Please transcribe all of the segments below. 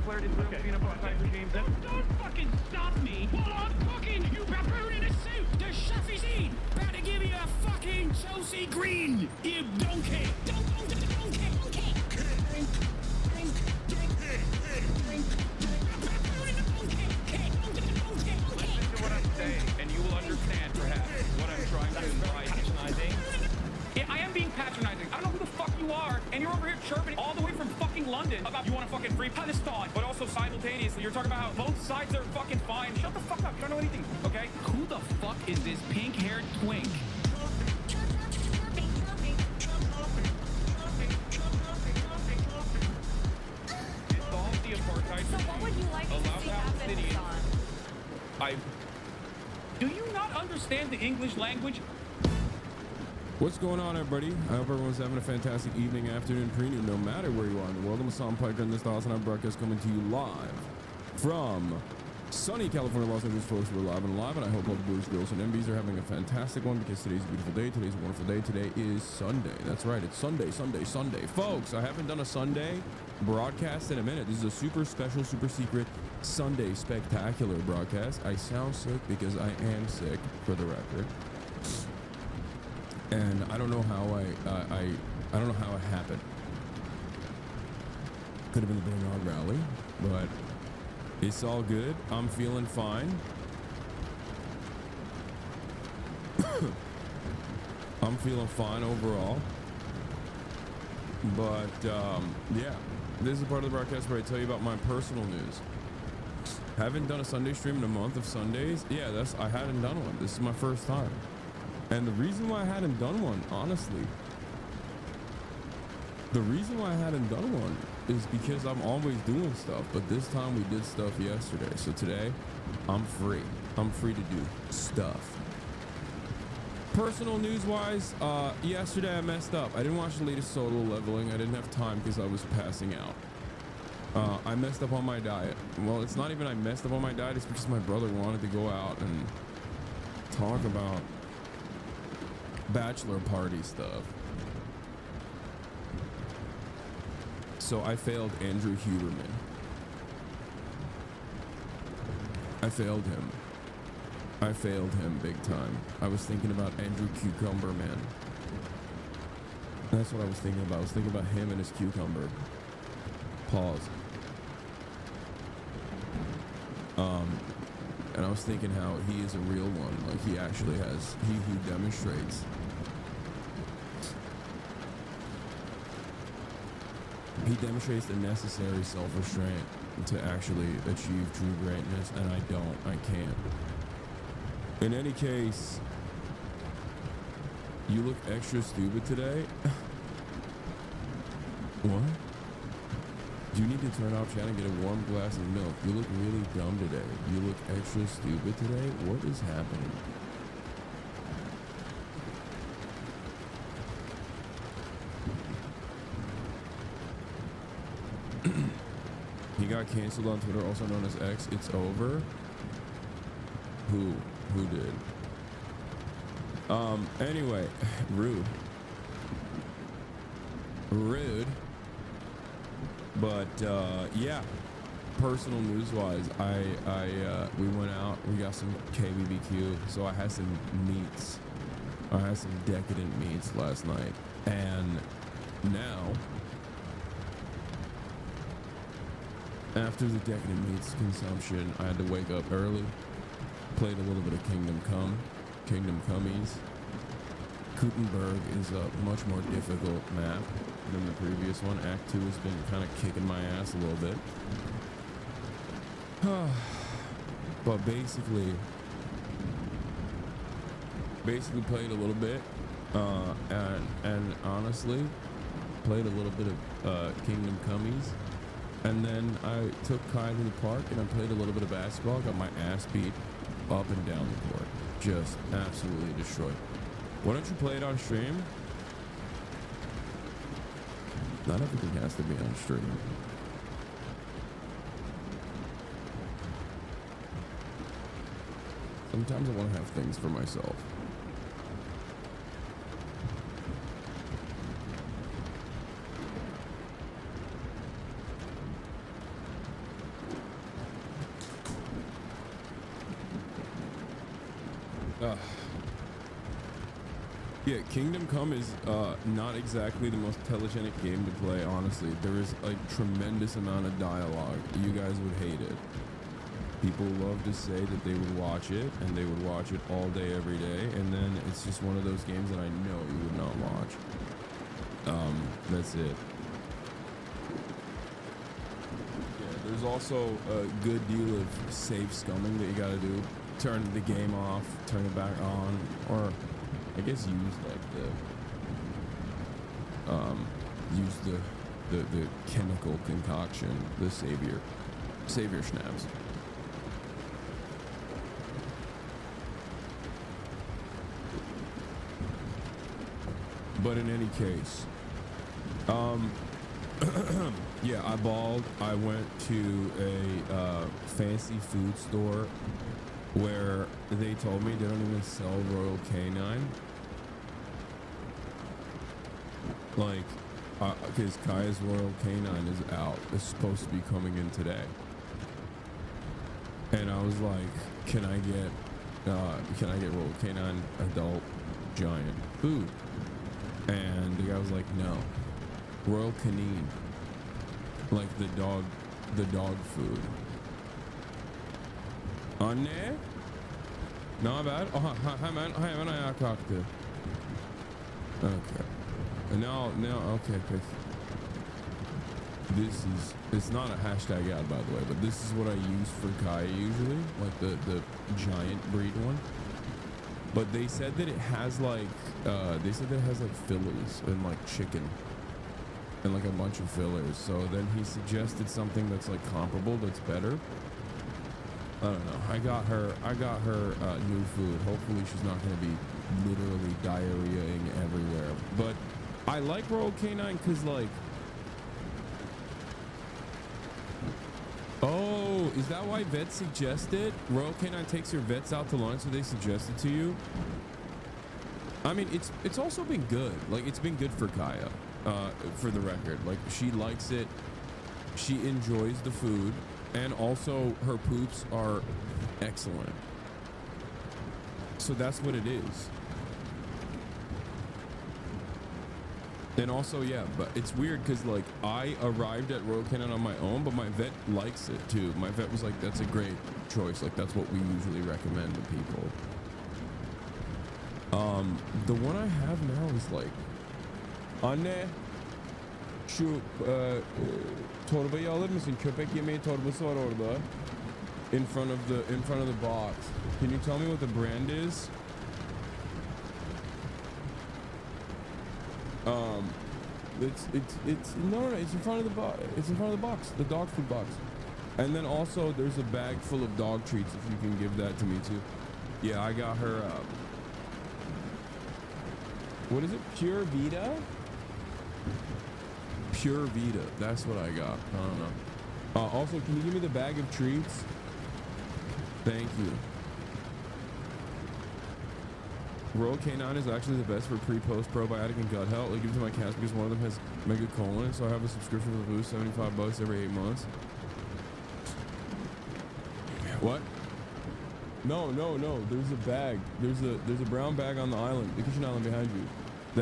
declared Israel to be an apartheid regime. Don't fucking stop me while I'm cooking, you baboon in a suit! The chef is in! About to give you a fucking Chelsea Green! You donkey! Listen to what I'm saying, and you will understand, perhaps, what I'm trying to imply. Patronizing. Yeah, I am being patronizing. I don't know who the fuck you are, and you're over here chirping all the way from fucking London about you want a fucking free Palestine, but also simultaneously you're talking about how both sides are fucking fine. Shut the fuck up. You don't know anything, okay? Who the fuck is this pink-haired twink? Dissolve the apartheid So what would you like to allow see happen, Palestinians Hasan? Do you not understand the English language? What's going on, everybody? I hope everyone's having a fantastic evening, afternoon, preview, no matter where you are in the world. I'm Hassan Piker, and this is the Hasanabi broadcast coming to you live from sunny California, Los Angeles. Folks, we're live and live, and I hope all the boys, girls, and MBs are having a fantastic one because today's a beautiful day. Today's a wonderful day. Today is Sunday. That's right. It's Sunday. Folks, I haven't done a Sunday broadcast in a minute. This is a super special, super secret Sunday spectacular broadcast. I sound sick because I am sick, for the record. And I don't know how I don't know how it happened. Could have been the Bernard rally, but it's all good. I'm feeling fine. I'm feeling fine overall. But yeah, this is a part of the broadcast where I tell you about my personal news. Haven't done a Sunday stream in a month of Sundays. Yeah, I hadn't done one. This is my first time. And the reason why I hadn't done one, honestly, is because I'm always doing stuff. But this time we did stuff yesterday. So today, I'm free. I'm free to do stuff. Personal news-wise, yesterday I messed up. I didn't watch the latest solo leveling. I didn't have time because I was passing out. I messed up on my diet. Well, it's not even I messed up on my diet. It's because my brother wanted to go out and talk about bachelor party stuff. So I failed Andrew Huberman. I failed him big time. I was thinking about Andrew Cucumber Man. That's what I was thinking about. I was thinking about him and his cucumber. Pause. And I was thinking how he is a real one. Like he actually has, he demonstrates. He demonstrates the necessary self-restraint to actually achieve true greatness, and I can't. In any case, you look extra stupid today. What? Do you need to turn off chat and get a warm glass of milk? You look really dumb today. You look extra stupid today. What is happening? He got canceled on Twitter, also known as X. It's over. Who did? Anyway, rude. But yeah, personal news wise, we went out, we got some KBBQ, so I had some meats. I had some decadent meats last night, and now after the decadent meats consumption, I had to wake up early, played a little bit of Kingdom Comeys. Gutenberg is a much more difficult map than the previous one. Act 2 has been kind of kicking my ass a little bit. But basically played a little bit, and honestly, played a little bit of Kingdom Comeys. And then I took Kai to the park and I played a little bit of basketball, got my ass beat up and down the court. Just absolutely destroyed. Why don't you play it on stream? Not everything has to be on stream. Sometimes I want to have things for myself. Yeah, Kingdom Come is not exactly the most telegenic game to play, honestly. There is a tremendous amount of dialogue. You guys would hate it. People love to say that they would watch it, and they would watch it all day, every day, and then it's just one of those games that I know you would not watch. That's it. Yeah, there's also a good deal of safe scumming that you gotta do. Turn the game off, turn it back on, or I guess use like the chemical concoction, the savior schnapps. But in any case, yeah, I balled. I went to a fancy food store where they told me they don't even sell Royal Canine. Like, because Kaya's Royal Canine is out. It's supposed to be coming in today. And I was like, can I get Royal Canine adult giant food? And the guy was like, no. Royal Canine. Like the dog food. Anne? Not bad. Oh, hi man. Hi man, I talked to. Okay. No, okay. It's not a hashtag ad, by the way, but this is what I use for Kaya usually, like the giant breed one. But they said that it has like, fillers and like chicken and like a bunch of fillers. So then he suggested something that's like comparable, that's better. I don't know. I got her new food. Hopefully she's not going to be literally diarrheaing everywhere. But I like Royal Canine because, like, oh, is that why vets suggest it? Royal Canine takes your vets out to lunch, so they suggest it to you. I mean, it's also been good. Like, it's been good for Kaya, for the record. Like, she likes it. She enjoys the food. And also, her poops are excellent. So that's what it is. And also, yeah, but it's weird because, like, I arrived at Royal Canine on my own, but my vet likes it too. My vet was like, that's a great choice. Like, that's what we usually recommend to people. The one I have now is like, anne şu torbayı alır mısın? Köpek yemeği torbası var orada. In front of the box. Can you tell me what the brand is? It's in front of the box. It's in front of the box, the dog food box. And then also there's a bag full of dog treats if you can give that to me too. Yeah, I got her what is it? Pure Vita? Pure Vita. That's what I got. I don't know. Also, can you give me the bag of treats? Thank you. Royal Canine is actually the best for pre-post probiotic and gut health. I give it to my cats because one of them has megacolon, so I have a subscription for the boost, $75 every 8 months. What? No. There's a bag. There's a brown bag on the island, the kitchen island behind you,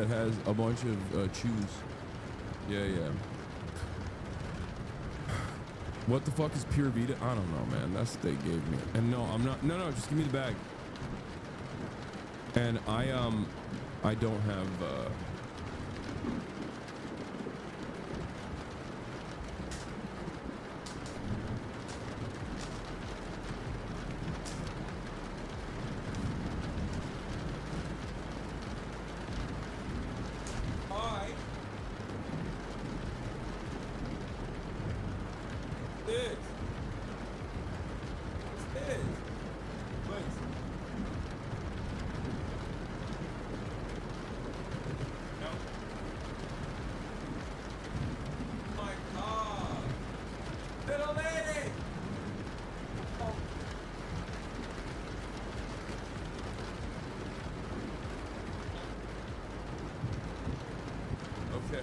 that has a bunch of chews. Yeah. What the fuck is Pure Vita? I don't know, man. That's what they gave me. And no, I'm not. No, just give me the bag. And I don't have Hi. What's this? Wait. No. My God. Little lady. Oh. Okay.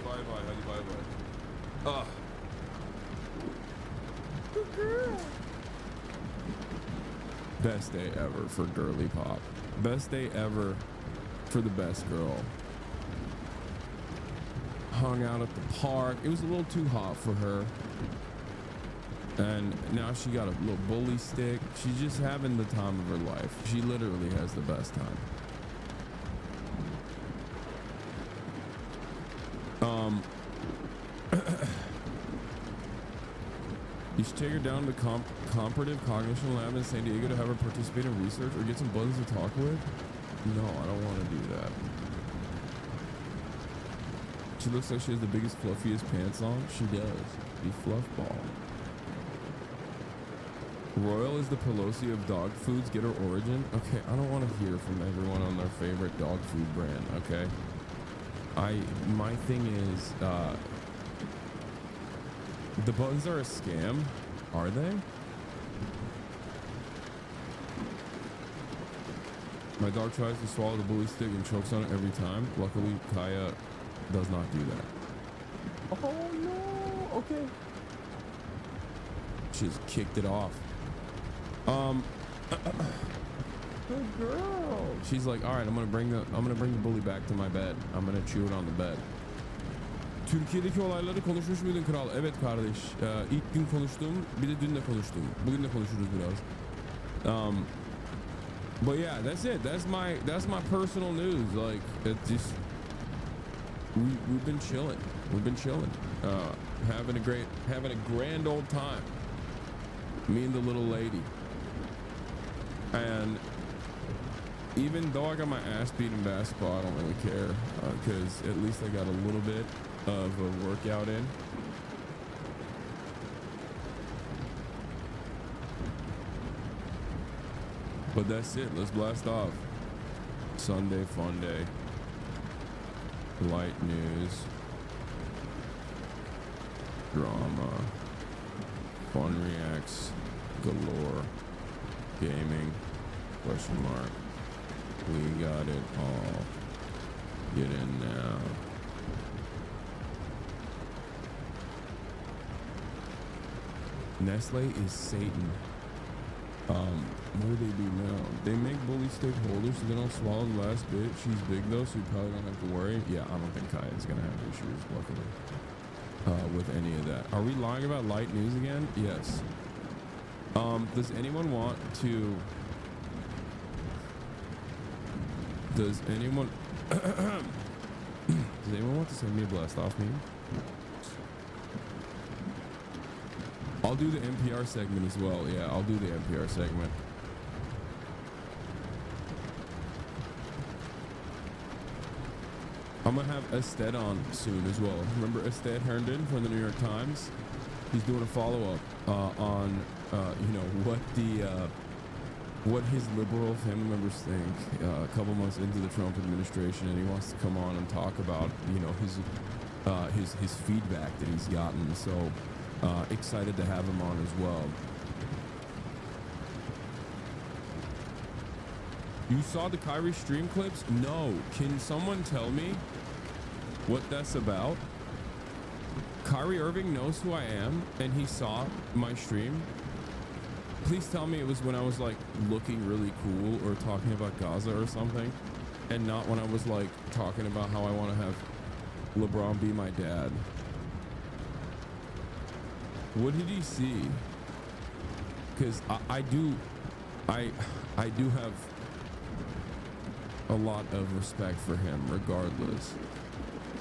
Bye, honey. Bye. Good girl. Best day ever for girly pop. Best day ever for the best girl. Hung out at the park. It was a little too hot for her. And now she got a little bully stick. She's just having the time of her life. She literally has the best time. You should take her down to the comparative cognition lab in San Diego to have her participate in research or get some buttons to talk with. No, I don't want to do that. She looks like she has the biggest, fluffiest pants on. She does. You fluff ball. Royal is the Pelosi of dog foods. Get her origin. Okay, I don't want to hear from everyone on their favorite dog food brand. Okay. My thing is, the bugs are a scam. Are they? My dog tries to swallow the bully stick and chokes on it every time. Luckily, Kaya does not do that. Oh no! Okay. She just kicked it off. Good girl. She's like, all right, I'm gonna bring the bully back to my bed. I'm gonna chew it on the bed. Türkiye'deki olayları konuşmuş muydun kral? Evet kardeş. İlk gün konuştum. Bir de dün de konuştum. Bugün de konuşuruz biraz. But yeah, that's it. That's my personal news. Like, it just we've been chilling. We've been chilling. Having a grand old time. Me and the little lady. And even though I got my ass beat in basketball, I don't really care because at least I got a little bit of a workout in. But that's it. Let's blast off. Sunday FUNDAY. Light news. Drama. Fun reacts. Galore. Gaming. Question mark. We got it all. Get in now. Nestle is Satan. What do they do now? They make bully stick holders so they don't swallow the last bit. She's big though, so you probably don't have to worry. Yeah, I don't think Kaya's gonna have issues, luckily, with any of that. Are we lying about light news again? Yes. Does anyone want to... Does anyone want to send me a blast off meme? I'll do the NPR segment as well. Yeah, I'll do the NPR segment. I'm gonna have Ested on soon as well. Remember Ested Herndon from the New York Times? He's doing a follow-up on you know, what his liberal family members think a couple months into the Trump administration, and he wants to come on and talk about, you know, his feedback that he's gotten. So excited to have him on as well. You saw the Kyrie stream clips? No. Can someone tell me what that's about? Kyrie Irving knows who I am, and he saw my stream. Please tell me it was when I was like looking really cool or talking about Gaza or something, and not when I was like talking about how I want to have LeBron be my dad. What did he see? Because I do have a lot of respect for him regardless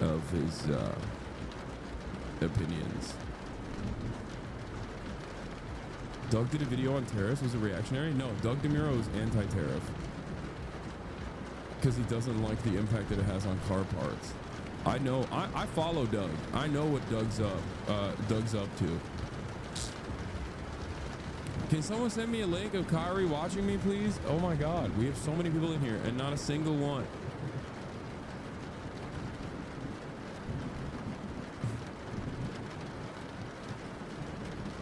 of his opinions. Doug did a video on tariffs. Was it reactionary? No, Doug DeMuro is anti-tariff because he doesn't like the impact that it has on car parts. I know. I follow Doug. I know what Doug's up to. Can someone send me a link of Kyrie watching me, please? Oh my God, we have so many people in here and not a single one.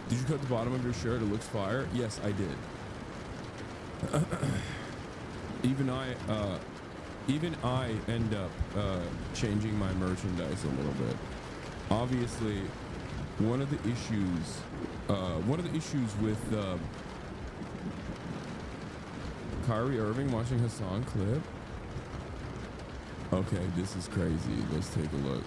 Did you cut the bottom of your shirt? It looks fire. Yes, I did. Even I end up changing my merchandise a little bit. Obviously, one of the issues with Kyrie Irving watching Hasan clip. Okay, this is crazy. Let's take a look.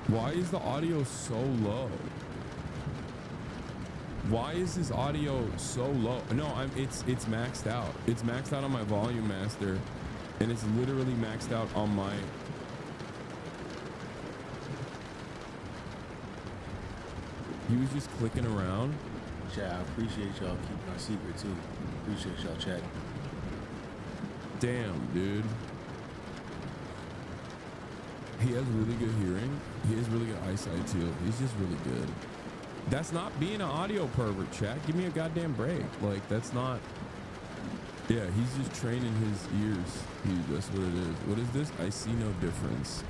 Why is the audio so low? Why is this audio so low? No, it's maxed out. It's maxed out on my volume master, and it's literally maxed out on my He was just clicking around. Chat, I appreciate y'all keeping our secret too. Appreciate y'all chat. Damn, dude. He has really good hearing. He has really good eyesight too. He's just really good. That's not being an audio pervert, chat. Give me a goddamn break. Like, that's not. Yeah, he's just training his ears. That's what it is. What is this? I see no difference.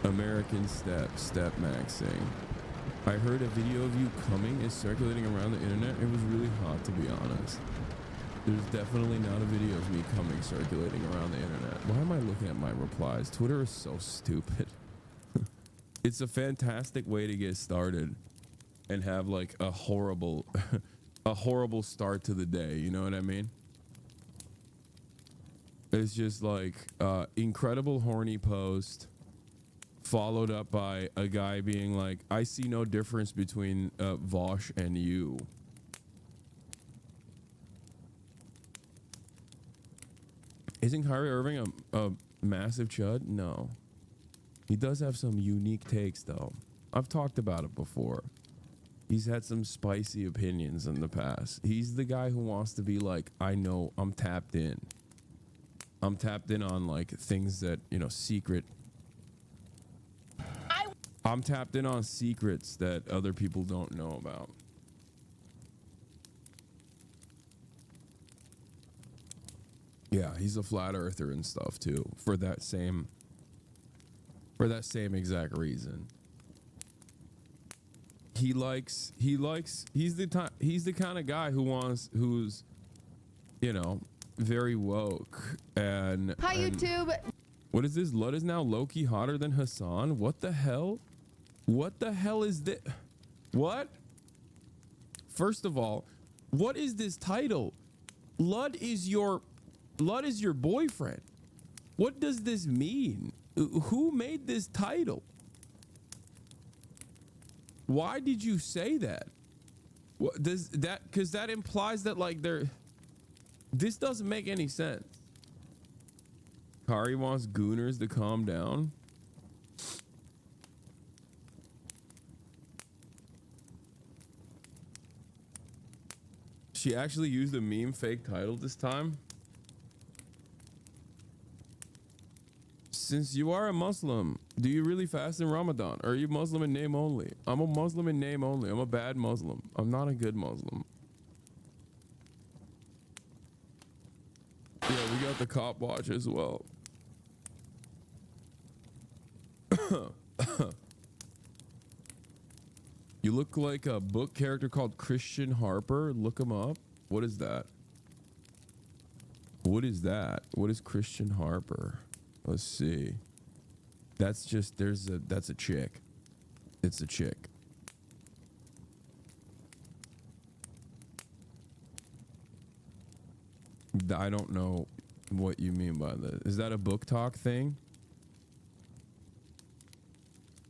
American step maxing. I heard a video of you coming is circulating around the internet. It was really hot, to be honest. There's definitely not a video of me coming circulating around the internet. Why am I looking at my replies? Twitter is so stupid. It's a fantastic way to get started and have like a horrible start to the day. You know what I mean? It's just like incredible horny post followed up by a guy being like, I see no difference between Vosh and you. Isn't Kyrie Irving a massive chud? No. He does have some unique takes though. I've talked about it before. He's had some spicy opinions in the past. He's the guy who wants to be like, I know, I'm tapped in. I'm tapped in on like things that, you know, secret. I'm tapped in on secrets that other people don't know about. Yeah, he's a flat earther and stuff too, for that same exact reason. He's the kind of guy who's, you know, very woke and Hi YouTube. What is this? Lud is now low-key hotter than Hasan? What the hell? What the hell is this? What? First of all, what is this title? Lud is your boyfriend. What does this mean? Who made this title? Why did you say that? What does that, because that implies that like this doesn't make any sense. Kari wants gooners to calm down. She actually used a meme fake title this time. Since you are a Muslim, do you really fast in Ramadan? Or are you Muslim in name only? I'm a Muslim in name only. I'm a bad Muslim. I'm not a good Muslim. Yeah, we got the cop watch as well. You look like a book character called Christian Harper. Look him up. What is that? What is that? What is Christian Harper? Let's see. That's just, that's a chick. It's a chick. I don't know what you mean by that. Is that a book talk thing?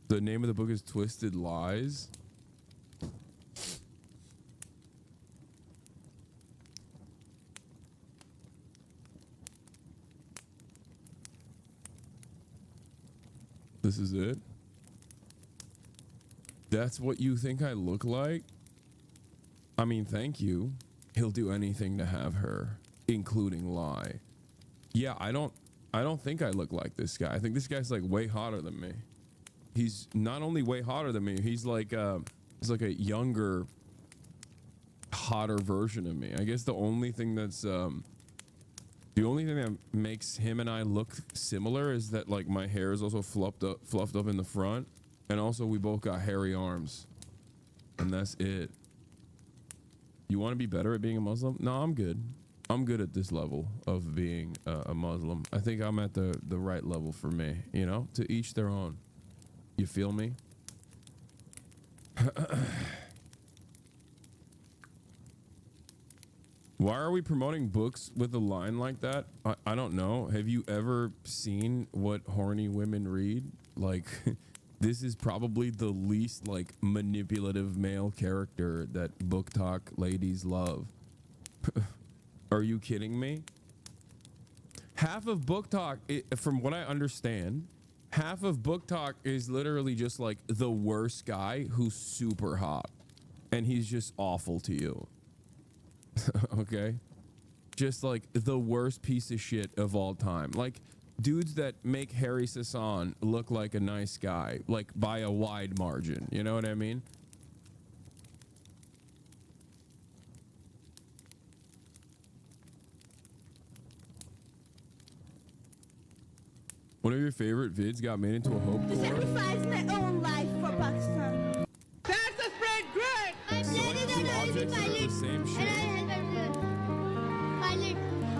The name of the book is Twisted Lies. This is it. That's what you think I look like? I mean, thank you. He'll do anything to have her, including lie. Yeah, I don't think I look like this guy. I think this guy's like way hotter than me. He's not only way hotter than me, he's like a younger, hotter version of me. I guess the only thing that makes him and I look similar is that like my hair is also fluffed up in the front, and also we both got hairy arms, and that's it. You want to be better at being a Muslim? No, I'm good. I'm good at this level of being a Muslim. I think I'm at the right level for me, you know, to each their own. You feel me? Why are we promoting books with a line like that? I don't know. Have you ever seen what horny women read? Like, this is probably the least like manipulative male character that book talk ladies love. Are you kidding me? Half of book talk, from what I understand, half of book talk is literally just like the worst guy who's super hot. and he's just awful to you. Okay? Just like the worst piece of shit of all time. Like dudes that make Harry Hassan look like a nice guy, like by a wide margin. You know what I mean? One of your favorite vids got made into a hope To core. sacrifice my own life for Pakistan. That's the spread great! I'm So like letting two the objects that are the same shape. pilot.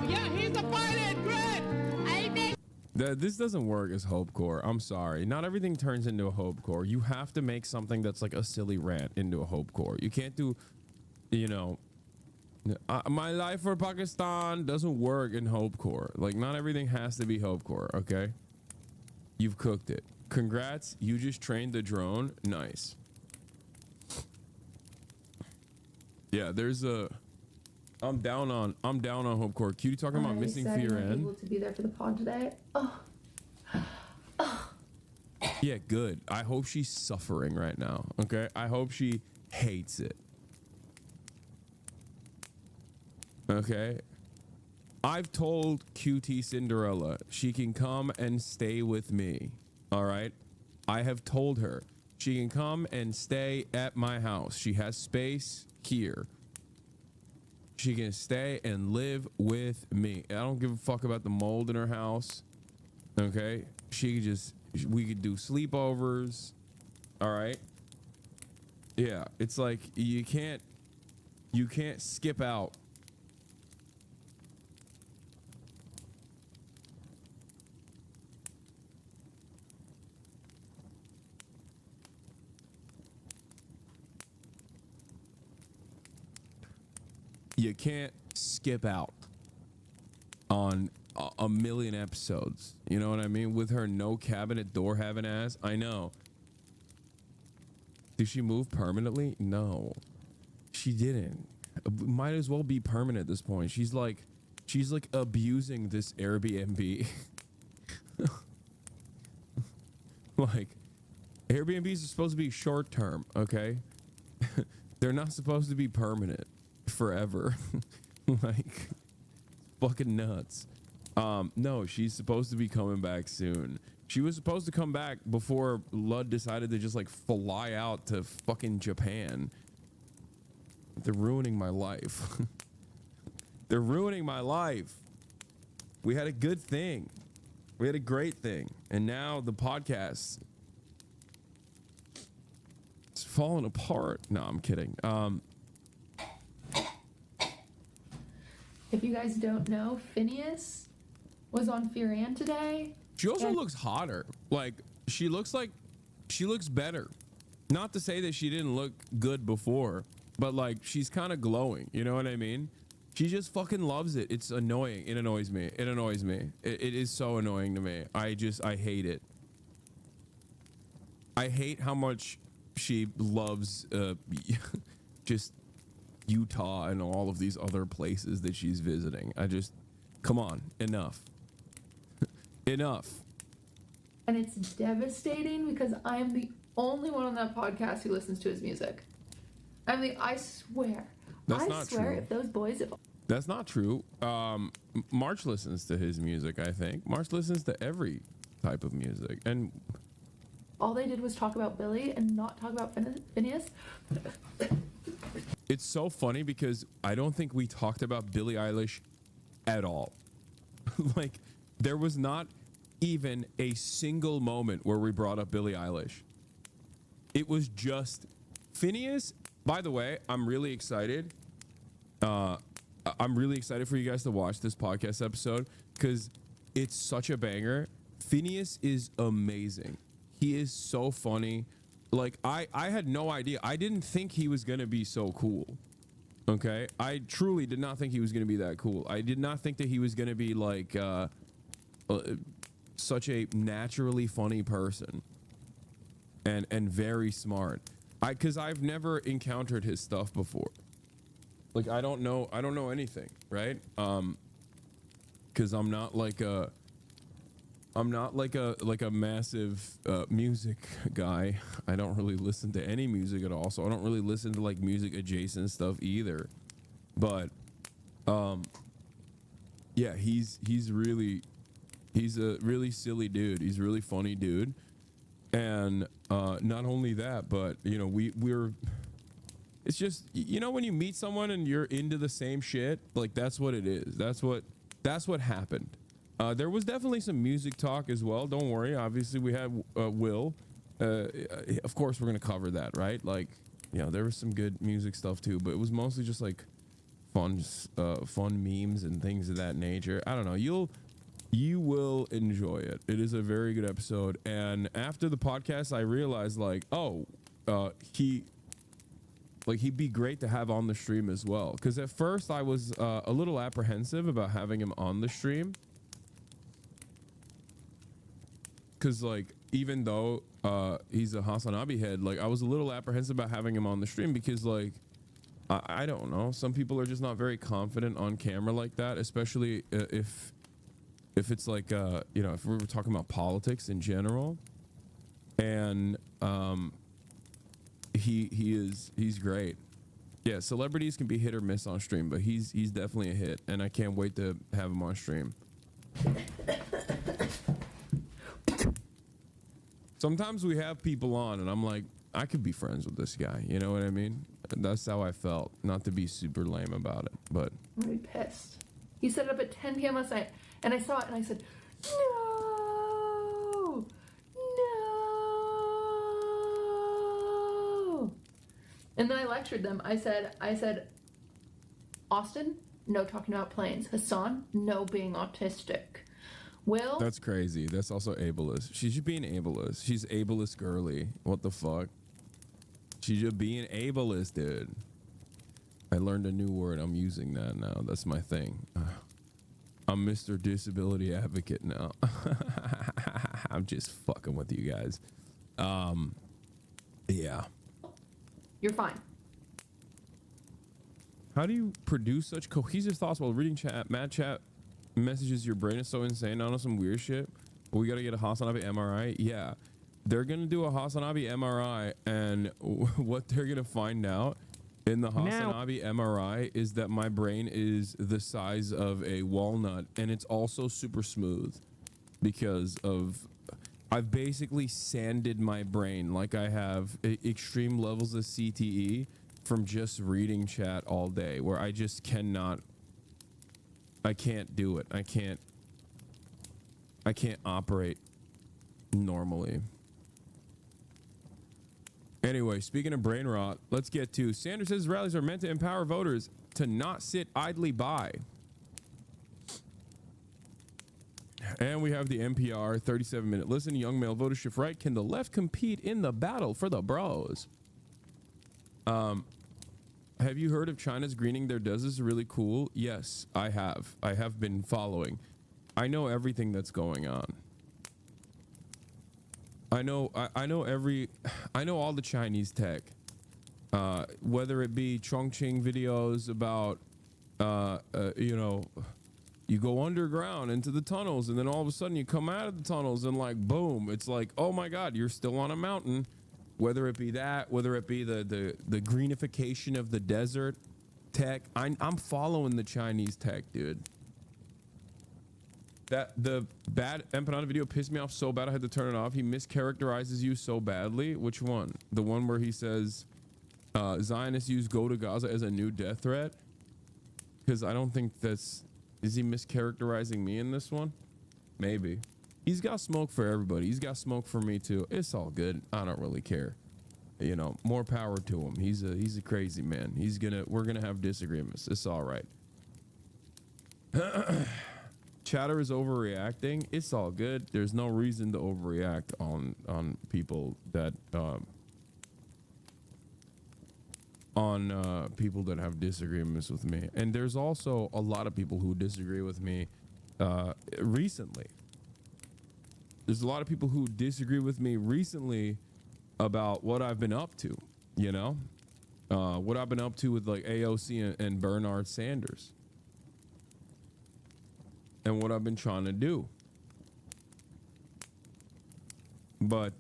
Yeah, he's the pilot, great! I'll make This doesn't work as hope core. I'm sorry. Not everything turns into a hope core. You have to make something that's like a silly rant into a hope core. You can't do, you know, my life for Pakistan doesn't work in hope core. Like not everything has to be hope core. Okay. You've cooked it. Congrats. You just trained the drone. Nice. Yeah, there's a I'm down on hope core. Cutie talking about missing fear and able to be there for the pod today. Oh, yeah, good. I hope she's suffering right now. Okay. I hope she hates it. Okay. I've told QT Cinderella she can come and stay with me. All right. I have told her she can come and stay at my house. She has space here. She can stay and live with me. I don't give a fuck about the mold in her house. Okay. We could do sleepovers. All right. Yeah. It's like you can't skip out. You can't skip out on a million episodes. You know what I mean? With her no cabinet door having ass. I know. Did she move permanently? No, she didn't. Might as well be permanent at this point. She's like abusing this Airbnb. Like Airbnbs are supposed to be short term. Okay. They're not supposed to be permanent forever. Like fucking nuts. No, she's supposed to be coming back soon. She was supposed to come back before Lud decided to just like fly out to fucking Japan. They're ruining my life. They're ruining my life. We had a good thing. We had a great thing. And now the podcast, it's falling apart. No, I'm kidding. if you guys don't know, Phineas was on Fear and today. She also looks hotter. Like she looks better. Not to say that she didn't look good before, but like she's kind of glowing. You know what I mean? She just fucking loves it. It's annoying. It annoys me. It annoys me. It is so annoying to me. I hate it. I hate how much she loves just Utah and all of these other places that she's visiting. Come on, enough. Enough. And it's devastating because I am the only one on that podcast who listens to his music. I swear. That's I not swear true. if those boys, That's not true. March listens to his music, I think. March listens to every type of music. And all they did was talk about Billy and not talk about Phineas. it's so funny because I don't think we talked about Billie Eilish at all. Like, there was not even a single moment where we brought up Billie Eilish. It was just Phineas. By the way, I'm really excited. I'm really excited for you guys to watch this podcast episode because it's such a banger. Phineas is amazing. He is so funny. Like I had no idea. I didn't think he was gonna be so cool. Okay, I truly did not think he was gonna be that cool. I did not think that he was gonna be like such a naturally funny person and very smart. Because I've never encountered his stuff before. Like I don't know anything, right? Because I'm not like I'm not like a massive music guy. I don't really listen to any music at all, so I don't really listen to like music adjacent stuff either. But yeah, he's a really silly dude. He's a really funny dude. And not only that, but you know, we're it's just, you know, when you meet someone and you're into the same shit, like that's what it is. That's what happened. There was definitely some music talk as well. Don't worry. Obviously, we had Will. Of course, we're gonna cover that, right? Like, you know, there was some good music stuff too, but it was mostly just like fun memes and things of that nature. I don't know. You will enjoy it. It is a very good episode. And after the podcast, I realized like, oh, he'd be great to have on the stream as well. Because at first I was a little apprehensive about having him on the stream. Because like, even though he's a Hasanabi head, like I was a little apprehensive about having him on the stream because like, I don't know. Some people are just not very confident on camera like that, especially if it's like, you know, if we were talking about politics in general. And he's great. Yeah, celebrities can be hit or miss on stream, but he's definitely a hit, and I can't wait to have him on stream. Sometimes we have people on and I'm like, I could be friends with this guy, you know what I mean? That's how I felt, not to be super lame about it, but I'm really pissed. He set it up at 10 p.m. last night, and I saw it and I said, no, no. And then I lectured them. I said, Austin, no talking about planes. Hasan, no being autistic. Will? that's crazy. That's also ableist. She's just being ableist. She's ableist girly. What the fuck? She's just being ableist, dude. I learned a new word. I'm using that now. That's my thing. I'm Mr. Disability Advocate now. I'm just fucking with you guys. Yeah. You're fine. How do you produce such cohesive thoughts while reading chat? Mad chat messages. Your brain is so insane. I know some weird shit. We got to get a Hasanabi MRI. Yeah. They're going to do a Hasanabi MRI, and what they're going to find out in the Hasanabi MRI is that my brain is the size of a walnut, and it's also super smooth because of I've basically sanded my brain. Like I have extreme levels of CTE from just reading chat all day, where I just cannot. I can't do it. I can't operate normally. Anyway, speaking of brain rot, let's get to Sanders says rallies are meant to empower voters to not sit idly by. And we have the NPR 37-minute listen. Young male voters shift right. Can the left compete in the battle for the bros? Have you heard of China's greening their deserts? Really cool. Yes, I have. I have been following. I know everything that's going on. I know all the Chinese tech, whether it be Chongqing videos about, you know, you go underground into the tunnels and then all of a sudden you come out of the tunnels and like, boom, it's like, oh my God, you're still on a mountain. Whether it be that, whether it be the greenification of the desert tech. I'm following the Chinese tech, dude. That the bad empanada video pissed me off so bad I had to turn it off. He mischaracterizes you so badly. Which one? The one where he says Zionists use go to Gaza as a new death threat? Because I don't think that's... Is he mischaracterizing me in this one? Maybe. He's got smoke for everybody. He's got smoke for me too. It's all good. I don't really care. You know, more power to him. He's a crazy man. We're gonna have disagreements. It's all right. Chatter is overreacting. It's all good. There's no reason to overreact on people that people that have disagreements with me. And there's also a lot of people who disagree with me recently. There's a lot of people who disagree with me recently about what I've been up to, you know, what I've been up to with like AOC and Bernard Sanders. And what I've been trying to do. But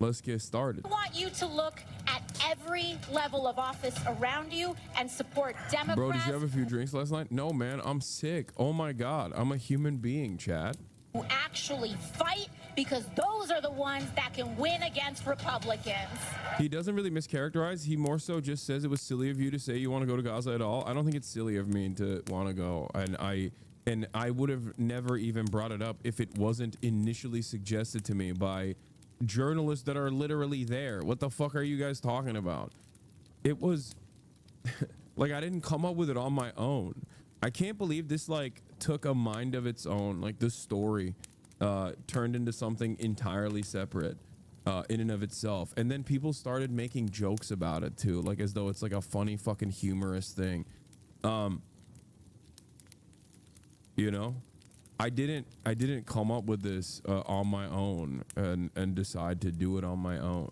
let's get started. I want you to look at every level of office around you and support Democrats. Bro, did you have a few drinks last night? No, man, I'm sick. Oh my God, I'm a human being, Chad. Who actually fight, because those are the ones that can win against Republicans. He doesn't really mischaracterize. He more so just says it was silly of you to say you want to go to Gaza at all. I don't think it's silly of me to want to go. And I would have never even brought it up if it wasn't initially suggested to me by journalists that are literally there. What the fuck are you guys talking about? It was like, I didn't come up with it on my own. I can't believe this like took a mind of its own. Like the story turned into something entirely separate in and of itself. And then people started making jokes about it too, like as though it's like a funny fucking humorous thing. You know, I didn't come up with this on my own and decide to do it on my own.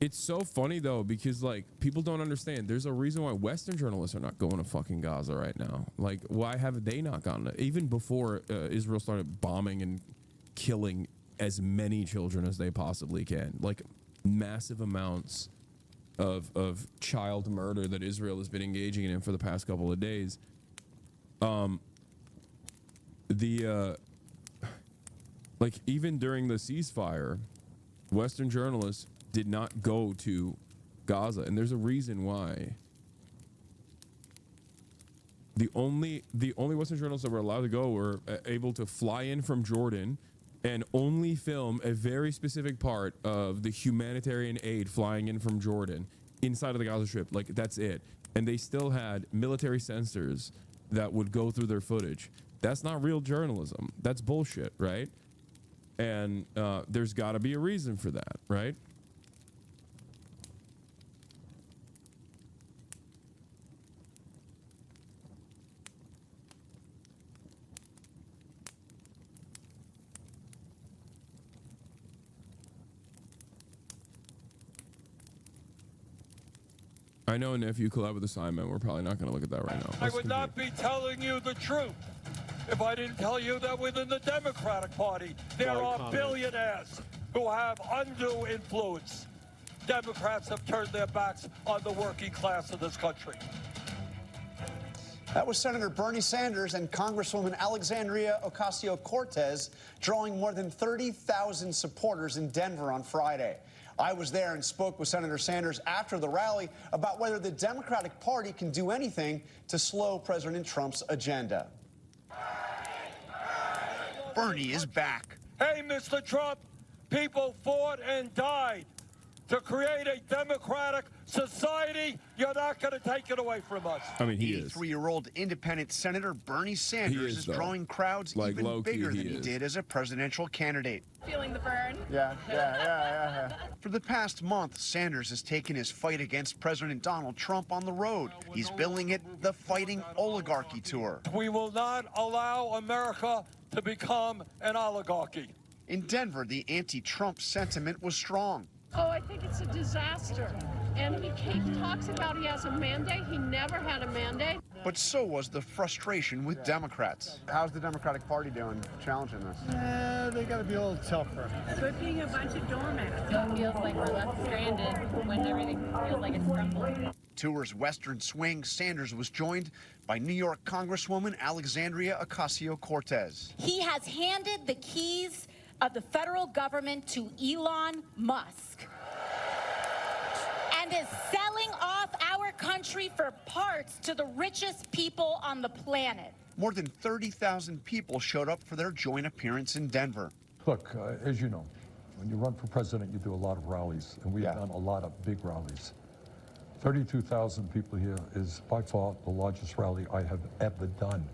It's so funny though, because like people don't understand. There's a reason why Western journalists are not going to fucking Gaza right now. Like, why have they not gone to, even before Israel started bombing and killing as many children as they possibly can, like massive amounts of child murder that Israel has been engaging in for the past couple of days. Like even during the ceasefire, Western journalists did not go to Gaza, and there's a reason why. The only Western journalists that were allowed to go were able to fly in from Jordan and only film a very specific part of the humanitarian aid flying in from Jordan inside of the Gaza Strip. Like, that's it. And they still had military censors that would go through their footage. That's not real journalism. That's bullshit, right? And there's got to be a reason for that, right? I know, nephew, collab with assignment. We're probably not going to look at that right now. I would not be telling you the truth if I didn't tell you that within the Democratic Party, there are billionaires who have undue influence. Democrats have turned their backs on the working class of this country. That was Senator Bernie Sanders and Congresswoman Alexandria Ocasio-Cortez drawing more than 30,000 supporters in Denver on Friday. I was there and spoke with Senator Sanders after the rally about whether the Democratic Party can do anything to slow President Trump's agenda. Bernie is back. Hey, Mr. Trump, people fought and died to create a democratic society. You're not going to take it away from us. I mean, he is. 83-year-old independent Senator Bernie Sanders is drawing crowds like even bigger than he did as a presidential candidate. Feeling the burn? Yeah. For the past month, Sanders has taken his fight against President Donald Trump on the road. He's billing it the Fighting Oligarchy Tour. We will not allow America to become an oligarchy. In Denver, the anti-Trump sentiment was strong. Oh, I think it's a disaster. And he talks about he has a mandate. He never had a mandate. But so was the frustration with Democrats. How's the Democratic Party doing challenging this? They got to be a little tougher. We're being a bunch of doormats. It feels like we're left stranded when everything feels like it's crumbling. Tour's Western swing, Sanders was joined by New York Congresswoman Alexandria Ocasio-Cortez. He has handed the keys of the federal government to Elon Musk and is selling off our country for parts to the richest people on the planet. More than 30,000 people showed up for their joint appearance in Denver. Look, as you know, when you run for president, you do a lot of rallies, and we've done a lot of big rallies. 32,000 people here is by far the largest rally I have ever done,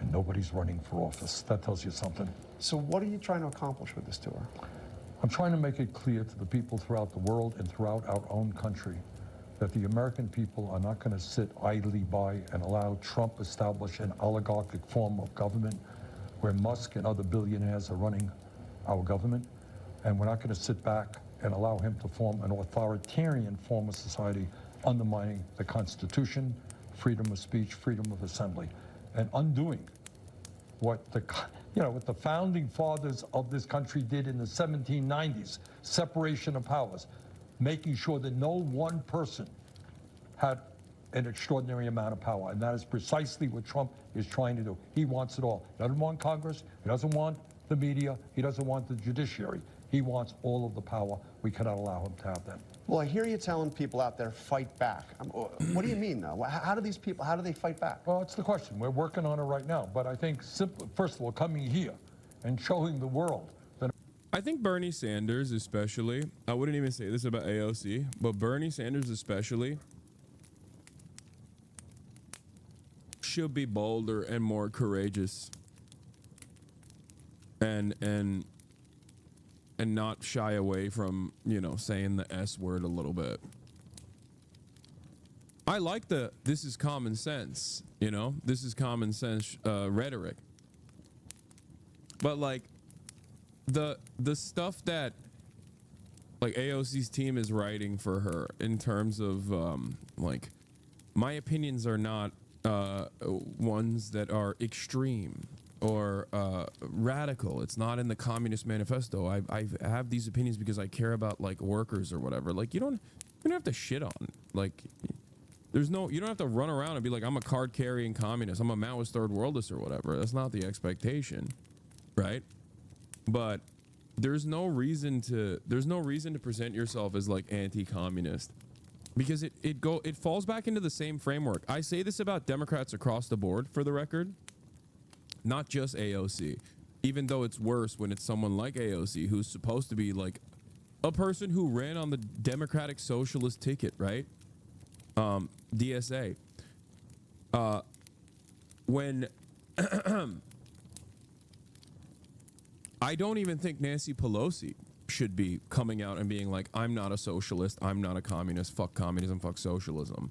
and nobody's running for office. That tells you something. So what are you trying to accomplish with this tour? I'm trying to make it clear to the people throughout the world and throughout our own country that the American people are not going to sit idly by and allow Trump establish an oligarchic form of government where Musk and other billionaires are running our government. And we're not going to sit back and allow him to form an authoritarian form of society undermining the Constitution, freedom of speech, freedom of assembly, and undoing what the you know, what the founding fathers of this country did in the 1790s, separation of powers, making sure that no one person had an extraordinary amount of power. And that is precisely what Trump is trying to do. He wants it all. He doesn't want Congress. He doesn't want the media. He doesn't want the judiciary. He wants all of the power. We cannot allow him to have that. Well, I hear you telling people out there, fight back. What do you mean, though? How do these people, how do they fight back? Well, that's the question. We're working on it right now. But I think, first of all, coming here and showing the world that... I think Bernie Sanders especially, I wouldn't even say this about AOC, but Bernie Sanders especially should be bolder and more courageous and not shy away from, you know, saying the S word a little bit. I like this is common sense, you know, this is common sense rhetoric. But like the stuff that like AOC's team is writing for her in terms of like, my opinions are not ones that are extreme or radical. It's not in the Communist Manifesto. I have these opinions because I care about like workers or whatever. Like you don't have to shit on. Like you don't have to run around and be like, I'm a card carrying communist, I'm a Maoist third worldist or whatever. That's not the expectation, right? But there's no reason to present yourself as like anti-communist, because it falls back into the same framework. I say this about Democrats across the board, for the record, not just AOC, even though it's worse when it's someone like AOC who's supposed to be like a person who ran on the Democratic Socialist ticket, right? DSA. When I don't even think Nancy Pelosi should be coming out and being like, I'm not a socialist, I'm not a communist, fuck communism, fuck socialism.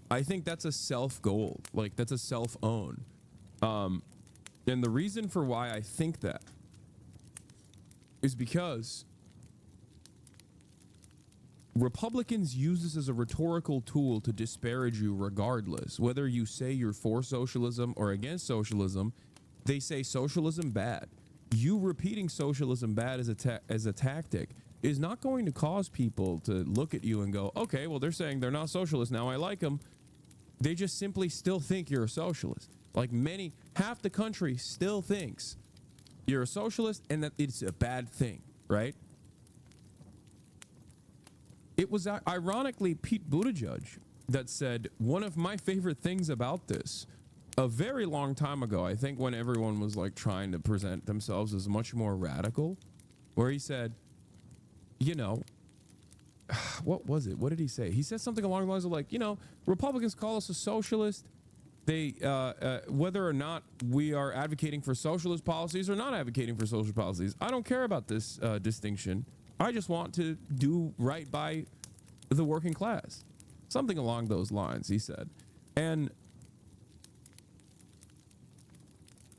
I think that's a self-goal, like that's a self-own. And the reason for why I think that is because Republicans use this as a rhetorical tool to disparage you regardless. Whether you say you're for socialism or against socialism, they say socialism bad. You repeating socialism bad as a tactic is not going to cause people to look at you and go, okay, well, they're saying they're not socialists, now I like them. They just simply still think you're a socialist. Like half the country still thinks you're a socialist and that it's a bad thing, right? It was ironically Pete Buttigieg that said one of my favorite things about this a very long time ago, I think when everyone was like trying to present themselves as much more radical, where he said, you know, what was it? What did he say? He said something along the lines of like, you know, Republicans call us a socialist. They, whether or not we are advocating for socialist policies or not advocating for social policies, I don't care about this distinction. I just want to do right by the working class. Something along those lines, he said. And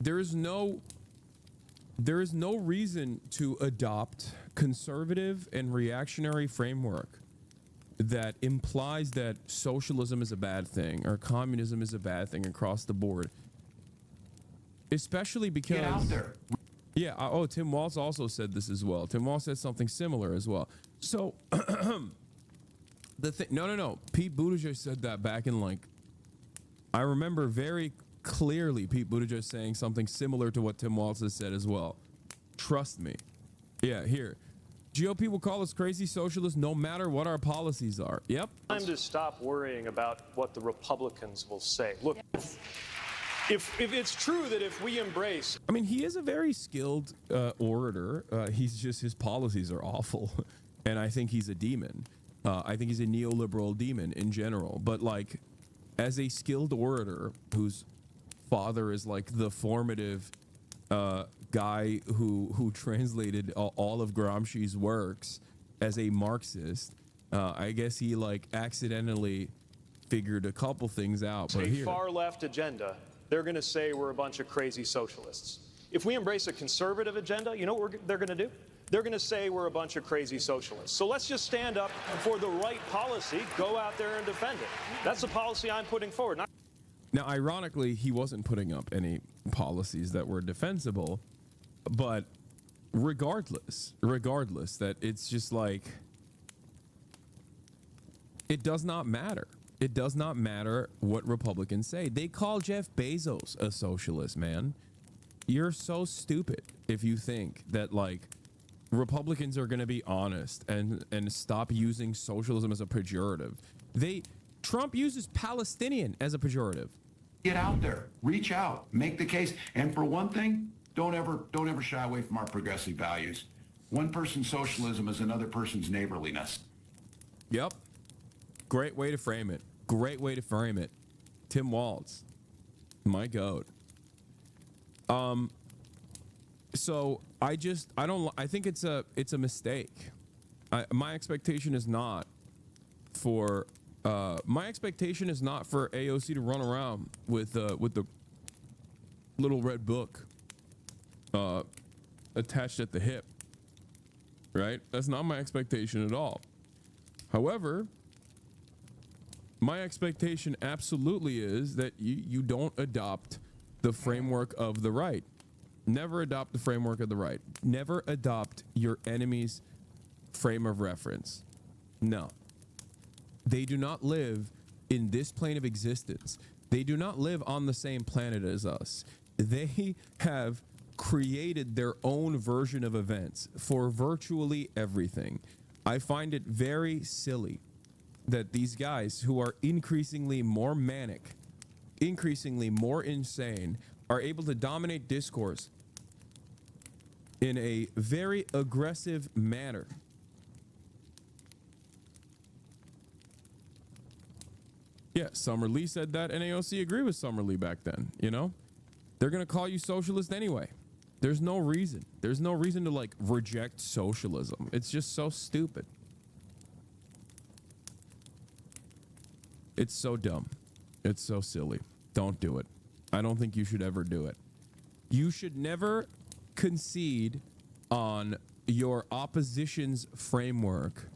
there is no reason to adopt conservative and reactionary framework that implies that socialism is a bad thing or communism is a bad thing across the board. Especially because... Get out there. Yeah, Tim Walz also said this as well. Tim Walz said something similar as well. So, no. Pete Buttigieg said that back in like... I remember very clearly Pete Buttigieg saying something similar to what Tim Walz has said as well. Trust me. Yeah, here. GOP will call us crazy socialists no matter what our policies are. Yep. Time to stop worrying about what the Republicans will say. Look, if it's true that if we embrace... I mean, he is a very skilled orator. His policies are awful. And I think he's a demon. I think he's a neoliberal demon in general. But like, as a skilled orator whose father is like the formative guy who translated all of Gramsci's works as a Marxist, I guess he like accidentally figured a couple things out. But a far left agenda, they're going to say we're a bunch of crazy socialists. If we embrace a conservative agenda, you know what they're going to do? They're going to say we're a bunch of crazy socialists. So let's just stand up for the right policy, go out there and defend it. That's the policy I'm putting forward. Now, ironically, he wasn't putting up any policies that were defensible. But regardless, that it's just like, it does not matter. It does not matter what Republicans say. They call Jeff Bezos a socialist, man. You're so stupid if you think that like Republicans are going to be honest and stop using socialism as a pejorative. Trump uses Palestinian as a pejorative. Get out there, reach out, make the case. And for one thing, don't ever shy away from our progressive values. One person's socialism is another person's neighborliness. Yep. Great way to frame it. Great way to frame it. Tim Walz, my goat. So I think it's a mistake. My expectation is not for AOC to run around with the little red book attached at the hip. Right? That's not my expectation at all. However, my expectation absolutely is that you don't adopt the framework of the right. Never adopt the framework of the right. Never adopt your enemy's frame of reference. No. They do not live in this plane of existence. They do not live on the same planet as us. They have created their own version of events for virtually everything. I find it very silly that these guys who are increasingly more manic, increasingly more insane, are able to dominate discourse in a very aggressive manner. Yeah, Summer Lee said that, and AOC agreed with Summer Lee back then, you know? They're going to call you socialist anyway. There's no reason. There's no reason to, like, reject socialism. It's just so stupid. It's so dumb. It's so silly. Don't do it. I don't think you should ever do it. You should never concede on your opposition's framework,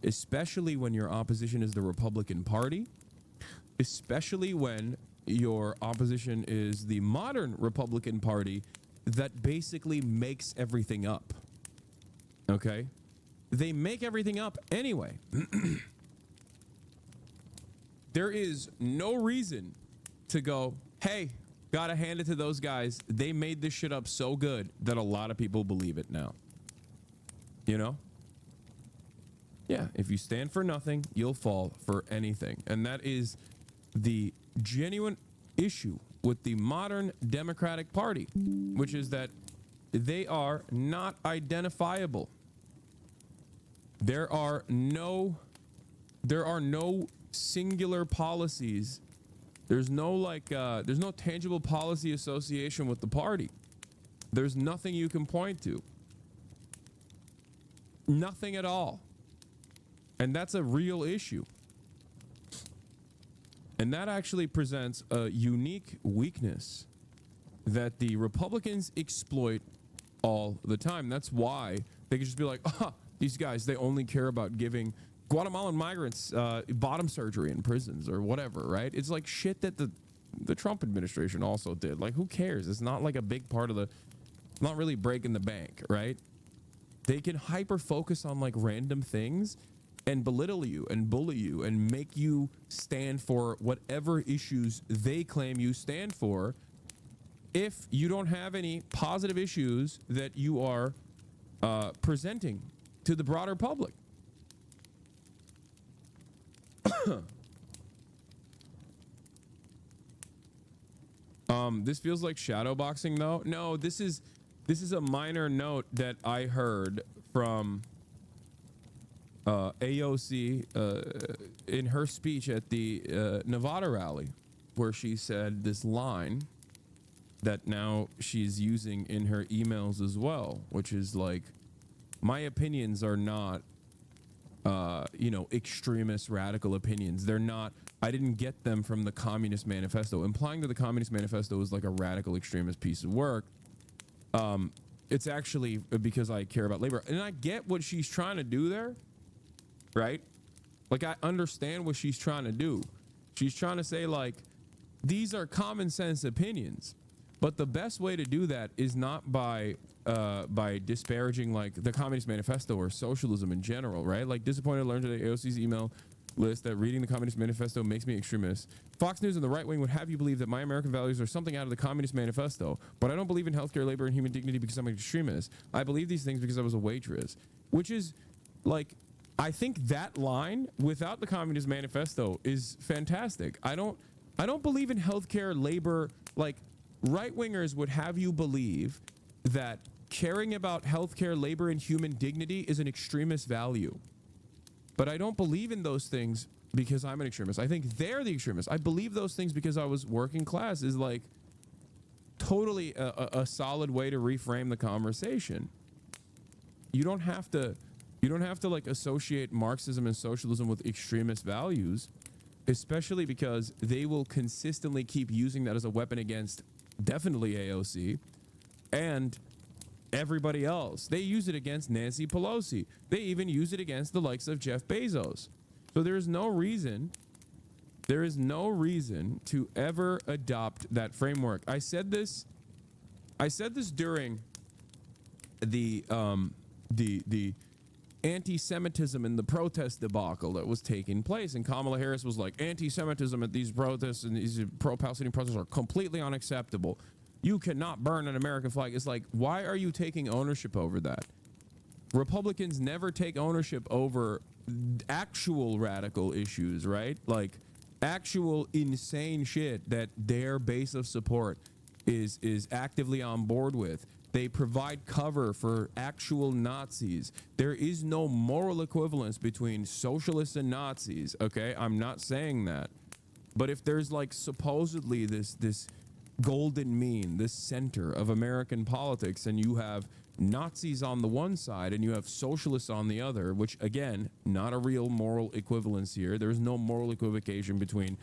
especially when your opposition is the Republican Party, especially when your opposition is the modern Republican Party that basically makes everything up. Okay? They make everything up anyway. There is no reason to go, hey, gotta hand it to those guys. They made this shit up so good that a lot of people believe it now. You know? Yeah, if you stand for nothing, you'll fall for anything. And that is the genuine issue with the modern Democratic Party, which is that they are not identifiable. There are no singular policies. There's no tangible policy association with the party. There's nothing you can point to. Nothing at all. And that's a real issue. And that actually presents a unique weakness that the Republicans exploit all the time. That's why they can just be like, these guys, they only care about giving Guatemalan migrants bottom surgery in prisons or whatever, right? It's like shit that the Trump administration also did. Like, who cares? It's not like a big part of not really breaking the bank, right? They can hyper focus on like random things and belittle you and bully you and make you stand for whatever issues they claim you stand for if you don't have any positive issues that you are presenting to the broader public. This feels like shadow boxing though. No, this is a minor note that I heard from AOC in her speech at the Nevada rally, where she said this line that now she's using in her emails as well, which is like, my opinions are not extremist radical opinions. They're not, I didn't get them from the Communist Manifesto, implying that the Communist Manifesto is like a radical extremist piece of work. It's actually because I care about labor. And I get what she's trying to do there, right? Like, I understand what she's trying to do. She's trying to say, like, these are common sense opinions. But the best way to do that is not by disparaging like the Communist Manifesto or socialism in general, right? Like, disappointed to learn today AOC's email list that reading the Communist Manifesto makes me extremist. Fox News and the right wing would have you believe that my American values are something out of the Communist Manifesto, but I don't believe in healthcare, labor, and human dignity because I'm an extremist. I believe these things because I was a waitress, which is like, I think that line without the Communist Manifesto is fantastic. I don't believe in healthcare, labor. Like, right wingers would have you believe that caring about healthcare, labor, and human dignity is an extremist value. But I don't believe in those things because I'm an extremist. I think they're the extremists. I believe those things because I was working class is like totally a solid way to reframe the conversation. You don't have to like associate Marxism and socialism with extremist values, especially because they will consistently keep using that as a weapon against definitely AOC and everybody else. They use it against Nancy Pelosi. They even use it against the likes of Jeff Bezos. So there is no reason to ever adopt that framework. I said this during the anti-Semitism and the protest debacle that was taking place, and Kamala Harris was like, anti-Semitism at these protests and these pro-Palestinian protests are completely unacceptable. You cannot burn an American flag. It's like, why are you taking ownership over that? Republicans never take ownership over actual radical issues, right? Like actual insane shit that their base of support is actively on board with. They provide cover for actual Nazis. There is no moral equivalence between socialists and Nazis, okay? I'm not saying that. But if there's like supposedly this golden mean, this center of American politics, and you have Nazis on the one side and you have socialists on the other, which again, not a real moral equivalence here. There's no moral equivocation between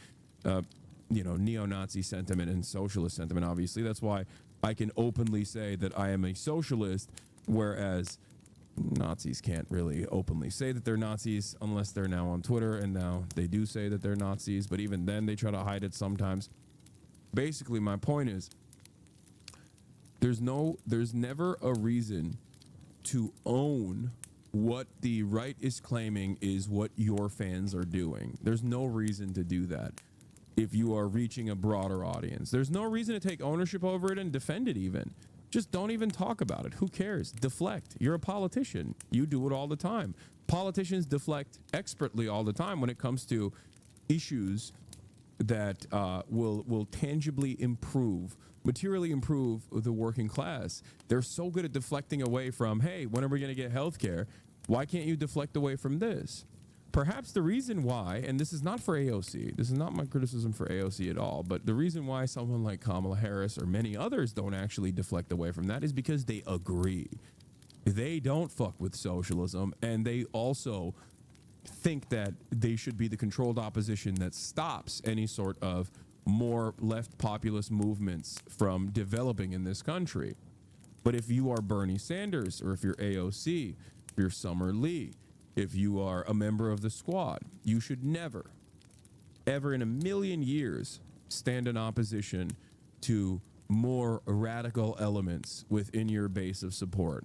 neo-Nazi sentiment and socialist sentiment, obviously. That's why I can openly say that I am a socialist, whereas Nazis can't really openly say that they're Nazis unless they're now on Twitter, and now they do say that they're Nazis, but even then they try to hide it sometimes. Basically, my point is, there's never a reason to own what the right is claiming is what your fans are doing. There's no reason to do that if you are reaching a broader audience. There's no reason to take ownership over it and defend it even. Just don't even talk about it. Who cares? Deflect. You're a politician. You do it all the time. Politicians deflect expertly all the time when it comes to issues that will tangibly improve, materially improve the working class. They're so good at deflecting away from, hey, when are we going to get health care? Why can't you deflect away from this? Perhaps the reason why, and this is not for AOC, this is not my criticism for AOC at all, but the reason why someone like Kamala Harris or many others don't actually deflect away from that is because they agree. They don't fuck with socialism, and they also think that they should be the controlled opposition that stops any sort of more left populist movements from developing in this country. But if you are Bernie Sanders, or if you're AOC, if you're Summer Lee, if you are a member of the squad, you should never, ever in a million years stand in opposition to more radical elements within your base of support.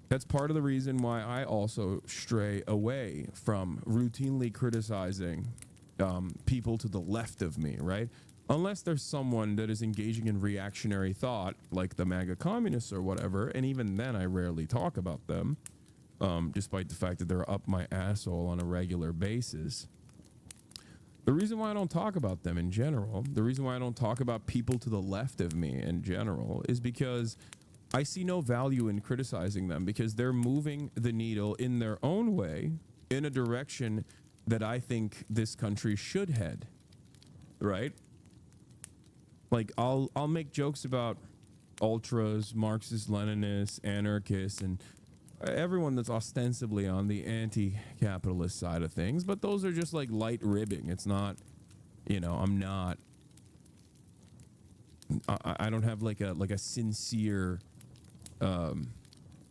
That's part of the reason why I also stray away from routinely criticizing people to the left of me, right? Unless there's someone that is engaging in reactionary thought, like the MAGA communists or whatever, and even then I rarely talk about them, despite the fact that they're up my asshole on a regular basis. The reason why I don't talk about them in general, the reason why I don't talk about people to the left of me in general, is because I see no value in criticizing them, because they're moving the needle in their own way in a direction that I think this country should head, right? Like I'll make jokes about ultras, Marxist, Leninists, anarchists, and everyone that's ostensibly on the anti-capitalist side of things, but those are just like light ribbing. It's not, I don't have like a sincere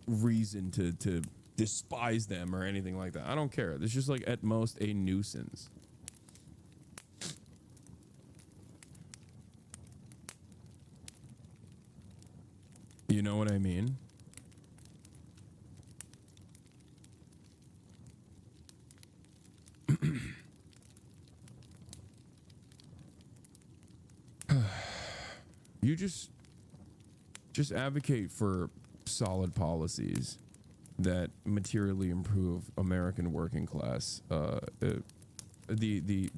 reason to despise them or anything like that. I don't care. It's just like at most a nuisance. You know what I mean? You just advocate for solid policies that materially improve American working class, the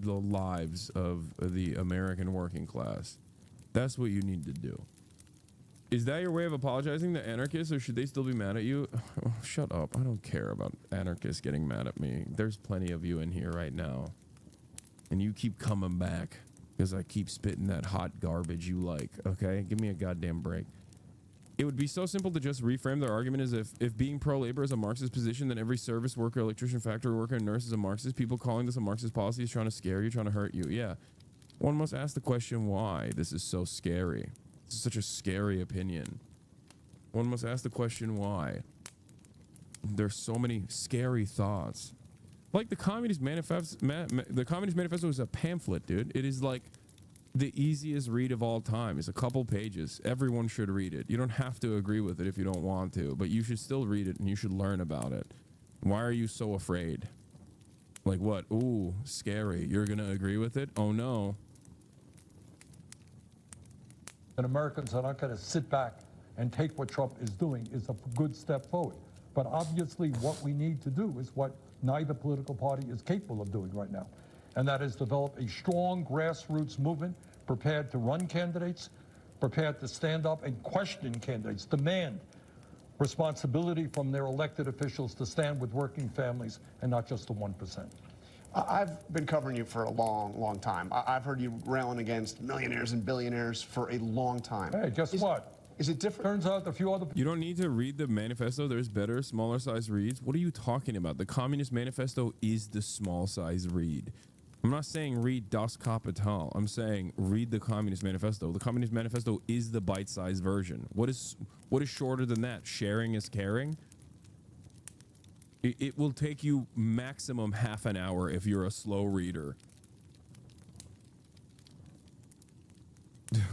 lives of the American working class. That's what you need to do. Is that your way of apologizing to anarchists, or should they still be mad at you? Oh, shut up. I don't care about anarchists getting mad at me. There's plenty of you in here right now. And you keep coming back because I keep spitting that hot garbage you like, okay? Give me a goddamn break. It would be so simple to just reframe their argument as if being pro-labor is a Marxist position, then every service worker, electrician, factory worker, and nurse is a Marxist. People calling this a Marxist policy is trying to scare you, trying to hurt you. Yeah. One must ask the question why this is so scary. This is such a scary opinion. One must ask the question why. There's so many scary thoughts. Like the Communist Manifesto, the Communist Manifesto is a pamphlet, dude. It is like the easiest read of all time. It's a couple pages. Everyone should read it. You don't have to agree with it if you don't want to, but you should still read it and you should learn about it. Why are you so afraid? Like what? Ooh, scary. You're gonna agree with it? Oh no. And Americans are not going to sit back and take what Trump is doing is a good step forward. But obviously what we need to do is what neither political party is capable of doing right now. And that is develop a strong grassroots movement prepared to run candidates, prepared to stand up and question candidates, demand responsibility from their elected officials to stand with working families and not just the 1%. I've been covering you for a long, long time. I've heard you railing against millionaires and billionaires for a long time. Hey, guess what? Is it different? Turns out a few other... You don't need to read the manifesto. There's better, smaller size reads. What are you talking about? The Communist Manifesto is the small size read. I'm not saying read Das Kapital. I'm saying read the Communist Manifesto. The Communist Manifesto is the bite-sized version. What is shorter than that? Sharing is caring? It will take you maximum half an hour if you're a slow reader.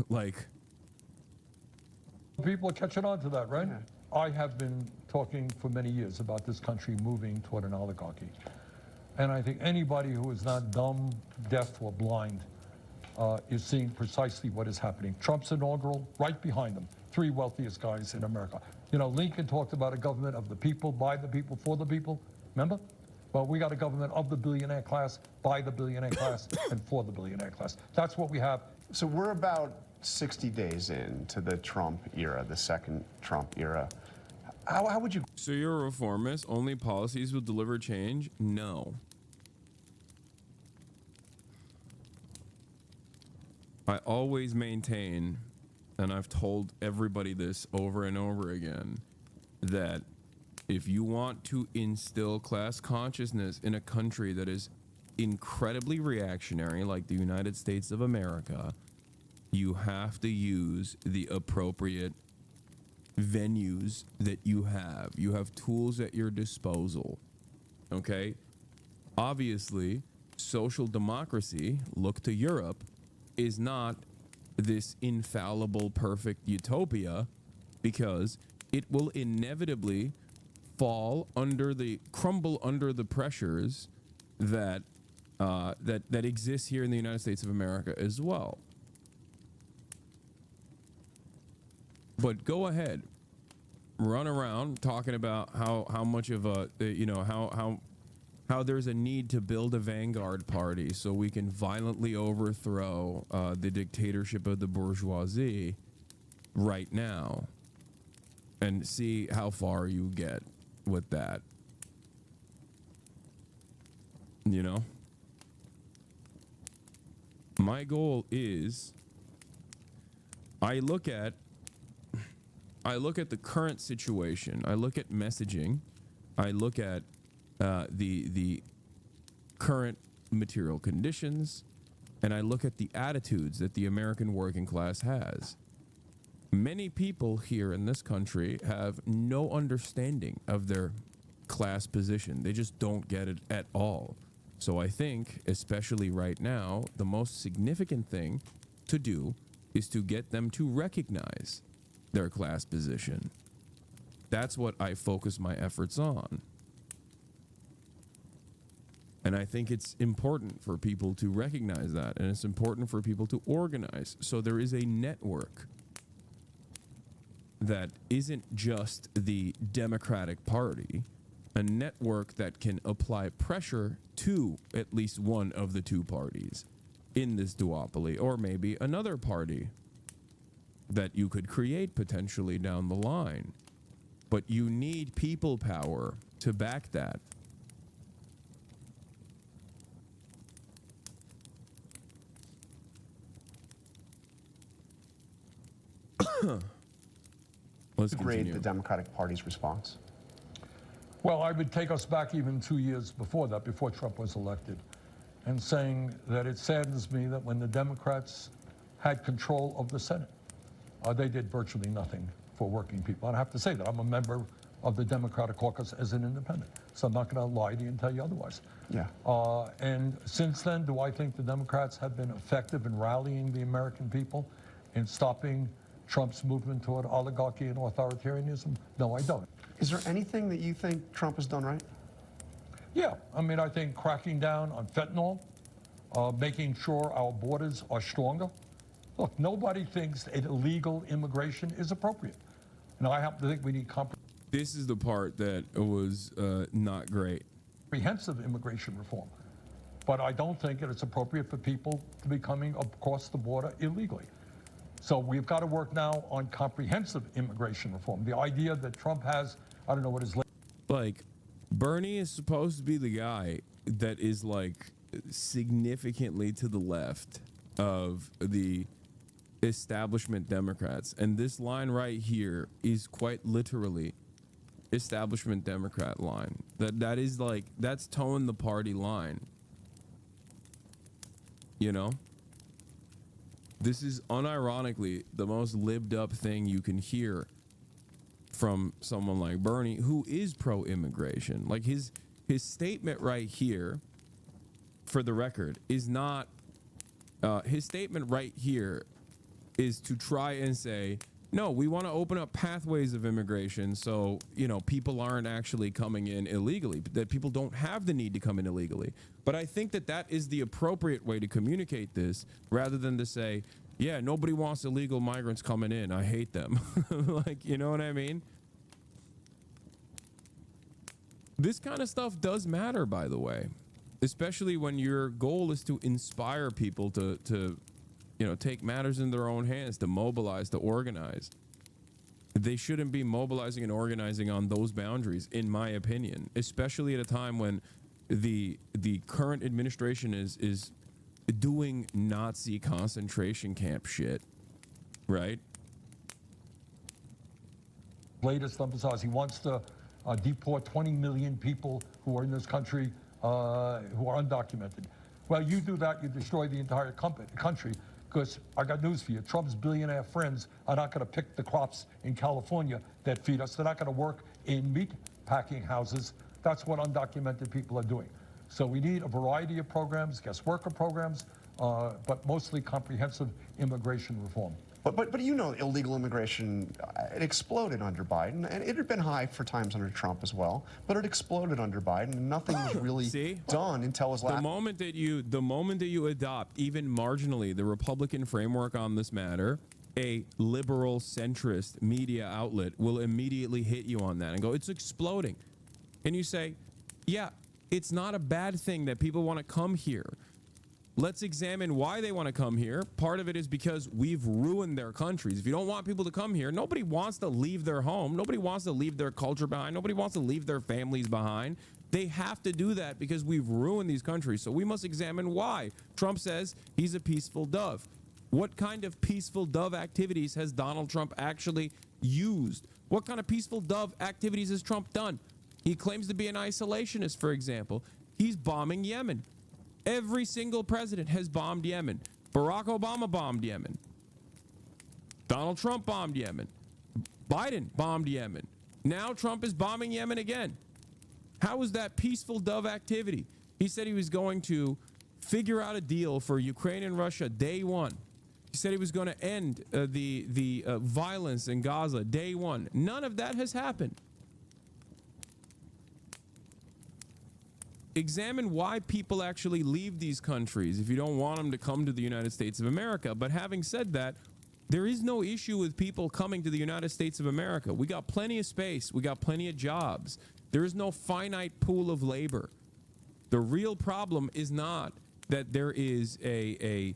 Like... People are catching on to that, right? Yeah. I have been talking for many years about this country moving toward an oligarchy. And I think anybody who is not dumb, deaf, or blind is seeing precisely what is happening. Trump's inaugural, right behind him, 3 wealthiest guys in America. You know, Lincoln talked about a government of the people, by the people, for the people. Remember? Well, we got a government of the billionaire class, by the billionaire class, and for the billionaire class. That's what we have. So we're about 60 days into the Trump era, the second Trump era. How would you... So you're a reformist? Only policies will deliver change? No. I always maintain, and I've told everybody this over and over again, that if you want to instill class consciousness in a country that is incredibly reactionary like the United States of America, you have to use the appropriate venues that you have. You have tools at your disposal, okay? Obviously, social democracy, look to Europe, is not this infallible, perfect utopia because it will inevitably crumble under the pressures that that exist here in the United States of America as well. But go ahead, run around talking about how much of a how there's a need to build a vanguard party so we can violently overthrow the dictatorship of the bourgeoisie right now, and see how far you get with that. You know, my goal is I look at the current situation. I look at messaging. I look at the current material conditions, and I look at the attitudes that the American working class has. Many people here in this country have no understanding of their class position. They just don't get it at all. So I think, especially right now, the most significant thing to do is to get them to recognize their class position. That's what I focus my efforts on. And I think it's important for people to recognize that, and it's important for people to organize. So there is a network that isn't just the Democratic Party, a network that can apply pressure to at least one of the two parties in this duopoly, or maybe another party that you could create potentially down the line. But you need people power to back that. Let's grade continue. the Democratic Party's response. Well, I would take us back even 2 years before that, before Trump was elected, and saying that it saddens me that when the Democrats had control of the Senate, they did virtually nothing for working people. And I have to say that I'm a member of the Democratic caucus as an independent, so I'm not going to lie to you and tell you otherwise. Yeah. And since then, do I think the Democrats have been effective in rallying the American people in stopping Trump's movement toward oligarchy and authoritarianism? No, I don't. Is there anything that you think Trump has done right? Yeah, I mean, I think cracking down on fentanyl, making sure our borders are stronger. Look, nobody thinks that illegal immigration is appropriate. And I happen to think we need This is the part that was not great. comprehensive immigration reform. But I don't think that it's appropriate for people to be coming across the border illegally. So we've got to work now on comprehensive immigration reform. The idea that Trump has, I don't know what his... Like, Bernie is supposed to be the guy that is like significantly to the left of the establishment Democrats. And this line right here is quite literally establishment Democrat line. That is like, that's towing the party line. You know? This is unironically the most libbed up thing you can hear from someone like Bernie, who is pro-immigration. Like his statement right here, for the record, is not, his statement right here is to try and say, no, we want to open up pathways of immigration so, you know, people aren't actually coming in illegally, that people don't have the need to come in illegally. But I think that that is the appropriate way to communicate this, rather than to say, yeah, nobody wants illegal migrants coming in. I hate them. Like, you know what I mean? This kind of stuff does matter, by the way, especially when your goal is to inspire people to you know, take matters in their own hands, to mobilize, to organize. They shouldn't be mobilizing and organizing on those boundaries, in my opinion, especially at a time when the current administration is doing Nazi concentration camp shit, right? Latest emphasize, he wants to deport 20 million people who are in this country who are undocumented. Well, you do that, you destroy the entire country. Because I got news for you, Trump's billionaire friends are not going to pick the crops in California that feed us. They're not going to work in meat packing houses. That's what undocumented people are doing. So we need a variety of programs, guest worker programs, but mostly comprehensive immigration reform. But you know, illegal immigration, it exploded under Biden, and it had been high for times under Trump as well, but it exploded under Biden, and nothing was really done until his last... The moment that you adopt even marginally the Republican framework on this matter, a liberal centrist media outlet will immediately hit you on that and go, it's exploding. And you say, yeah, it's not a bad thing that people want to come here. Let's examine why they want to come here. Part of it is because we've ruined their countries. If you don't want people to come here, nobody wants to leave their home. Nobody wants to leave their culture behind. Nobody wants to leave their families behind. They have to do that because we've ruined these countries. So we must examine why. Trump says he's a peaceful dove. What kind of peaceful dove activities has Donald Trump actually used? What kind of peaceful dove activities has Trump done? He claims to be an isolationist, for example. He's bombing Yemen. Every single president has bombed Yemen. Barack Obama bombed Yemen. Donald Trump bombed Yemen. Biden bombed Yemen. Now Trump is bombing Yemen again. How is that peaceful dove activity? He said he was going to figure out a deal for Ukraine and Russia day one. He said he was going to end the violence in Gaza day one. None of that has happened. Examine why people actually leave these countries if you don't want them to come to the United States of America. But having said that, there is no issue with people coming to the United States of America. We got plenty of space. We got plenty of jobs. There is no finite pool of labor. The real problem is not that there is a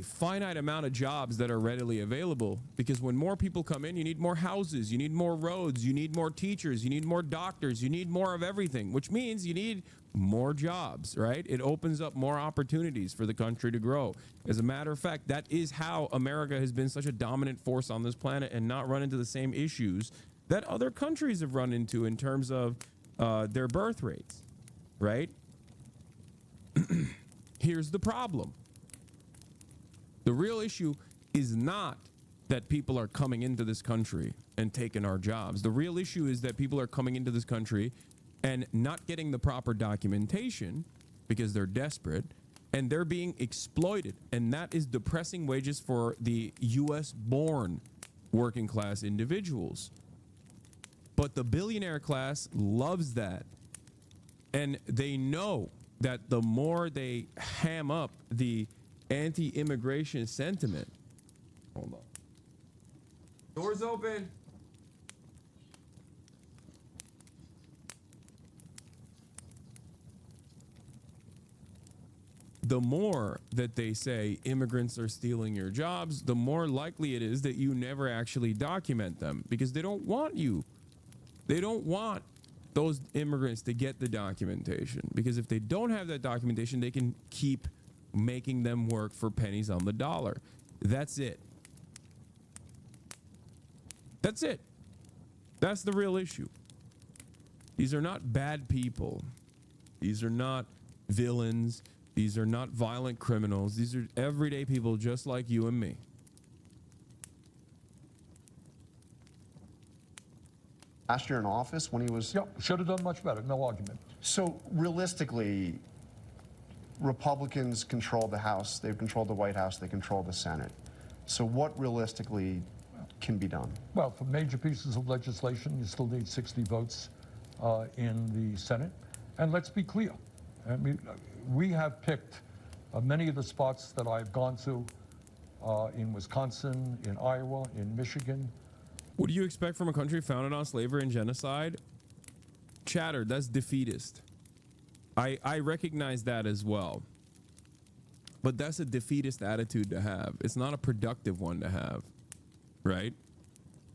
finite amount of jobs that are readily available, because when more people come in, you need more houses, you need more roads, you need more teachers, you need more doctors, you need more of everything, which means you need more jobs, right? It opens up more opportunities for the country to grow. As a matter of fact, that is how America has been such a dominant force on this planet and not run into the same issues that other countries have run into in terms of their birth rates, right? Here's the problem. The real issue is not that people are coming into this country and taking our jobs. The real issue is that people are coming into this country and not getting the proper documentation because they're desperate, and they're being exploited. And that is depressing wages for the US-born working class individuals. But the billionaire class loves that. And they know that the more they ham up the anti-immigration sentiment. Hold on. Doors open. The more that they say immigrants are stealing your jobs, the more likely it is that you never actually document them, because they don't want you. They don't want those immigrants to get the documentation, because if they don't have that documentation, they can keep making them work for pennies on the dollar. That's it. That's it. That's the real issue. These are not bad people. These are not villains. These are not violent criminals. These are everyday people just like you and me. Last year in office when he was... Yep, should have done much better, no argument. So realistically, Republicans control the House, they've controlled the White House, they control the Senate. So what realistically can be done? Well, for major pieces of legislation, you still need 60 votes in the Senate. And let's be clear. I mean, we have picked many of the spots that I've gone to in Wisconsin, in Iowa, in Michigan. What do you expect from a country founded on slavery and genocide? Chatter, that's defeatist. I recognize that as well. But that's a defeatist attitude to have. It's not a productive one to have, right?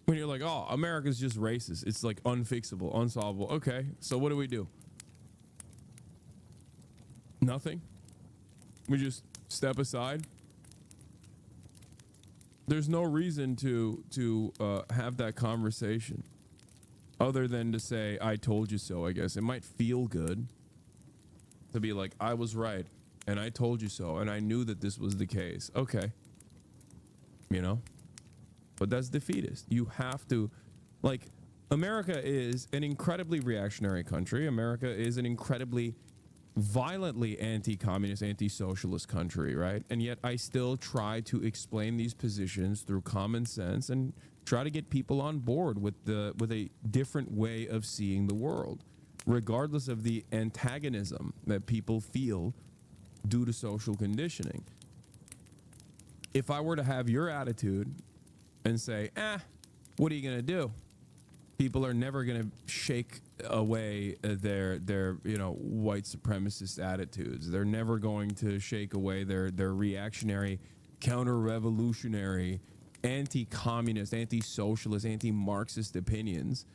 When you're like, oh, America's just racist. It's like unfixable, unsolvable. Okay, so what do we do? Nothing? We just step aside? There's no reason to have that conversation other than to say, I told you so, I guess. It might feel good to be like, I was right, and I told you so, and I knew that this was the case. Okay. You know? But that's defeatist. You have to, like, America is an incredibly reactionary country. America is an incredibly violently anti-communist, anti-socialist country, right? And yet I still try to explain these positions through common sense and try to get people on board with a different way of seeing the world, regardless of the antagonism that people feel due to social conditioning. If I were to have your attitude and say, what are you going to do? People are never going to shake away their white supremacist attitudes. They're never going to shake away their reactionary, counter-revolutionary, anti-communist, anti-socialist, anti-Marxist opinions.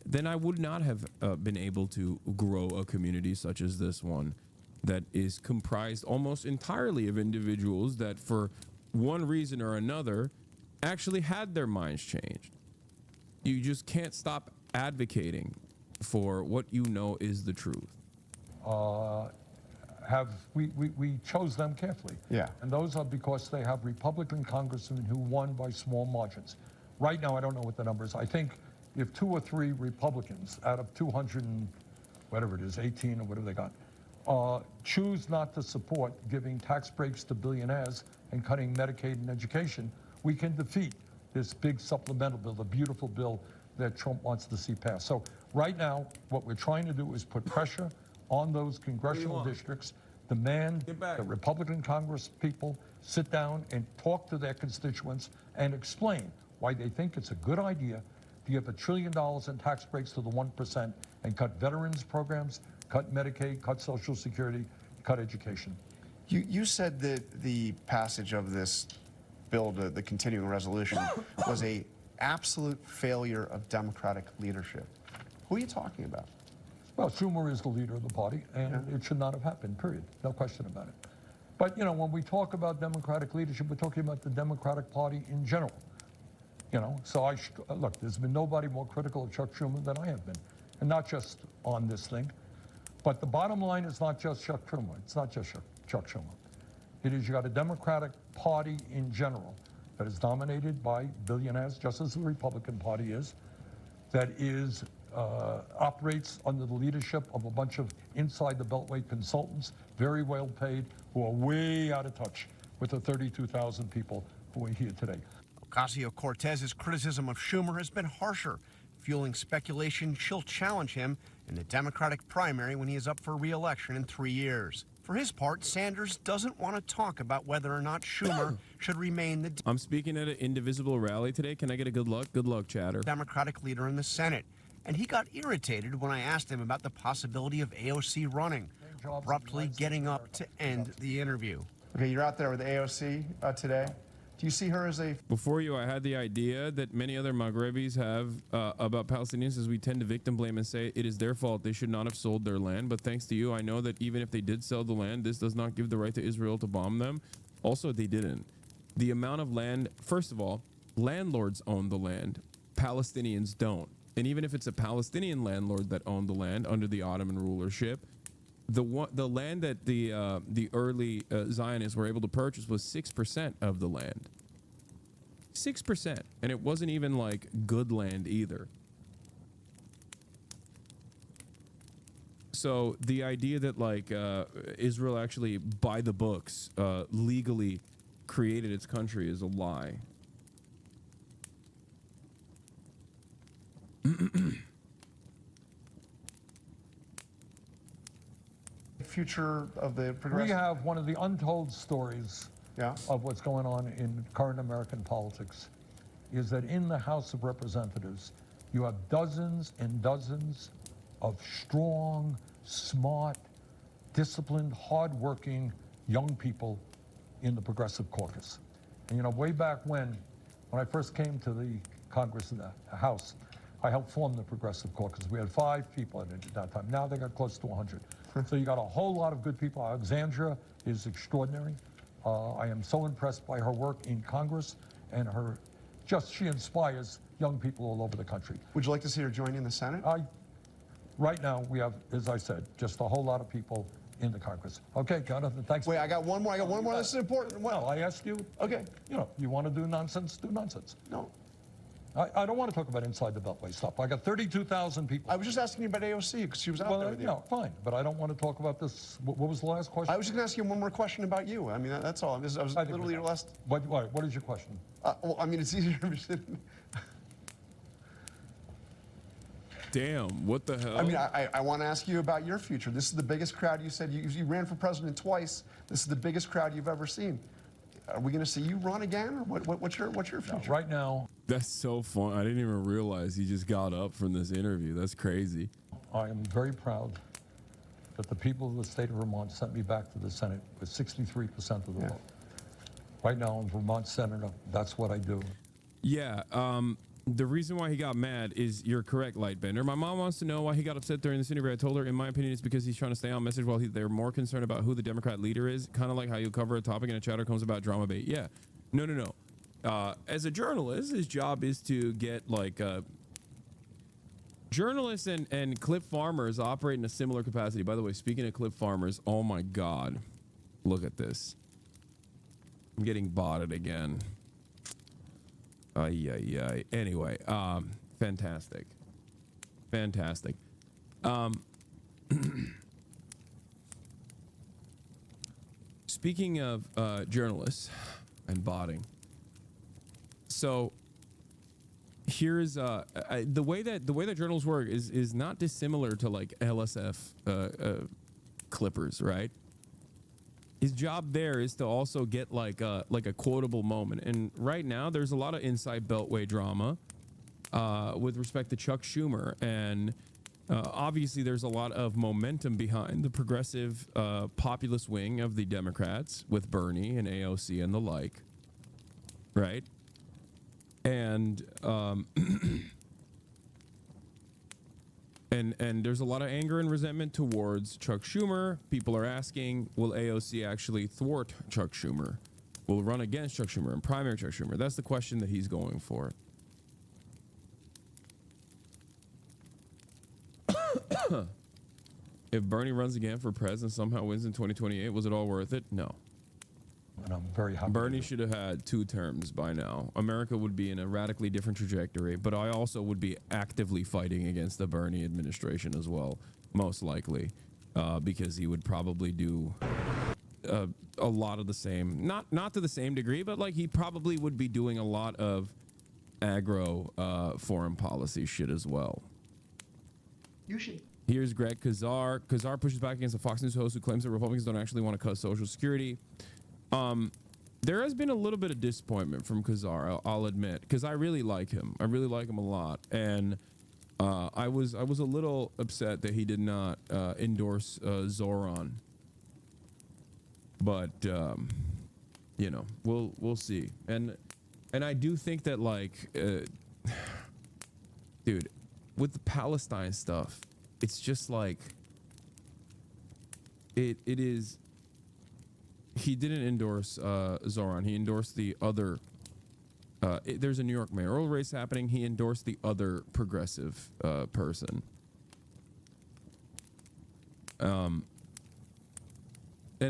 Then I would not have been able to grow a community such as this one that is comprised almost entirely of individuals that for one reason or another actually had their minds changed. You just can't stop advocating for what you know is the truth. We chose them carefully. Yeah. And those are because they have Republican congressmen who won by small margins. Right now, I don't know what the number is. I think if 2 or 3 Republicans out of 200 and whatever it is, 18 or whatever they got, choose not to support giving tax breaks to billionaires and cutting Medicaid and education, we can defeat this big supplemental bill, the beautiful bill that Trump wants to see passed. So right now, what we're trying to do is put pressure on those congressional districts, demand that Republican Congress people sit down and talk to their constituents and explain why they think it's a good idea to give $1 trillion in tax breaks to the 1% and cut veterans programs, cut Medicaid, cut Social Security, cut education. You said that the passage of this bill, the continuing resolution, was a absolute failure of Democratic leadership. Who are you talking about? Well, Schumer is the leader of the party, and it should not have happened, period. No question about it. But, you know, when we talk about Democratic leadership, we're talking about the Democratic Party in general. You know, so look, there's been nobody more critical of Chuck Schumer than I have been. And not just on this thing. But the bottom line is not just Chuck Schumer. It's not just Chuck Schumer. It is you got a Democratic Party in general that is dominated by billionaires, just as the Republican Party is, that is operates under the leadership of a bunch of inside the Beltway consultants, very well paid, who are way out of touch with the 32,000 people who are here today. Ocasio-Cortez's criticism of Schumer has been harsher, fueling speculation she'll challenge him in the Democratic primary when he is up for re-election in 3 years. For his part, Sanders doesn't want to talk about whether or not Schumer should remain the I'm speaking at an Indivisible rally today. Can I get a good luck? Good luck, chatter. Democratic leader in the Senate. And he got irritated when I asked him about the possibility of AOC running, abruptly getting up to end the interview. Okay, you're out there with AOC today. Do you see her as a... Before you, I had the idea that many other Maghrebis have about Palestinians, as we tend to victim blame and say it is their fault, they should not have sold their land. But thanks to you, I know that even if they did sell the land, this does not give the right to Israel to bomb them. Also, they didn't. The amount of land, first of all, landlords own the land. Palestinians don't. And even if it's a Palestinian landlord that owned the land under the Ottoman rulership, the land that the early Zionists were able to purchase was 6% of the land. 6%, and it wasn't even like good land either. So the idea that like Israel actually, by the books, legally created its country is a lie. Future of the progressive... We have one of the untold stories of what's going on in current American politics is that in the House of Representatives, you have dozens and dozens of strong, smart, disciplined, hardworking young people in the Progressive Caucus. And you know, way back when I first came to the Congress and the House, I helped form the Progressive Caucus. We had 5 people in it at that time. Now they got close to 100. So you got a whole lot of good people. Alexandria is extraordinary. I am so impressed by her work in Congress and she inspires young people all over the country. Would you like to see her join in the Senate? Right now we have, as I said, just a whole lot of people in the Congress. Okay, Jonathan, thanks. Wait, I got one more. This is important. Well, I asked you. Okay. You know, you want to do nonsense, do nonsense. No. I don't want to talk about inside the Beltway stuff. I got 32,000 people. I was just asking you about AOC because she was out there with you. No, fine, but I don't want to talk about this. What was the last question? I was just going to ask you one more question about you. I mean, that's all. I was literally your last... What is your question? Well, I mean, it's easier to... Damn, what the hell? I mean, I want to ask you about your future. This is the biggest crowd. You said you ran for president twice. This is the biggest crowd you've ever seen. Are we going to see you run again, or what's your future? No, right now. That's so fun. I didn't even realize he just got up from this interview. That's crazy. I am very proud that the people of the state of Vermont sent me back to the Senate with 63% of the vote. Right now, I'm Vermont senator. That's what I do. Yeah. The reason why he got mad is, you're correct, Lightbender. My mom wants to know why he got upset during this interview. I told her, in my opinion, it's because he's trying to stay on message while they're more concerned about who the Democrat leader is. Kind of like how you cover a topic and a chatter comes about drama bait. Yeah. No. As a journalist, his job is to get like journalists and clip farmers operate in a similar capacity. By the way, speaking of clip farmers, oh my God, look at this. I'm getting botted again. Anyway, fantastic. speaking of journalists and botting, so here's the way that journals work is not dissimilar to like LSF clippers, right? His job there is to also get like a quotable moment, and right now there's a lot of inside Beltway drama with respect to Chuck Schumer, and obviously there's a lot of momentum behind the progressive populist wing of the Democrats with Bernie and AOC and the like, right? And and there's a lot of anger and resentment towards Chuck Schumer. People are asking, will AOC actually thwart Chuck Schumer? Will run against Chuck Schumer and primary Chuck Schumer? That's the question that he's going for. If Bernie runs again for president, somehow wins in 2028, was it all worth it? No. And I'm very happy. Bernie should have had 2 terms by now. America would be in a radically different trajectory, but I also would be actively fighting against the Bernie administration as well, most likely, because he would probably do a lot of the same, not to the same degree, but like he probably would be doing a lot of aggro foreign policy shit as well. You should. Here's Greg Kazar. Kazar pushes back against a Fox News host who claims that Republicans don't actually want to cut Social Security. There has been a little bit of disappointment from Kazar, I'll admit, because I really like him. I really like him a lot, and I was a little upset that he did not endorse Zoran. But you know, we'll see. And I do think that like, dude, with the Palestine stuff, it's just like it is. He didn't endorse Zoran. He endorsed the other. There's a New York mayoral race happening. He endorsed the other progressive person. And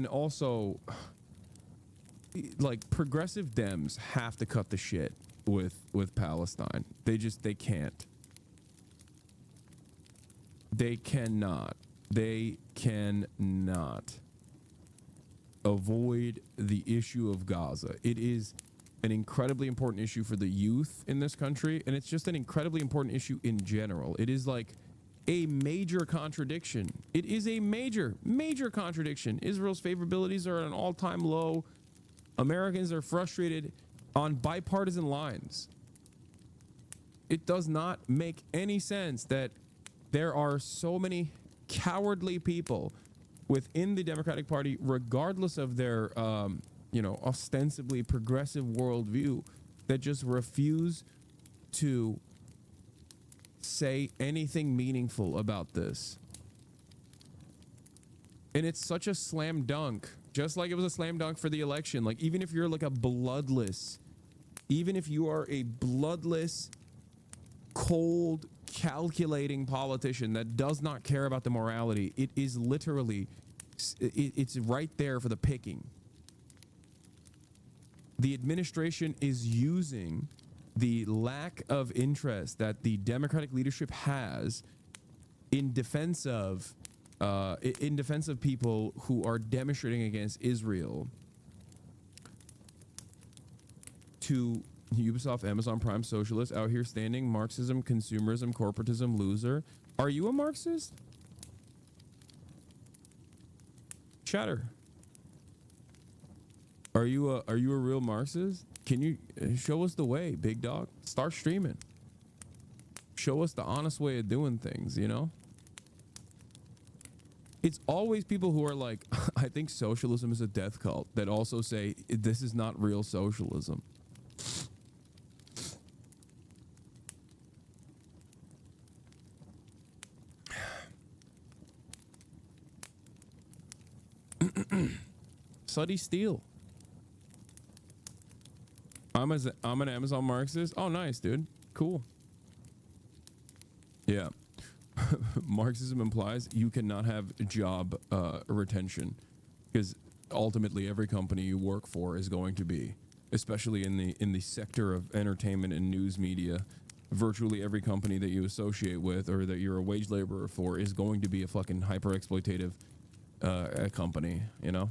also, like, progressive Dems have to cut the shit with Palestine. They can't. They cannot avoid the issue of Gaza. It is an incredibly important issue for the youth in this country, and it's just an incredibly important issue in general. It is like a major contradiction. It is a major contradiction. Israel's favorabilities are at an all-time low. Americans are frustrated on bipartisan lines. It does not make any sense that there are so many cowardly people within the Democratic Party, regardless of their, ostensibly progressive worldview, that just refuse to say anything meaningful about this. And it's such a slam dunk, just like it was a slam dunk for the election. Like, even if you're like even if you are a bloodless, cold, calculating politician that does not care about the morality, it is literally, it's right there for the picking. The administration is using the lack of interest that the Democratic leadership has in defense of people who are demonstrating against Israel to Ubisoft, Amazon Prime, socialist, out here standing, Marxism, consumerism, corporatism, loser. Are you a Marxist? Chatter. Are you a real Marxist? Can you show us the way, big dog? Start streaming. Show us the honest way of doing things, you know? It's always people who are like, I think socialism is a death cult, that also say this is not real socialism. Suddy Steele. I'm an Amazon Marxist. Oh, nice, dude. Cool. Yeah. Marxism implies you cannot have job retention, because ultimately every company you work for is going to be, especially in the sector of entertainment and news media, virtually every company that you associate with or that you're a wage laborer for is going to be a fucking hyper exploitative company, you know?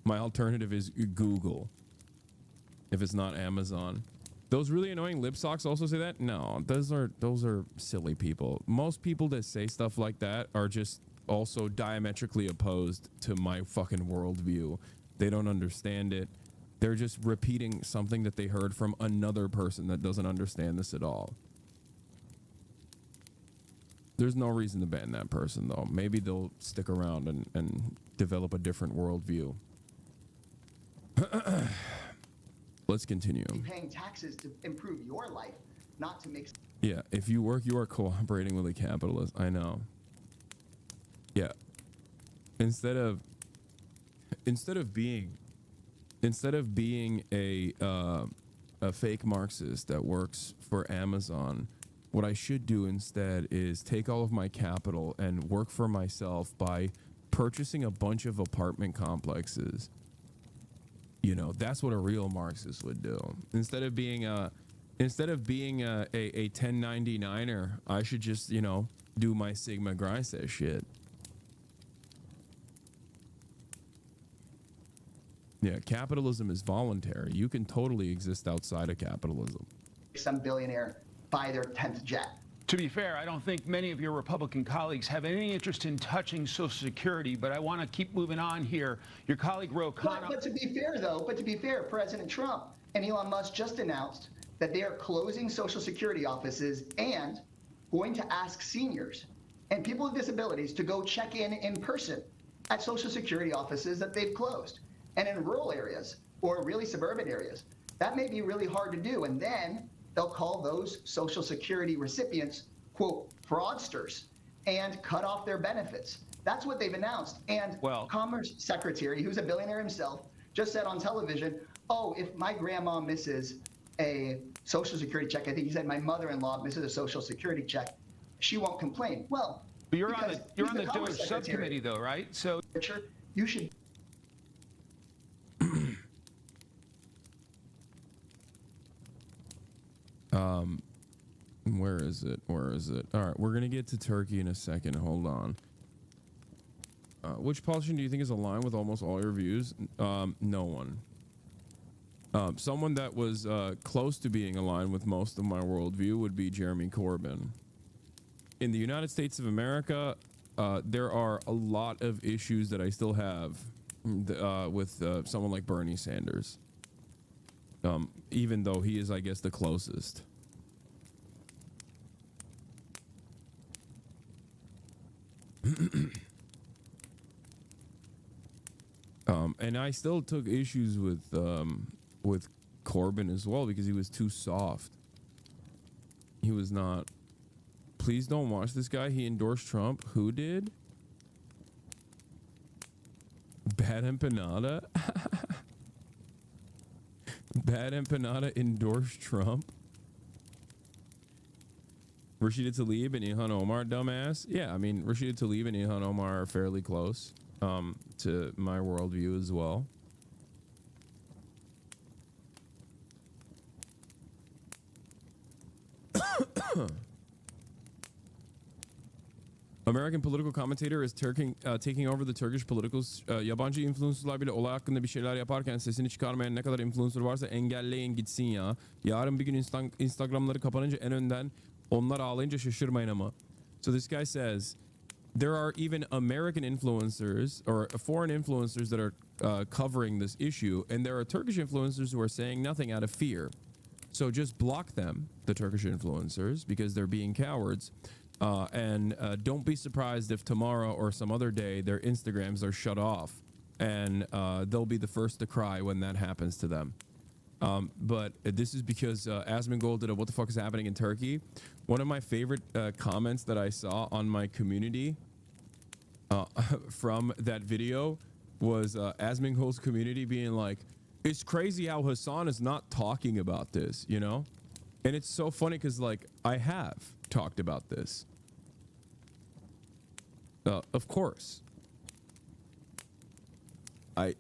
My alternative is Google. If it's not Amazon. Those really annoying lip socks also say that? No, those are silly people. Most people that say stuff like that are just also diametrically opposed to my fucking worldview. They don't understand it. They're just repeating something that they heard from another person that doesn't understand this at all. There's no reason to ban that person, though. Maybe they'll stick around and develop a different worldview. Let's continue. Paying taxes to improve your life, not to make. Yeah, if you work, you are cooperating with a capitalist. I know. Yeah. Instead of being a fake Marxist that works for Amazon, what I should do instead is take all of my capital and work for myself by purchasing a bunch of apartment complexes. You know, that's what a real Marxist would do. Instead of being a 1099er, I should just, you know, do my Sigma Grice shit. Yeah, capitalism is voluntary. You can totally exist outside of capitalism. Some billionaire buy their 10th jet. To be fair, I don't think many of your Republican colleagues have any interest in touching Social Security, but I want to keep moving on here. Your colleague Ro Khanna. But to be fair, President Trump and Elon Musk just announced that they are closing Social Security offices and going to ask seniors and people with disabilities to go check in person at Social Security offices that they've closed. And in rural areas or really suburban areas, that may be really hard to do. And then they'll call those Social Security recipients, quote, fraudsters, and cut off their benefits. That's what they've announced. And Commerce Secretary, who's a billionaire himself, just said on television, oh, if my grandma misses a Social Security check, I think he said my mother-in-law misses a Social Security check, she won't complain. Well, but you're on the DOGE subcommittee, though, right? So you should. Where is it? All right, we're gonna get to Turkey in a second. Hold on. Which politician do you think is aligned with almost all your views? No one. Someone that was close to being aligned with most of my worldview would be Jeremy Corbyn. In the United States of America, there are a lot of issues that I still have with someone like Bernie Sanders. Even though he is, I guess, the closest. And I still took issues with Corbyn as well because he was too soft. He was not. Please don't watch this guy. He endorsed Trump. Who did? Bad Empanada? Bad Empanada endorsed Trump? Rashida Tlaib and Ilhan Omar, dumbass? Yeah, I mean, Rashida Tlaib and Ilhan Omar are fairly close to my worldview as well. American political commentator is taking over the Turkish politicals. Yabancı influencerlar bile olay hakkında bir şeyler yaparken sesini çıkarmayan ne kadar influencer varsa engelleyin gitsin ya. Yarın bir gün Instagram'ları kapanınca en önden onlar ağlayınca şaşırmayın ama. So this guy says there are even American influencers or foreign influencers that are covering this issue, and there are Turkish influencers who are saying nothing out of fear. So just block them, the Turkish influencers, because they're being cowards. And don't be surprised if tomorrow or some other day their Instagrams are shut off, and they'll be the first to cry when that happens to them. But this is because Asmongold did a "What the fuck is happening in Turkey?" One of my favorite comments that I saw on my community from that video was Asmongold's community being like, "It's crazy how Hasan is not talking about this," you know? And it's so funny because, like, I have talked about this. Of course. I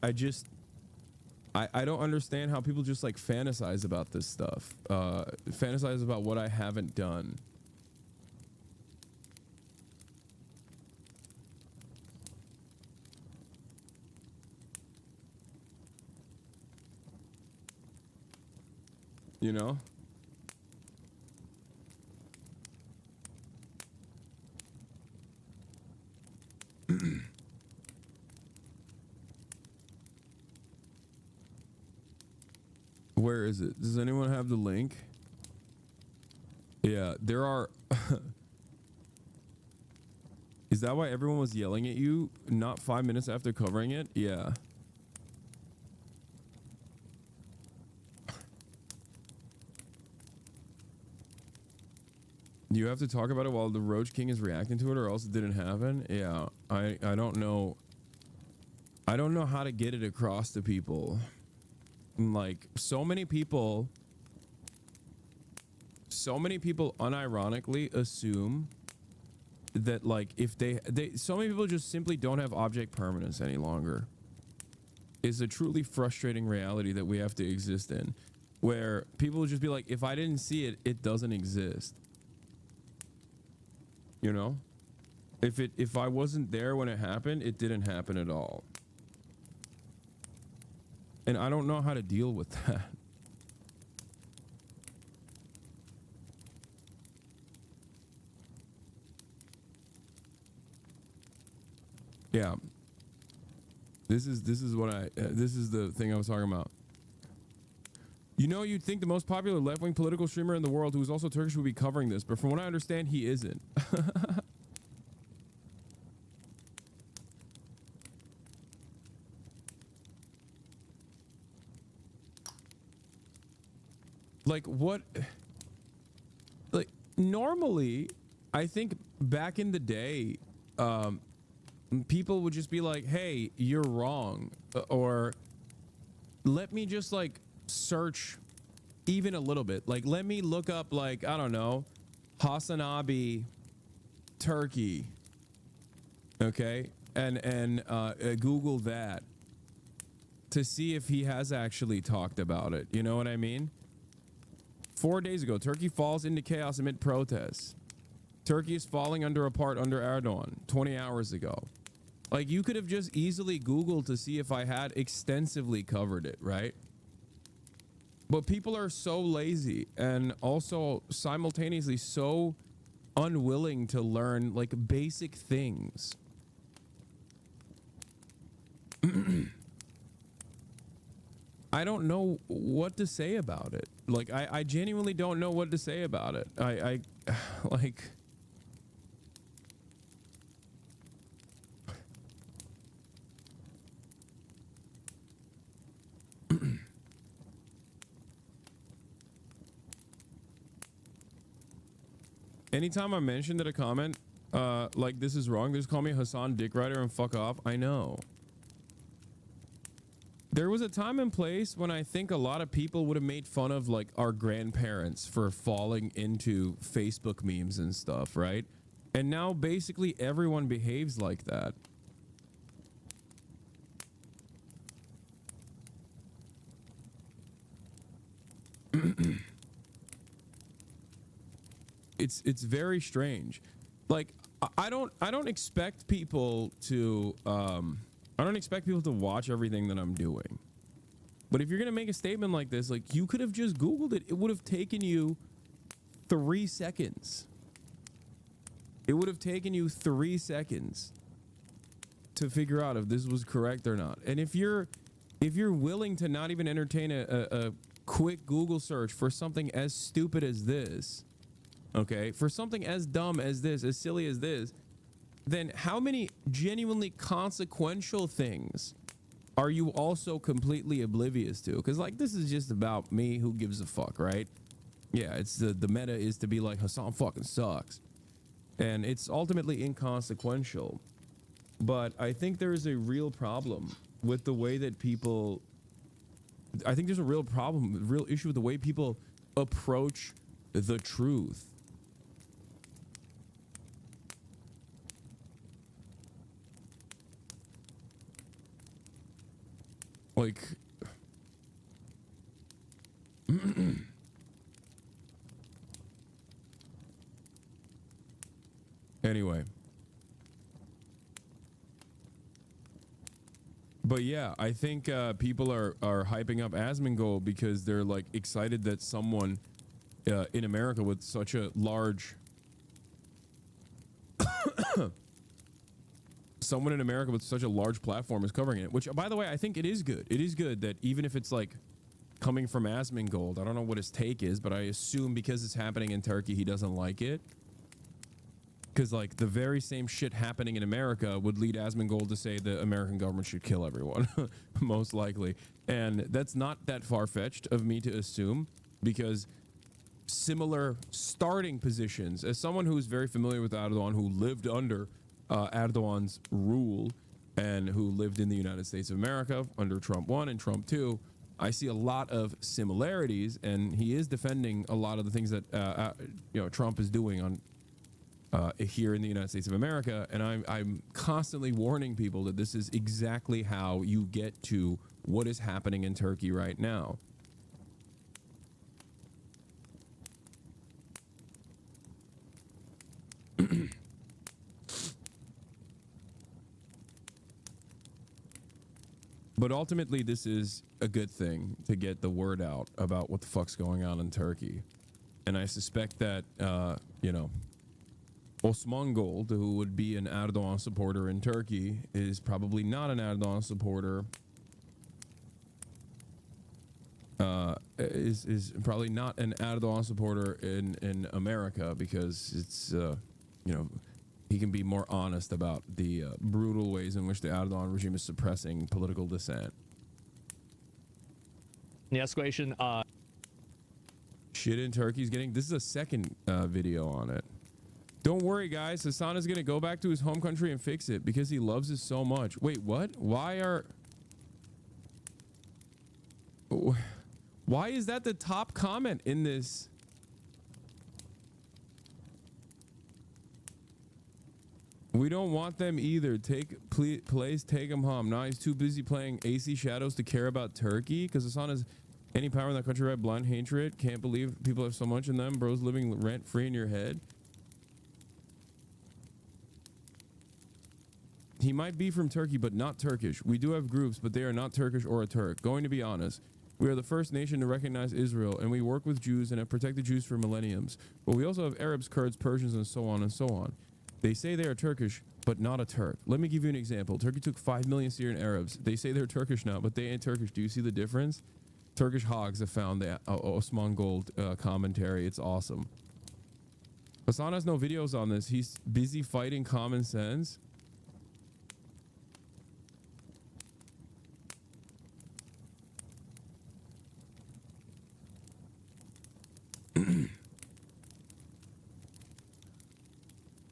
don't understand how people just like fantasize about this stuff. Fantasize about what I haven't done. You know? Where is it? Does anyone have the link? Yeah, there are. Is that why everyone was yelling at you not 5 minutes after covering it? Yeah. You have to talk about it while the Roach King is reacting to it, or else it didn't happen. Yeah, I don't know. I don't know how to get it across to people. Like, so many people unironically assume that, like, if they so many people just simply don't have object permanence any longer. Is a truly frustrating reality that we have to exist in, where people will just be like, if I didn't see it, it doesn't exist. You know, if I wasn't there when it happened, it didn't happen at all. And I don't know how to deal with that. Yeah. This is what this is the thing I was talking about. You know, you'd think the most popular left-wing political streamer in the world, who is also Turkish, would be covering this, but from what I understand, he isn't. Like, what? Like, normally, I think back in the day, people would just be like, hey, you're wrong. Or let me just, like, search even a little bit. Like, let me look up, like, I don't know, Hasanabi Turkey. Okay? And Google that to see if he has actually talked about it. You know what I mean? 4 days ago, Turkey falls into chaos amid protests. Turkey is falling apart under Erdogan 20 hours ago. Like, you could have just easily Googled to see if I had extensively covered it, right? But people are so lazy and also simultaneously so unwilling to learn, like, basic things. I don't know what to say about it. Like, I genuinely don't know what to say about it. I like... Anytime I mention that a comment like this is wrong, they just call me Hasan Dick Rider and fuck off. I know. There was a time and place when I think a lot of people would have made fun of, like, our grandparents for falling into Facebook memes and stuff, right? And now basically everyone behaves like that. It's very strange. Like, I don't expect people to watch everything that I'm doing. But if you're gonna make a statement like this, like, you could have just Googled it. It would have taken you 3 seconds. It would have taken you 3 seconds to figure out if this was correct or not. And if you're willing to not even entertain a quick Google search for something as stupid as this, okay, for something as dumb as this, as silly as this, then how many genuinely consequential things are you also completely oblivious to? Because, like, this is just about me. Who gives a fuck, right? Yeah, it's the meta is to be like, Hasan fucking sucks. And it's ultimately inconsequential. But I think there is a real problem with the way that people... I think there's a real problem, real issue with the way people approach the truth. Like, anyway, But yeah, I think people are hyping up Asmongold because they're like excited that someone in America with such a large someone in America with such a large platform is covering it, which by the way, I think it is good. It is good that even if it's like coming from Asmongold, I don't know what his take is, but I assume because it's happening in Turkey, he doesn't like it. Because like the very same shit happening in America would lead Asmongold to say the American government should kill everyone, most likely. And that's not that far-fetched of me to assume, because similar starting positions, as someone who is very familiar with Erdogan, who lived under Erdogan's rule and who lived in the United States of America under Trump 1 and Trump 2, I see a lot of similarities, and he is defending a lot of the things that Trump is doing on here in the United States of America, and I'm constantly warning people that this is exactly how you get to what is happening in Turkey right now. But ultimately, this is a good thing to get the word out about what the fuck's going on in Turkey. And I suspect that, Osmangold, who would be an Erdogan supporter in Turkey, is probably not an Erdogan supporter. Is probably not an Erdogan supporter in America, because it's he can be more honest about the brutal ways in which the Erdogan regime is suppressing political dissent. The escalation. Shit in Turkey's getting. This is a second video on it. Don't worry, guys. Hasan is gonna go back to his home country and fix it because he loves it so much. Wait, what? Why is that the top comment in this? We don't want them either. Please take him home. Now he's too busy playing AC Shadows to care about Turkey, because Hasan has any power in that country, right? Blind hatred. Can't believe people have so much in them. Bro's living rent free in your head. He might be from Turkey, but not Turkish. We do have groups, but they are not Turkish or a Turk. Going to be honest, we are the first nation to recognize Israel, and we work with Jews and have protected Jews for millenniums. But we also have Arabs, Kurds, Persians, and so on and so on. They say they are Turkish, but not a Turk. Let me give you an example. Turkey took 5 million Syrian Arabs. They say they're Turkish now, but they ain't Turkish. Do you see the difference? Turkish hogs have found the Osmangold commentary. It's awesome. Hasan has no videos on this. He's busy fighting common sense.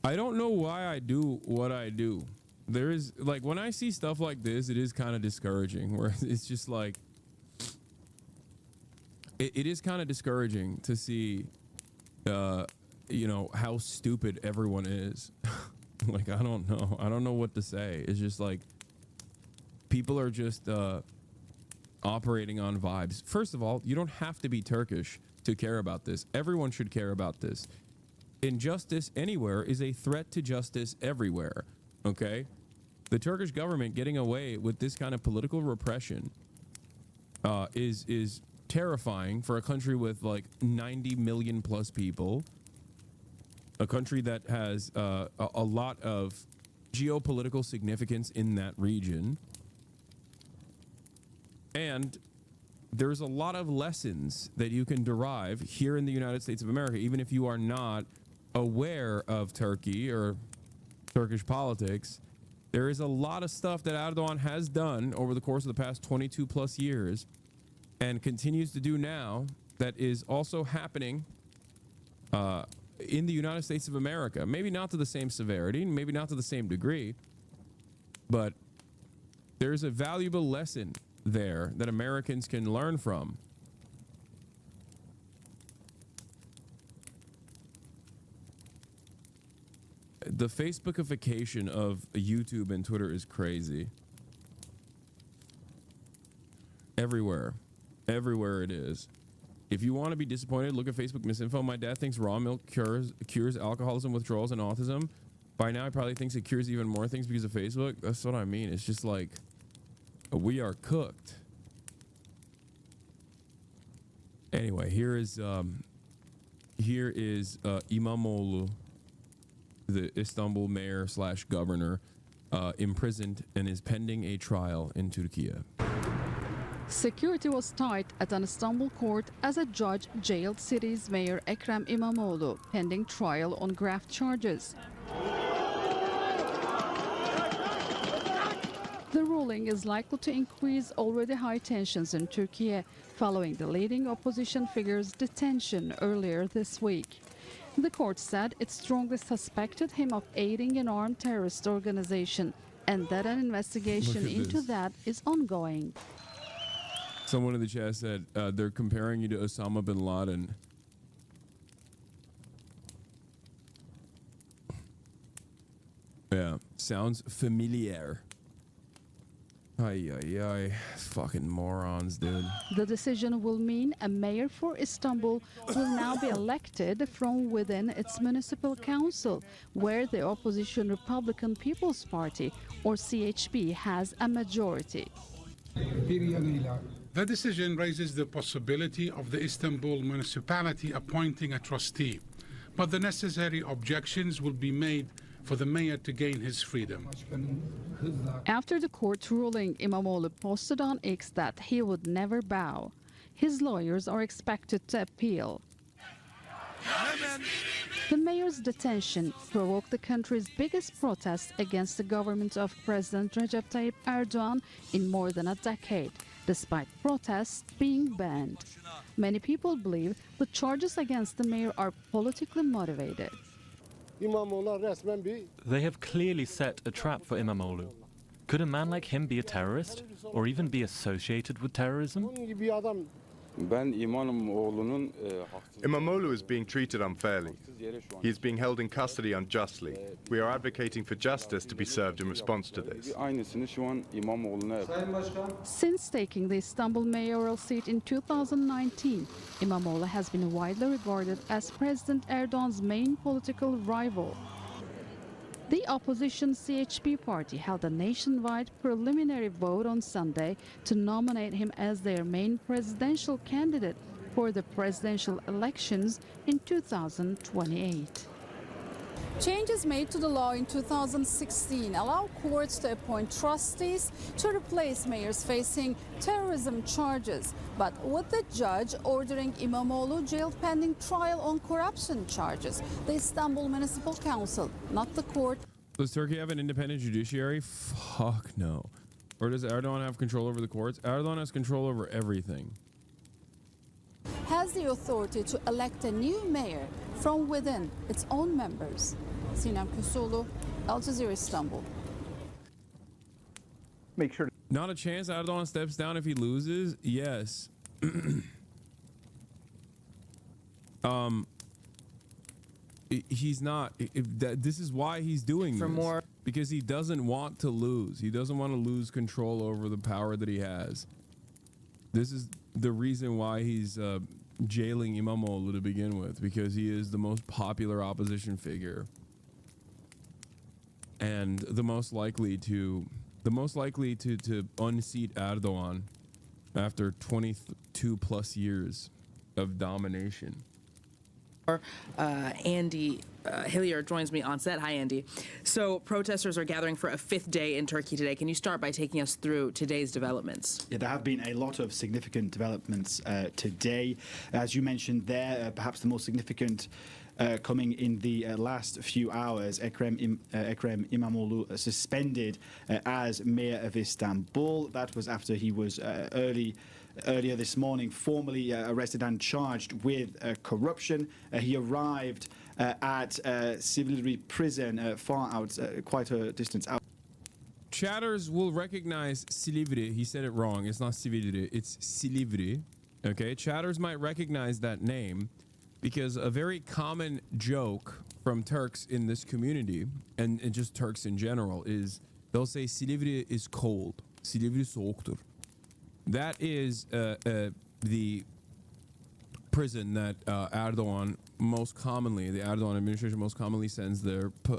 I don't know why I do what I do. There is, like, when I see stuff like this, it is kind of discouraging, where it's just like, it is kind of discouraging to see, how stupid everyone is. Like, I don't know what to say. It's just like, people are just operating on vibes. First of all, you don't have to be Turkish to care about this. Everyone should care about this. Injustice anywhere is a threat to justice everywhere. Okay, the Turkish government getting away with this kind of political repression is terrifying for a country with like 90 million plus people, a country that has a lot of geopolitical significance in that region, and there's a lot of lessons that you can derive here in the United States of America, even if you are not aware of Turkey or Turkish politics. There is a lot of stuff that Erdogan has done over the course of the past 22 plus years and continues to do now that is also happening in the United States of America. Maybe not to the same severity, maybe not to the same degree, but there's a valuable lesson there that Americans can learn from. The Facebookification of YouTube and Twitter is crazy. Everywhere it is. If you want to be disappointed, look at Facebook misinfo. My dad thinks raw milk cures alcoholism, withdrawals, and autism. By now, he probably thinks it cures even more things because of Facebook. That's what I mean. It's just like, We are cooked. Anyway, here is İmamoğlu, the Istanbul mayor / governor, imprisoned and is pending a trial in Turkey. Security was tight at an Istanbul court as a judge jailed city's mayor Ekrem İmamoğlu pending trial on graft charges. The ruling is likely to increase already high tensions in Turkey following the leading opposition figure's detention earlier this week. The court said it strongly suspected him of aiding an armed terrorist organization and that an investigation into that is ongoing. Someone in the chat said they're comparing you to Osama bin Laden. Yeah, sounds familiar. Ay, ay, ay. Fucking morons, dude. The decision will mean a mayor for Istanbul will now be elected from within its municipal council, where the opposition Republican People's Party, or CHP, has a majority. The decision raises the possibility of the Istanbul municipality appointing a trustee, but the necessary objections will be made for the mayor to gain his freedom. After the court ruling, İmamoğlu posted on X that he would never bow. His lawyers are expected to appeal. The mayor's detention provoked the country's biggest protest against the government of President Recep Tayyip Erdogan in more than a decade, despite protests being banned. Many people believe the charges against the mayor are politically motivated. They have clearly set a trap for İmamoğlu. Could a man like him be a terrorist, or even be associated with terrorism? İmamoğlu is being treated unfairly. He is being held in custody unjustly. We are advocating for justice to be served in response to this. Since taking the Istanbul mayoral seat in 2019, İmamoğlu has been widely regarded as President Erdogan's main political rival. The opposition CHP party held a nationwide preliminary vote on Sunday to nominate him as their main presidential candidate for the presidential elections in 2028. Changes made to the law in 2016 allow courts to appoint trustees to replace mayors facing terrorism charges. But with the judge ordering İmamoğlu jailed pending trial on corruption charges, the Istanbul Municipal Council, not the court. Does Turkey have an independent judiciary? Fuck no. Or does Erdogan have control over the courts? Erdogan has control over everything. Has the authority to elect a new mayor from within its own members. Sinem Köseoğlu, Al Jazeera Istanbul. Make sure. Not a chance Erdogan steps down if he loses? Yes. He's not. This is why he's doing this. Because he doesn't want to lose. He doesn't want to lose control over the power that he has. This is the reason why he's jailing İmamoğlu to begin with, because he is the most popular opposition figure and the most likely to unseat Erdogan after 22 plus years of domination. Andy Hillier joins me on set. Hi, Andy. So protesters are gathering for a fifth day in Turkey today. Can you start by taking us through today's developments? Yeah, there have been a lot of significant developments today. As you mentioned there, perhaps the most significant coming in the last few hours, Ekrem İmamoğlu suspended as mayor of Istanbul. That was after he was earlier this morning formally arrested and charged with corruption. He arrived at Silivri prison far out, quite a distance out. Chatters will recognize Silivri. He said it wrong. It's not Silivri. It's Silivri. Okay. Chatters might recognize that name because a very common joke from Turks in this community and just Turks in general is they'll say Silivri is cold. Silivri soğuktur. That is the prison that Erdogan most commonly, the Erdogan administration most commonly sends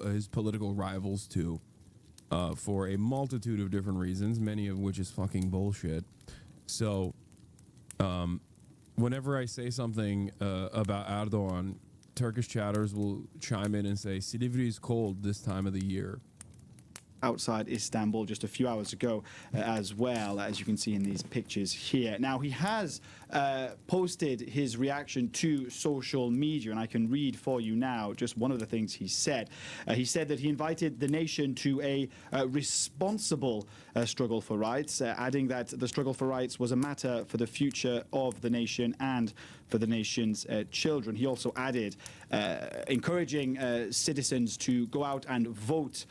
his political rivals to. for a multitude of different reasons, many of which is fucking bullshit. So, whenever I say something about Erdogan, Turkish chatters will chime in and say, Silivri is cold this time of the year. Outside Istanbul just a few hours ago as well, as you can see in these pictures here. Now, he has posted his reaction to social media, and I can read for you now just one of the things he said. He said that he invited the nation to a responsible struggle for rights, adding that the struggle for rights was a matter for the future of the nation and for the nation's children. He also added, encouraging citizens to go out and vote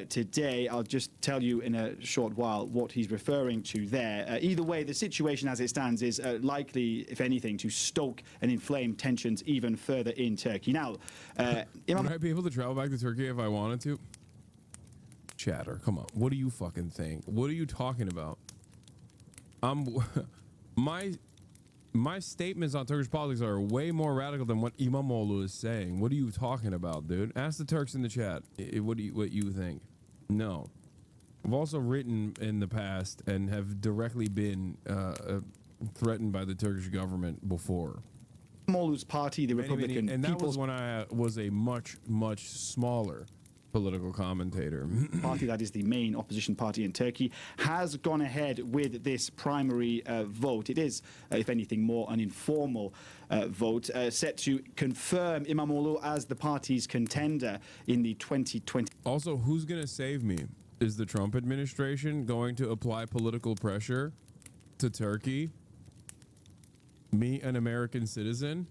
today. I'll just tell you in a short while what he's referring to there. Either way, the situation as it stands is likely, if anything, to stoke and inflame tensions even further in Turkey. Now, would I be able to travel back to Turkey if I wanted to? Chatter, come on. What do you fucking think? What are you talking about? My statements on Turkish politics are way more radical than what İmamoğlu is saying. What are you talking about, dude? Ask the Turks in the chat what you think. No. I've also written in the past and have directly been threatened by the Turkish government before. İmamoğlu's party, the Republican and that People's was when I was a much smaller political commentator. Party, that is the main opposition party in Turkey, has gone ahead with this primary vote. It is, if anything, more an informal vote, set to confirm İmamoğlu as the party's contender in the 2020. Also, who's going to save me? Is the Trump administration going to apply political pressure to Turkey? Me, an American citizen?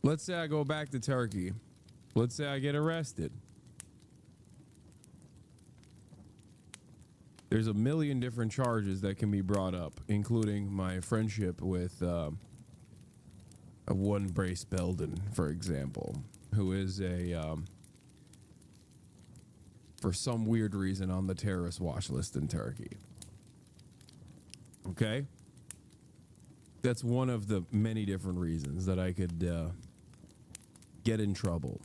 Let's say I go back to Turkey. Let's say I get arrested. There's a million different charges that can be brought up, including my friendship with one Brace Belden, for example, who is for some weird reason on the terrorist watch list in Turkey. Okay? That's one of the many different reasons that I could get in trouble.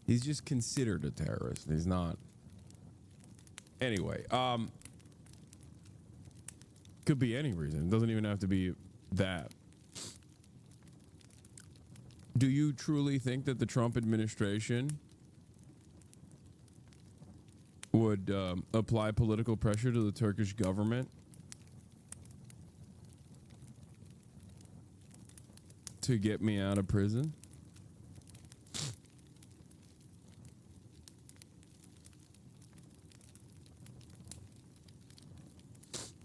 He's just considered a terrorist. He's not. Anyway, could be any reason. It doesn't even have to be that. Do you truly think that the Trump administration would apply political pressure to the Turkish government to get me out of prison?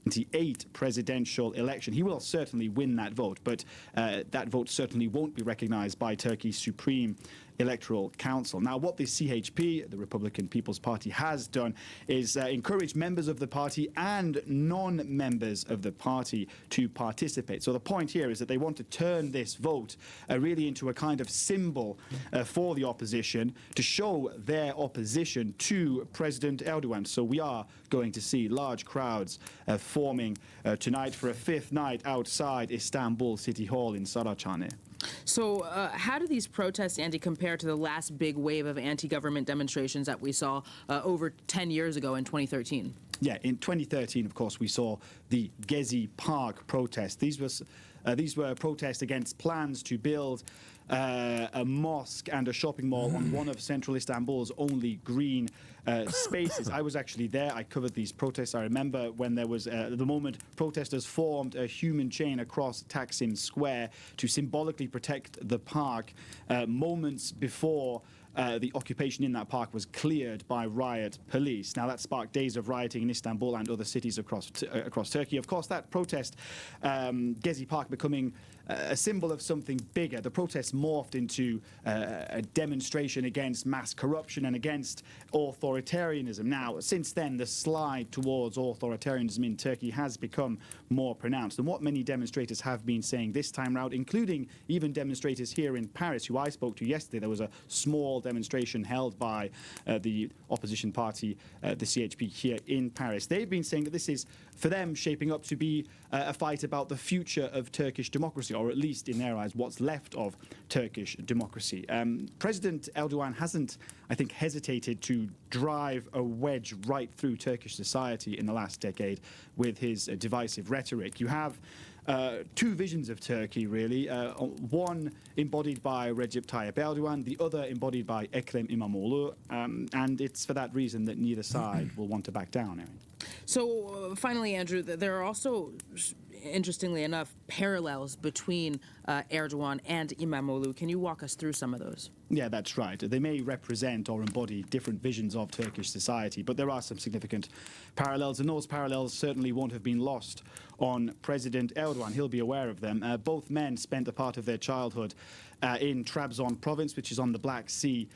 2028 presidential election. He will certainly win that vote, but that vote certainly won't be recognized by Turkey's Supreme Electoral Council. Now, what the CHP, the Republican People's Party, has done is encourage members of the party and non-members of the party to participate. So the point here is that they want to turn this vote really into a kind of symbol for the opposition to show their opposition to President Erdogan. So we are going to see large crowds forming tonight for a fifth night outside Istanbul City Hall in Saraçhane. So how do these protests, Andy, compare to the last big wave of anti-government demonstrations that we saw over 10 years ago in 2013? Yeah, in 2013, of course, we saw the Gezi Park protests. These were protests against plans to build a mosque and a shopping mall on one of central Istanbul's only green spaces. I was actually there. I covered these protests. I remember when there was, the moment protesters formed a human chain across Taksim Square to symbolically protect the park moments before the occupation in that park was cleared by riot police. Now, that sparked days of rioting in Istanbul and other cities across Turkey. Of course, that protest, Gezi Park becoming a symbol of something bigger. The protest morphed into a demonstration against mass corruption and against authoritarianism. Now, since then, the slide towards authoritarianism in Turkey has become more pronounced. And what many demonstrators have been saying this time round, including even demonstrators here in Paris, who I spoke to yesterday, there was a small demonstration held by the opposition party, the CHP, here in Paris. They've been saying that this is, for them, shaping up to be a fight about the future of Turkish democracy. or at least in their eyes, what's left of Turkish democracy. President Erdogan hasn't, I think, hesitated to drive a wedge right through Turkish society in the last decade with his divisive rhetoric. You have two visions of Turkey, really. One embodied by Recep Tayyip Erdogan, the other embodied by Ekrem İmamoğlu, and it's for that reason that neither side will want to back down, Erin. So finally, Andrew, there are also, interestingly enough, parallels between Erdogan and İmamoğlu. Can you walk us through some of those? Yeah, that's right. They may represent or embody different visions of Turkish society, but there are some significant parallels, and those parallels certainly won't have been lost on President Erdogan. He'll be aware of them. Both men spent a part of their childhood in Trabzon province, which is on the Black Sea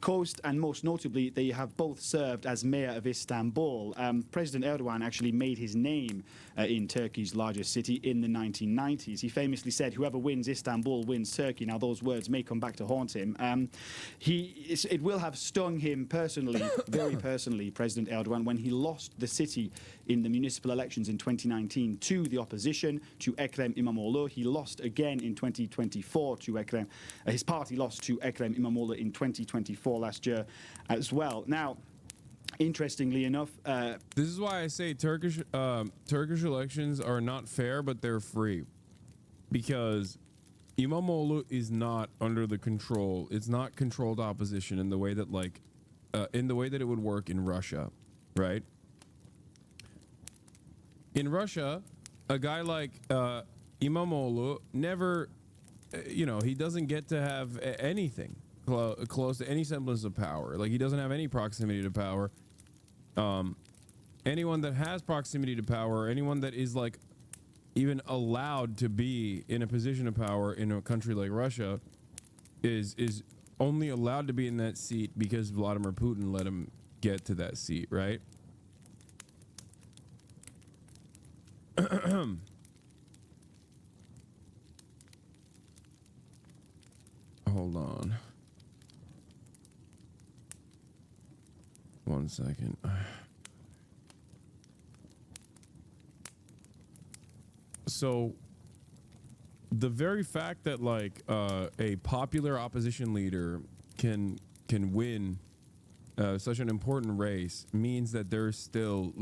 coast, and most notably, they have both served as mayor of Istanbul. President Erdogan actually made his name in Turkey's largest city in the 1990s. He famously said, "Whoever wins Istanbul wins Turkey." Now, those words may come back to haunt him. It will have stung him personally, very personally, President Erdogan, when he lost the city in the municipal elections in 2019 to the opposition, to Ekrem İmamoğlu. He lost again in 2024 to Ekrem. His party lost to Ekrem İmamoğlu in 2024 last year as well. Now, interestingly enough, this is why I say Turkish elections are not fair, but they're free, because İmamoğlu is not under the control. It's not controlled opposition in the way that it would work in Russia, right? In Russia, a guy like İmamoğlu never, he doesn't get to have anything close to any semblance of power. Like, he doesn't have any proximity to power. Anyone that has proximity to power, anyone that is like even allowed to be in a position of power in a country like Russia, is only allowed to be in that seat because Vladimir Putin let him get to that seat, right? Hold on. 1 second. So the very fact that a popular opposition leader can win such an important race means that there's still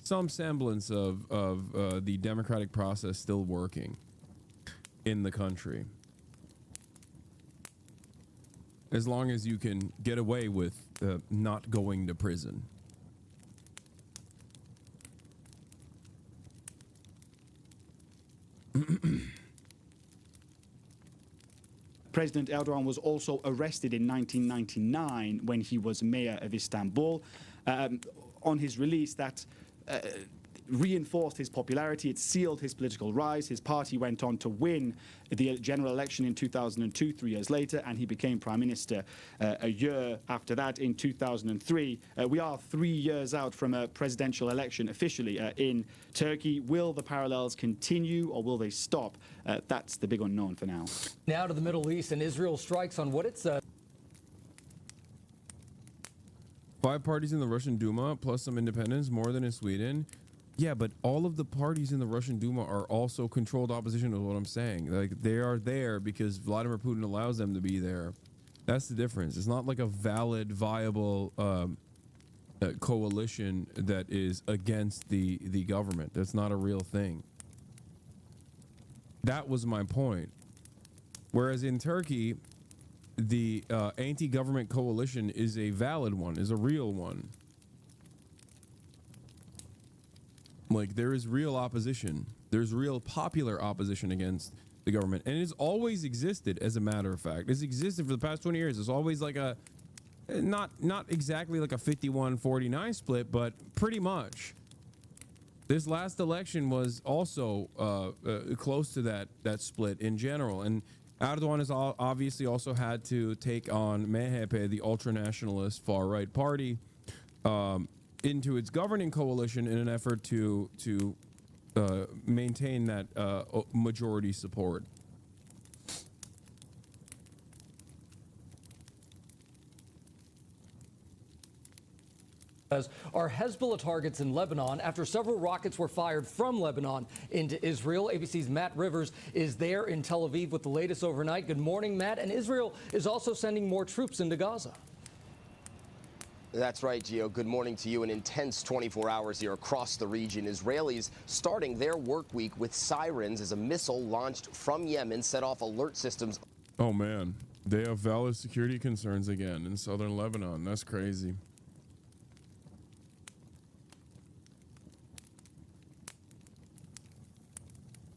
some semblance of the democratic process still working in the country. As long as you can get away with not going to prison. President Erdogan was also arrested in 1999 when he was mayor of Istanbul. On his release, that reinforced his popularity. It sealed his political rise. His party went on to win the general election in 2002, 3 years later, and he became prime minister a year after that in 2003. We are 3 years out from a presidential election officially in Turkey. Will the parallels continue or will they stop? That's the big unknown for now. Now to the Middle East, and Israel strikes on what it says. 5 parties in the Russian Duma, plus some independents, more than in Sweden. Yeah, but all of the parties in the Russian Duma are also controlled opposition, is what I'm saying. Like, they are there because Vladimir Putin allows them to be there. That's the difference. It's not like a valid, viable coalition that is against the government. That's not a real thing. That was my point. Whereas in Turkey, the anti-government coalition is a valid one, is a real one. Like, there is real opposition. There's real popular opposition against the government. And it's always existed, as a matter of fact. It's existed for the past 20 years. It's always like a, not exactly like a 51-49 split, but pretty much. This last election was also close to that split in general. And Erdogan has obviously also had to take on MHP, the ultra-nationalist far-right party, into its governing coalition in an effort to maintain that majority support. are Hezbollah targets in Lebanon after several rockets were fired from Lebanon into Israel. ABC's Matt Rivers is there in Tel Aviv with the latest overnight. Good morning, Matt. And Israel is also sending more troops into Gaza. That's right, Gio. Good morning to you. An intense 24 hours here across the region. Israelis starting their work week with sirens as a missile launched from Yemen set off alert systems. Oh, man. They have valid security concerns again in southern Lebanon. That's crazy.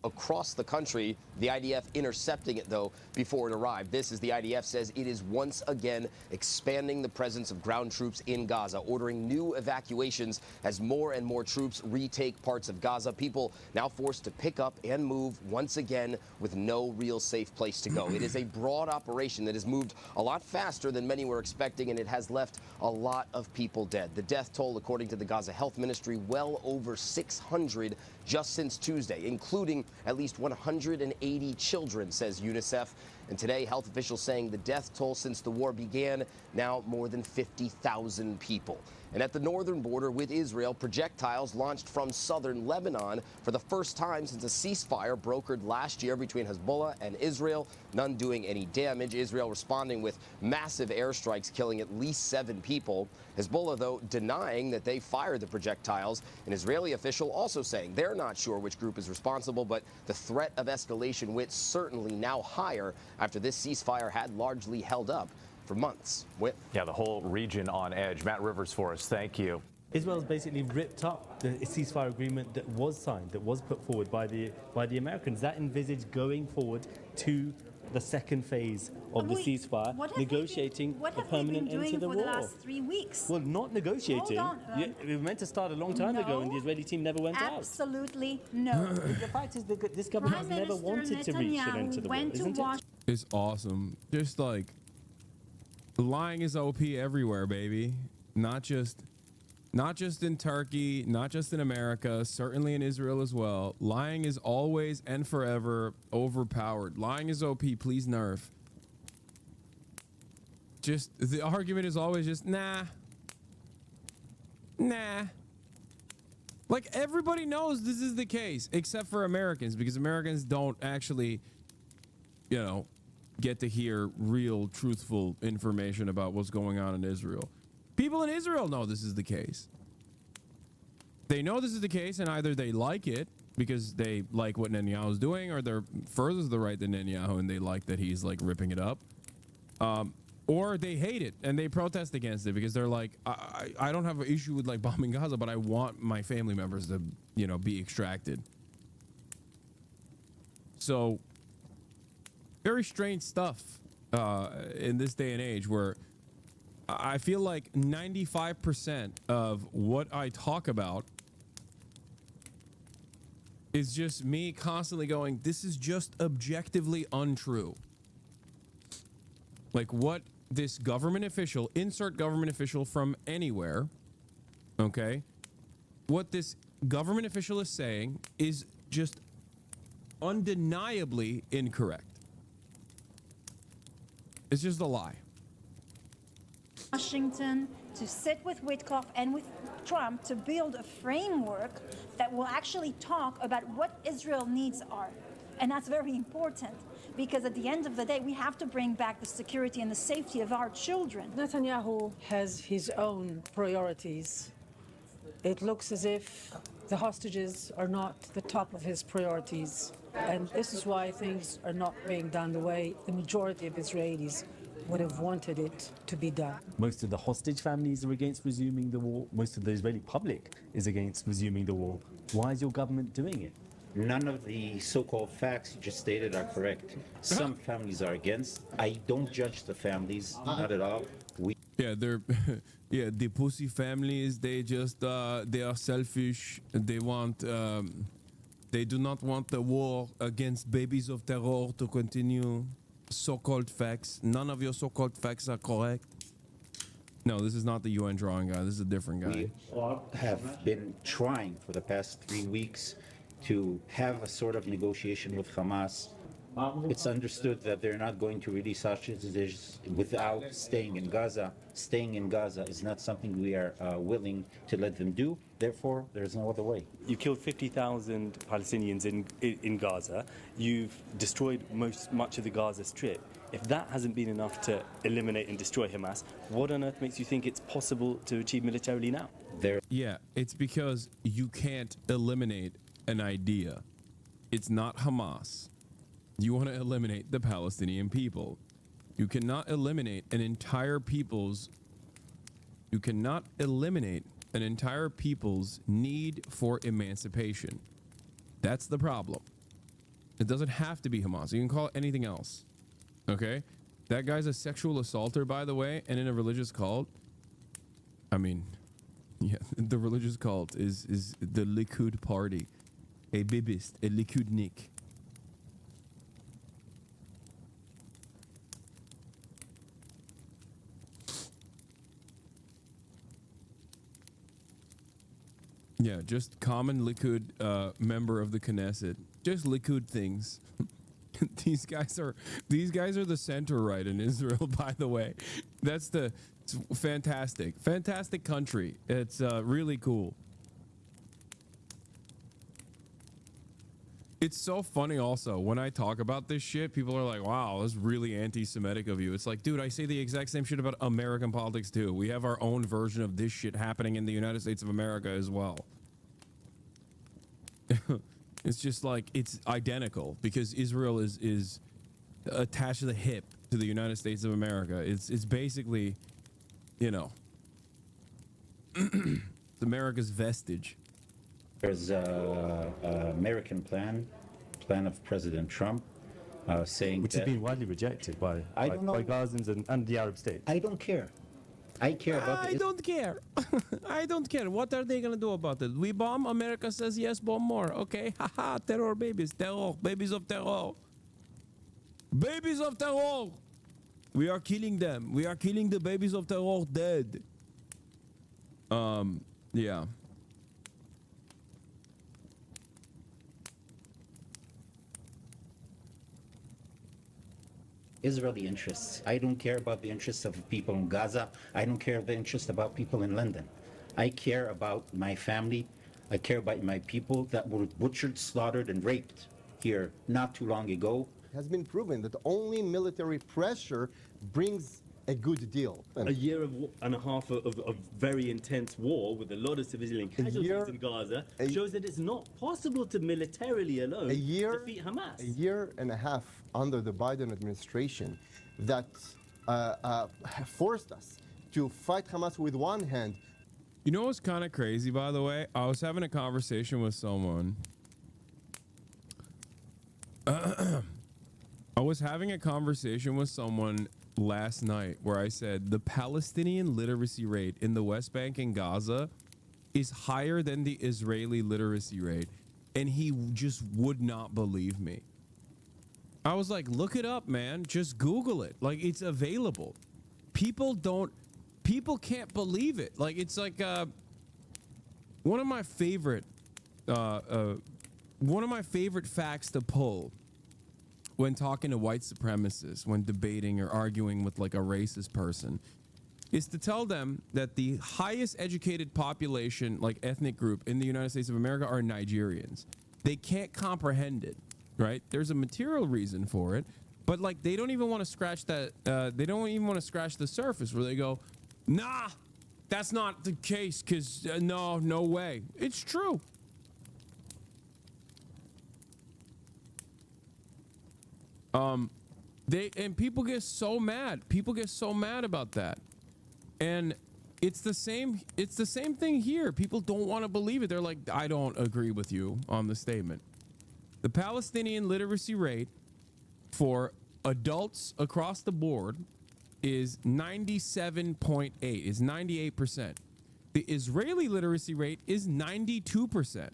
Across the country, the IDF intercepting it, though, before it arrived. This, as the IDF says, it is once again expanding the presence of ground troops in Gaza, ordering new evacuations as more and more troops retake parts of Gaza. People now forced to pick up and move once again with no real safe place to go. It is a broad operation that has moved a lot faster than many were expecting, and it has left a lot of people dead. The death toll, according to the Gaza Health Ministry, well over 600 just since Tuesday, including at least 180 children, says UNICEF. And today, health officials saying the death toll since the war began, now more than 50,000 people. And at the northern border with Israel, projectiles launched from southern Lebanon for the first time since a ceasefire brokered last year between Hezbollah and Israel, none doing any damage. Israel responding with massive airstrikes, killing at least 7 people. Hezbollah, though, denying that they fired the projectiles. An Israeli official also saying they're not sure which group is responsible, but the threat of escalation went certainly now higher after this ceasefire had largely held up for months. Yeah, the whole region on edge. Matt Rivers for us. Thank you. Israel's basically ripped up the ceasefire agreement that was signed, that was put forward by the Americans. That envisaged going forward to the second phase of the ceasefire, negotiating a permanent end to the war. What have they been doing for the last 3 weeks? Well, not negotiating. Hold on. Yeah, we were meant to start a long time ago, and the Israeli team never went out. Absolutely no. The fact is that this government has never wanted to reach an end to the war, isn't it? It's awesome. Just like lying is OP everywhere, baby. Not just in Turkey, not just in America, certainly in Israel as well. Lying is always and forever overpowered. Lying is OP, please nerf. Just the argument is always just nah. Like everybody knows this is the case except for Americans, because Americans don't actually, you know, get to hear real truthful information about what's going on in Israel. People in Israel know this is the case. They know this is the case, and either they like it because they like what Netanyahu's doing, or they're further to the right than Netanyahu and they like that he's like ripping it up, or they hate it and they protest against it because they're like, I don't have an issue with like bombing Gaza, but I want my family members to, you know, be extracted. So very strange stuff in this day and age, where I feel like 95% of what I talk about is just me constantly going, this is just objectively untrue. Like what this government official, insert government official from anywhere, okay? What this government official is saying is just undeniably incorrect. It's just a lie. Washington to sit with Witkoff and with Trump to build a framework that will actually talk about what Israel needs are. And that's very important, because at the end of the day, we have to bring back the security and the safety of our children. Netanyahu has his own priorities. It looks as if the hostages are not the top of his priorities. And this is why things are not being done the way the majority of Israelis would have wanted it to be done. Most of the hostage families are against resuming the war. Most of the Israeli public is against resuming the war. Why is your government doing it? None of the so-called facts you just stated are correct. Some families are against. I don't judge the families, not at all. They're the pussy families, they just they are selfish. They want they do not want the war against babies of terror to continue. So-called facts. None of your so-called facts are correct. No, this is not the UN drawing guy. This is a different guy. We have been trying for the past 3 weeks to have a sort of negotiation with Hamas. It's understood that they're not going to release hostages without staying in Gaza. Staying in Gaza is not something we are willing to let them do. Therefore, there's no other way. You killed 50,000 Palestinians in Gaza. You've destroyed much of the Gaza Strip. If that hasn't been enough to eliminate and destroy Hamas, what on earth makes you think it's possible to achieve militarily now? Yeah, it's because you can't eliminate an idea. It's not Hamas. You want to eliminate the Palestinian people. You cannot eliminate an entire people's need for emancipation. That's the problem. It doesn't have to be Hamas. You can call it anything else. Okay? That guy's a sexual assaulter, by the way, and in a religious cult. I mean, yeah, the religious cult is the Likud party. A bibist, a Likudnik. Yeah, just common Likud member of the Knesset. Just Likud things. These guys are the center right in Israel, by the way. It's fantastic country. It's really cool. It's so funny also when I talk about this shit, people are like, wow, that's really anti-Semitic of you. It's like, dude, I say the exact same shit about American politics too. We have our own version of this shit happening in the United States of America as well. It's just like, it's identical because Israel is attached to the hip to the United States of America. It's basically, you know, it's America's vestige. There's an American plan of President Trump saying which that... has been widely rejected by Gazans and the Arab states. I don't care. I care about I don't care. I don't care. What are they going to do about it? We bomb? America says yes, bomb more. Okay? Haha, terror babies. Terror. Babies of terror. Babies of terror. We are killing them. We are killing the babies of terror dead. Yeah. Israeli interests. I don't care about the interests of people in Gaza. I don't care the interests about people in London. I care about my family. I care about my people that were butchered, slaughtered, and raped here not too long ago. It has been proven that only military pressure brings a good deal. A year and a half of very intense war with a lot of civilian casualties in Gaza shows that it's not possible to militarily alone defeat Hamas. A year and a half under the Biden administration that forced us to fight Hamas with one hand. You know what's kind of crazy, by the way? I was having a conversation with someone. Last night where I said the Palestinian literacy rate in the West Bank and Gaza is higher than the Israeli literacy rate, and he just would not believe me. I was like, look it up, man. Just Google it. Like, it's available. People can't believe it. Like, it's like one of my favorite facts to pull when talking to white supremacists, when debating or arguing with like a racist person, is to tell them that the highest educated population, like ethnic group in the United States of America, are Nigerians. They can't comprehend it, right? There's a material reason for it, but like they don't even want to scratch that. They don't even want to scratch the surface where they go, nah, that's not the case because no way. It's true. People get so mad. People get so mad about that. And it's the same thing here. People don't want to believe it. They're like, I don't agree with you on the statement. The Palestinian literacy rate for adults across the board is 97.8, is 98%. The Israeli literacy rate is 92%.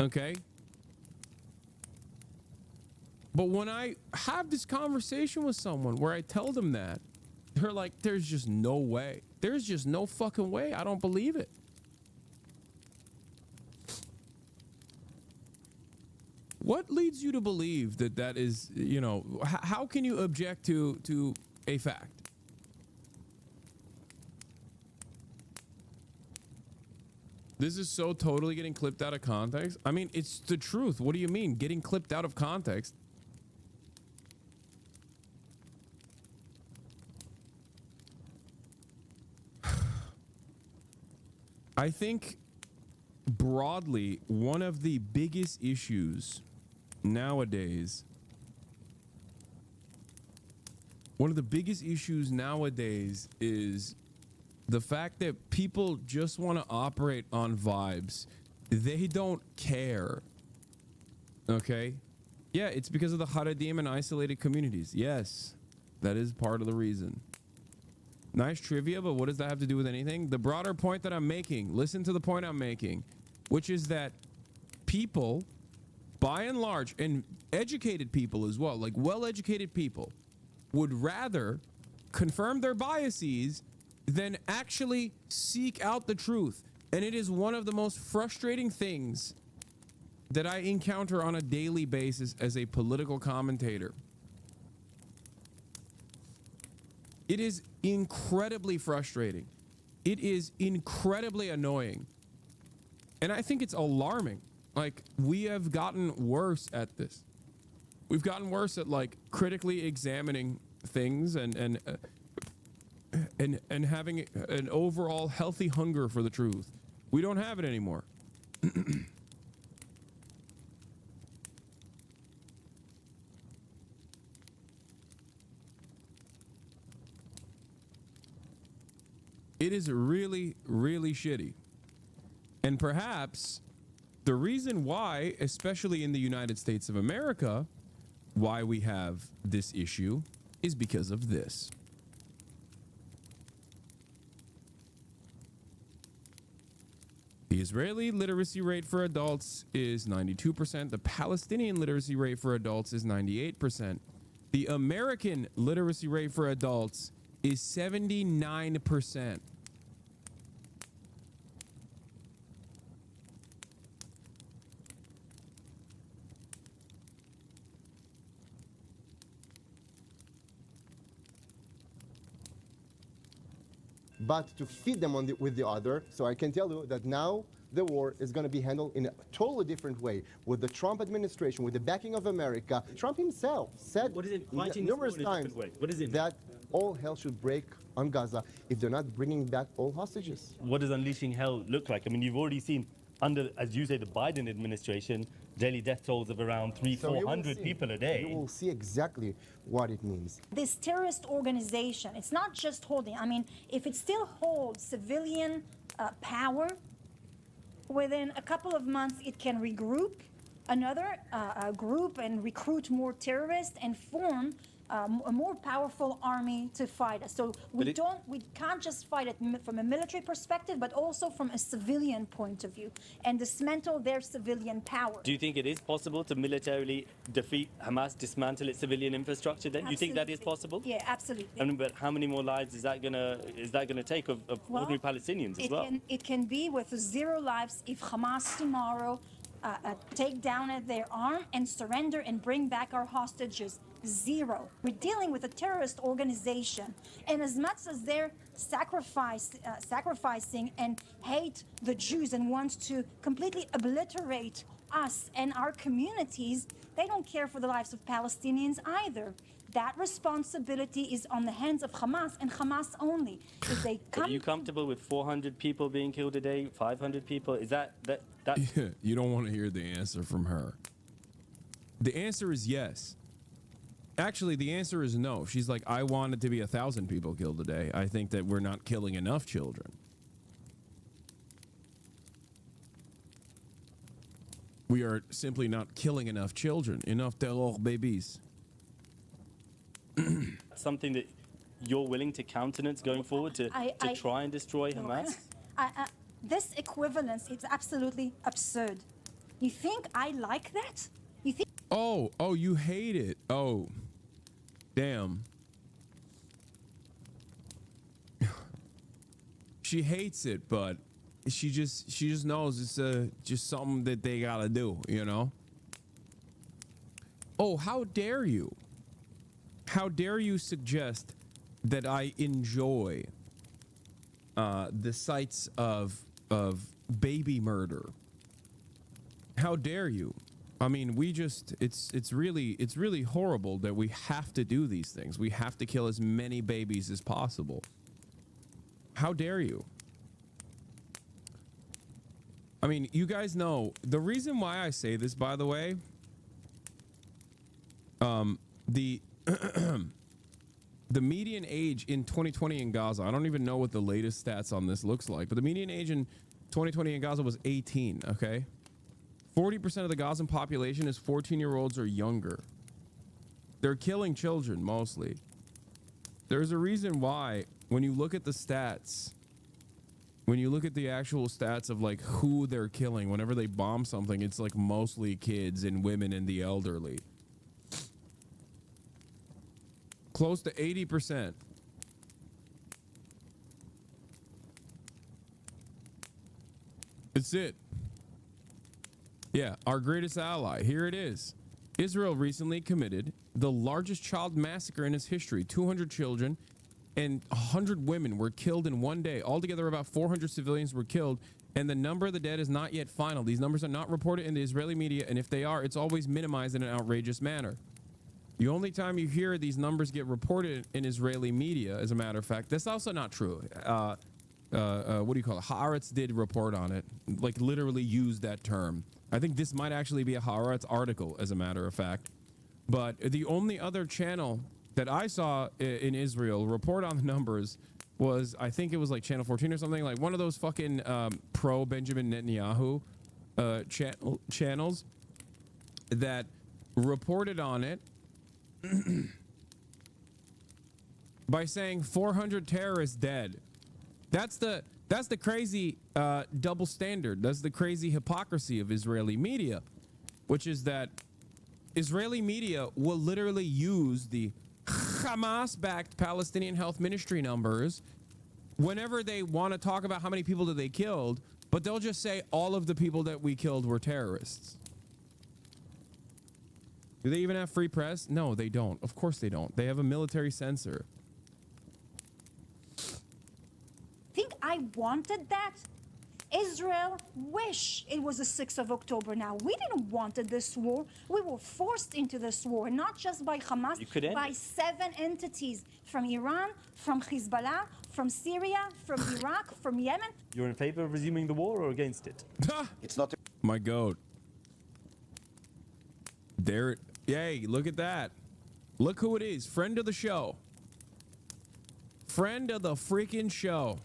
Okay? But when I have this conversation with someone where I tell them that, they're like, there's just no way. There's just no fucking way. I don't believe it. What leads you to believe that that is, you know, how can you object to a fact? This is so totally getting clipped out of context. I mean, it's the truth. What do you mean getting clipped out of context? I think broadly, one of the biggest issues nowadays is the fact that people just want to operate on vibes. They don't care. Okay? Yeah, it's because of the Haredim and isolated communities. Yes, that is part of the reason. Nice trivia, but what does that have to do with anything? The broader point that I'm making, listen to the point I'm making, which is that people, by and large, and educated people as well, like well-educated people, would rather confirm their biases than actually seek out the truth. And it is one of the most frustrating things that I encounter on a daily basis as a political commentator. It is incredibly frustrating. It is incredibly annoying. And I think it's alarming. Like, we have gotten worse at this. We've gotten worse at, like, critically examining things and having an overall healthy hunger for the truth. We don't have it anymore. It is really, really shitty. And perhaps the reason why, especially in the United States of America, why we have this issue is because of this. The Israeli literacy rate for adults is 92%. The Palestinian literacy rate for adults is 98%. The American literacy rate for adults is 79%. But to feed them with the other. So I can tell you that now the war is going to be handled in a totally different way. With the Trump administration, with the backing of America, Trump himself said numerous times that all hell should break on Gaza if they're not bringing back all hostages. What does unleashing hell look like? I mean, you've already seen under, as you say, the Biden administration, daily death tolls of around 300-400 people a day. You will see exactly what it means. This terrorist organization, it's not just holding, I mean, if it still holds civilian power, within a couple of months it can regroup another group and recruit more terrorists and form a more powerful army to fight us. So we can't just fight it from a military perspective, but also from a civilian point of view and dismantle their civilian power. Do you think it is possible to militarily defeat Hamas, dismantle its civilian infrastructure then? Absolutely. You think that is possible? Yeah, absolutely. I mean, but how many more lives is that gonna take of ordinary Palestinians as well? It can be with 0 lives if Hamas tomorrow take down their arm and surrender and bring back our hostages. 0. We're dealing with a terrorist organization, and as much as they're sacrificing and hate the Jews and want to completely obliterate us and our communities, they don't care for the lives of Palestinians either. That responsibility is on the hands of Hamas and Hamas only. If they come, are you comfortable with 400 people being killed a day, 500 people? Is that? Yeah, you don't want to hear the answer from her. The answer is yes. Actually, the answer is no. She's like, I want it to be 1,000 people killed a day. I think that we're not killing enough children. We are simply not killing enough children, enough terror babies. Something that you're willing to countenance going forward to try and destroy Hamas? This equivalence is absolutely absurd. You think I like that? You think? Oh, you hate it. Oh, damn. She hates it, but she just knows it's just something that they gotta do, you know? Oh, how dare you? How dare you suggest that I enjoy the sights of baby murder? How dare you? I mean, it's really horrible that we have to do these things. We have to kill as many babies as possible. How dare you? I mean, you guys know the reason why I say this, by the way. The the median age in 2020 in Gaza, I don't even know what the latest stats on this looks like, but the median age in 2020 in Gaza was 18, okay? 40% of the Gazan population is 14-year-olds or younger. They're killing children mostly. There's a reason why when you look at the stats, when you look at the actual stats of like who they're killing, whenever they bomb something, it's like mostly kids and women and the elderly. Close to 80%. It's it. Yeah, our greatest ally. Here it is. Israel recently committed the largest child massacre in its history. 200 children and 100 women were killed in one day. Altogether, about 400 civilians were killed, and the number of the dead is not yet final. These numbers are not reported in the Israeli media, and if they are, it's always minimized in an outrageous manner. The only time you hear these numbers get reported in Israeli media, as a matter of fact, that's also not true. What do you call it? Haaretz did report on it, like literally used that term. I think this might actually be a Haaretz article, as a matter of fact. But the only other channel that I saw in Israel report on the numbers was, I think it was like Channel 14 or something, like one of those fucking pro Benjamin Netanyahu channels that reported on it by saying 400 terrorists dead. That's the crazy double standard. That's the crazy hypocrisy of Israeli media, which is that Israeli media will literally use the Hamas-backed Palestinian Health Ministry numbers whenever they want to talk about how many people that they killed, but they'll just say all of the people that we killed were terrorists. Do they even have free press? No, they don't. Of course they don't. They have a military censor. Think I wanted that? Israel wish it was the 6th of October now. We didn't want this war. We were forced into this war, not just by Hamas, by 7 entities from Iran, from Hezbollah, from Syria, from Iraq, from Yemen. You're in favor of resuming the war or against it? It's not. My goat. There. Yay, look at that. Look who it is. Friend of the show. Friend of the freaking show.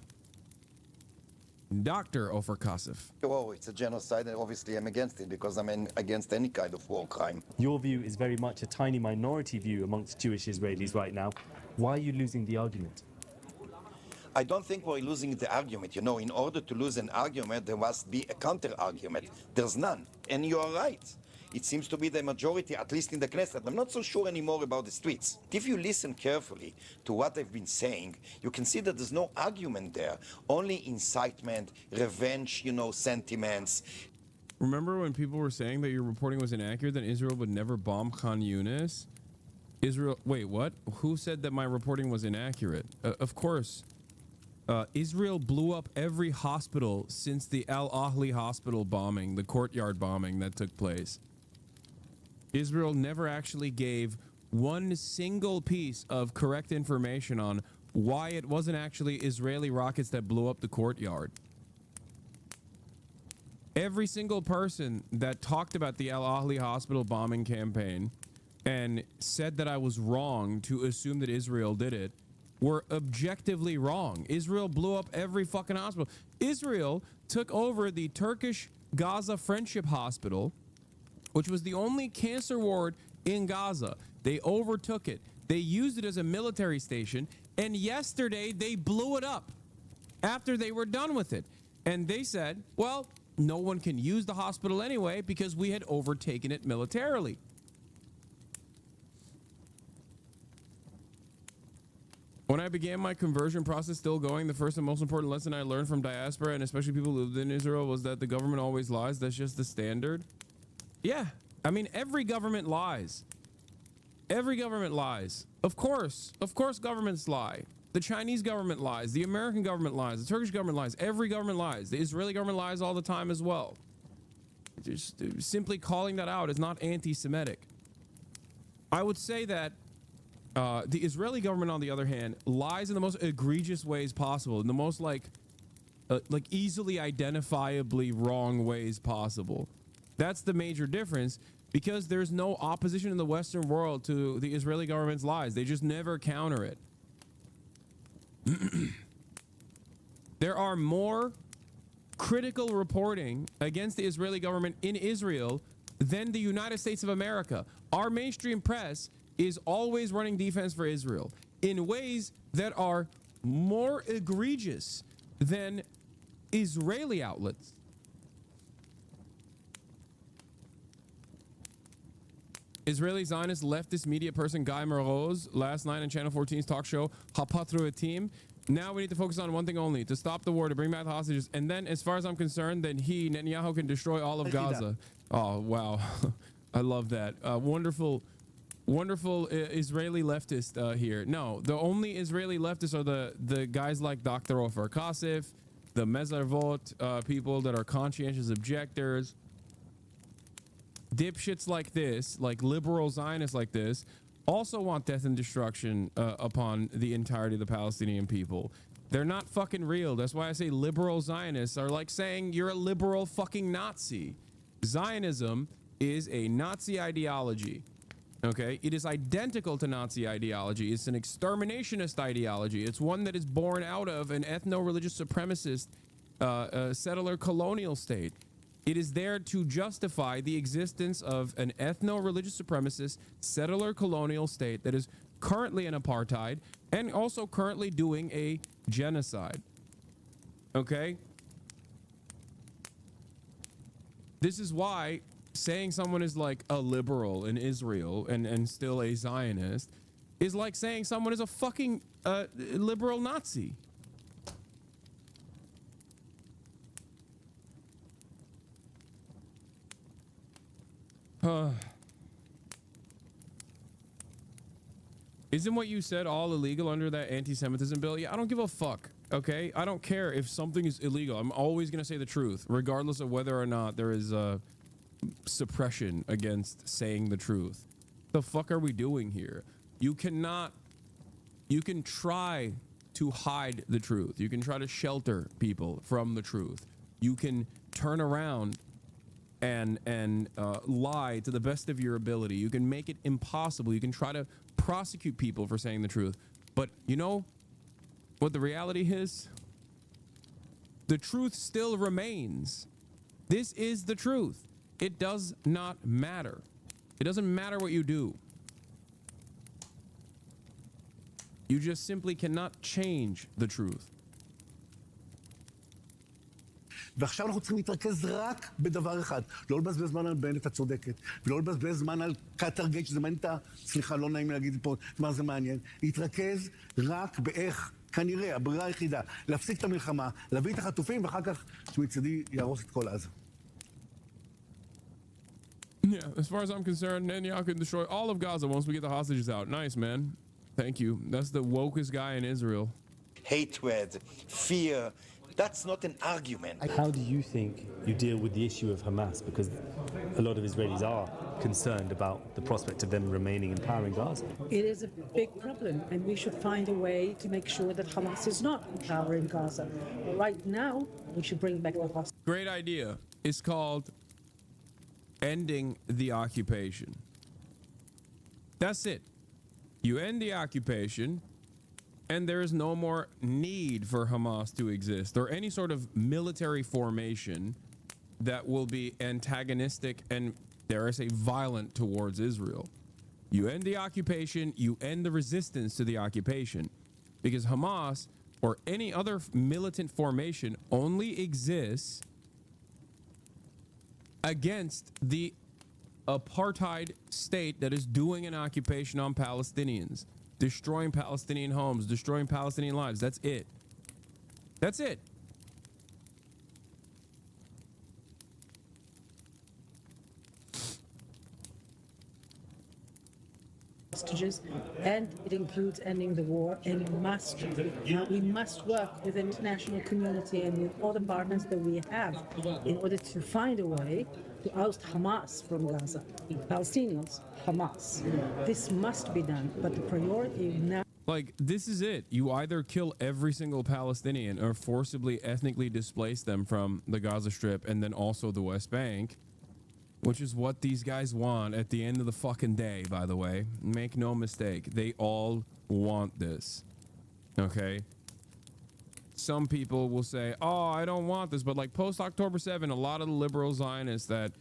Dr. Ofer Kasif. Oh, it's a genocide, and obviously I'm against it because I'm against any kind of war crime. Your view is very much a tiny minority view amongst Jewish Israelis right now. Why are you losing the argument? I don't think we're losing the argument. You know, in order to lose an argument, there must be a counter-argument. There's none. And you are right. It seems to be the majority, at least in the Knesset. I'm not so sure anymore about the streets. If you listen carefully to what I've been saying, you can see that there's no argument there. Only incitement, revenge, you know, sentiments. Remember when people were saying that your reporting was inaccurate, that Israel would never bomb Khan Yunis? Israel, wait, what? Who said that my reporting was inaccurate? Of course. Israel blew up every hospital since the Al Ahli hospital bombing, the courtyard bombing that took place. Israel never actually gave one single piece of correct information on why it wasn't actually Israeli rockets that blew up the courtyard. Every single person that talked about the Al Ahli hospital bombing campaign and said that I was wrong to assume that Israel did it were objectively wrong. Israel blew up every fucking hospital. Israel took over the Turkish Gaza Friendship Hospital, which was the only cancer ward in Gaza. They overtook it. They used it as a military station, and yesterday they blew it up after they were done with it. And they said, well, no one can use the hospital anyway because we had overtaken it militarily. When I began my conversion process, still going, the first and most important lesson I learned from diaspora, and especially people who lived in Israel, was that the government always lies. That's just the standard. Yeah, I mean, every government lies. Every government lies. Of course governments lie. The Chinese government lies. The American government lies. The Turkish government lies. Every government lies. The Israeli government lies all the time as well. Just simply calling that out is not anti-Semitic. I would say that the Israeli government, on the other hand, lies in the most egregious ways possible, in the most like easily identifiably wrong ways possible. That's the major difference, because there's no opposition in the Western world to the Israeli government's lies. They just never counter it. There are more critical reporting against the Israeli government in Israel than the United States of America. Our mainstream press is always running defense for Israel in ways that are more egregious than Israeli outlets. Israeli Zionist leftist media person Guy Meroz last night on Channel 14's talk show Hapatru Team. Now we need to focus on one thing only: to stop the war, to bring back the hostages, and then, as far as I'm concerned, then Netanyahu can destroy all of Gaza. Oh wow, I love that. Wonderful Israeli leftist here. No, the only Israeli leftists are the guys like Dr. Ofer Kasif, the Mezarvot people that are conscientious objectors. Dipshits like this, like liberal Zionists like this, also want death and destruction upon the entirety of the Palestinian people. They're not fucking real. That's why I say liberal Zionists are like saying you're a liberal fucking Nazi. Zionism is a Nazi ideology. Okay, it is identical to Nazi ideology. It's an exterminationist ideology. It's one that is born out of an ethno-religious supremacist settler colonial state. It is there to justify the existence of an ethno-religious supremacist settler colonial state that is currently an apartheid and also currently doing a genocide. Okay? This is why saying someone is like a liberal in Israel and still a Zionist is like saying someone is a fucking liberal Nazi. Isn't what you said all illegal under that anti-Semitism bill? Yeah, I don't give a fuck. Okay, I don't care if something is illegal. I'm always gonna say the truth, regardless of whether or not there is suppression against saying the truth. The fuck are we doing here? You can try to hide the truth. You can try to shelter people from the truth. You can turn around and lie to the best of your ability. You can make it impossible. You can try to prosecute people for saying the truth. But you know what the reality is? The truth still remains. This is the truth. It does not matter. It doesn't matter what you do. You just simply cannot change the truth. ועכשיו אנחנו צריכים להתרכז רק בדבר אחד, לא לבזבז זמן על בנט, את צודקת, ולא לבזבז זמן על קטר גייט, שזה מעניין סליחה, לא נעים להגיד פה מה זה מעניין, להתרכז רק באיך, כנראה, הברירה היחידה, להפסיק את המלחמה, להביא את החטופים, ואחר כך שמצדי יהרוס את כל עזה. Yeah, as far as I'm concerned, Netanyahu can destroy all of Gaza once we get the hostages out. Nice, man. Thank you. That's the wokest guy in Israel. Hatred, fear. That's not an argument. How do you think you deal with the issue of Hamas? Because a lot of Israelis are concerned about the prospect of them remaining in power in Gaza. It is a big problem, and we should find a way to make sure that Hamas is not in power in Gaza. Right now, we should bring back the hostages. Great idea. It's called ending the occupation. That's it. You end the occupation, and there is no more need for Hamas to exist or any sort of military formation that will be antagonistic and, dare I say, violent towards Israel. You end the occupation, you end the resistance to the occupation, because Hamas or any other militant formation only exists against the apartheid state that is doing an occupation on Palestinians. Destroying Palestinian homes, destroying Palestinian lives. That's it. That's it. hostages, and it includes ending the war. And we must work with the international community and with all the partners that we have in order to find a way to oust Hamas from Gaza. Palestinians, Hamas. This must be done, but the priority now. Like, this is it. You either kill every single Palestinian or forcibly ethnically displace them from the Gaza Strip and then also the West Bank, which is what these guys want at the end of the fucking day, by the way. Make no mistake. They all want this. Okay? Some people will say, oh, I don't want this. But like post-October 7, a lot of the liberal Zionists that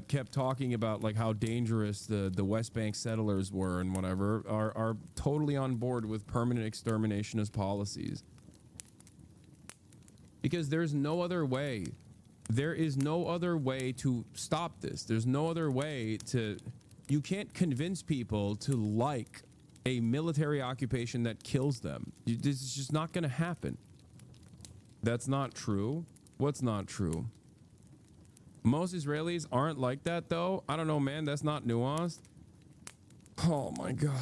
kept talking about like how dangerous the West Bank settlers were and whatever are totally on board with permanent extermination as policies. Because there's no other way. There is no other way to stop this. There's no other way to... You can't convince people to like a military occupation that kills them. This is just not going to happen. That's not true. What's not true? Most Israelis aren't like that, though. I don't know, man. That's not nuanced. Oh, my God.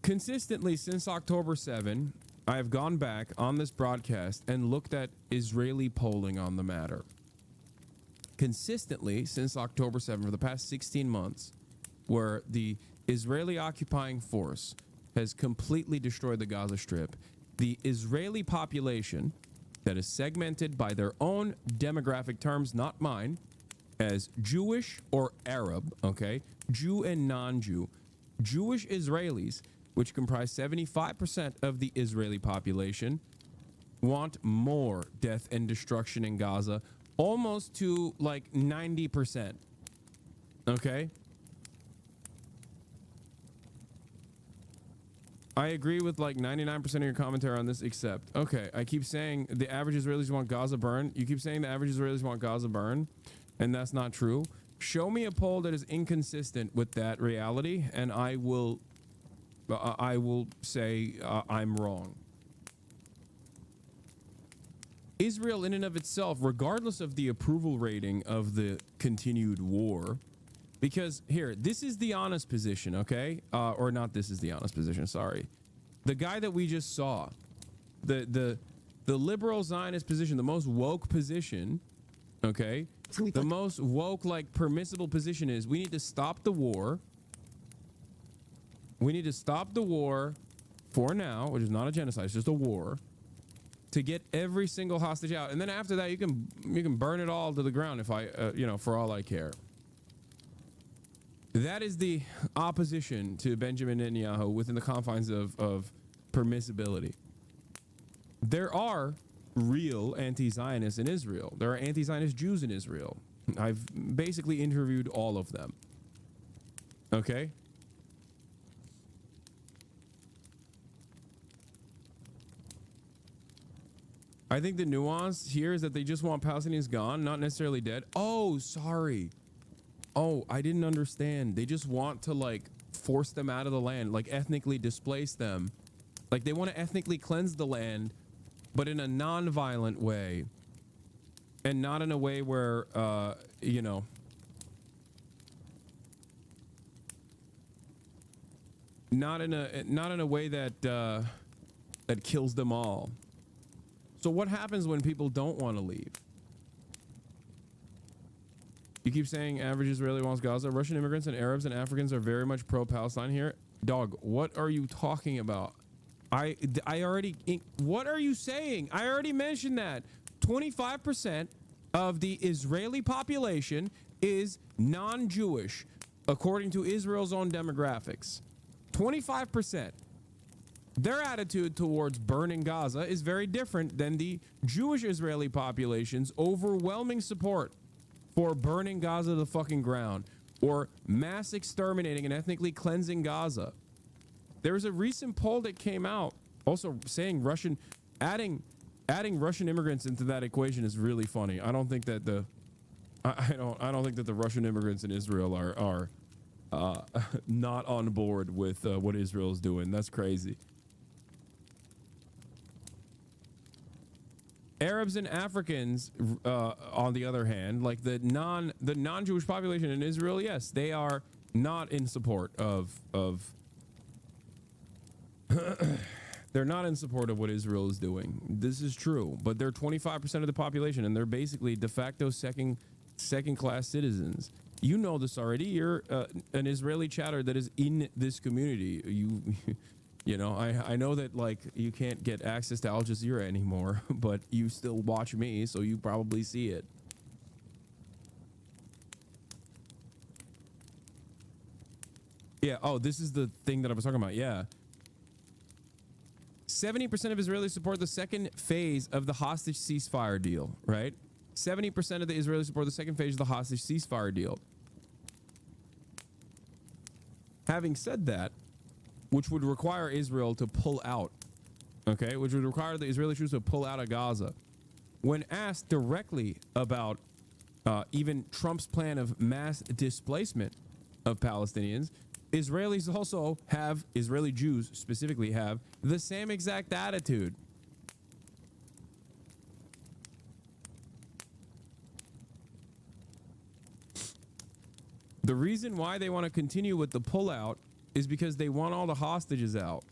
Consistently since October 7, I have gone back on this broadcast and looked at Israeli polling on the matter. Consistently since October 7, for the past 16 months, where the Israeli occupying force has completely destroyed the Gaza Strip, the Israeli population that is segmented by their own demographic terms, not mine, as Jewish or Arab, okay, Jew and non-Jew, Jewish Israelis, which comprise 75% of the Israeli population, want more death and destruction in Gaza, almost to like 90%, okay? I agree with like 99% of your commentary on this, except, okay, I keep saying the average Israelis want Gaza burned. You keep saying the average Israelis want Gaza burned, and that's not true. Show me a poll that is inconsistent with that reality, and I will say I'm wrong. Israel in and of itself, regardless of the approval rating of the continued war, because here, this is the honest position, okay? Or not, this is the honest position, sorry. The guy that we just saw, the liberal Zionist position, the most woke position, okay? The most woke, like, permissible position is we need to stop the war. We need to stop the war for now, which is not a genocide, it's just a war, to get every single hostage out. And then after that, you can burn it all to the ground if for all I care. That is the opposition to Benjamin Netanyahu within the confines of permissibility. There are real anti-Zionists in Israel. There are anti-Zionist Jews in Israel. I've basically interviewed all of them. Okay? I think the nuance here is that they just want Palestinians gone, not necessarily dead. Oh, sorry. Oh, I didn't understand. They just want to like force them out of the land, like ethnically displace them. Like they want to ethnically cleanse the land, but in a non-violent way, and not in a way where, not in a way that that kills them all. So what happens when people don't want to leave? You keep saying average Israeli wants Gaza. Russian immigrants and Arabs and Africans are very much pro-Palestine here. Dog, what are you talking about? I already... What are you saying? I already mentioned that. 25% of the Israeli population is non-Jewish, according to Israel's own demographics. 25%. Their attitude towards burning Gaza is very different than the Jewish Israeli population's overwhelming support for burning Gaza to the fucking ground or mass exterminating and ethnically cleansing Gaza. There was a recent poll that came out also saying adding Russian immigrants into that equation is really funny. I don't think that I don't think that the Russian immigrants in Israel are not on board with what Israel is doing. That's crazy. Arabs and Africans, on the other hand, like the non-Jewish population in Israel, yes, they are not in support of they're not in support of what Israel is doing. This is true, but they're 25% of the population, and they're basically de facto second-class citizens. You know this already. You're an Israeli chatter that is in this community. You know, I know that, like, you can't get access to Al Jazeera anymore, but you still watch me, so you probably see it. Yeah, oh, this is the thing that I was talking about, yeah. 70% of Israelis support the second phase of the hostage ceasefire deal, right? 70% of the Israelis support the second phase of the hostage ceasefire deal. Having said that, which would require Israel to pull out, okay? Which would require the Israeli troops to pull out of Gaza. When asked directly about even Trump's plan of mass displacement of Palestinians, Israelis also have, Israeli Jews specifically have, the same exact attitude. The reason why they want to continue with the pullout is because they want all the hostages out.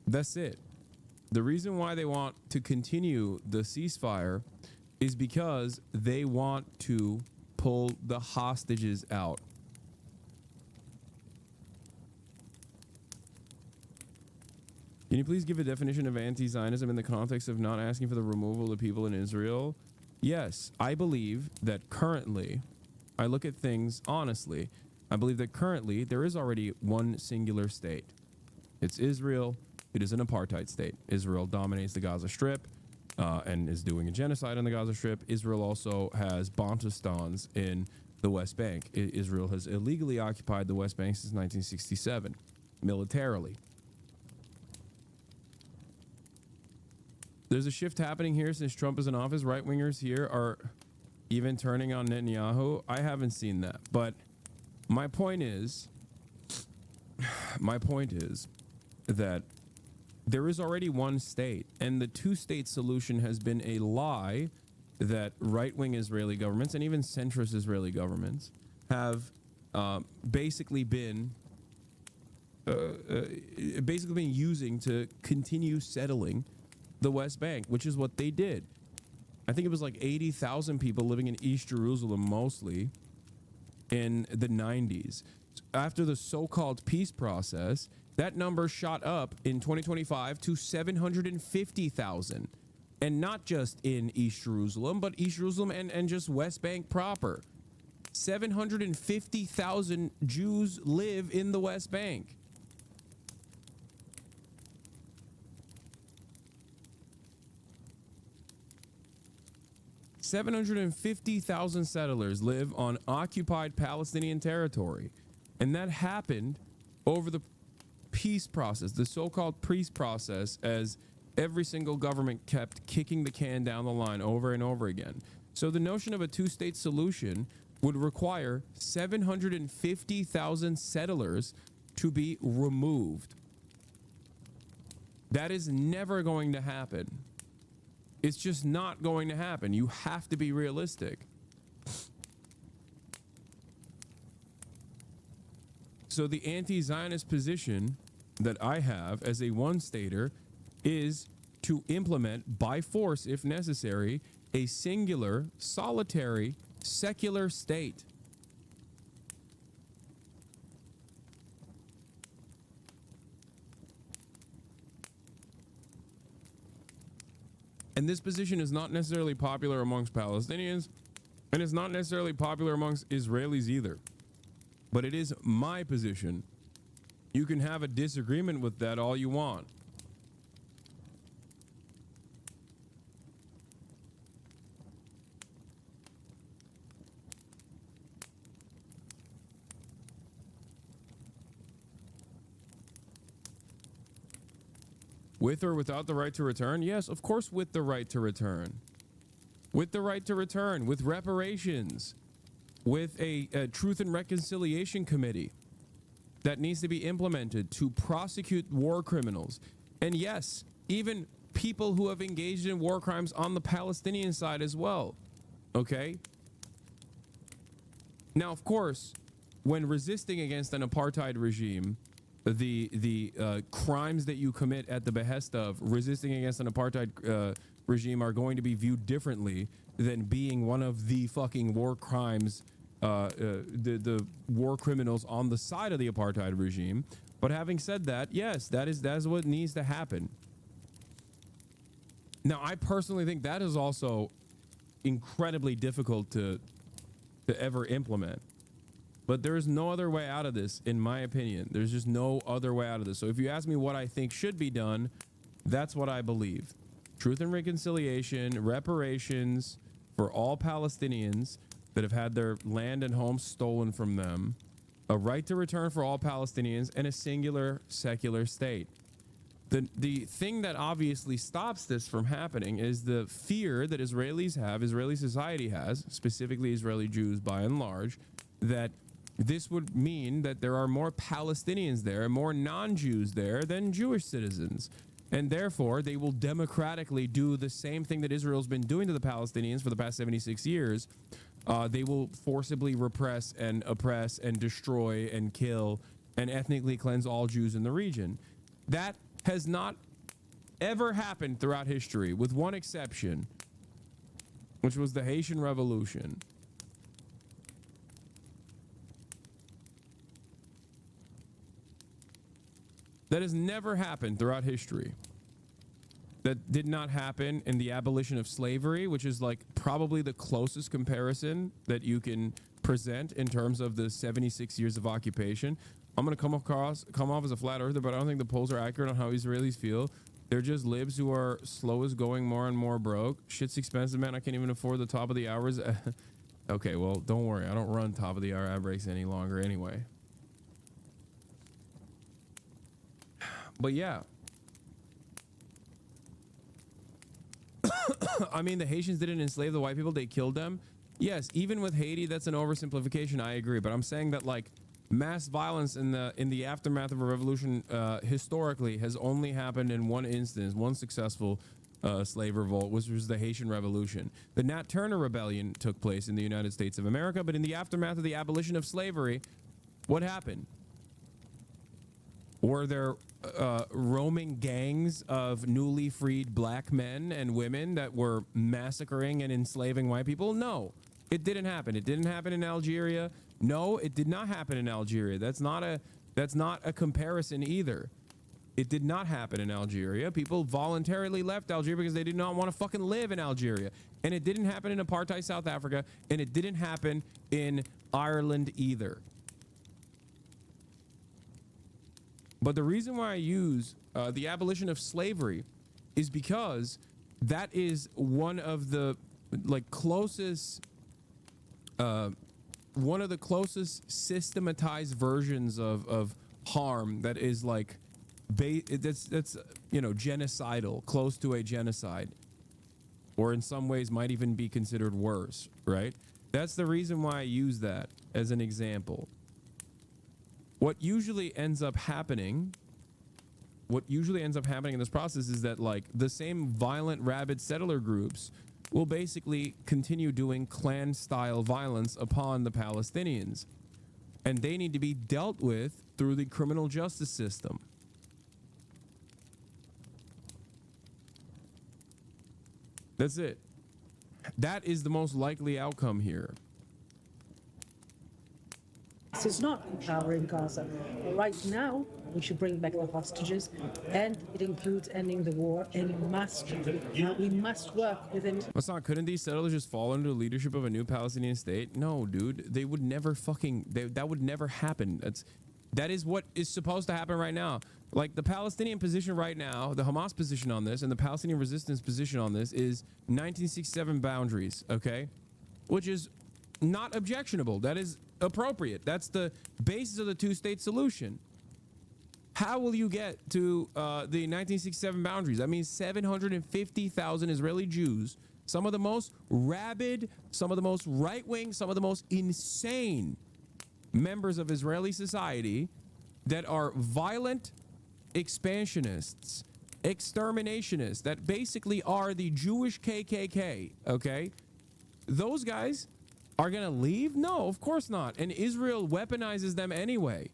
That's it. The reason why they want to continue the ceasefire is because they want to pull the hostages out. Can you please give a definition of anti-Zionism in the context of not asking for the removal of people in Israel? Yes, I believe that currently, I look at things honestly, I believe that currently there is already one singular state. It's Israel. It is an apartheid state. Israel dominates the Gaza Strip and is doing a genocide on the Gaza Strip. Israel also has Bantustans in the West Bank. Israel has illegally occupied the West Bank since 1967, militarily. There's a shift happening here since Trump is in office. Right-wingers here are even turning on Netanyahu. I haven't seen that, but my point is that there is already one state, and the two-state solution has been a lie that right-wing Israeli governments and even centrist Israeli governments have basically been using to continue settling the West Bank, which is what they did. I think it was like 80,000 people living in East Jerusalem mostly in the 90s. After the so-called peace process, that number shot up in 2025 to 750,000. And not just in East Jerusalem, but East Jerusalem and just West Bank proper. 750,000 Jews live in the West Bank. $750,000 settlers live on occupied Palestinian territory. And that happened over the peace process, the so-called peace process, as every single government kept kicking the can down the line over and over again. So the notion of a two-state solution would require 750,000 settlers to be removed. That is never going to happen. It's just not going to happen. You have to be realistic. So the anti-Zionist position that I have as a one-stater is to implement by force, if necessary, a singular, solitary, secular state. And this position is not necessarily popular amongst Palestinians, and it's not necessarily popular amongst Israelis either. But it is my position. You can have a disagreement with that all you want. With or without the right to return? Yes, of course, with the right to return. With the right to return, with reparations, with a Truth and Reconciliation Committee that needs to be implemented to prosecute war criminals. And yes, even people who have engaged in war crimes on the Palestinian side as well. Okay? Now, of course, when resisting against an apartheid regime, the crimes that you commit at the behest of resisting against an apartheid regime are going to be viewed differently than being one of the fucking war crimes, the war criminals on the side of the apartheid regime. But having said that, yes, that is what needs to happen. Now, I personally think that is also incredibly difficult to ever implement. But there is no other way out of this, in my opinion. There's just no other way out of this. So if you ask me what I think should be done, that's what I believe. Truth and reconciliation, reparations for all Palestinians that have had their land and homes stolen from them, a right to return for all Palestinians, and a singular secular state. The thing that obviously stops this from happening is the fear that Israelis have, Israeli society has, specifically Israeli Jews by and large, that this would mean that there are more Palestinians there and more non-Jews there than Jewish citizens. And therefore, they will democratically do the same thing that Israel's been doing to the Palestinians for the past 76 years. They will forcibly repress and oppress and destroy and kill and ethnically cleanse all Jews in the region. That has not ever happened throughout history, with one exception, which was the Haitian Revolution. That has never happened throughout history. That did not happen in the abolition of slavery, which is like probably the closest comparison that you can present in terms of the 76 years of occupation. I'm going to come off as a flat earther, but I don't think the polls are accurate on how Israelis feel. They're just libs who are slow as going, more and more broke. Shit's expensive, man. I can't even afford the top of the hours. Okay, well, don't worry. I don't run top of the hour ad breaks any longer anyway. But yeah. I mean, the Haitians didn't enslave the white people. They killed them. Yes, even with Haiti, that's an oversimplification. I agree. But I'm saying that, like, mass violence in the aftermath of a revolution historically has only happened in one instance, one successful slave revolt, which was the Haitian Revolution. The Nat Turner Rebellion took place in the United States of America, but in the aftermath of the abolition of slavery, what happened? Were there roaming gangs of newly freed black men and women that were massacring and enslaving white people? No, it didn't happen. It didn't happen in Algeria. No, it did not happen in Algeria. That's not a comparison either. It did not happen in Algeria. People voluntarily left Algeria because they did not want to fucking live in Algeria. And it didn't happen in apartheid South Africa, and it didn't happen in Ireland either. But the reason why I use the abolition of slavery is because that is one of the closest systematized versions of harm that is like that's genocidal, close to a genocide, or in some ways might even be considered worse, right? That's the reason why I use that as an example. What usually ends up happening in this process is that, like, the same violent, rabid settler groups will basically continue doing clan-style violence upon the Palestinians. And they need to be dealt with through the criminal justice system. That's it. That is the most likely outcome here. This is not empowering Gaza. Right now, we should bring back the hostages, and it includes ending the war, and we must work within. Hassan, couldn't these settlers just fall under the leadership of a new Palestinian state? No, dude, they would never that would never happen. That is what is supposed to happen right now. Like, the Palestinian position right now, the Hamas position on this, and the Palestinian resistance position on this is 1967 boundaries, okay? Which is not objectionable. That is appropriate. That's the basis of the two-state solution. How will you get to the 1967 boundaries? That means 750,000 Israeli Jews, some of the most rabid, some of the most right-wing, some of the most insane members of Israeli society that are violent expansionists, exterminationists, that basically are the Jewish KKK, okay? Those guys are going to leave? No, of course not. And Israel weaponizes them anyway.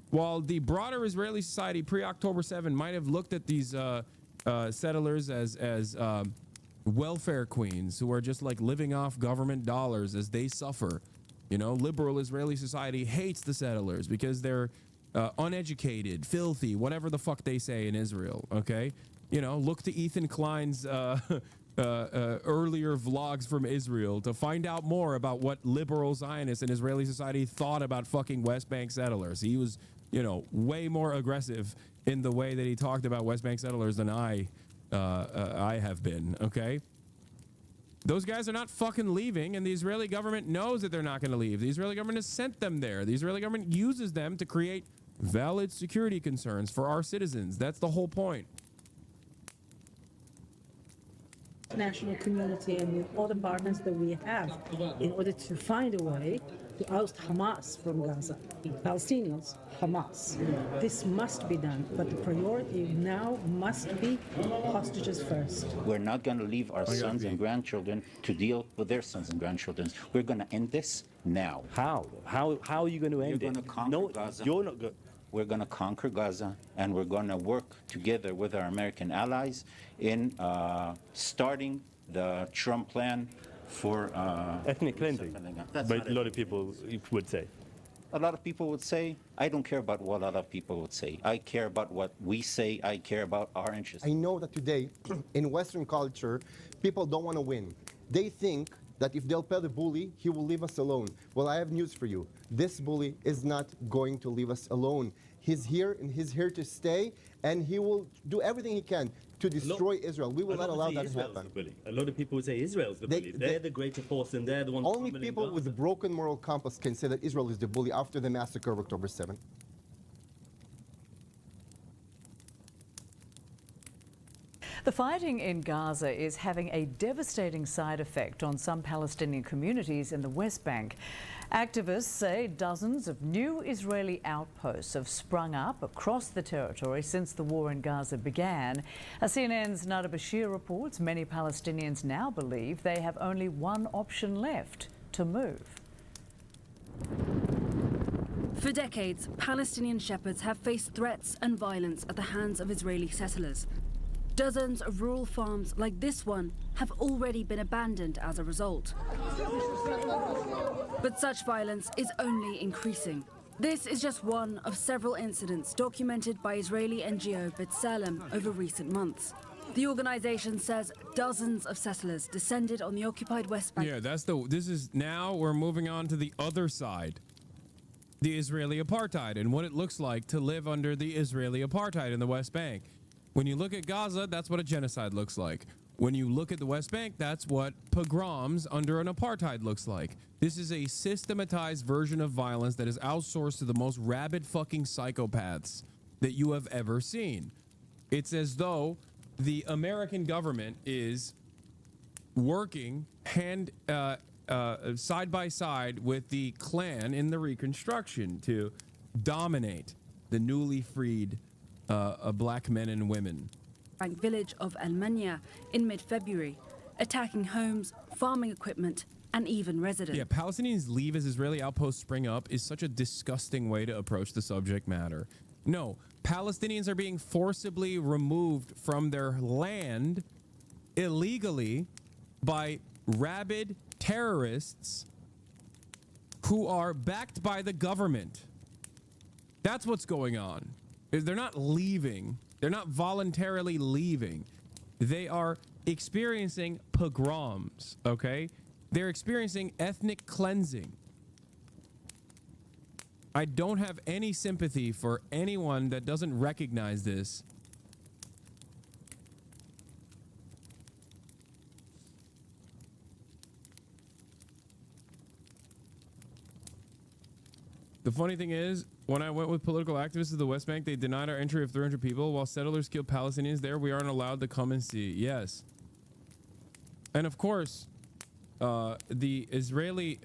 While the broader Israeli society pre-October 7 might have looked at these settlers as welfare queens who are just like living off government dollars as they suffer. You know, liberal Israeli society hates the settlers because they're uneducated, filthy, whatever the fuck they say in Israel, okay? You know, look to Ethan Klein's earlier vlogs from Israel to find out more about what liberal Zionists and Israeli society thought about fucking West Bank settlers. He was, you know, way more aggressive in the way that he talked about West Bank settlers than I have been, okay? Those guys are not fucking leaving, and the Israeli government knows that they're not going to leave. The Israeli government has sent them there. The Israeli government uses them to create valid security concerns for our citizens. That's the whole point. International community and with all the partners that we have in order to find a way to oust Hamas from Gaza. Palestinians, Hamas. This must be done, but the priority now must be hostages first. We're not going to leave our sons and grandchildren to deal with their sons and grandchildren. We're going to end this now. How? How are you going to end it? You're going to conquer Gaza. You're not good. We're going to conquer Gaza, and we're going to work together with our American allies in starting the Trump plan for ethnic cleansing. But a lot of people would say. A lot of people would say, I don't care about what other people would say. I care about what we say. I care about our interests. I know that today, in Western culture, people don't want to win. They think that if they'll pay the bully, he will leave us alone. Well, I have news for you. This bully is not going to leave us alone. He's here, and he's here to stay, and he will do everything he can to destroy Israel. We will not allow that to happen. A lot of people would say Israel's the bully. They're the greater force, and they're the ones. Only people with a broken moral compass can say that Israel is the bully after the massacre of October 7. The fighting in Gaza is having a devastating side effect on some Palestinian communities in the West Bank. Activists say dozens of new Israeli outposts have sprung up across the territory since the war in Gaza began. As CNN's Nada Bashir reports, many Palestinians now believe they have only one option left: to move. For decades, Palestinian shepherds have faced threats and violence at the hands of Israeli settlers. Dozens of rural farms like this one have already been abandoned as a result. But such violence is only increasing. This is just one of several incidents documented by Israeli NGO B'Tselem over recent months. The organization says dozens of settlers descended on the occupied West Bank. Yeah, this is now we're moving on to the other side. The Israeli apartheid and what it looks like to live under the Israeli apartheid in the West Bank. When you look at Gaza, that's what a genocide looks like. When you look at the West Bank, that's what pogroms under an apartheid looks like. This is a systematized version of violence that is outsourced to the most rabid fucking psychopaths that you have ever seen. It's as though the American government is working side by side with the Klan in the Reconstruction to dominate the newly freed black men and women. Village of Al-Mania in mid-February, attacking homes, farming equipment, and even residents. Yeah, Palestinians leave as Israeli outposts spring up is such a disgusting way to approach the subject matter. No, Palestinians are being forcibly removed from their land illegally by rabid terrorists who are backed by the government. That's what's going on. They're not leaving. They're not voluntarily leaving. They are experiencing pogroms, okay? They're experiencing ethnic cleansing. I don't have any sympathy for anyone that doesn't recognize this. The funny thing is, when I went with political activists to the West Bank, they denied our entry of 300 people. While settlers killed Palestinians there, we aren't allowed to come and see. Yes. And of course, the Israeli...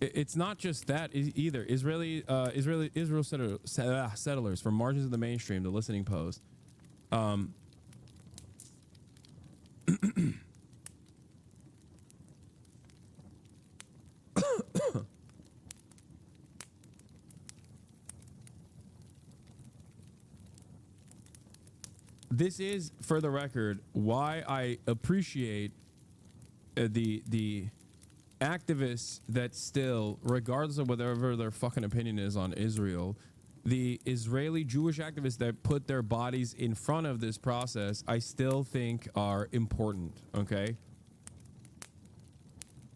It's not just that either. Israel settlers from margins of the mainstream, the listening post. this is, for the record, why I appreciate the activists that still, regardless of whatever their fucking opinion is on Israel, the Israeli Jewish activists that put their bodies in front of this process, I still think are important, okay?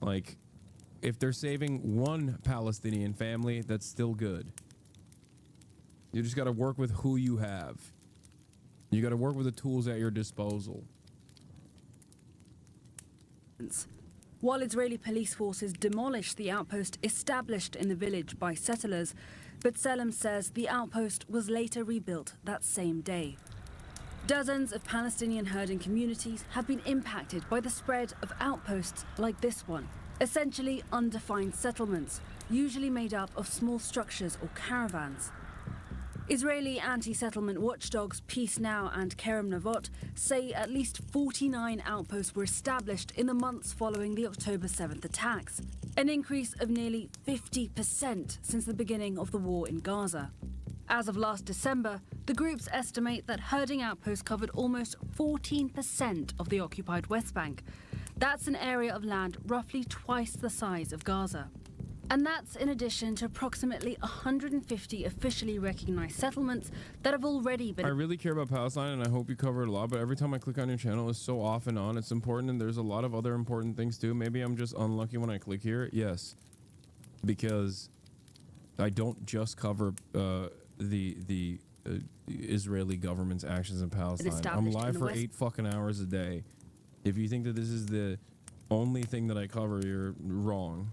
Like, if they're saving one Palestinian family, that's still good. You just got to work with who you have. You got to work with the tools at your disposal. While Israeli police forces demolished the outpost established in the village by settlers, B'Tselem says the outpost was later rebuilt that same day. Dozens of Palestinian herding communities have been impacted by the spread of outposts like this one, essentially undefined settlements, usually made up of small structures or caravans. Israeli anti-settlement watchdogs Peace Now and Kerem Navot say at least 49 outposts were established in the months following the October 7th attacks, an increase of nearly 50% since the beginning of the war in Gaza. As of last December, the groups estimate that herding outposts covered almost 14% of the occupied West Bank. That's an area of land roughly twice the size of Gaza. And that's in addition to approximately 150 officially recognized settlements that have already been... I really care about Palestine, and I hope you cover it a lot, but every time I click on your channel, it's so off and on. It's important, and there's a lot of other important things too. Maybe I'm just unlucky when I click here. Yes, because I don't just cover the Israeli government's actions in Palestine. I'm live for 8 fucking hours a day. If you think that this is the only thing that I cover, you're wrong.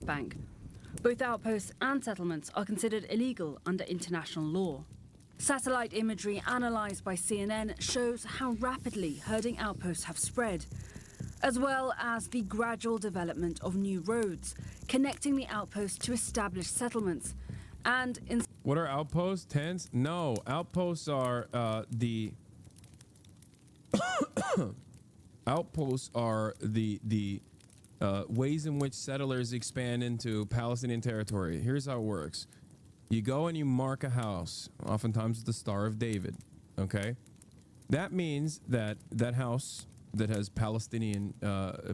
Bank. Both outposts and settlements are considered illegal under international law. Satellite imagery analysed by CNN shows how rapidly herding outposts have spread, as well as the gradual development of new roads connecting the outposts to established settlements. And in... What are outposts? Tents? No, outposts are the outposts are the ways in which settlers expand into Palestinian territory. Here's how it works. You go and you mark a house, oftentimes with the Star of David, okay? That means that that house that has Palestinian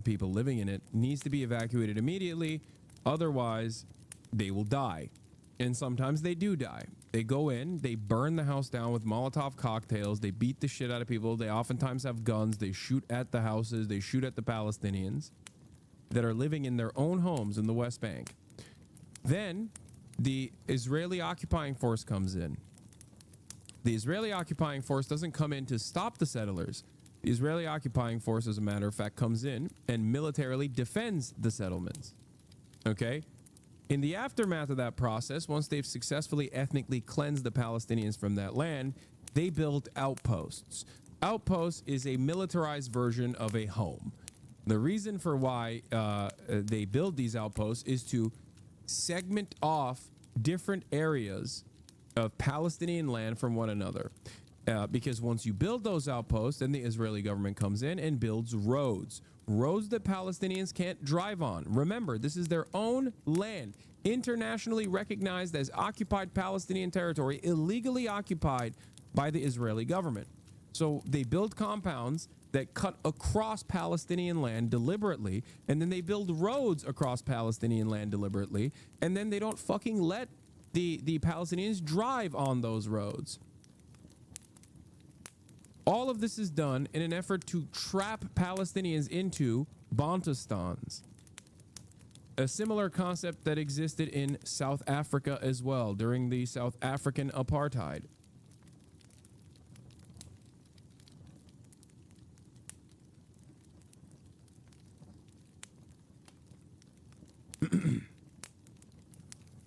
people living in it needs to be evacuated immediately, otherwise they will die. And sometimes they do die. They go in, they burn the house down with Molotov cocktails, they beat the shit out of people, they oftentimes have guns, they shoot at the houses, they shoot at the Palestinians that are living in their own homes in the West Bank. Then the Israeli occupying force comes in. The Israeli occupying force doesn't come in to stop the settlers. The Israeli occupying force, as a matter of fact, comes in and militarily defends the settlements. Okay? In the aftermath of that process, once they've successfully ethnically cleansed the Palestinians from that land, they build outposts. Outposts is a militarized version of a home. The reason for why they build these outposts is to segment off different areas of Palestinian land from one another. Because once you build those outposts, then the Israeli government comes in and builds roads. Roads that Palestinians can't drive on. Remember, this is their own land, internationally recognized as occupied Palestinian territory, illegally occupied by the Israeli government. So they build compounds that cut across Palestinian land deliberately, and then they build roads across Palestinian land deliberately, and then they don't fucking let the Palestinians drive on those roads. All of this is done in an effort to trap Palestinians into Bantustans. A similar concept that existed in South Africa as well during the South African apartheid.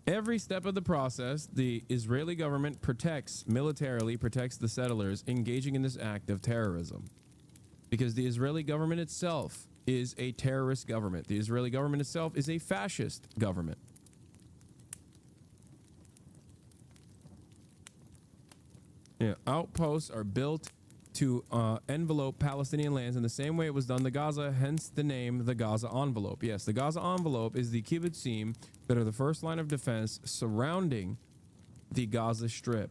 Every step of the process, the Israeli government militarily protects the settlers engaging in this act of terrorism. Because the Israeli government itself is a terrorist government. The Israeli government itself is a fascist government. Yeah, outposts are built to envelope Palestinian lands in the same way it was done to Gaza, hence the name the Gaza envelope. Yes, the Gaza envelope is the kibbutzim that are the first line of defense surrounding the Gaza Strip.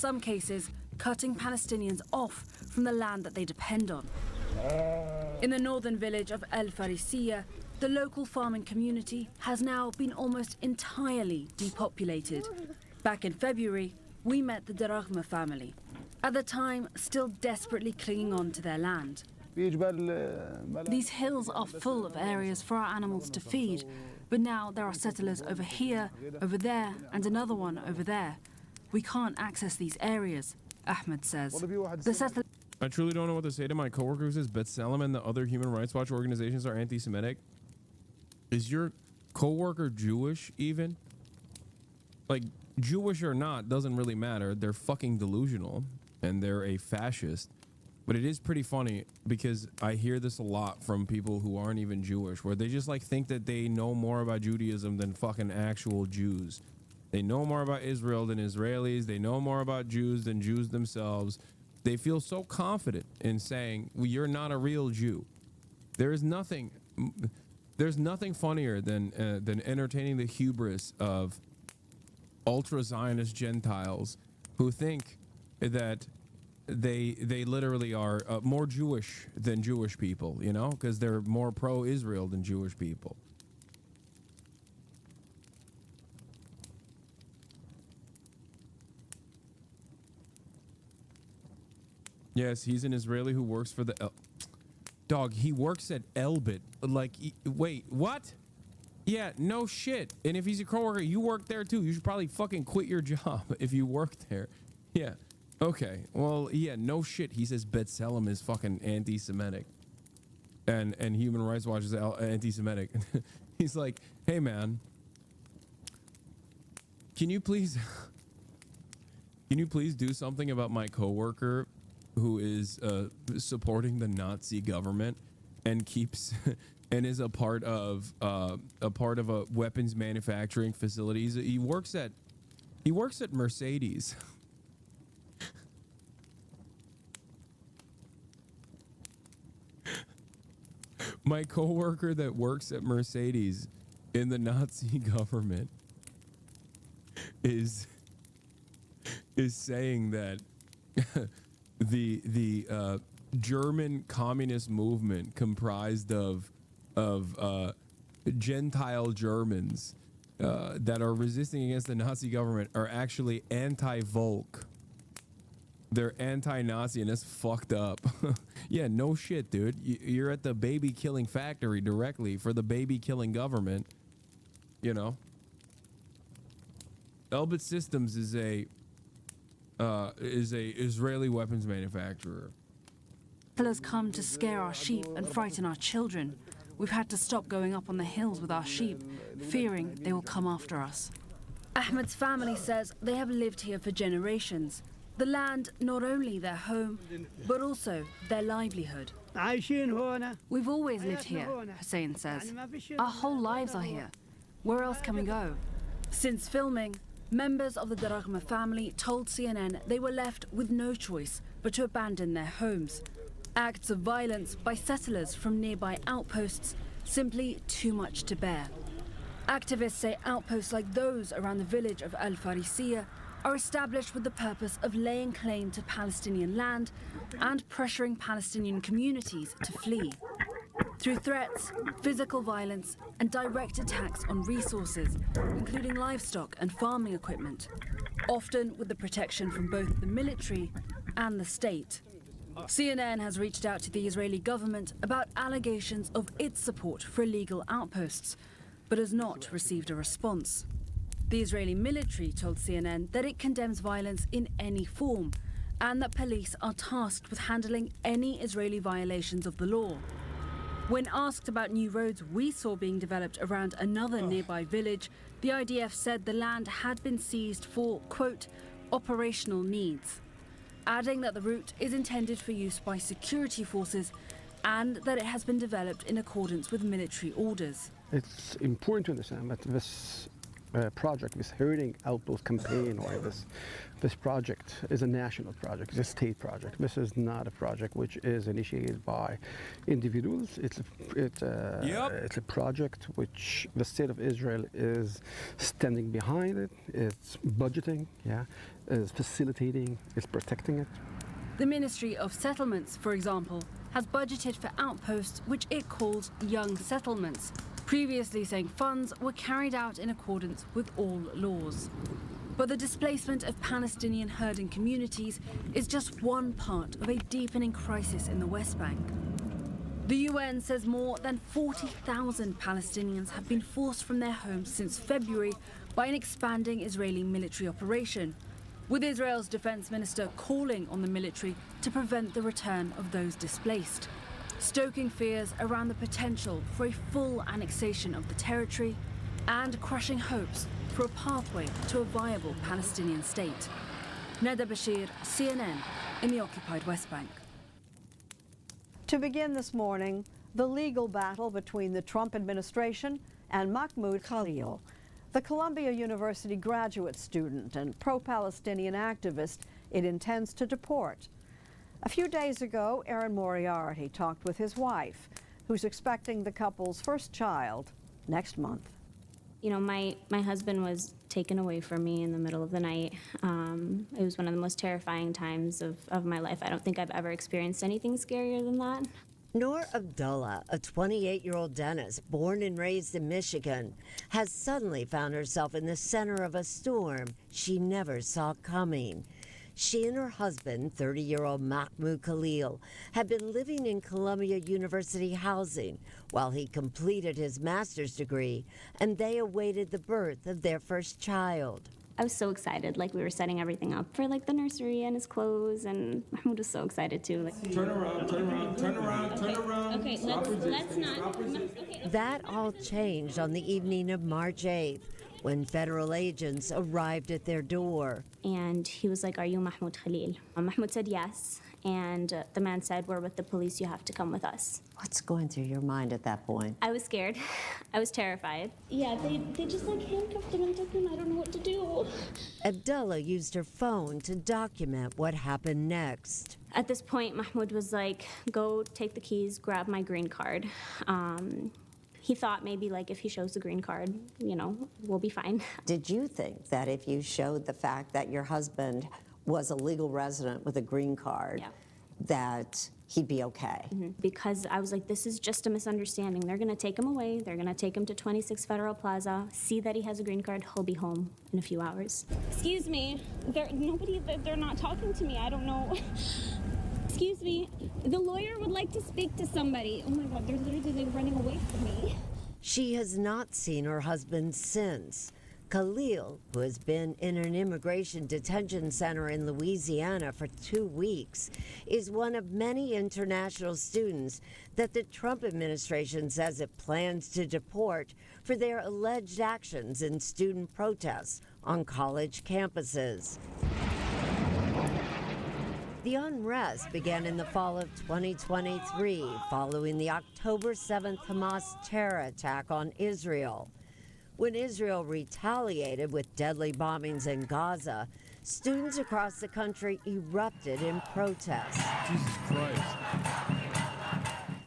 some cases, cutting Palestinians off from the land that they depend on. In the northern village of El Farisiya, the local farming community has now been almost entirely depopulated. Back in February, we met the Darahma family, at the time still desperately clinging on to their land. These hills are full of areas for our animals to feed, but now there are settlers over here, over there, and another one over there. We can't access these areas, Ahmed says. I truly don't know what to say to my coworker who says B'Tselem and the other human rights watch organizations are anti-Semitic. Is your coworker Jewish even? Like, Jewish or not doesn't really matter. They're fucking delusional and they're a fascist. But it is pretty funny because I hear this a lot from people who aren't even Jewish, where they just like think that they know more about Judaism than fucking actual Jews. They know more about Israel than Israelis. They know more about Jews than Jews themselves. They feel so confident in saying, well, you're not a real Jew. There's nothing funnier than entertaining the hubris of ultra-Zionist Gentiles who think that they literally are more Jewish than Jewish people, you know, because they're more pro-Israel than Jewish people. Yes, he's an Israeli who works for the dog. He works at Elbit. Like, wait, what? Yeah, no shit. And if he's a coworker, you work there too. You should probably fucking quit your job if you work there. Yeah. Okay. Well, yeah, no shit. He says B'Tselem is fucking anti-Semitic, and Human Rights Watch is anti-Semitic. He's like, hey man, can you please do something about my coworker who is supporting the Nazi government and keeps and is a part of a weapons manufacturing facility. He works at Mercedes. My coworker that works at Mercedes in the Nazi government is saying that the German communist movement comprised of Gentile Germans that are resisting against the Nazi government are actually anti-Volk. They're anti-Nazi, and that's fucked up. Yeah, no shit, dude. You're at the baby killing factory directly for the baby killing government. You know, Elbit Systems is a Israeli weapons manufacturer. Settlers come to scare our sheep and frighten our children. We've had to stop going up on the hills with our sheep, fearing they will come after us. Ahmed's family says they have lived here for generations. The land, not only their home, but also their livelihood. We've always lived here, Hussein says. Our whole lives are here. Where else can we go? Since filming, members of the Darahma family told CNN they were left with no choice but to abandon their homes. Acts of violence by settlers from nearby outposts simply too much to bear. Activists say outposts like those around the village of Al Farisiya are established with the purpose of laying claim to Palestinian land and pressuring Palestinian communities to flee. Through threats, physical violence, and direct attacks on resources, including livestock and farming equipment, often with the protection from both the military and the state. CNN has reached out to the Israeli government about allegations of its support for illegal outposts, but has not received a response. The Israeli military told CNN that it condemns violence in any form and that police are tasked with handling any Israeli violations of the law. When asked about new roads we saw being developed around another nearby village, the IDF said the land had been seized for, quote, operational needs, adding that the route is intended for use by security forces and that it has been developed in accordance with military orders. It's important to understand that this project, this Herding Outpost campaign, or this project is a national project, it's a state project. This is not a project which is initiated by individuals. It's a project which the state of Israel is standing behind it. It's budgeting, is facilitating, is protecting it. The Ministry of Settlements, for example, has budgeted for outposts which it calls young settlements, previously saying funds were carried out in accordance with all laws. But the displacement of Palestinian herding communities is just one part of a deepening crisis in the West Bank. The UN says more than 40,000 Palestinians have been forced from their homes since February by an expanding Israeli military operation, with Israel's defense minister calling on the military to prevent the return of those displaced, stoking fears around the potential for a full annexation of the territory and crushing hopes for a pathway to a viable Palestinian state. Neda Bashir, CNN, in the occupied West Bank. To begin this morning, the legal battle between the Trump administration and Mahmoud Khalil, the Columbia University graduate student and pro-Palestinian activist it intends to deport. A few days ago, Aaron Moriarty talked with his wife, who's expecting the couple's first child next month. You know, my husband was taken away from me in the middle of the night. It was one of the most terrifying times of my life. I don't think I've ever experienced anything scarier than that. Noor Abdullah, a 28-year-old dentist born and raised in Michigan, has suddenly found herself in the center of a storm she never saw coming. She and her husband, 30-year-old Mahmoud Khalil, had been living in Columbia University housing while he completed his master's degree, and they awaited the birth of their first child. I was so excited, like we were setting everything up for like the nursery and his clothes, and Mahmoud was so excited too. Like, turn around, turn around, turn around, turn around. Okay, let's not. Okay. That all changed on the evening of March 8th, when federal agents arrived at their door. And he was like, "Are you Mahmoud Khalil?" Mahmoud said yes, and the man said, "We're with the police, you have to come with us." What's going through your mind at that point? I was scared. I was terrified. Yeah, they just like handcuffed him and took him. I don't know what to do. Abdullah used her phone to document what happened next. At this point, Mahmoud was like, "Go take the keys, grab my green card." He thought maybe like if he shows the green card, you know, we'll be fine. Did you think that if you showed the fact that your husband was a legal resident with a green card, that he'd be okay? Because I was like, this is just a misunderstanding. They're gonna take him away. They're gonna take him to 26 Federal Plaza, see that he has a green card. He'll be home in a few hours. Excuse me, they're not talking to me. I don't know. Excuse me, the lawyer would like to speak to somebody. Oh my God, they're literally running away from me. She has not seen her husband since. Khalil, who has been in an immigration detention center in Louisiana for 2 weeks, is one of many international students that the Trump administration says it plans to deport for their alleged actions in student protests on college campuses. The unrest began in the fall of 2023 following the October 7th Hamas terror attack on Israel. When Israel retaliated with deadly bombings in Gaza, students across the country erupted in protest. Jesus Christ.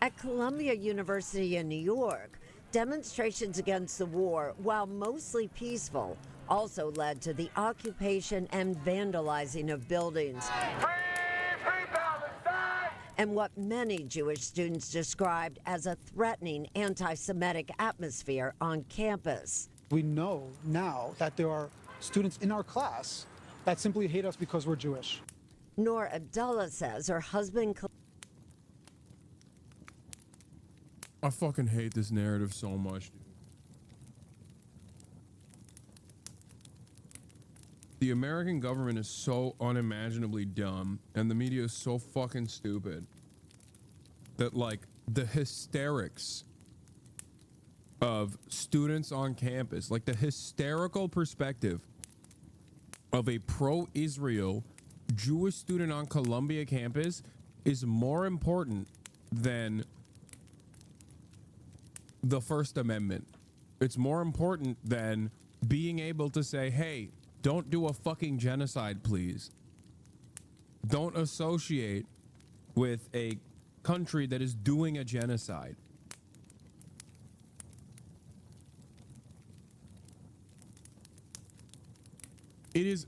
At Columbia University in New York, demonstrations against the war, while mostly peaceful, also led to the occupation and vandalizing of buildings. And what many Jewish students described as a threatening anti-Semitic atmosphere on campus. We know now that there are students in our class that simply hate us because we're Jewish. Noor Abdullah says her husband... I fucking hate this narrative so much. The American government is so unimaginably dumb, and the media is so fucking stupid, that like the hysterics of students on campus, like the hysterical perspective of a pro-Israel Jewish student on Columbia campus is more important than the First Amendment. It's more important than being able to say, hey, don't do a fucking genocide, please. Don't associate with a country that is doing a genocide. It is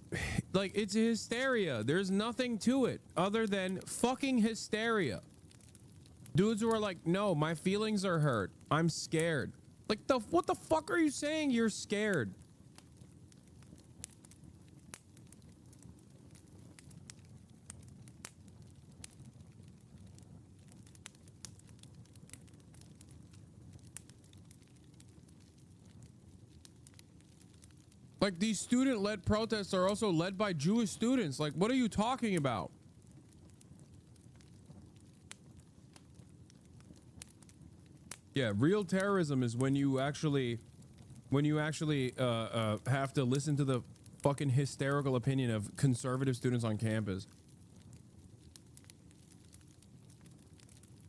like, it's hysteria. There's nothing to it other than fucking hysteria. Dudes who are like, no, my feelings are hurt. I'm scared. Like, what the fuck are you saying? You're scared. Like, these student-led protests are also led by Jewish students. Like, what are you talking about? Yeah, real terrorism is when you actually have to listen to the fucking hysterical opinion of conservative students on campus.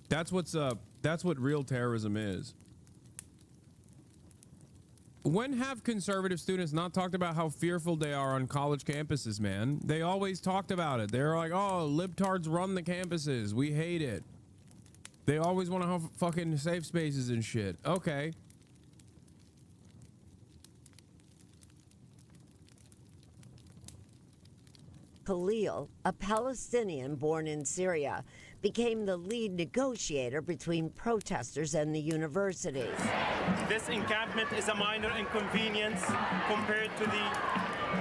That's what real terrorism is. When have conservative students not talked about how fearful they are on college campuses, man? They always talked about it. They're like, oh, libtards run the campuses. We hate it. They always want to have fucking safe spaces and shit. Okay. Khalil, a Palestinian born in Syria, became the lead negotiator between protesters and the university. This encampment is a minor inconvenience compared to the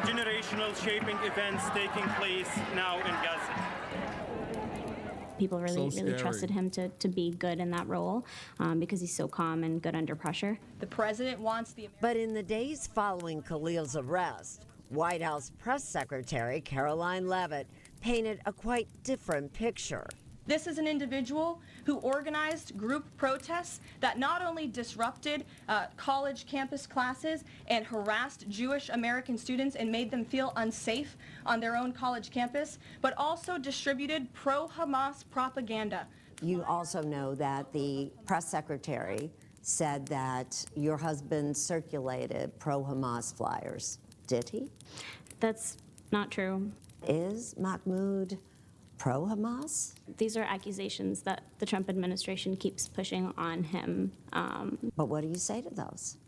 generational shaping events taking place now in Gaza. People really trusted him to be good in that role because he's so calm and good under pressure. The president wants the... But in the days following Khalil's arrest, White House Press Secretary Caroline Leavitt painted a quite different picture. This is an individual who organized group protests that not only disrupted college campus classes and harassed Jewish American students and made them feel unsafe on their own college campus, but also distributed pro-Hamas propaganda. You also know that the press secretary said that your husband circulated pro-Hamas flyers. Did he? That's not true. Is Mahmoud pro-Hamas? These are accusations that the Trump administration keeps pushing on him. But what do you say to those?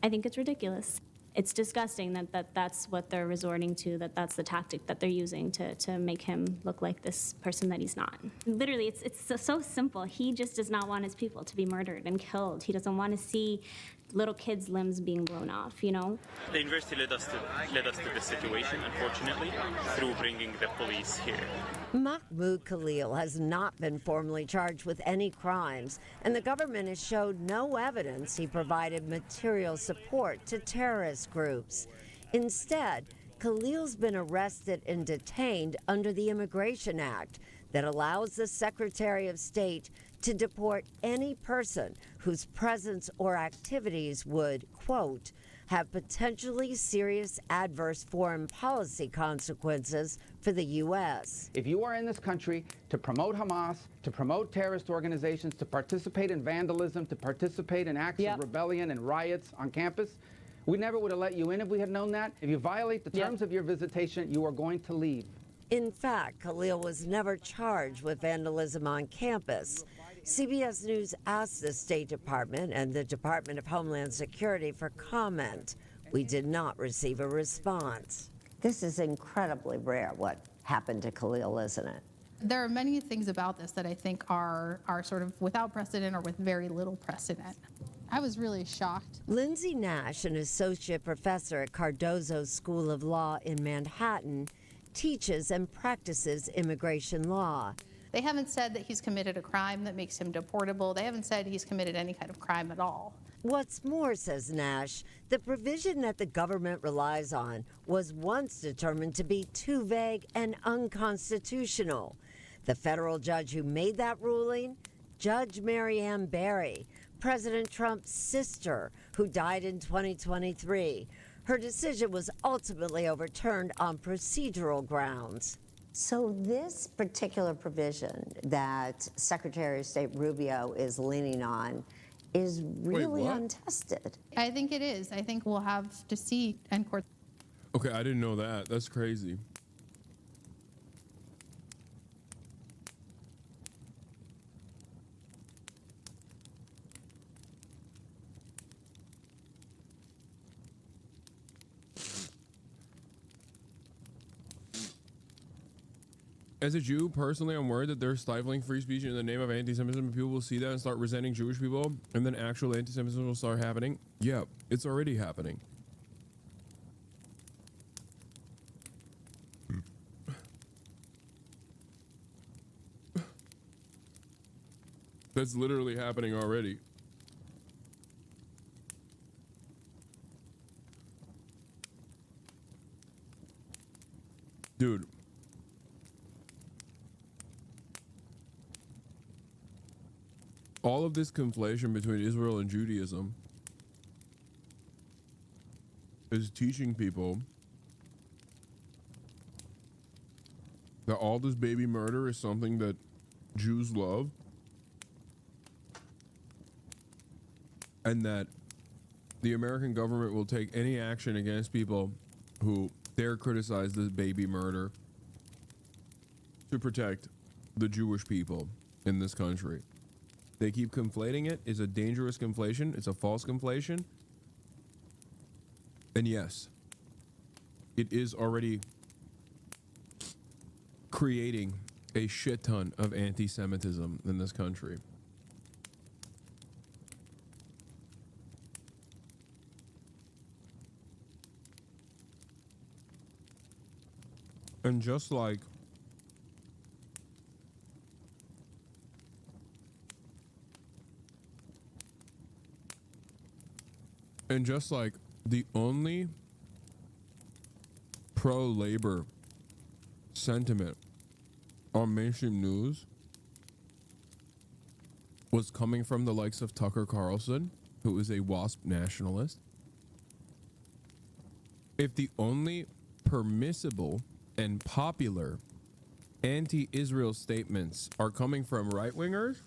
I think it's ridiculous. It's disgusting that that's what they're resorting to, that's the tactic that they're using to make him look like this person that he's not. Literally, it's so simple. He just does not want his people to be murdered and killed. He doesn't want to see little kids' limbs being blown off, you know? The university led us to this situation, unfortunately, through bringing the police here. Mahmoud Khalil has not been formally charged with any crimes, and the government has showed no evidence he provided material support to terrorist groups. Instead, Khalil's been arrested and detained under the Immigration Act that allows the Secretary of State to deport any person whose presence or activities would, quote, have potentially serious adverse foreign policy consequences for the U.S. If you are in this country to promote Hamas, to promote terrorist organizations, to participate in vandalism, to participate in acts of rebellion and riots on campus, we never would have let you in if we had known that. If you violate the terms of your visitation, you are going to leave. In fact, Khalil was never charged with vandalism on campus. CBS News asked the State Department and the Department of Homeland Security for comment. We did not receive a response. This is incredibly rare, what happened to Khalil, isn't it? There are many things about this that I think are sort of without precedent or with very little precedent. I was really shocked. Lindsay Nash, an associate professor at Cardozo School of Law in Manhattan, teaches and practices immigration law. They haven't said that he's committed a crime that makes him deportable. They haven't said he's committed any kind of crime at all. What's more, says Nash, the provision that the government relies on was once determined to be too vague and unconstitutional. The federal judge who made that ruling, Judge Mary Ann Barry, President Trump's sister, who died in 2023. Her decision was ultimately overturned on procedural grounds. So this particular provision that Secretary of State Rubio is leaning on is really what? untested. I think it is. I think we'll have to see and court. Okay, I didn't know that. That's crazy. As a Jew, personally, I'm worried that they're stifling free speech in the name of anti-Semitism. People will see that and start resenting Jewish people, and then actual anti-Semitism will start happening. Yeah, it's already happening. That's literally happening already. Dude. All of this conflation between Israel and Judaism is teaching people that all this baby murder is something that Jews love, and that the American government will take any action against people who dare criticize this baby murder to protect the Jewish people in this country. They keep conflating it. It's a dangerous conflation. It's a false conflation. And yes, it is already creating a shit ton of anti-Semitism in this country. And just like the only pro-labor sentiment on mainstream news was coming from the likes of Tucker Carlson, who is a WASP nationalist, if the only permissible and popular anti-Israel statements are coming from right-wingers,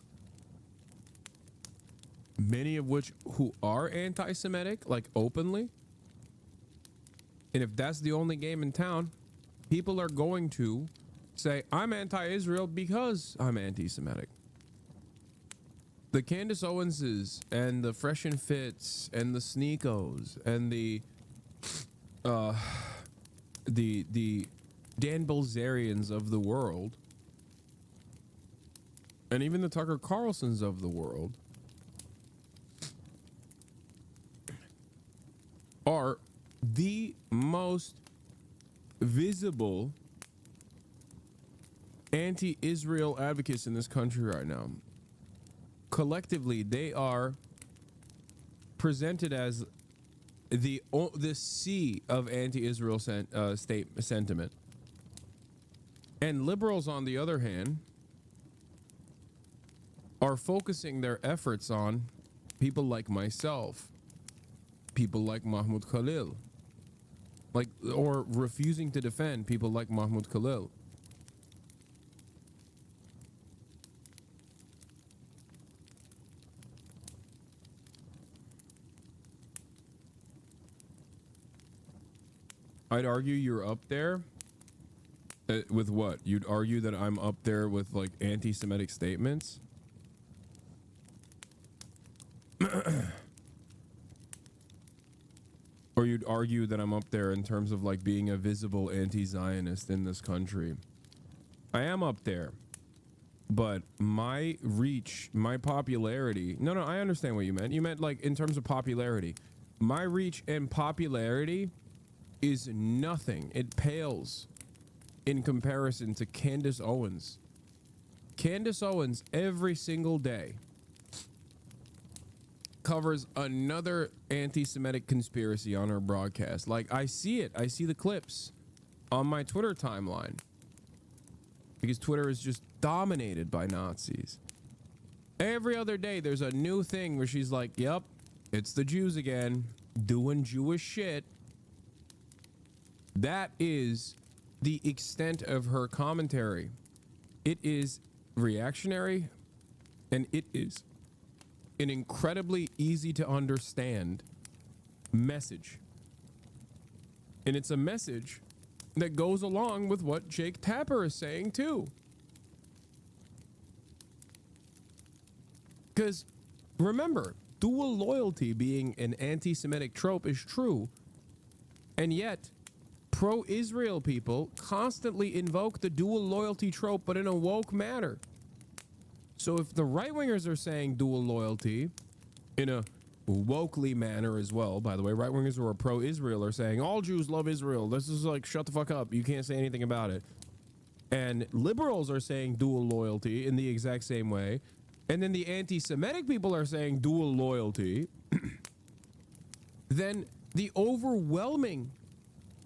many of which who are anti-Semitic, like openly, and if that's the only game in town, people are going to say, I'm anti-Israel because I'm anti-Semitic. The Candace Owenses and the Fresh and Fits and the Sneakos and the Dan Bilzerians of the world, and even the Tucker Carlsons of the world, are the most visible anti-Israel advocates in this country right now. Collectively, they are presented as the sea of anti-Israel sentiment. And liberals, on the other hand, are focusing their efforts on people like myself, people like Mahmoud Khalil, or refusing to defend people like Mahmoud Khalil. I'd argue you're up there with what? You'd argue that I'm up there with like anti-Semitic statements? Or you'd argue that I'm up there in terms of like being a visible anti-Zionist in this country. I am up there. But my reach, my popularity... No, I understand what you meant. You meant like in terms of popularity. My reach and popularity is nothing. It pales in comparison to Candace Owens. Candace Owens every single day covers another anti-Semitic conspiracy on her broadcast. Like, I see it. I see the clips on my Twitter timeline. Because Twitter is just dominated by Nazis. Every other day, there's a new thing where she's like, yep, it's the Jews again, doing Jewish shit. That is the extent of her commentary. It is reactionary, and it is an incredibly easy to understand message. And it's a message that goes along with what Jake Tapper is saying too. Because remember, dual loyalty being an anti-Semitic trope is true. And yet, pro-Israel people constantly invoke the dual loyalty trope, but in a woke manner. So if the right-wingers are saying dual loyalty in a wokely manner as well, by the way, right-wingers who are pro-Israel are saying all Jews love Israel. This is like, shut the fuck up. You can't say anything about it. And liberals are saying dual loyalty in the exact same way. And then the anti-Semitic people are saying dual loyalty. Then the overwhelming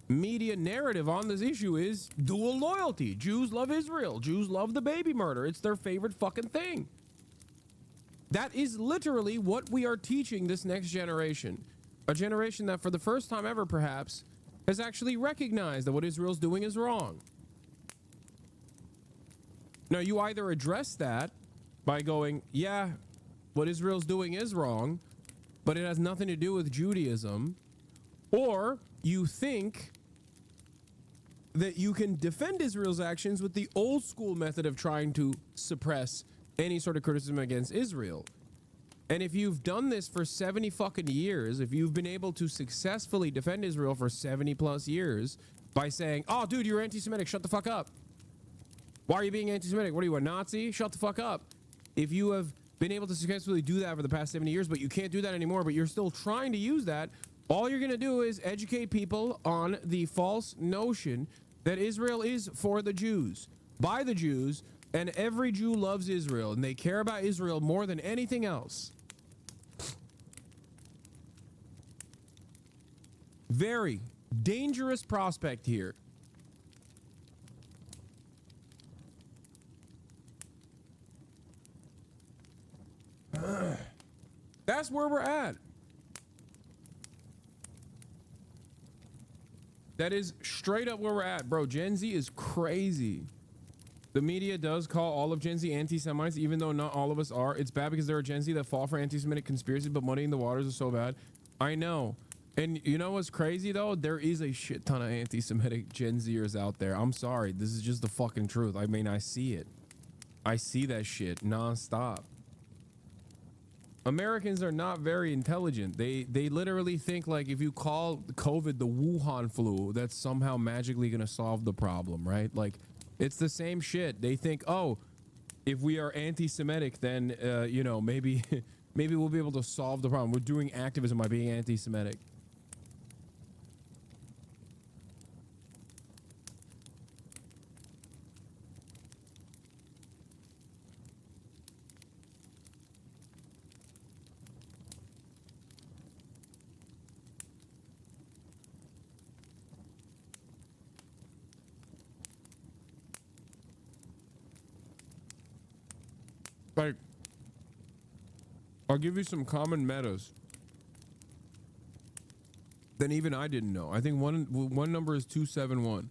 media narrative on this issue is dual loyalty. Jews love Israel. Jews love the baby murder. It's their favorite fucking thing. That is literally what we are teaching this next generation. A generation that for the first time ever, perhaps, has actually recognized that what Israel's doing is wrong. Now, you either address that by going, yeah, what Israel's doing is wrong, but it has nothing to do with Judaism, or you think that you can defend Israel's actions with the old school method of trying to suppress any sort of criticism against Israel. And if you've done this for 70 fucking years, if you've been able to successfully defend Israel for 70 plus years by saying, oh, dude, you're anti-Semitic, shut the fuck up. Why are you being anti-Semitic? What are you, a Nazi? Shut the fuck up. If you have been able to successfully do that for the past 70 years, but you can't do that anymore, but you're still trying to use that, all you're going to do is educate people on the false notion that Israel is for the Jews, by the Jews, and every Jew loves Israel, and they care about Israel more than anything else. Very dangerous prospect here. That's where we're at. That is straight up where we're at, bro. Gen Z is crazy. The media does call all of Gen Z anti-Semites, even though not all of us are. It's bad because there are Gen Z that fall for anti-Semitic conspiracies, but muddying the waters is so bad. I know. And you know what's crazy, though? There is a shit ton of anti-Semitic Gen Zers out there. I'm sorry. This is just the fucking truth. I mean, I see it. I see that shit nonstop. Americans are not very intelligent. They literally think like if you call COVID the Wuhan flu, that's somehow magically going to solve the problem, right? Like it's the same shit. They think, oh, if we are anti-Semitic, then, you know, maybe we'll be able to solve the problem. We're doing activism by being anti-Semitic. Like, I'll give you some common metas that even I didn't know. I think one number is 271.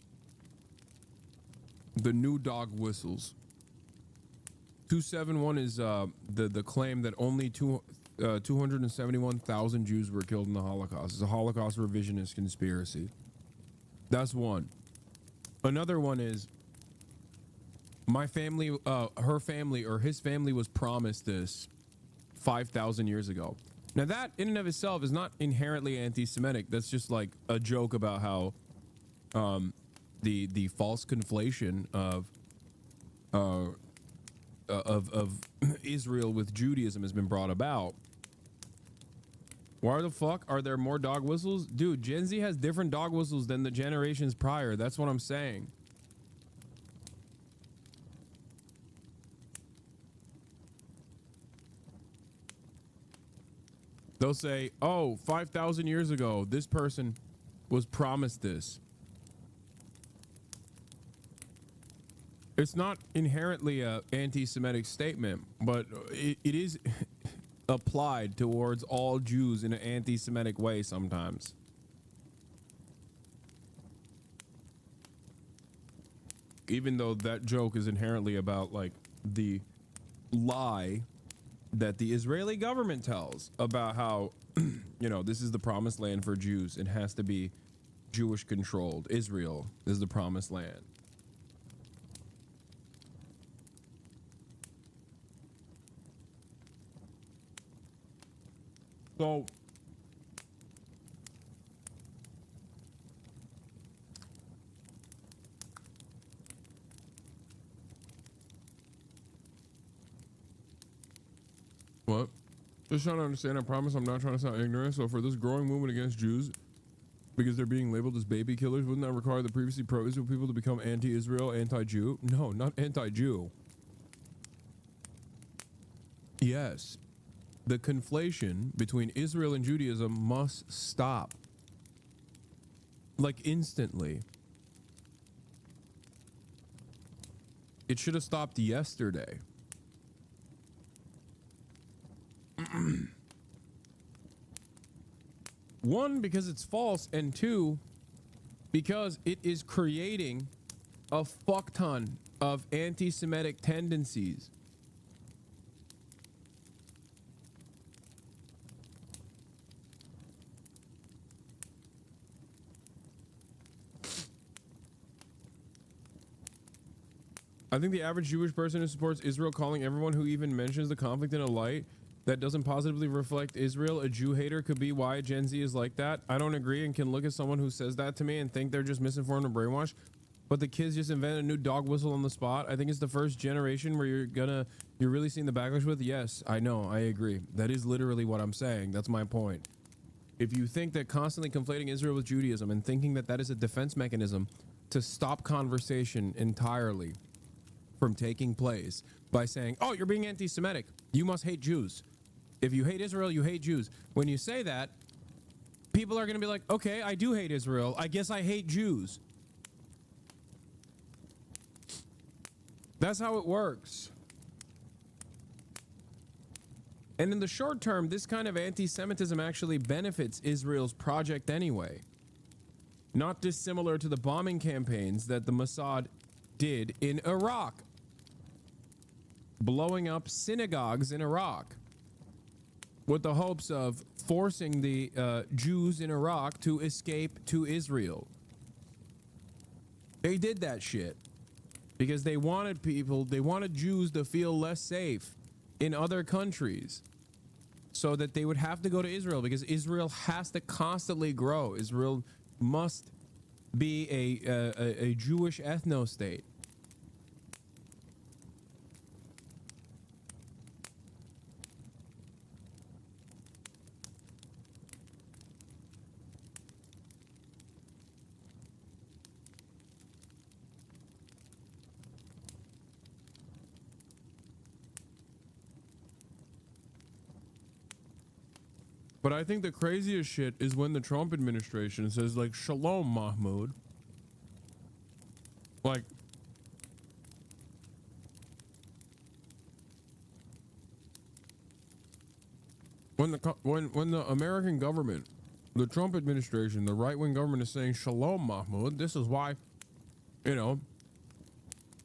The new dog whistles. 271 is the claim that only 271,000 Jews were killed in the Holocaust. It's a Holocaust revisionist conspiracy. That's one. Another one is my family, her family, or his family was promised this 5,000 years ago. Now that in and of itself is not inherently anti-Semitic. That's just like a joke about how the false conflation of Israel with Judaism has been brought about. Why the fuck are there more dog whistles? Dude, Gen Z has different dog whistles than the generations prior. That's what I'm saying. They'll say, oh, 5,000 years ago, this person was promised this. It's not inherently an anti-Semitic statement, but it is applied towards all Jews in an anti-Semitic way sometimes. Even though that joke is inherently about, like, the lie that the Israeli government tells about how, you know, this is the promised land for Jews. It has to be Jewish controlled. Israel is the promised land. So what? Just trying to understand. I promise I'm not trying to sound ignorant. So for this growing movement against Jews, because they're being labeled as baby killers, wouldn't that require the previously pro-Israel people to become anti-Israel, anti-Jew? No, not anti-Jew. Yes. The conflation between Israel and Judaism must stop. Like instantly. It should have stopped yesterday. One, because it's false, and two, because it is creating a fuck ton of anti-Semitic tendencies. I think the average Jewish person who supports Israel calling everyone who even mentions the conflict in a light that doesn't positively reflect Israel a Jew hater could be why Gen Z is like that. I don't agree and can look at someone who says that to me and think they're just misinformed and brainwashed. But the kids just invented a new dog whistle on the spot. I think it's the first generation where you're really seeing the backlash with. Yes, I know, I agree. That is literally what I'm saying. That's my point. If you think that constantly conflating Israel with Judaism and thinking that that is a defense mechanism to stop conversation entirely from taking place by saying, oh, you're being anti-Semitic, you must hate Jews. If you hate Israel, you hate Jews. When you say that, people are going to be like, okay, I do hate Israel. I guess I hate Jews. That's how it works. And in the short term, this kind of anti-Semitism actually benefits Israel's project anyway. Not dissimilar to the bombing campaigns that the Mossad did in Iraq. Blowing up synagogues in Iraq with the hopes of forcing the Jews in Iraq to escape to Israel. They did that shit because they wanted Jews to feel less safe in other countries so that they would have to go to Israel, because Israel has to constantly grow. Israel must be a Jewish ethno-state. But I think the craziest shit is when the Trump administration says, like, Shalom, Mahmoud. Like, when the American government, the Trump administration, the right-wing government is saying Shalom, Mahmoud, this is why, you know,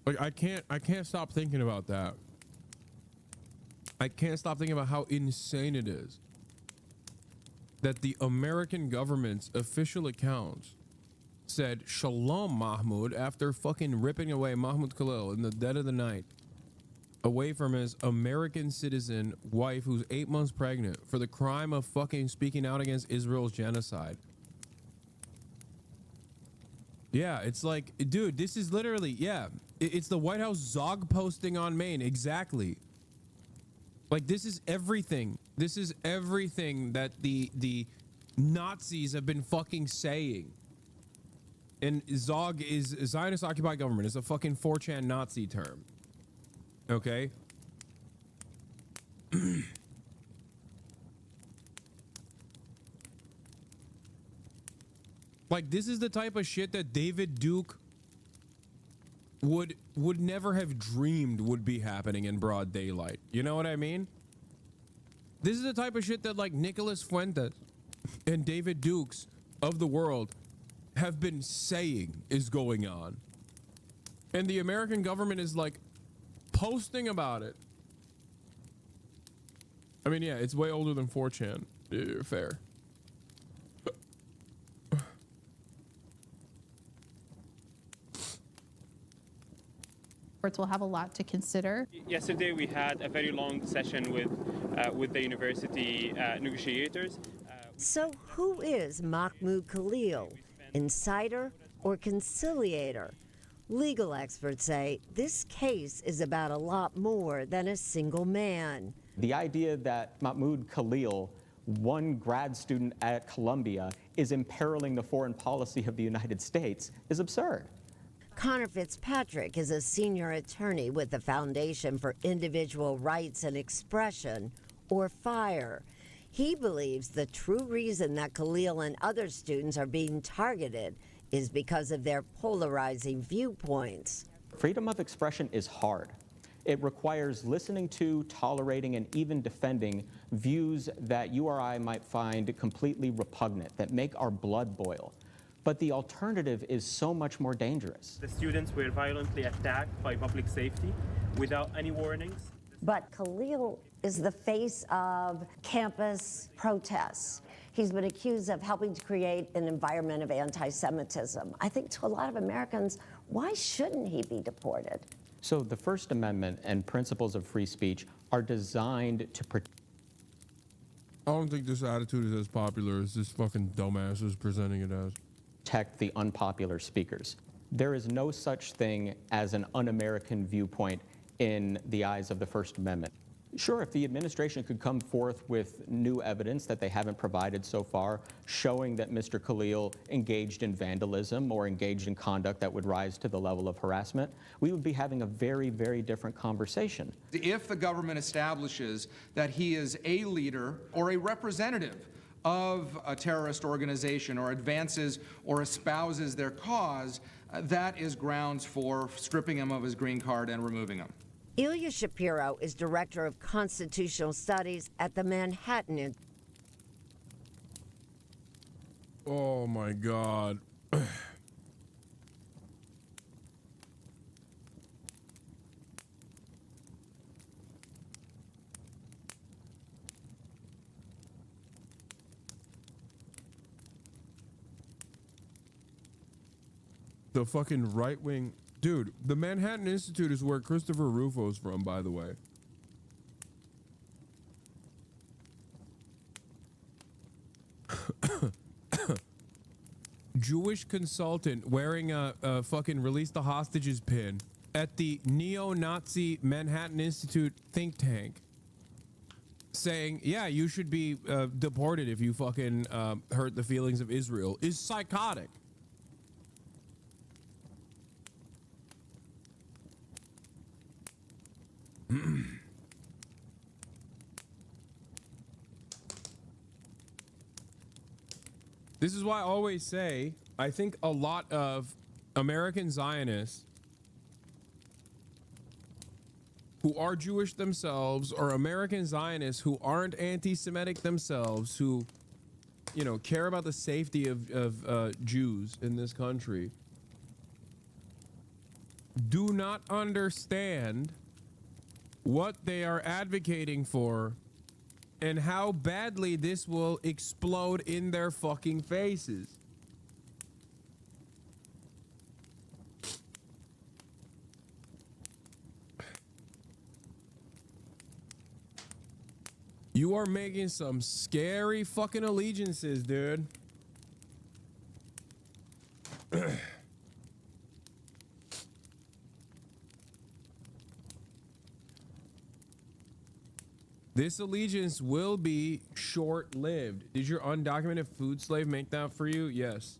like, I can't stop thinking about that. I can't stop thinking about how insane it is that the American government's official accounts said Shalom Mahmoud after fucking ripping away Mahmoud Khalil in the dead of the night away from his American citizen wife who's 8 months pregnant for the crime of fucking speaking out against Israel's genocide. Yeah, it's like, dude, this is literally, yeah, it's the White House Zog posting on Maine. Exactly. Like, this is everything. This is everything that the Nazis have been fucking saying. And Zog is Zionist occupied government. It's a fucking 4chan Nazi term. Okay? Like, this is the type of shit that David Duke would never have dreamed would be happening in broad daylight. You know what I mean? This is the type of shit that, like, Nicholas Fuentes and David Dukes of the world have been saying is going on. And the American government is, like, posting about it. I mean, yeah, it's way older than 4chan. Fair. Courts will have a lot to consider. Yesterday we had a very long session with the university negotiators. So who is Mahmoud Khalil? Insider or conciliator? Legal experts say this case is about a lot more than a single man. The idea that Mahmoud Khalil, one grad student at Columbia, is imperiling the foreign policy of the United States is absurd. Connor Fitzpatrick is a senior attorney with the Foundation for Individual Rights and Expression, or FIRE. He believes the true reason that Khalil and other students are being targeted is because of their polarizing viewpoints. Freedom of expression is hard. It requires listening to, tolerating, and even defending views that you or I might find completely repugnant, that make our blood boil. But the alternative is so much more dangerous. The students were violently attacked by public safety without any warnings. But Khalil is the face of campus protests. He's been accused of helping to create an environment of anti-Semitism. I think to a lot of Americans, why shouldn't he be deported? So the First Amendment and principles of free speech are designed to protect. I don't think this attitude is as popular as this fucking dumbass is presenting it as. Protect the unpopular speakers. There is no such thing as an un-American viewpoint in the eyes of the First Amendment. Sure, if the administration could come forth with new evidence that they haven't provided so far, showing that Mr. Khalil engaged in vandalism or engaged in conduct that would rise to the level of harassment, we would be having a very, very different conversation. If the government establishes that he is a leader or a representative of a terrorist organization or advances or espouses their cause, that is grounds for stripping him of his green card and removing him. Ilya Shapiro is director of constitutional studies at the Manhattan. Oh my God. The fucking right wing. Dude, the Manhattan Institute is where Christopher Rufo's from, by the way. Jewish consultant wearing a fucking release the hostages pin at the neo-Nazi Manhattan Institute think tank saying, yeah, you should be deported if you fucking hurt the feelings of Israel is psychotic. This is why I always say, I think a lot of American Zionists who are Jewish themselves or American Zionists who aren't anti-Semitic themselves, who, you know, care about the safety of Jews in this country, do not understand what they are advocating for and how badly this will explode in their fucking faces. You are making some scary fucking allegiances, dude. This allegiance will be short-lived. Did your undocumented food slave make that for you? Yes.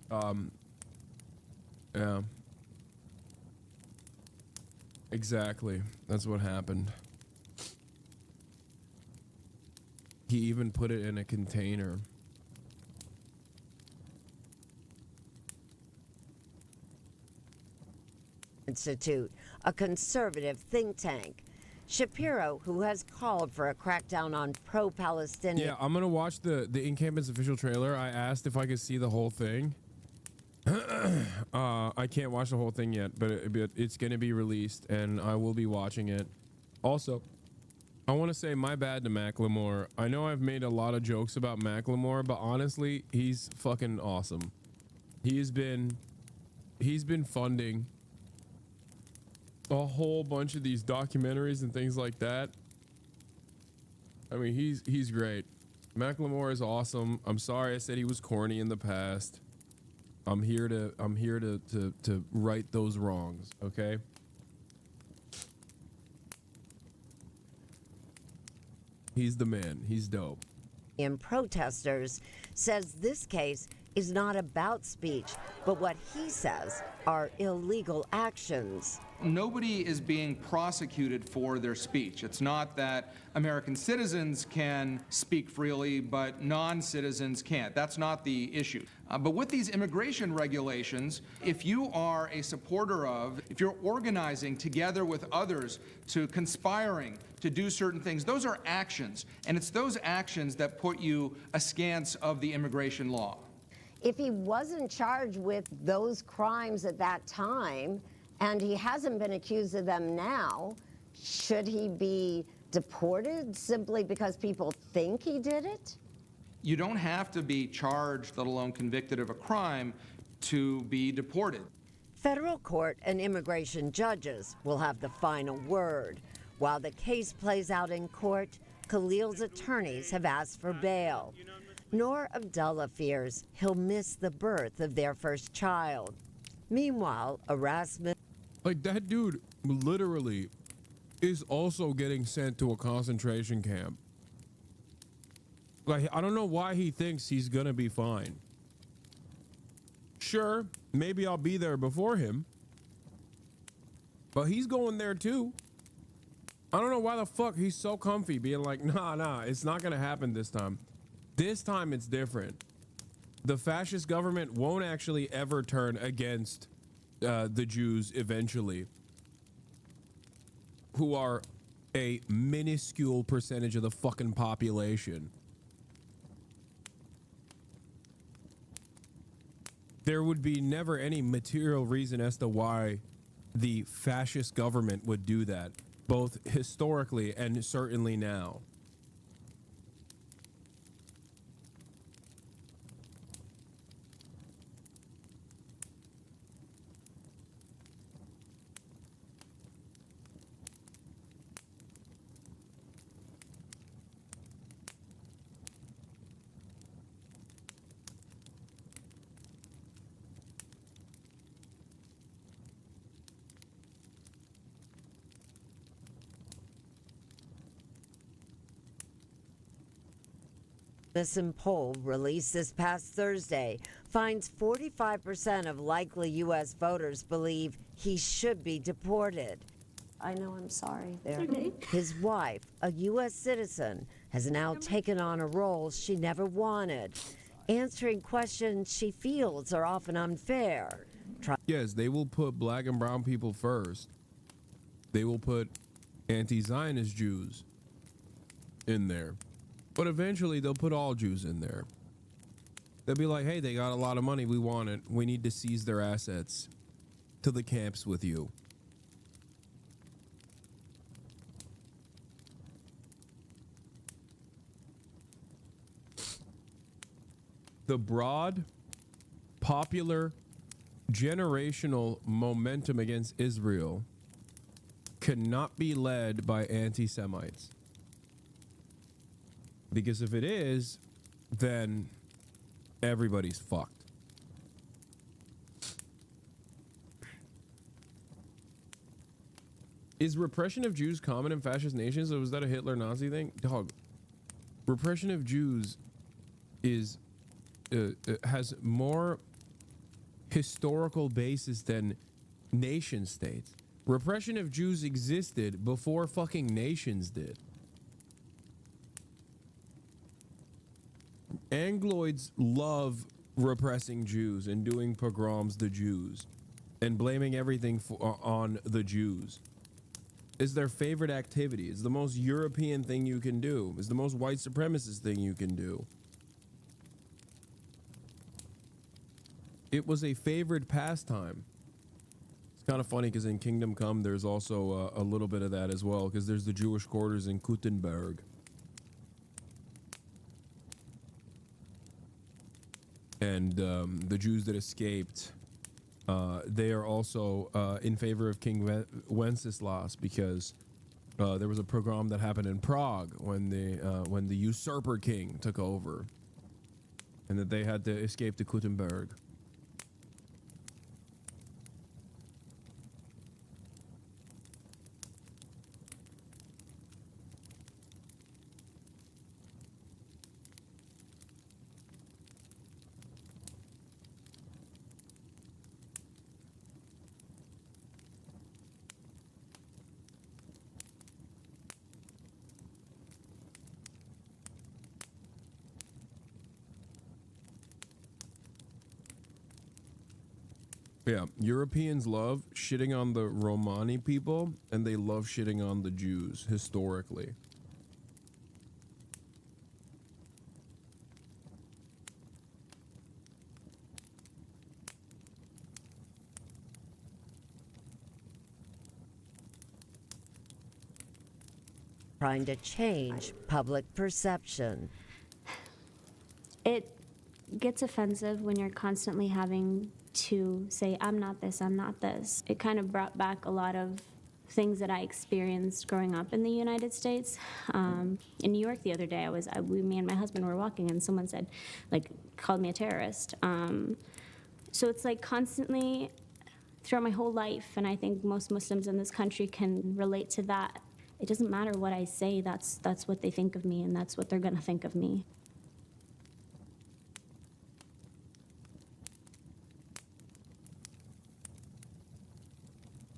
Yeah. Exactly. That's what happened. He even put it in a container. Institute, a conservative think tank. Shapiro, who has called for a crackdown on pro-Palestinian... Yeah, I'm gonna watch the encampment's official trailer. I asked if I could see the whole thing. I can't watch the whole thing yet, but it's gonna be released, and I will be watching it. Also, I want to say my bad to Macklemore. I know I've made a lot of jokes about Macklemore, but honestly, he's fucking awesome. He's been funding a whole bunch of these documentaries and things like that. I mean, he's great. Macklemore is awesome. I'm sorry I said he was corny in the past. I'm here to right those wrongs, okay? He's the man. He's dope. And protesters says this case is not about speech, but what he says are illegal actions. Nobody is being prosecuted for their speech. It's not that American citizens can speak freely, but non-citizens can't. That's not the issue. But with these immigration regulations, if you are a supporter of, if you're organizing together with others to conspiring to do certain things, those are actions. And it's those actions that put you askance of the immigration law. If he wasn't charged with those crimes at that time, and he hasn't been accused of them now, should he be deported simply because people think he did it? You don't have to be charged, let alone convicted of a crime, to be deported. Federal court and immigration judges will have the final word. While the case plays out in court, Khalil's attorneys have asked for bail. Noor Abdullah fears he'll miss the birth of their first child. Meanwhile, Erasmus... Like, that dude literally is also getting sent to a concentration camp. Like, I don't know why he thinks he's gonna be fine. Sure, maybe I'll be there before him, but he's going there too. I don't know why the fuck he's so comfy being like, nah, it's not gonna happen this time. This time it's different. The fascist government won't actually ever turn against the Jews eventually, who are a minuscule percentage of the fucking population. There would be never any material reason as to why the fascist government would do that, both historically and certainly now. Rasmussen poll released this past Thursday finds 45% of likely U.S. voters believe he should be deported. I know, I'm sorry. There. Okay. His wife, a U.S. citizen, has now taken on a role she never wanted, answering questions she feels are often unfair. Yes, they will put black and brown people first. They will put anti-Zionist Jews in there. But eventually they'll put all Jews in there. They'll be like, hey, they got a lot of money, we want it. We need to seize their assets. To the camps with you. The broad, popular, generational momentum against Israel cannot be led by anti-Semites. Because if it is, then everybody's fucked. Is repression of Jews common in fascist nations, or was that a Hitler Nazi thing? Dog, repression of Jews is has more historical basis than nation states. Repression of Jews existed before fucking nations did. Angloids love repressing Jews and doing pogroms to Jews and blaming everything on the Jews. It's their favorite activity. It's the most European thing you can do. It's the most white supremacist thing you can do. It was a favorite pastime. Kind of funny because in Kingdom Come, there's also a little bit of that as well, because there's the Jewish quarters in Gutenberg. And the Jews that escaped, they are also in favor of King Wenceslas, because there was a pogrom that happened in Prague when the usurper king took over, and that they had to escape to Gutenberg. Yeah, Europeans love shitting on the Romani people, and they love shitting on the Jews historically. Trying to change public perception. It gets offensive when you're constantly having to say, I'm not this, I'm not this. It kind of brought back a lot of things that I experienced growing up in the United States. In New York the other day, me and my husband were walking, and someone said, called me a terrorist. So it's like constantly throughout my whole life, and I think most Muslims in this country can relate to that. It doesn't matter what I say, that's what they think of me, and that's what they're gonna think of me.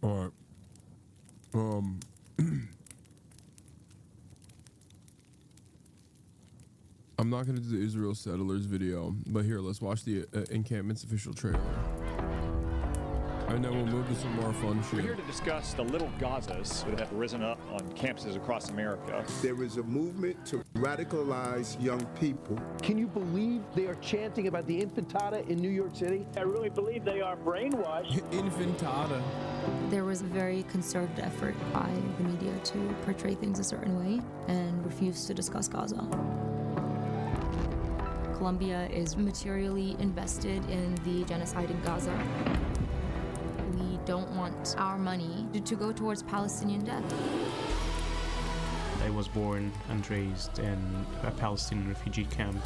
All right. I'm not going to do the Israel settlers video, but here, let's watch the encampment's official trailer. And then we'll move to some more fun shit. We're here to discuss the little Gazas that have risen up on campuses across America. There is a movement to radicalize young people. Can you believe they are chanting about the infantada in New York City? I really believe they are brainwashed. Infantada. There was a very concerted effort by the media to portray things a certain way and refuse to discuss Gaza. Colombia is materially invested in the genocide in Gaza. We don't want our money to go towards Palestinian death. I was born and raised in a Palestinian refugee camp.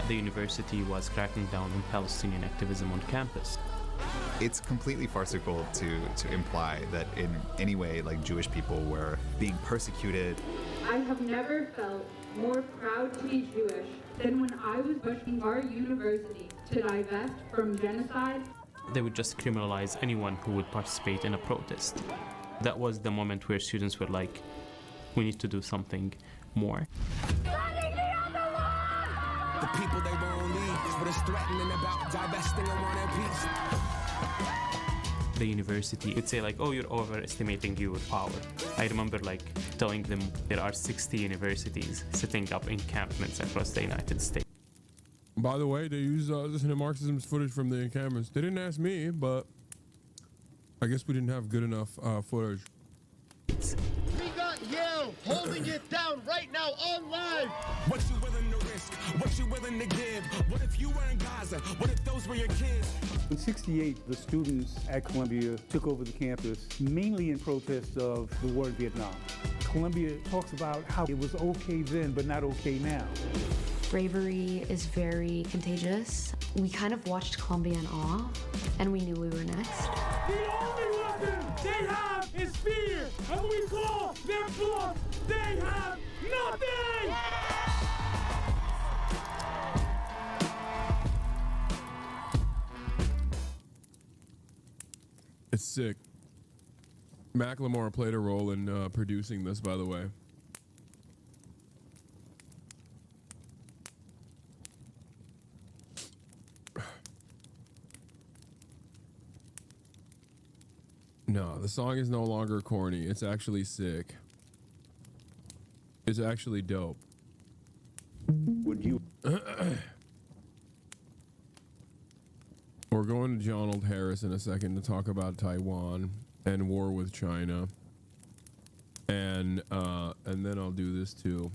The university was cracking down on Palestinian activism on campus. It's completely farcical to imply that in any way, Jewish people were being persecuted. I have never felt more proud to be Jewish than when I was pushing our university to divest from genocide. They would just criminalize anyone who would participate in a protest. That was the moment where students were like, we need to do something more. The people they won't leave, but it's threatening about divesting of one piece. The university would say oh, you're overestimating your power. I remember telling them there are 60 universities setting up encampments across the United States. By the way, they use Marxism's footage from the encampments. They didn't ask me, but I guess we didn't have good enough footage. We got Yale holding it down right now on live. What you willing to risk? What you willing to give? What if you were in Gaza? What if those were your kids? In '68, the students at Columbia took over the campus, mainly in protest of the war in Vietnam. Columbia talks about how it was okay then, but not okay now. Bravery is very contagious. We kind of watched Columbia in awe, and we knew we were next. The only weapon they have is fear, and we call their bluff. They have nothing! It's sick. Macklemore played a role in producing this, by the way. No, the song is no longer corny. It's actually sick. It's actually dope. Would you? We're going to Donald Harris in a second to talk about Taiwan and war with China. And then I'll do this too.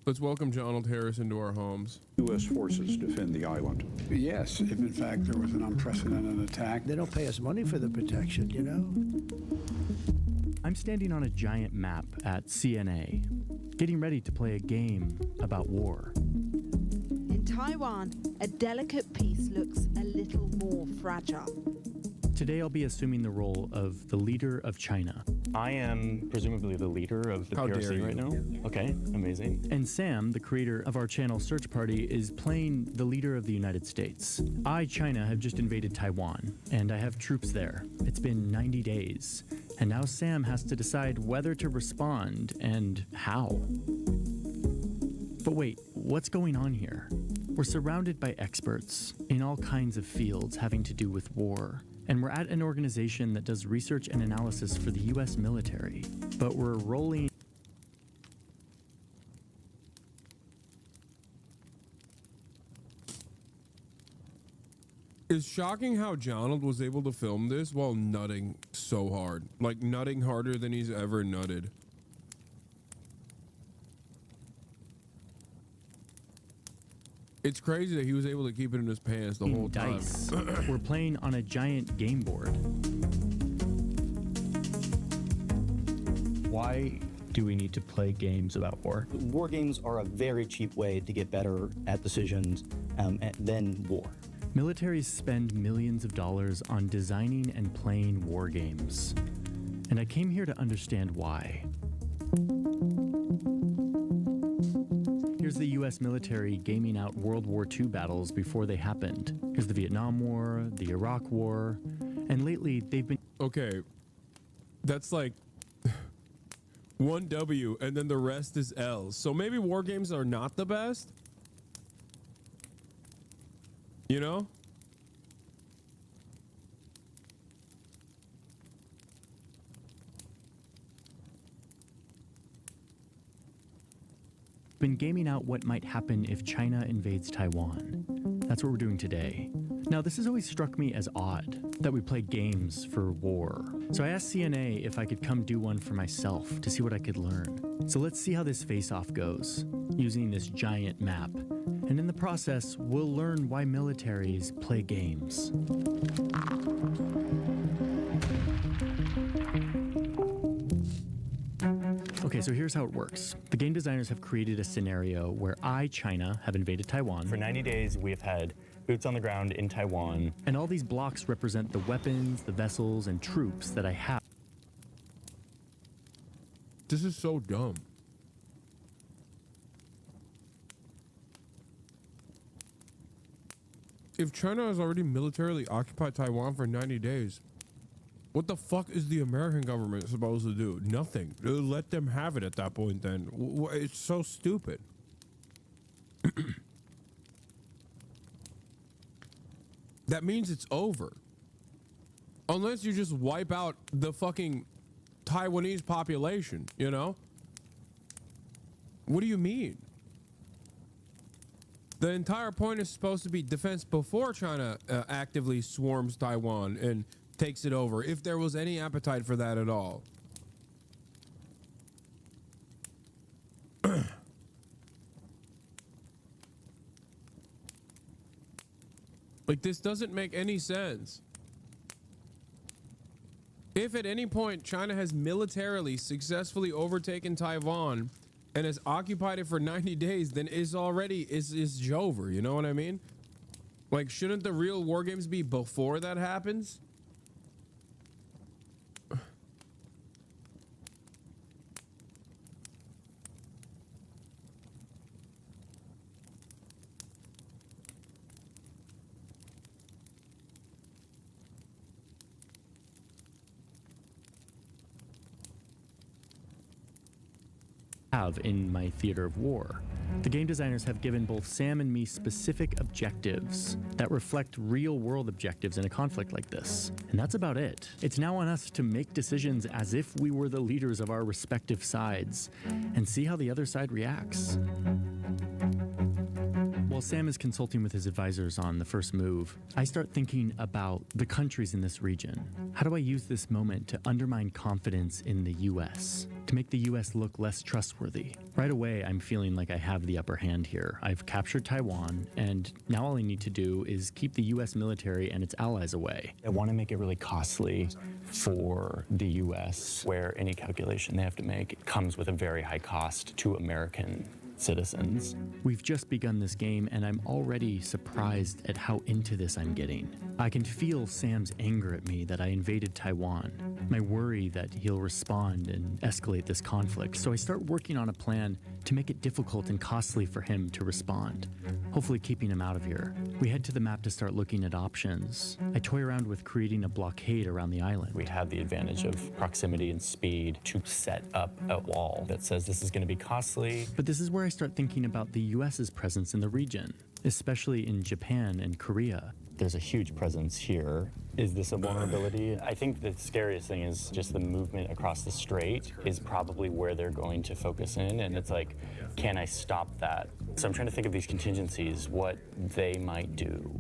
Let's welcome Donald Harris into our homes. U.S. forces defend the island. Yes, if in fact there was an unprecedented attack. They don't pay us money for the protection, you know? I'm standing on a giant map at CNA, getting ready to play a game about war. In Taiwan, a delicate piece looks a little more fragile. Today I'll be assuming the role of the leader of China. I am presumably the leader of the PRC right now. Okay, amazing. And Sam, the creator of our channel Search Party, is playing the leader of the United States. I, China, have just invaded Taiwan, and I have troops there. It's been 90 days, and now Sam has to decide whether to respond and how. But wait, what's going on here? We're surrounded by experts in all kinds of fields having to do with war. And we're at an organization that does research and analysis for the US military. But we're rolling. It's shocking how Donald was able to film this while nutting so hard. Like nutting harder than he's ever nutted. It's crazy that he was able to keep it in his pants the whole time. Dice. We're playing on a giant game board. Why do we need to play games about war? War games are a very cheap way to get better at decisions than war. Militaries spend millions of dollars on designing and playing war games. And I came here to understand why. Here's the US military gaming out World War II battles before they happened. Here's the Vietnam War, the Iraq War, and lately they've been... Okay, that's like 1 W and then the rest is L's. So maybe war games are not the best? You know? Been gaming out what might happen if China invades Taiwan. That's what we're doing today. Now, this has always struck me as odd that we play games for war. So I asked CNA if I could come do one for myself to see what I could learn. So let's see how this face-off goes, using this giant map. And in the process, we'll learn why militaries play games. Okay, so here's how it works. The game designers have created a scenario where I, China, have invaded Taiwan. For 90 days, we have had boots on the ground in Taiwan. And all these blocks represent the weapons, the vessels, and troops that I have. This is so dumb. If China has already militarily occupied Taiwan for 90 days, what the fuck is the American government supposed to do? Nothing. Let them have it at that point then. It's so stupid. That means it's over. Unless you just wipe out the fucking Taiwanese population, you know? What do you mean? The entire point is supposed to be defense before China actively swarms Taiwan and takes it over, if there was any appetite for that at all. Like, this doesn't make any sense. If at any point China has militarily successfully overtaken Taiwan and has occupied it for 90 days, then it's already is over, you know what I mean? Like, shouldn't the real war games be before that happens? have in my theater of war. The game designers have given both Sam and me specific objectives that reflect real-world objectives in a conflict like this. And that's about it. It's now on us to make decisions as if we were the leaders of our respective sides and see how the other side reacts. While Sam is consulting with his advisors on the first move, I start thinking about the countries in this region. How do I use this moment to undermine confidence in the US? To make the US look less trustworthy? Right away, I'm feeling like I have the upper hand here. I've captured Taiwan, and now all I need to do is keep the US military and its allies away. I want to make it really costly for the US, where any calculation they have to make comes with a very high cost to American citizens. We've just begun this game, and I'm already surprised at how into this I'm getting. I can feel Sam's anger at me that I invaded Taiwan, my worry that he'll respond and escalate this conflict, so I start working on a plan to make it difficult and costly for him to respond, hopefully keeping him out of here. We head to the map to start looking at options. I toy around with creating a blockade around the island. We have the advantage of proximity and speed to set up a wall that says this is going to be costly. But this is where I start thinking about the US's presence in the region, especially in Japan and Korea. There's a huge presence here. Is this a vulnerability? I think the scariest thing is just the movement across the strait is probably where they're going to focus in, and it's like, can I stop that? So I'm trying to think of these contingencies, what they might do.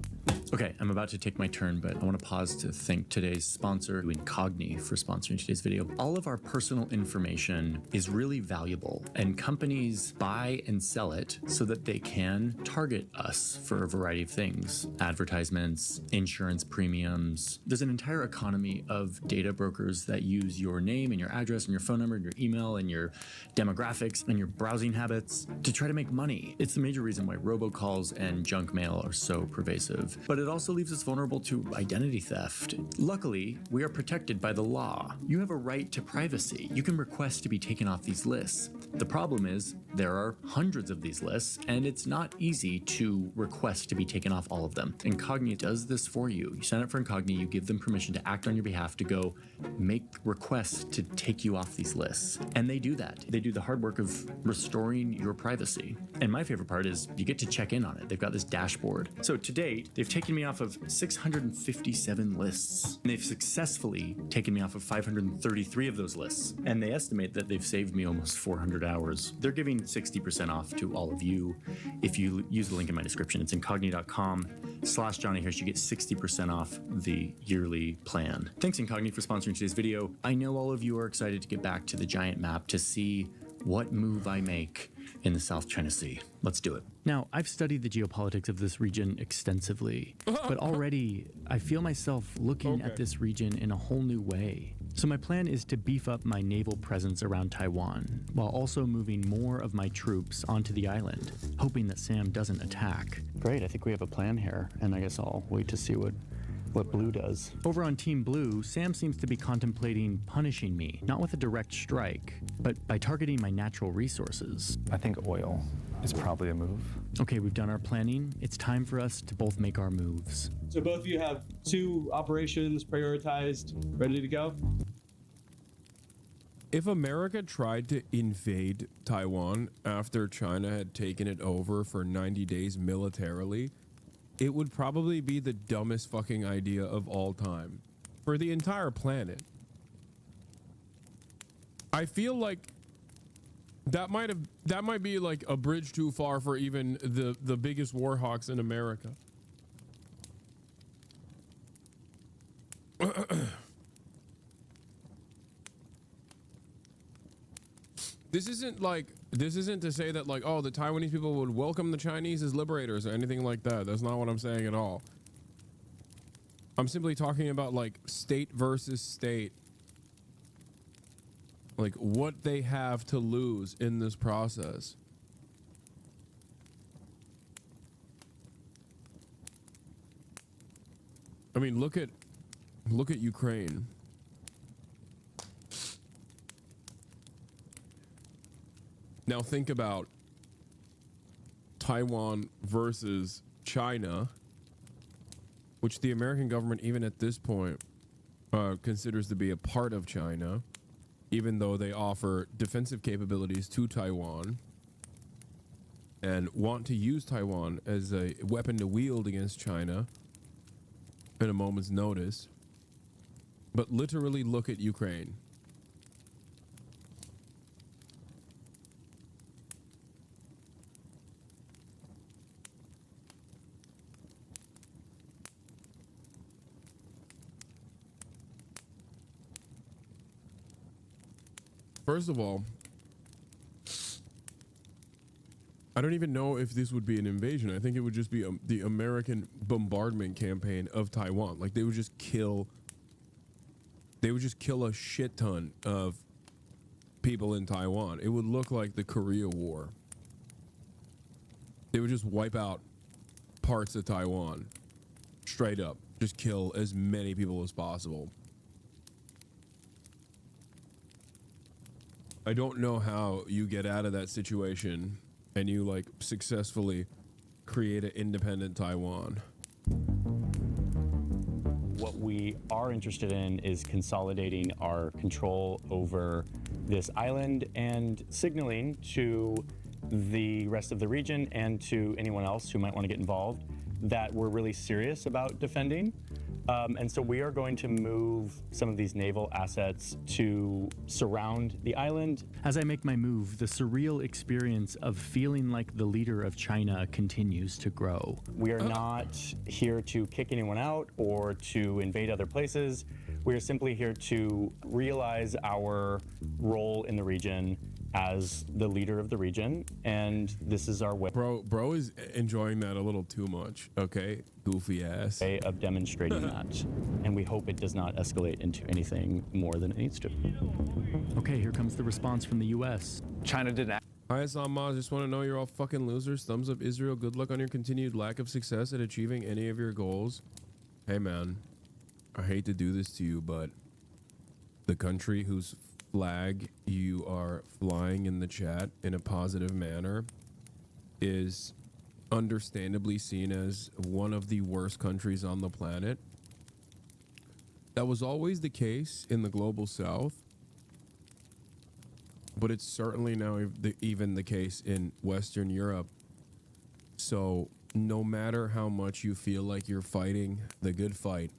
Okay, I'm about to take my turn, but I want to pause to thank today's sponsor, Incogni, for sponsoring today's video. All of our personal information is really valuable, and companies buy and sell it so that they can target us for a variety of things. Advertisements, insurance premiums. There's an entire economy of data brokers that use your name and your address and your phone number and your email and your demographics and your browsing habits to try to make money. It's the major reason why robocalls and junk mail are so pervasive. But it also leaves us vulnerable to identity theft. Luckily, we are protected by the law. You have a right to privacy. You can request to be taken off these lists. The problem is there are hundreds of these lists, and it's not easy to request to be taken off all of them. Incogni does this for you. You sign up for Incogni, you give them permission to act on your behalf to go make requests to take you off these lists. And they do that. They do the hard work of restoring your privacy. And my favorite part is you get to check in on it. They've got this dashboard. So to date, they've taken me off of 657 lists. And they've successfully taken me off of 533 of those lists. And they estimate that they've saved me almost 400 hours. They're giving 60% off to all of you. If you use the link in my description, it's incogni.com/Johnny Hirsch. You get 60% off the yearly plan. Thanks Incogni for sponsoring today's video. I know all of you are excited to get back to the giant map to see what move I make in the South China Sea. Let's do it. Now, I've studied the geopolitics of this region extensively, but already I feel myself looking at this region in a whole new way. So my plan is to beef up my naval presence around Taiwan, while also moving more of my troops onto the island, hoping that Sam doesn't attack. Great, I think we have a plan here, and I guess I'll wait to see what Blue does. Over on Team Blue, Sam seems to be contemplating punishing me, not with a direct strike, but by targeting my natural resources. I think oil is probably a move. Okay, we've done our planning. It's time for us to both make our moves. So both of you have 2 operations prioritized, ready to go? If America tried to invade Taiwan after China had taken it over for 90 days militarily, it would probably be the dumbest fucking idea of all time for the entire planet. I feel like that might be like a bridge too far for even the biggest war hawks in America. This isn't to say that like, oh, the Taiwanese people would welcome the Chinese as liberators or anything like that. That's not what I'm saying at all. I'm simply talking about like state versus state. Like what they have to lose in this process. I mean, look at Ukraine. Now think about Taiwan versus China, which the American government, even at this point, considers to be a part of China. even though they offer defensive capabilities to Taiwan and want to use Taiwan as a weapon to wield against China at a moment's notice. But literally look at Ukraine. First of all, I don't even know if this would be an invasion. I think it would just be the American bombardment campaign of Taiwan. Like they would just kill a shit ton of people in Taiwan. It would look like the Korea War. They would just wipe out parts of Taiwan straight up. Just kill as many people as possible. I don't know how you get out of that situation and you like successfully create an independent Taiwan. What we are interested in is consolidating our control over this island and signaling to the rest of the region and to anyone else who might want to get involved that we're really serious about defending. And so we are going to move some of these naval assets to surround the island. As I make my move, the surreal experience of feeling like the leader of China continues to grow. We are not here to kick anyone out or to invade other places. We are simply here to realize our role in the region as the leader of the region, and this is our way. Bro is enjoying that a little too much, okay? Goofy ass. Way of demonstrating that, and we hope it does not escalate into anything more than it needs to. Okay, here comes the response from the U.S. China didn't act. Hi, Hassan. Just want to know you're all fucking losers. Thumbs up, Israel. Good luck on your continued lack of success at achieving any of your goals. Hey, man. I hate to do this to you, but the country whose flag you are flying in the chat in a positive manner is understandably seen as one of the worst countries on the planet. That was always the case in the global south, but it's certainly now even the case in Western Europe. So no matter how much you feel like you're fighting the good fight,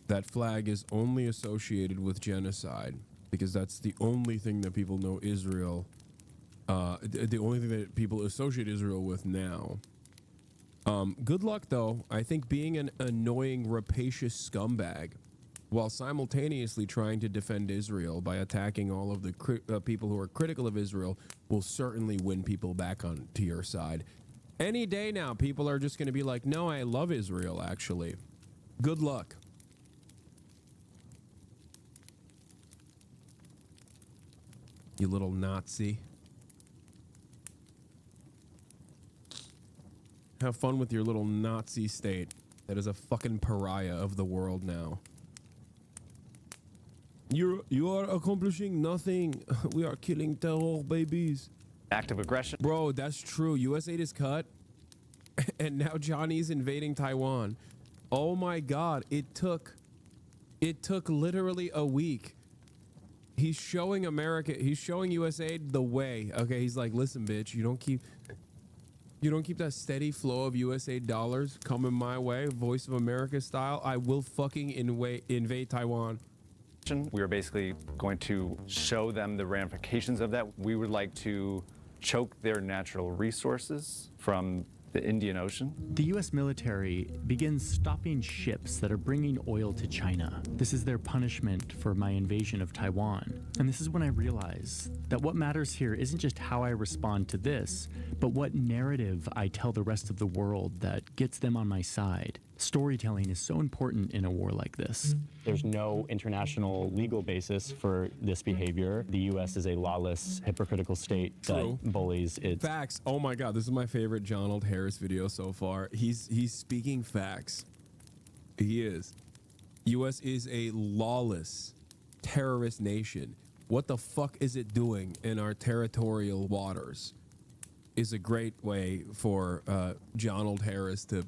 that flag is only associated with genocide, because that's the only thing that people know Israel, the only thing that people associate Israel with now. Good luck, though. I think being an annoying, rapacious scumbag while simultaneously trying to defend Israel by attacking all of the people who are critical of Israel will certainly win people back on to your side. Any day now, people are just going to be like, no, I love Israel, actually. Good luck. You little Nazi. Have fun with your little Nazi state that is a fucking pariah of the world now. You are accomplishing nothing. We are killing terror babies. Active aggression. Bro, that's true. US aid is cut. And now Johnny's invading Taiwan. Oh my god, it took literally a week. He's showing US aid the way. Okay, he's like, listen, bitch, you don't keep that steady flow of US aid dollars coming my way, Voice of America style, I will fucking invade Taiwan. We are basically going to show them the ramifications of that. We would like to choke their natural resources from the Indian Ocean. The U.S. military begins stopping ships that are bringing oil to China. This is their punishment for my invasion of Taiwan. And this is when I realize that what matters here isn't just how I respond to this, but what narrative I tell the rest of the world that gets them on my side. Storytelling is so important in a war like this. There's no international legal basis for this behavior. The U.S. is a lawless, hypocritical state that bullies its... Facts. Oh my god, this is my favorite Donald Harris video so far. He's speaking facts. He is. U.S. is a lawless, terrorist nation. What the fuck is it doing in our territorial waters? Is a great way for Donald Harris to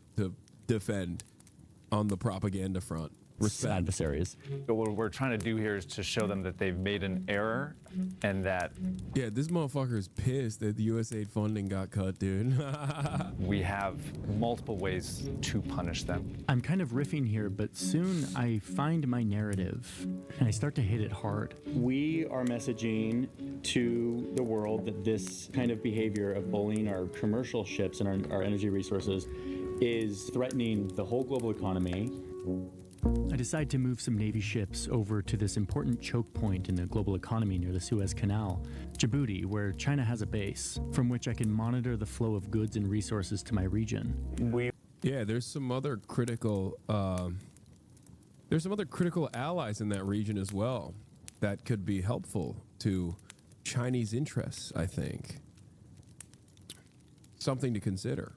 defend on the propaganda front. adversaries. But what we're trying to do here is to show them that they've made an error and that... Yeah, this motherfucker's pissed that the USAID funding got cut, dude. we have multiple ways to punish them. I'm kind of riffing here, but soon I find my narrative and I start to hit it hard. We are messaging to the world that this kind of behavior of bullying our commercial ships and our energy resources is threatening the whole global economy. I decide to move some Navy ships over to this important choke point in the global economy near the Suez Canal, Djibouti, where China has a base, from which I can monitor the flow of goods and resources to my region. Yeah, there's some other critical allies in that region as well that could be helpful to Chinese interests, I think. Something to consider.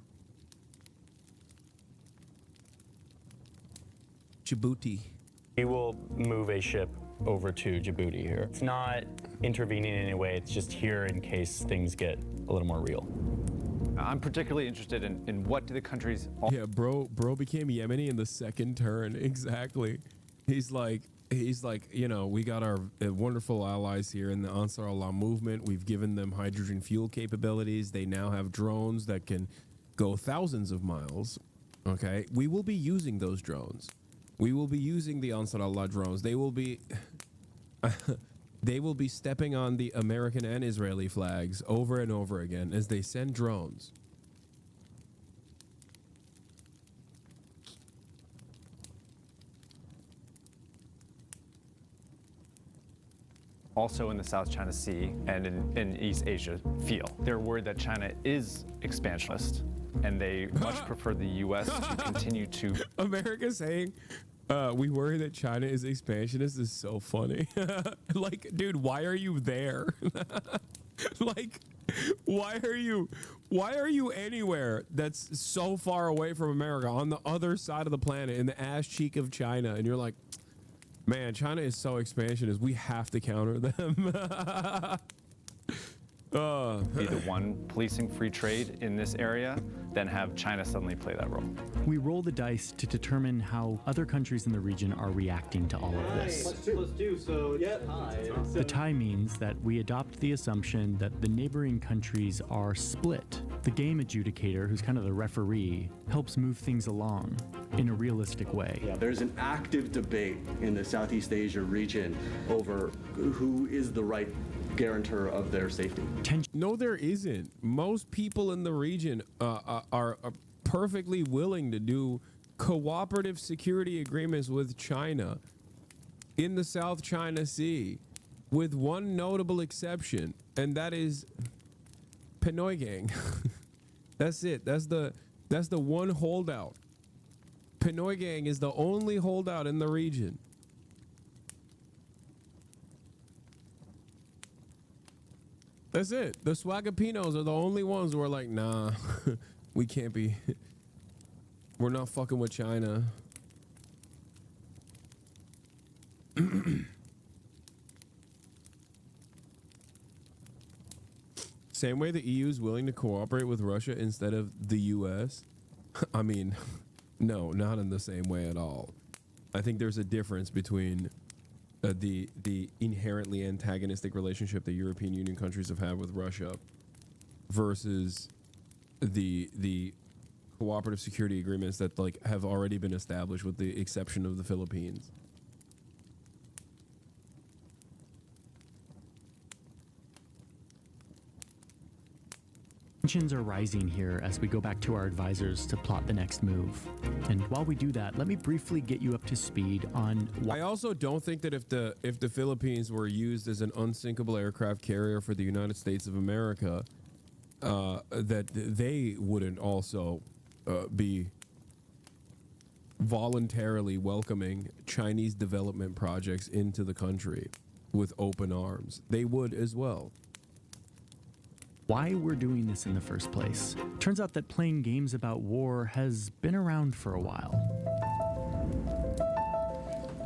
Djibouti. We will move a ship over to Djibouti here. It's not intervening in any way, it's just here in case things get a little more real. I'm particularly interested in what do the countries... Yeah, bro became Yemeni in the second turn, exactly. He's like, you know, we got our wonderful allies here in the Ansar Allah movement. We've given them hydrogen fuel capabilities. They now have drones that can go thousands of miles, okay? We will be using those drones. We will be using the Ansar Allah drones. They will be stepping on the American and Israeli flags over and over again as they send drones. Also in the South China Sea and in East Asia feel. They're worried that China is expansionist and they much prefer the U.S. to continue to... America saying, we worry that China is expansionist is so funny. Like, dude, why are you there? Like, why are you anywhere that's so far away from America on the other side of the planet in the ass cheek of China? And you're like, man, China is so expansionist. We have to counter them. Be the one policing free trade in this area, then have China suddenly play that role. We roll the dice to determine how other countries in the region are reacting to all of this. +2, so yeah. The tie means that we adopt the assumption that the neighboring countries are split. The game adjudicator, who's kind of the referee, helps move things along in a realistic way. Yeah, there's an active debate in the Southeast Asia region over who is the right guarantor of their safety. No, there isn't. Most people in the region are perfectly willing to do cooperative security agreements with China in the South China Sea, with one notable exception, and that is Pinoy Gang. That's it. That's the one holdout. Pinoy Gang is the only holdout in the region. That's it. The Swagapinos are the only ones who are like, nah, we can't be. We're not fucking with China. Same way the EU is willing to cooperate with Russia instead of the US. I mean, no, not in the same way at all. I think there's a difference between the inherently antagonistic relationship the European Union countries have had with Russia versus the cooperative security agreements that like have already been established, with the exception of the Philippines. Tensions are rising here as we go back to our advisors to plot the next move. And while we do that, let me briefly get you up to speed on... I also don't think that if the Philippines were used as an unsinkable aircraft carrier for the United States of America, that they wouldn't also be voluntarily welcoming Chinese development projects into the country with open arms. They would as well. Why we're doing this in the first place. Turns out that playing games about war has been around for a while.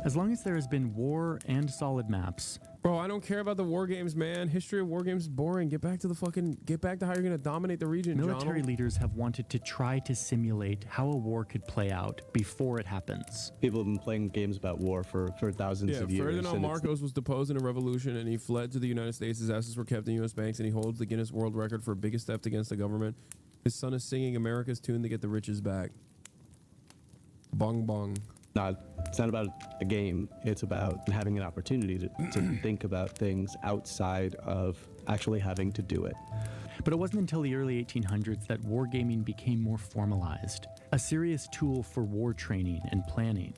As long as there has been war and solid maps, Bro, I don't care about the war games, man. History of war games is boring. Get back to how you're gonna dominate the region, Military John. leaders have wanted to try to simulate how a war could play out before it happens. People have been playing games about war for thousands of years. Ferdinand Marcos was deposed in a revolution and he fled to the United States. His assets were kept in U.S. banks and he holds the Guinness World Record for biggest theft against the government. His son is singing America's tune to get the riches back. Bong bong. No, it's not about a game. It's about having an opportunity to think about things outside of actually having to do it. But it wasn't until the early 1800s that wargaming became more formalized, a serious tool for war training and planning.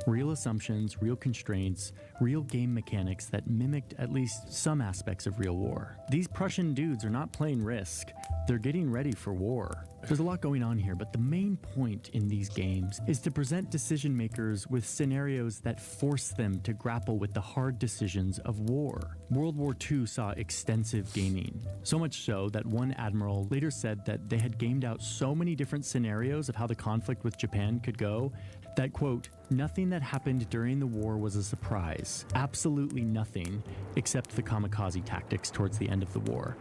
Real assumptions, real constraints, real game mechanics that mimicked at least some aspects of real war. These Prussian dudes are not playing Risk. They're getting ready for war. There's a lot going on here, but the main point in these games is to present decision makers with scenarios that force them to grapple with the hard decisions of war. World War II saw extensive gaming, so much so that one admiral later said that they had gamed out so many different scenarios of how the conflict with Japan could go that, quote, nothing that happened during the war was a surprise. Absolutely nothing, except the kamikaze tactics towards the end of the war.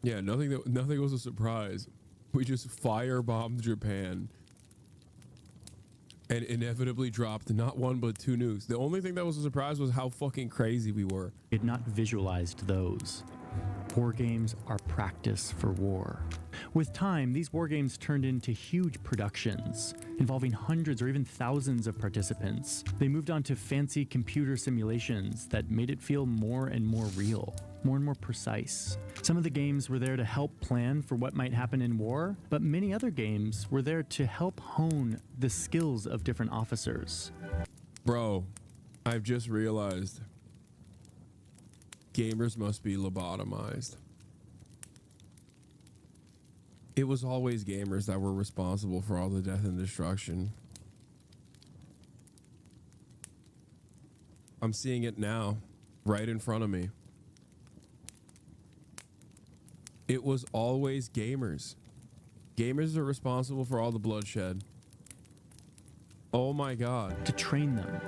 Yeah, nothing was a surprise. We just firebombed Japan and inevitably dropped not one but 2 nukes. The only thing that was a surprise was how fucking crazy we were. We had not visualized those. War games are practice for war. With time, these war games turned into huge productions involving hundreds or even thousands of participants. They moved on to fancy computer simulations that made it feel more and more real, more and more precise. Some of the games were there to help plan for what might happen in war, but many other games were there to help hone the skills of different officers. Bro, I've just realized gamers must be lobotomized. It was always gamers that were responsible for all the death and destruction. I'm seeing it now, right in front of me. It was always gamers. Gamers are responsible for all the bloodshed. Oh my God. To train them.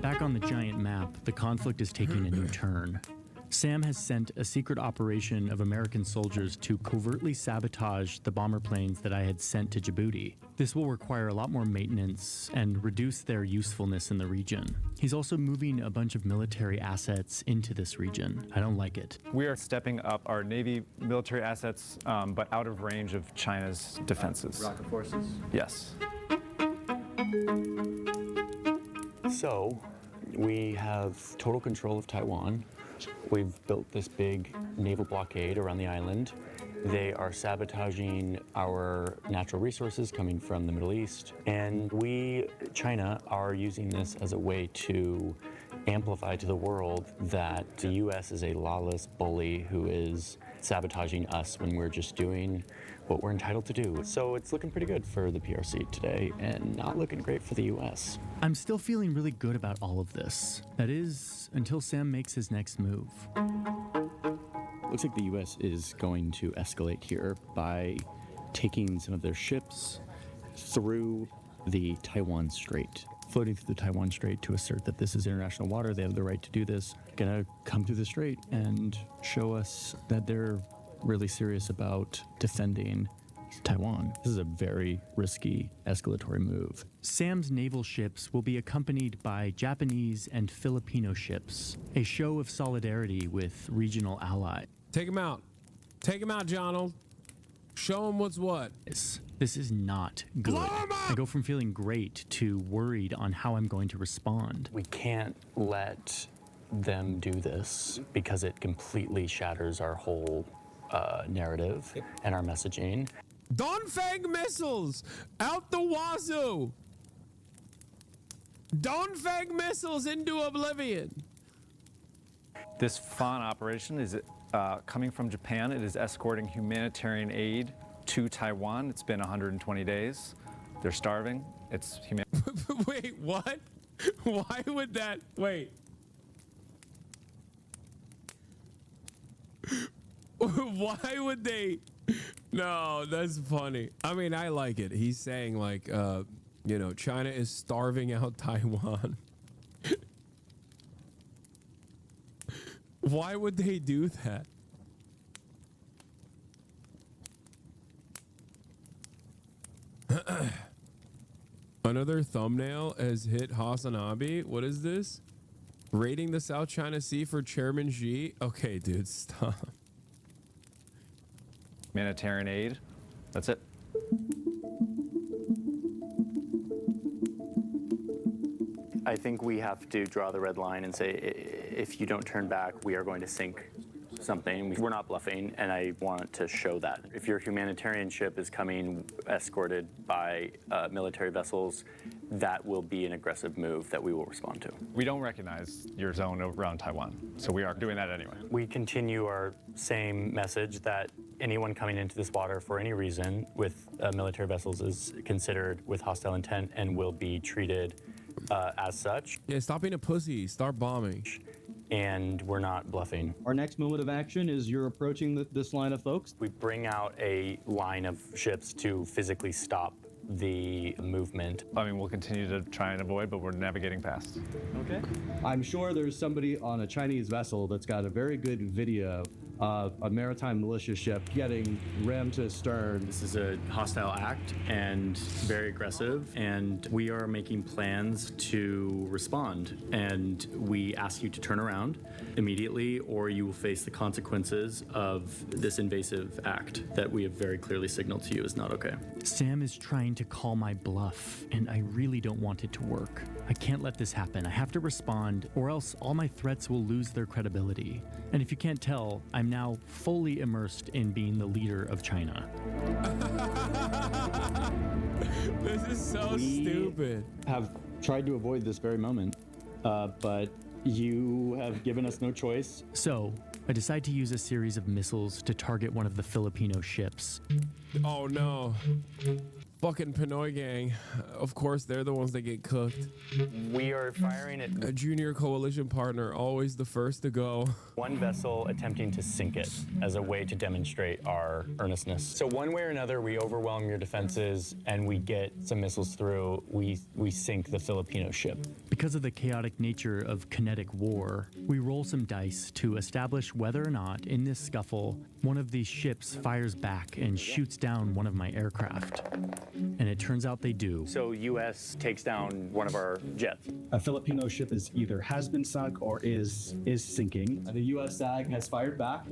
Back on the giant map, the conflict is taking a new turn. Sam has sent a secret operation of American soldiers to covertly sabotage the bomber planes that I had sent to Djibouti. This will require a lot more maintenance and reduce their usefulness in the region. He's also moving a bunch of military assets into this region. I don't like it. We are stepping up our Navy military assets, but out of range of China's defenses. Rocket forces? Yes. So, we have total control of Taiwan. We've built this big naval blockade around the island. They are sabotaging our natural resources coming from the Middle East. And we, China, are using this as a way to amplify to the world that the US is a lawless bully who is sabotaging us when we're just doing what we're entitled to do. So it's looking pretty good for the PRC today and not looking great for the US. I'm still feeling really good about all of this. That is, until Sam makes his next move. Looks like the US is going to escalate here by taking some of their ships through the Taiwan Strait. Floating through the Taiwan Strait to assert that this is international water, they have the right to do this. Gonna come through the strait and show us that they're really serious about defending Taiwan. This is a very risky escalatory move. Sam's naval ships will be accompanied by Japanese and Filipino ships, a show of solidarity with regional allies. Take him out. Take him out, Johnald. Show him what's what. This is not good. I go from feeling great to worried on how I'm going to respond. We can't let them do this because it completely shatters our whole narrative and our messaging. Dongfeng missiles out the wazoo. Dongfeng missiles into oblivion. This FUN operation is coming from Japan. It is escorting humanitarian aid to Taiwan. It's been 120 days. They're starving. It's Wait, what? Why would that? Wait. Why would they? No, that's funny. I mean, I like it. He's saying like, you know, China is starving out Taiwan. Why would they do that? Another thumbnail has hit Hasanabi. What is this? Raiding the South China Sea for Chairman Xi? Okay, dude, stop. Humanitarian aid. That's it. I think we have to draw the red line and say, if you don't turn back, we are going to sink something. We're not bluffing, and I want to show that. If your humanitarian ship is coming escorted by military vessels, that will be an aggressive move that we will respond to. We don't recognize your zone around Taiwan, so we are doing that anyway. We continue our same message that anyone coming into this water for any reason with military vessels is considered with hostile intent and will be treated as such. Yeah, stop being a pussy. Start bombing. And we're not bluffing. Our next moment of action is you're approaching this line of folks. We bring out a line of ships to physically stop the movement. I mean, we'll continue to try and avoid, but we're navigating past. Okay. I'm sure there's somebody on a Chinese vessel that's got a very good video of a maritime militia ship getting rammed to stern. This is a hostile act and very aggressive, and we are making plans to respond. And we ask you to turn around immediately, or you will face the consequences of this invasive act that we have very clearly signaled to you is not okay. Sam is trying to call my bluff, and I really don't want it to work. I can't let this happen. I have to respond, or else all my threats will lose their credibility. And if you can't tell, I'm now fully immersed in being the leader of China. This is so stupid. Have tried to avoid this very moment, but you have given us no choice. So, I decide to use a series of missiles to target one of the Filipino ships. Oh no. Fucking Pinoy gang. Of course, they're the ones that get cooked. We are firing at a junior coalition partner, always the first to go. One vessel attempting to sink it as a way to demonstrate our earnestness. So one way or another, we overwhelm your defenses and we get some missiles through. We sink the Filipino ship. Because of the chaotic nature of kinetic war, we roll some dice to establish whether or not, in this scuffle, one of these ships fires back and shoots down one of my aircraft. And it turns out they do. So U.S. takes down one of our jets. A Filipino ship has been sunk or is sinking. The U.S. SAG has fired back.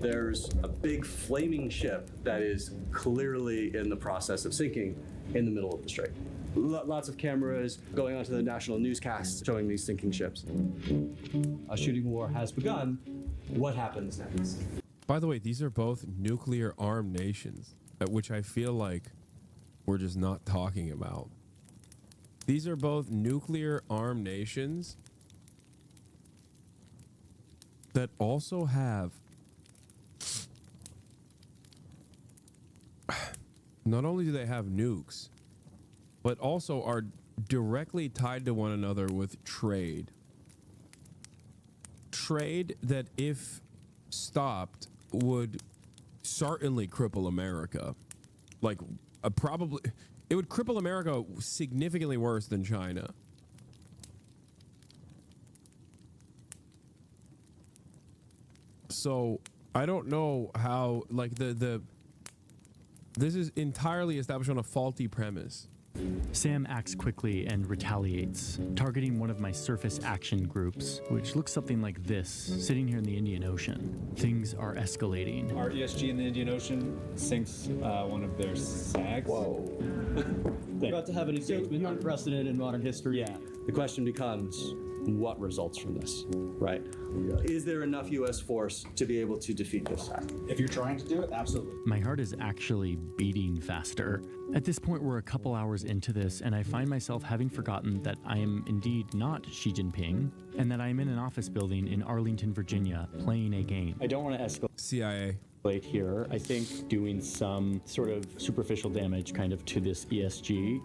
There's a big flaming ship that is clearly in the process of sinking in the middle of the strait. Lots of cameras going onto the national newscasts showing these sinking ships. A shooting war has begun. What happens next? By the way, these are both nuclear armed nations, which I feel like we're just not talking about. These are both nuclear armed nations that also have not only do they have nukes, but also are directly tied to one another with trade. Trade that, if stopped, would certainly cripple America. Like, probably, it would cripple America significantly worse than China. So I don't know how, like, this is entirely established on a faulty premise. Sam acts quickly and retaliates, targeting one of my surface action groups, which looks something like this, sitting here in the Indian Ocean. Things are escalating. Our ESG in the Indian Ocean sinks one of their SAGs. Whoa. We're about to have an engagement unprecedented in modern history. Yeah. The question becomes, what results from this, right? Is there enough U.S. force to be able to defeat this SAG? If you're trying to do it, absolutely. My heart is actually beating faster. At this point, we're a couple hours into this, and I find myself having forgotten that I am indeed not Xi Jinping, and that I am in an office building in Arlington, Virginia, playing a game. I don't want to escalate CIA here. I think doing some sort of superficial damage kind of to this ESG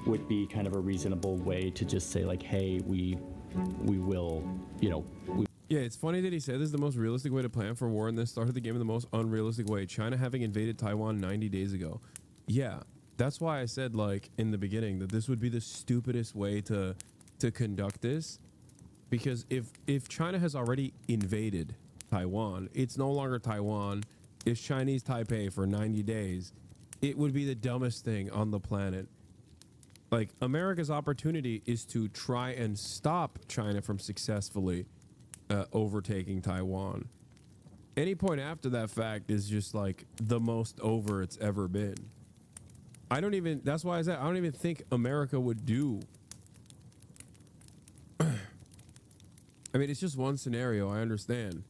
would be kind of a reasonable way to just say, like, hey, we will, you know, Yeah, it's funny that he said this is the most realistic way to plan for war and then started the game in the most unrealistic way. China having invaded Taiwan 90 days ago. Yeah, that's why I said, like, in the beginning that this would be the stupidest way to conduct this. Because if China has already invaded Taiwan, it's no longer Taiwan. It's Chinese Taipei for 90 days. It would be the dumbest thing on the planet. Like, America's opportunity is to try and stop China from successfully overtaking Taiwan. Any point after that fact is just like the most over it's ever been. That's why I said I don't even think America would do. I mean, it's just one scenario, I understand,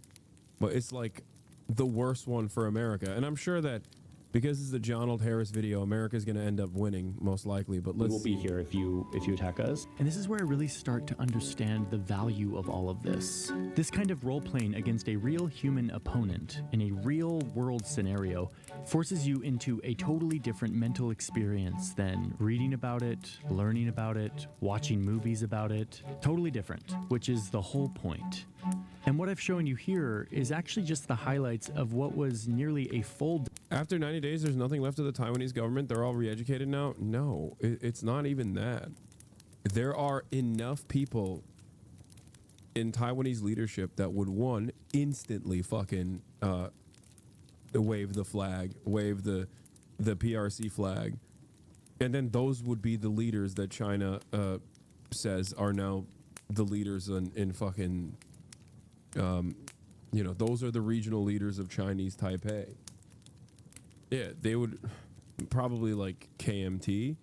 but it's like the worst one for America. And I'm sure that because this is a John Old Harris video, America's going to end up winning most likely, but let's We will be here if you attack us. And this is where I really start to understand the value of all of this. This kind of role-playing against a real human opponent in a real-world scenario forces you into a totally different mental experience than reading about it, learning about it, watching movies about it. Totally different, which is the whole point. And what I've shown you here is actually just the highlights of what was nearly a full... After 90 days, there's nothing left of the Taiwanese government. They're all re-educated now. No, it's not even that. There are enough people in Taiwanese leadership that would, one, instantly fucking wave the flag, wave the PRC flag. And then those would be the leaders that China says are now the leaders in fucking... you know, those are the regional leaders of Chinese Taipei. Yeah, they would probably like KMT.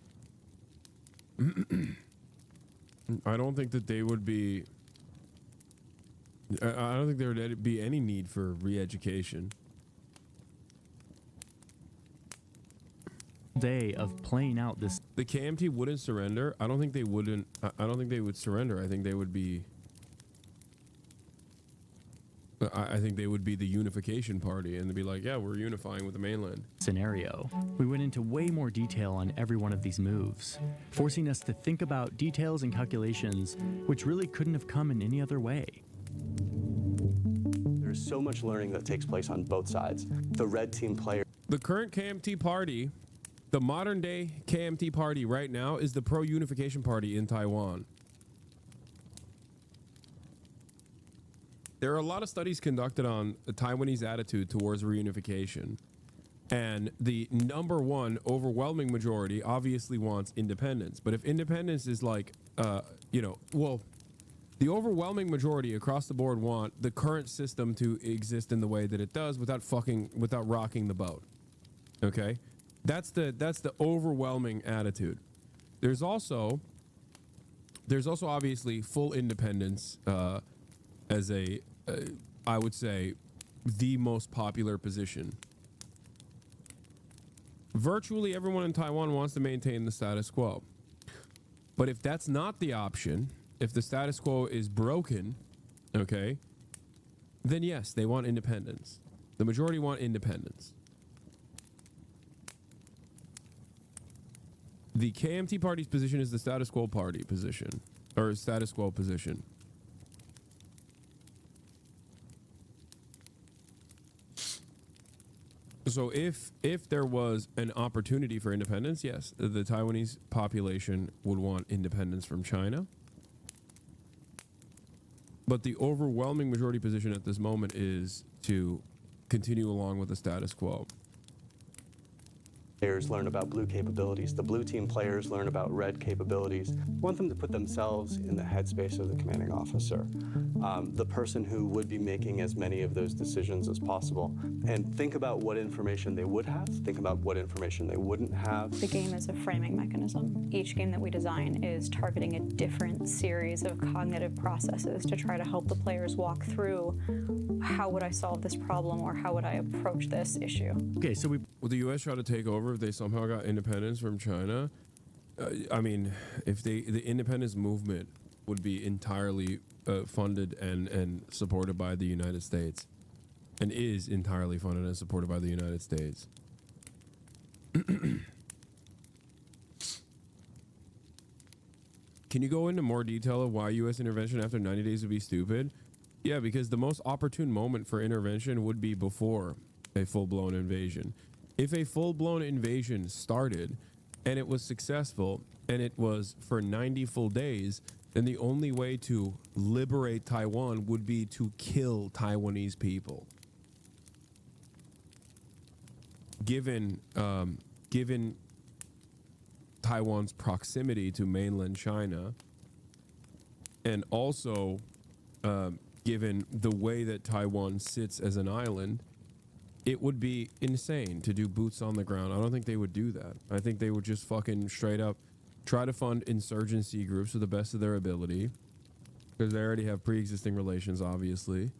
I don't think that they would be. I don't think there would be any need for re-education. Day of playing out this. The KMT wouldn't surrender. I don't think they wouldn't. I don't think they would surrender. I think they would be. I think they would be the unification party and they'd be like, yeah, we're unifying with the mainland. Scenario. We went into way more detail on every one of these moves, forcing us to think about details and calculations which really couldn't have come in any other way. There's so much learning that takes place on both sides. The red team player. The current KMT party, the modern day KMT party right now is the pro-unification party in Taiwan. There are a lot of studies conducted on the Taiwanese attitude towards reunification. And the number one overwhelming majority obviously wants independence. But if independence is like, you know, well, the overwhelming majority across the board want the current system to exist in the way that it does without rocking the boat. Okay? That's the overwhelming attitude. There's also obviously full independence as I would say, the most popular position. Virtually everyone in Taiwan wants to maintain the status quo. But if that's not the option, if the status quo is broken, okay, then yes, they want independence. The majority want independence. The KMT party's position is the status quo party position, or status quo position. So if there was an opportunity for independence, yes, the Taiwanese population would want independence from China. But the overwhelming majority position at this moment is to continue along with the status quo. Players learn about blue capabilities. The blue team players learn about red capabilities. Want them to put themselves in the headspace of the commanding officer, the person who would be making as many of those decisions as possible, and think about what information they would have, think about what information they wouldn't have. The game is a framing mechanism. Each game that we design is targeting a different series of cognitive processes to try to help the players walk through how would I solve this problem or how would I approach this issue. Okay, so Would the U.S. try to take over if they somehow got independence from China? I mean, if the independence movement would be entirely funded and supported by the United States, and is entirely funded and supported by the United States. Can you go into more detail of why U.S. intervention after 90 days would be stupid? Yeah, because the most opportune moment for intervention would be before a full-blown invasion. If a full-blown invasion started and it was successful and it was for 90 full days, then the only way to liberate Taiwan would be to kill Taiwanese people. Given Taiwan's proximity to mainland China, and also given the way that Taiwan sits as an island, it would be insane to do boots on the ground. I don't think they would do that. I think they would just fucking straight up try to fund insurgency groups to the best of their ability, because they already have pre-existing relations, obviously.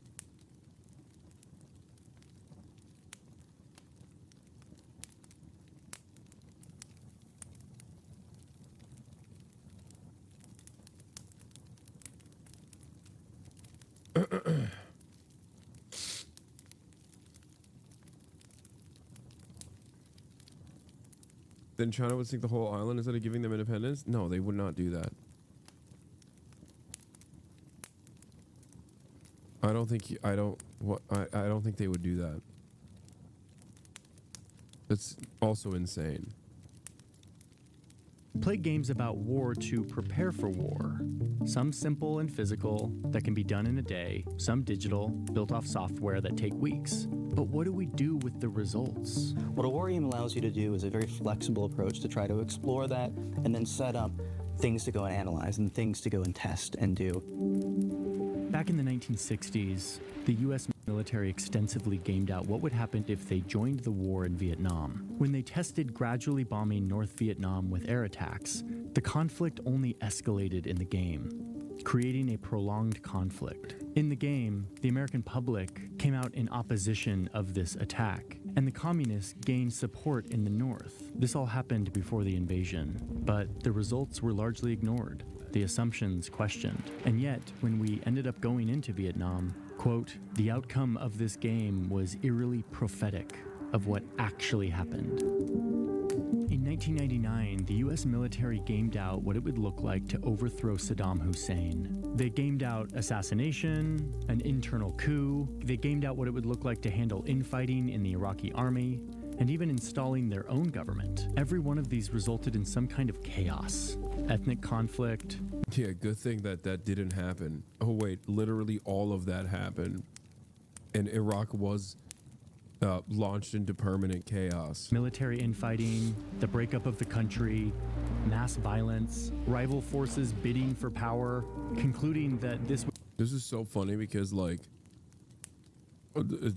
Then China would sink the whole island instead of giving them independence? No, they would not do that. I don't think they would do that. That's also insane. Play games about war to prepare for war. Some simple and physical that can be done in a day, some digital, built off software that take weeks. But what do we do with the results? What a war game allows you to do is a very flexible approach to try to explore that and then set up things to go and analyze and things to go and test and do. Back in the 1960s, the U.S. military extensively gamed out what would happen if they joined the war in Vietnam. When they tested gradually bombing North Vietnam with air attacks, the conflict only escalated in the game, creating a prolonged conflict. In the game, the American public came out in opposition of this attack, and the communists gained support in the North. This all happened before the invasion, but the results were largely ignored, the assumptions questioned. And yet, when we ended up going into Vietnam, quote, the outcome of this game was eerily prophetic of what actually happened. In 1999, the US military gamed out what it would look like to overthrow Saddam Hussein. They gamed out assassination, an internal coup. They gamed out what it would look like to handle infighting in the Iraqi army, and even installing their own government. Every one of these resulted in some kind of chaos. Ethnic conflict. Yeah, good thing that that didn't happen. Oh wait, literally all of that happened. And Iraq was launched into permanent chaos. Military infighting, the breakup of the country, mass violence, rival forces bidding for power, concluding that this is so funny because, like,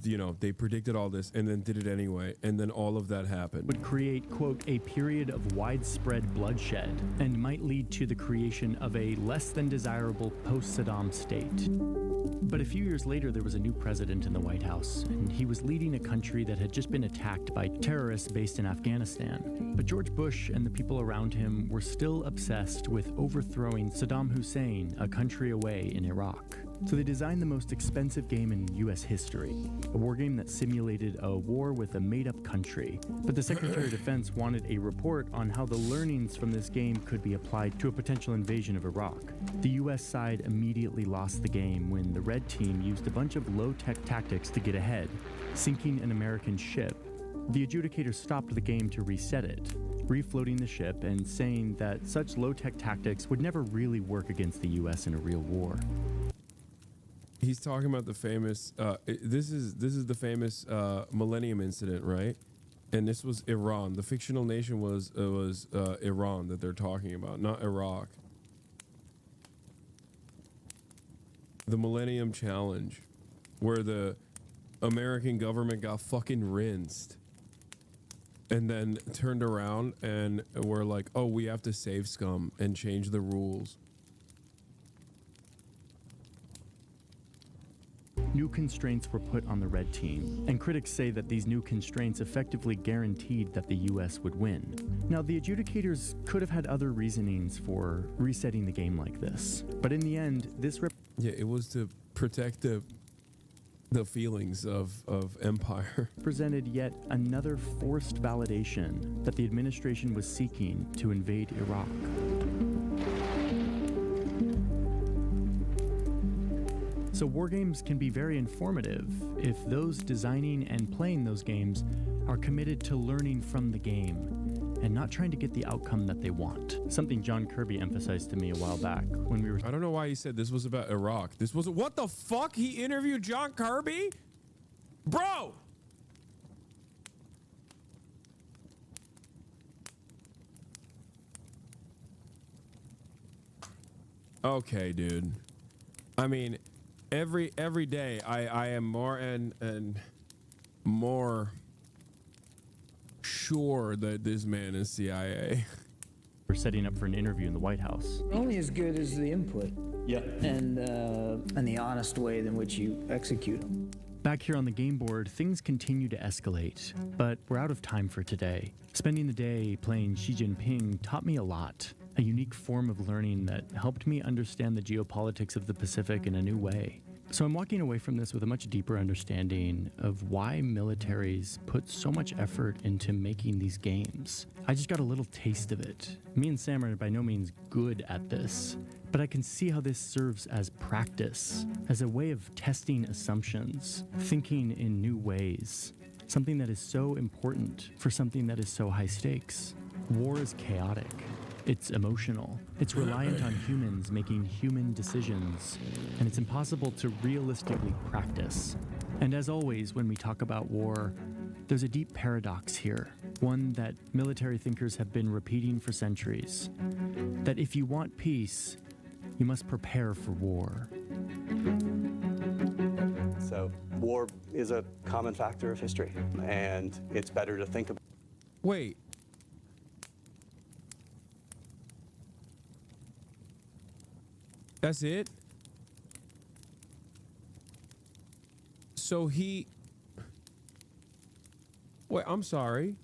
you know, they predicted all this and then did it anyway, and then all of that happened. Would create, quote, a period of widespread bloodshed and might lead to the creation of a less than desirable post-Saddam state. But a few years later, there was a new president in the White House, and he was leading a country that had just been attacked by terrorists based in Afghanistan. But George Bush and the people around him were still obsessed with overthrowing Saddam Hussein, a country away in Iraq. So they designed the most expensive game in U.S. history, a war game that simulated a war with a made-up country. But the Secretary of Defense wanted a report on how the learnings from this game could be applied to a potential invasion of Iraq. The U.S. side immediately lost the game when the Red Team used a bunch of low-tech tactics to get ahead, sinking an American ship. The adjudicator stopped the game to reset it, refloating the ship and saying that such low-tech tactics would never really work against the U.S. in a real war. He's talking about the famous, this is the famous Millennium Incident, right? And this was Iran. The fictional nation was Iran that they're talking about, not Iraq. The Millennium Challenge, where the American government got fucking rinsed and then turned around and were like, oh, we have to save scum and change the rules. New constraints were put on the Red Team, and critics say that these new constraints effectively guaranteed that the U.S. would win. Now, the adjudicators could have had other reasonings for resetting the game like this, but in the end, this yeah, it was to protect the feelings of empire. Presented yet another forced validation that the administration was seeking to invade Iraq. So war games can be very informative if those designing and playing those games are committed to learning from the game and not trying to get the outcome that they want. Something John Kirby emphasized to me a while back when we were... I don't know why he said this was about Iraq. This was... What the fuck? He interviewed John Kirby? Bro! Okay, dude. I mean, every day I am more and more sure that this man is CIA. We're setting up for an interview in the White House. Only as good as the input. Yeah. And the honest way in which you execute them. Back here on the game board, things continue to escalate, but we're out of time for today. Spending the day playing Xi Jinping taught me a lot, a unique form of learning that helped me understand the geopolitics of the Pacific in a new way. So I'm walking away from this with a much deeper understanding of why militaries put so much effort into making these games. I just got a little taste of it. Me and Sam are by no means good at this, but I can see how this serves as practice, as a way of testing assumptions, thinking in new ways, something that is so important for something that is so high stakes. War is chaotic. It's emotional. It's reliant on humans making human decisions, and it's impossible to realistically practice. And as always, when we talk about war, there's a deep paradox here, one that military thinkers have been repeating for centuries, that if you want peace, you must prepare for war. So war is a common factor of history, and it's better to think about. Wait. That's it? So he... Wait, I'm sorry.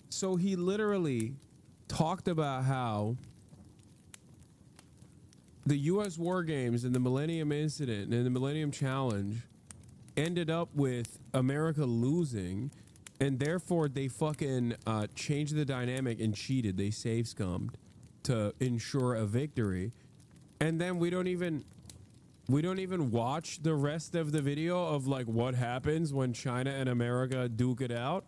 So he literally talked about how the U.S. war games and the Millennium Incident and the Millennium Challenge ended up with America losing, and therefore they fucking changed the dynamic and cheated. They save-scummed to ensure a victory, and then we don't even watch the rest of the video of like what happens when China and America duke it out.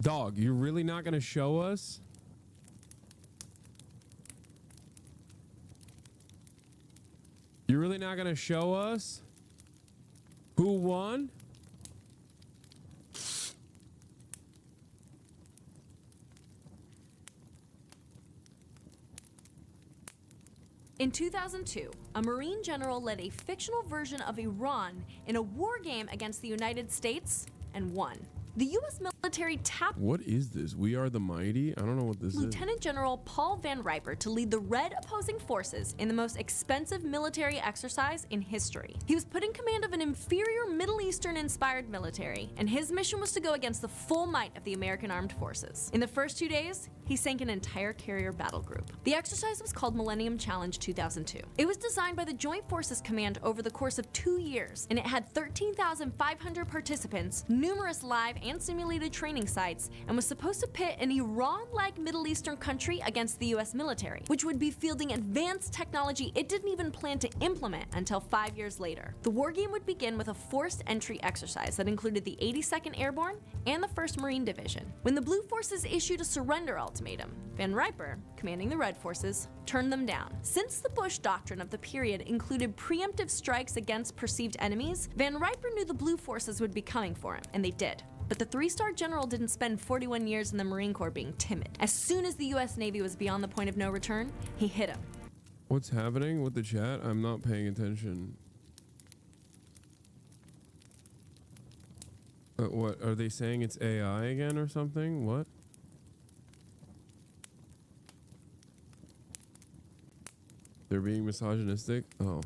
Dog, you're really not gonna show us? You're really not gonna show us who won? In 2002, a Marine general led a fictional version of Iran in a war game against the United States and won. The U.S. military tapped What is this? We Are the Mighty? I don't know what this is. Lieutenant General Paul Van Riper to lead the Red opposing forces in the most expensive military exercise in history. He was put in command of an inferior Middle Eastern-inspired military, and his mission was to go against the full might of the American armed forces. In the first 2 days, he sank an entire carrier battle group. The exercise was called Millennium Challenge 2002. It was designed by the Joint Forces Command over the course of 2 years, and it had 13,500 participants, numerous live and simulated training sites, and was supposed to pit an Iran-like Middle Eastern country against the US military, which would be fielding advanced technology it didn't even plan to implement until 5 years later. The war game would begin with a forced entry exercise that included the 82nd Airborne and the 1st Marine Division. When the Blue Forces issued a surrender ultimatum, Van Riper, commanding the Red Forces, turned them down. Since the Bush doctrine of the period included preemptive strikes against perceived enemies, Van Riper knew the Blue Forces would be coming for him, and they did. But the 3-star general didn't spend 41 years in the Marine Corps being timid. As soon as the US Navy was beyond the point of no return, he hit him. What's happening with the chat? I'm not paying attention. What are they saying? It's AI again or something? What? They're being misogynistic? Oh.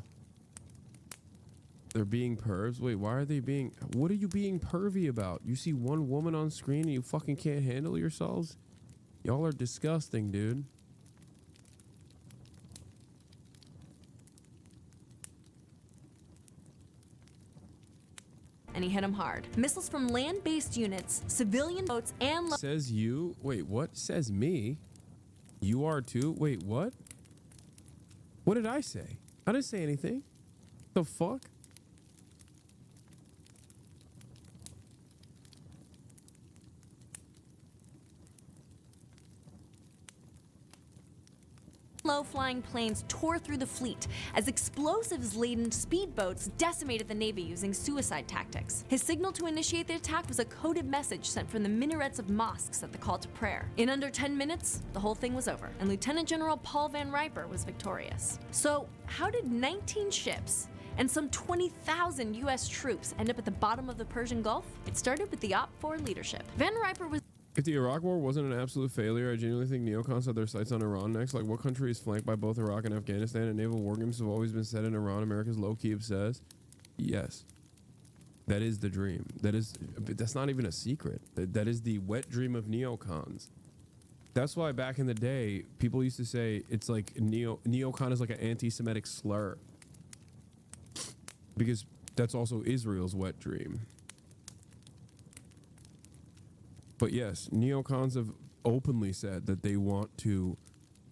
They're being pervs? Wait, why are they being... What are you being pervy about? You see one woman on screen and you fucking can't handle yourselves? Y'all are disgusting, dude. And he hit him hard. Missiles from land-based units, civilian boats, and... Says you? Wait, what? Says me? You are too? Wait, what? What did I say? I didn't say anything. The fuck? Low-flying planes tore through the fleet as explosives-laden speedboats decimated the Navy using suicide tactics. His signal to initiate the attack was a coded message sent from the minarets of mosques at the call to prayer. In under 10 minutes, the whole thing was over, and Lieutenant General Paul Van Riper was victorious. So, how did 19 ships and some 20,000 U.S. troops end up at the bottom of the Persian Gulf? It started with the Op 4 leadership. Van Riper was If the Iraq War wasn't an absolute failure, I genuinely think neocons had their sights on Iran next. Like, what country is flanked by both Iraq and Afghanistan, and naval war games have always been set in Iran? America's low-key obsessed. Yes. That is the dream. That's not even a secret. That is the wet dream of neocons. That's why back in the day, people used to say it's like neocon is like an anti-Semitic slur. Because that's also Israel's wet dream. But yes, neocons have openly said that they want to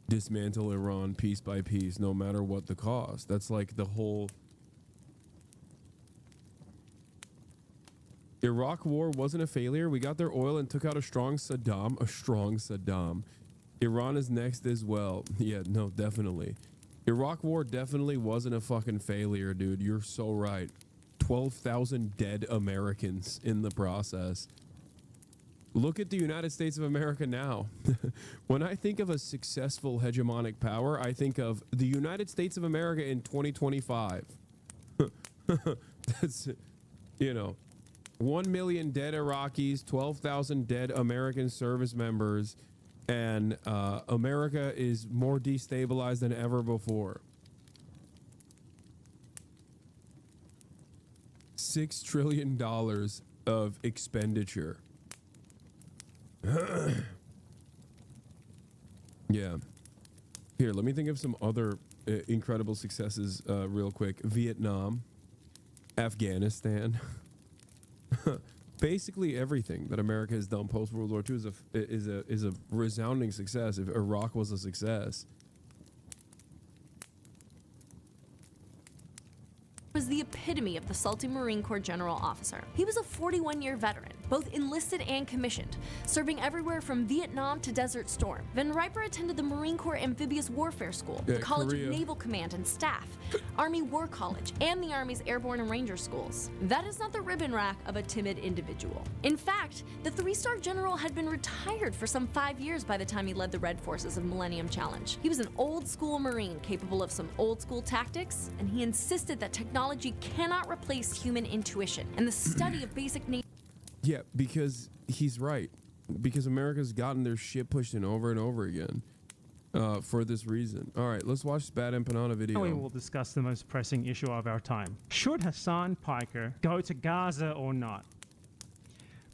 dismantle Iran piece by piece, no matter what the cost. That's like the whole Iraq war wasn't a failure. We got their oil and took out a strong Saddam. Iran is next as well. Yeah, no, definitely. Iraq war definitely wasn't a fucking failure, dude. You're so right. 12,000 dead Americans in the process. Look at the United States of America now. When I think of a successful hegemonic power, I think of the United States of America in 2025. That's, 1 million dead Iraqis, 12,000 dead American service members, and America is more destabilized than ever before. $6 trillion of expenditure. Yeah. Here, let me think of some other incredible successes real quick. Vietnam, Afghanistan. Basically everything that America has done post World War II is a resounding success. If Iraq was a success, was the epitome of the salty Marine Corps general officer. He was a 41-year veteran, both enlisted and commissioned, serving everywhere from Vietnam to Desert Storm. Van Riper attended the Marine Corps Amphibious Warfare School, the College of Naval Command and Staff, Army War College, and the Army's Airborne and Ranger Schools. That is not the ribbon rack of a timid individual. In fact, the 3-star general had been retired for some 5 years by the time he led the Red Forces of Millennium Challenge. He was an old-school Marine capable of some old-school tactics, and he insisted that technology cannot replace human intuition and the study of basic nature. Yeah, because he's right. Because America's gotten their shit pushed in over and over again for this reason. All right, let's watch this Bad Empanada video. We will discuss the most pressing issue of our time. Should Hasan Piker go to Gaza or not?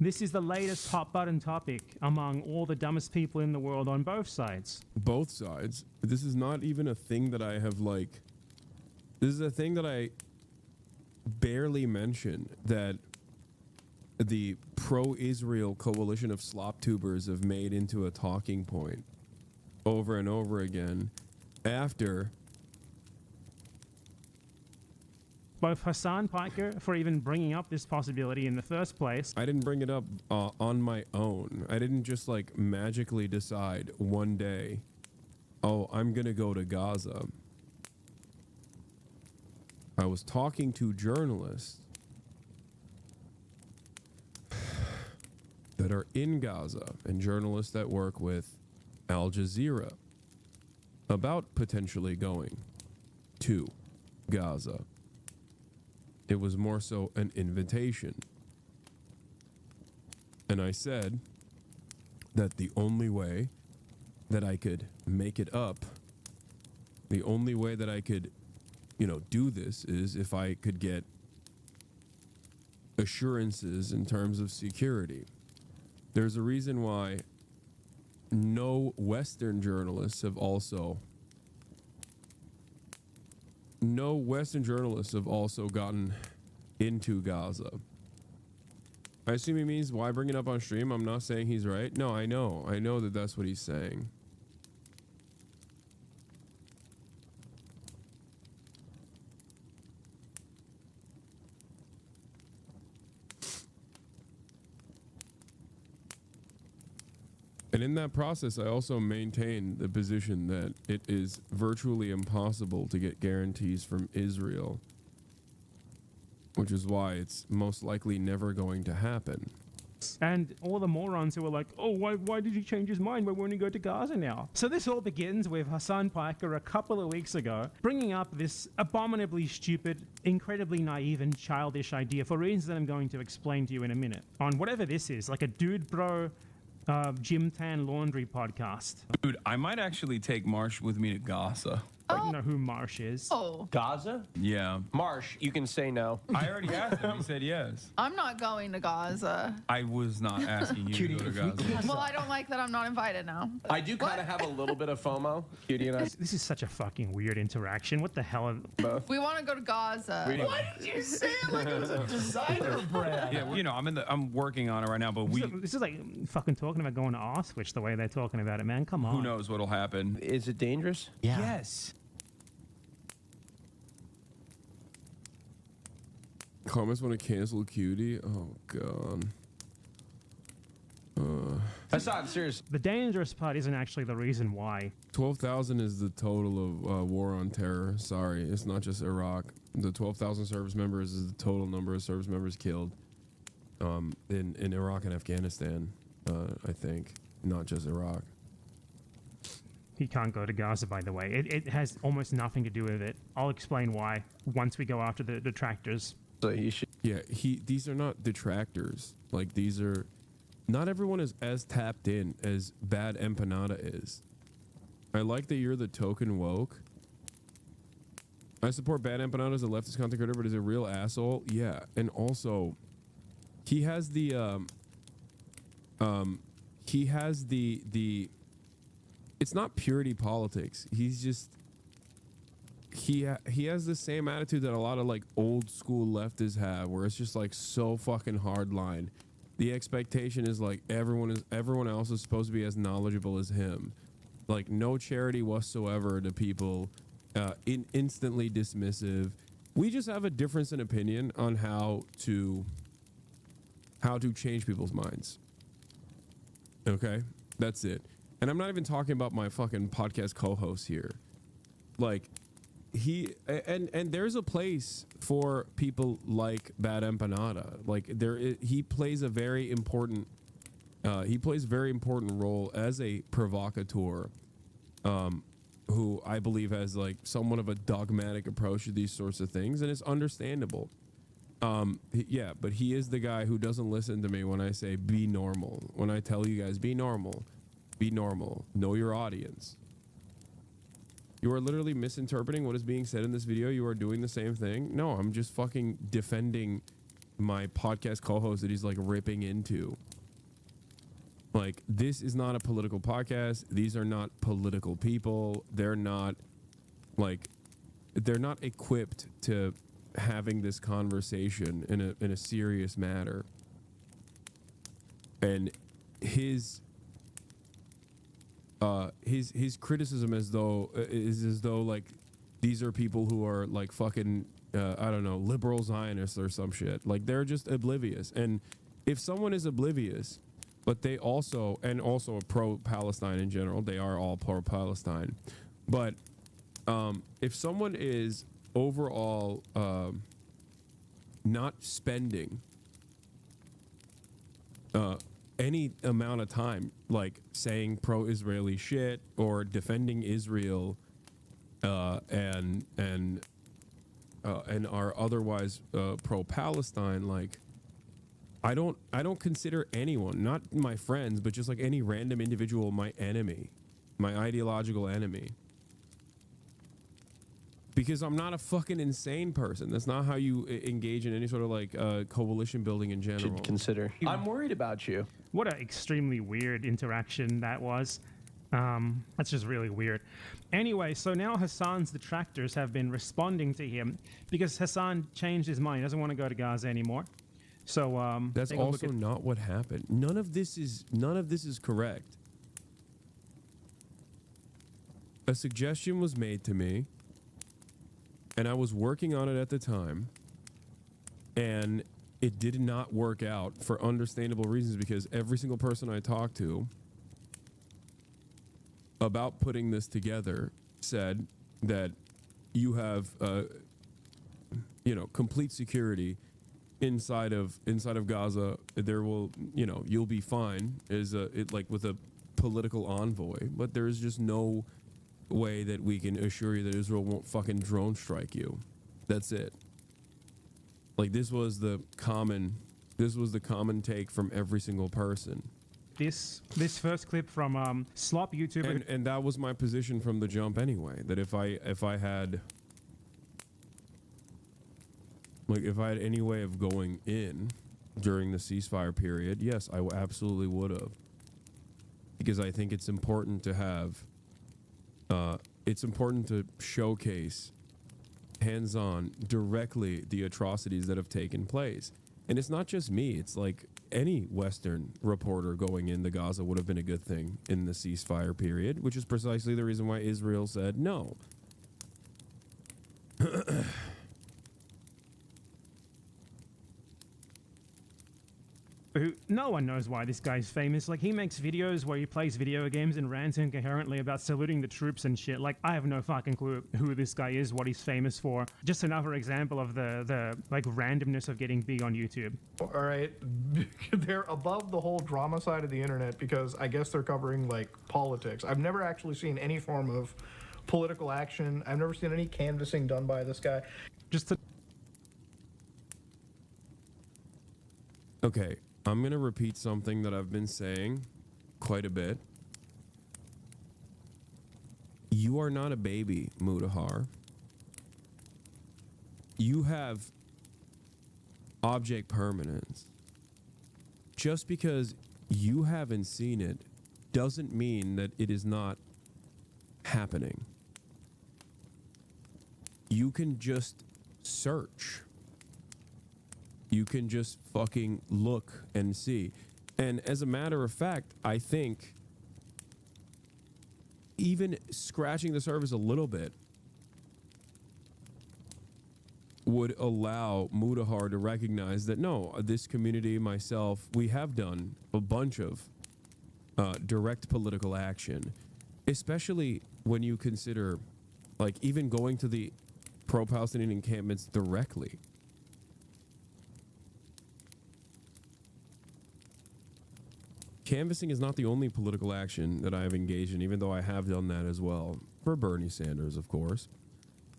This is the latest hot button topic among all the dumbest people in the world on both sides. Both sides? This is not even a thing that I have this is a thing that I barely mention, that the pro-Israel coalition of slop tubers have made into a talking point over and over again after both Hasan Piker for even bringing up this possibility in the first place. I didn't bring it up on my own. I didn't just magically decide one day, oh, I'm gonna go to Gaza. I was talking to journalists that are in Gaza and journalists that work with Al Jazeera about potentially going to Gaza. It was more so an invitation. And I said that the only way that I could make it up, the only way that I could do this is if I could get assurances in terms of security. There's a reason why no Western journalists have also gotten into Gaza. I assume he means, why bring it up on stream? I'm not saying he's right. No, I know that that's what he's saying. And in that process, I also maintain the position that it is virtually impossible to get guarantees from Israel, which is why it's most likely never going to happen. And all the morons who were like, oh, why did he change his mind? Why won't he go to Gaza now? So this all begins with Hasan Piker a couple of weeks ago bringing up this abominably stupid, incredibly naive and childish idea for reasons that I'm going to explain to you in a minute on whatever this is, like a dude bro Jim Tan laundry podcast. Dude, I might actually take Marsh with me to Gaza. I don't know who Marsh is. Oh. Gaza? Yeah. Marsh, you can say no. I already asked him. He said yes. I'm not going to Gaza. I was not asking you to go to Gaza. Well, I don't like that I'm not invited now. I do kind of have a little bit of FOMO, Cutie and I. This is such a fucking weird interaction. What the hell? Both. We want to go to Gaza. Why did you say it like it was a designer brand? Yeah, well, you know, I'm working on it right now, but This is like fucking talking about going to Auschwitz the way they're talking about it, man. Come on. Who knows what'll happen? Is it dangerous? Yeah. Yes. Comments want to cancel Cutie? Oh, God. Hasan, serious. The dangerous part isn't actually the reason why. 12,000 is the total of war on terror. Sorry, it's not just Iraq. The 12,000 service members is the total number of service members killed in Iraq and Afghanistan, I think. Not just Iraq. He can't go to Gaza, by the way. It has almost nothing to do with it. I'll explain why once we go after the detractors. So you should. Yeah, these are not detractors. Like, these are... Not everyone is as tapped in as Bad Empanada is. I like that you're the token woke. I support Bad Empanada as a leftist content creator, but is a real asshole. Yeah, and also, he has the it's not purity politics. He's just he has the same attitude that a lot of like old school leftists have, where it's just like so fucking hard line. The expectation is like everyone else is supposed to be as knowledgeable as him. Like no charity whatsoever to people, instantly dismissive. We just have a difference in opinion on how to change people's minds. Okay, that's it. And I'm not even talking about my fucking podcast co-host here. Like and there's a place for people like Bad Empanada. Like he plays a very important role as a provocateur, who I believe has like somewhat of a dogmatic approach to these sorts of things, and it's understandable. Yeah, but he is the guy who doesn't listen to me when I say be normal. When I tell you guys be normal, know your audience. You are literally misinterpreting what is being said in this video. You are doing the same thing. No, I'm just fucking defending my podcast co-host that he's like ripping into. Like, this is not a political podcast. These are not political people. They're not equipped to having this conversation in a serious matter. And his criticism is as though like these are people who are like fucking I don't know, liberal Zionists or some shit. Like they're just oblivious. And if someone is oblivious, but they also pro-Palestine in general, they are all pro-Palestine. But if someone is overall not spending any amount of time like saying pro-Israeli shit or defending Israel and are otherwise pro-Palestine, like I don't consider anyone, not my friends, but just like any random individual, my enemy, my ideological enemy. Because I'm not a fucking insane person. That's not how you engage in any sort of like coalition building in general. Should consider. I'm worried about you. What an extremely weird interaction that was. That's just really weird. Anyway, so now Hasan's detractors have been responding to him because Hasan changed his mind. He doesn't want to go to Gaza anymore. So that's also not what happened. None of this is correct. A suggestion was made to me, and I was working on it at the time, and it did not work out for understandable reasons, because every single person I talked to about putting this together said that you have, complete security inside of Gaza. There will, you'll be fine with a political envoy, but there is just no way that we can assure you that Israel won't fucking drone strike you. That's it. Like, this was the common take from every single person. This first clip from Slop YouTuber, and that was my position from the jump anyway. That if I had any way of going in during the ceasefire period, yes, I absolutely would have, because I think it's important to have. It's important to showcase hands-on directly the atrocities that have taken place. And it's not just me, it's like any Western reporter going into Gaza would have been a good thing in the ceasefire period, which is precisely the reason why Israel said no. who no one knows why this guy's famous. Like, he makes videos where he plays video games and rants incoherently about saluting the troops and shit. Like, I have no fucking clue who this guy is, what he's famous for. Just another example of the like randomness of getting big on YouTube. All right, they're above the whole drama side of the internet because I guess they're covering like politics. I've never actually seen any form of political action. I've never seen any canvassing done by this guy. Okay, I'm going to repeat something that I've been saying quite a bit. You are not a baby, Mutahar. You have object permanence. Just because you haven't seen it doesn't mean that it is not happening. You can just search. You can just fucking look and see. And as a matter of fact, I think even scratching the surface a little bit would allow Mutahar to recognize that, no, this community, myself, we have done a bunch of direct political action, especially when you consider, like, even going to the pro-Palestinian encampments directly. Canvassing is not the only political action that I have engaged in, even though I have done that as well. For Bernie Sanders, of course.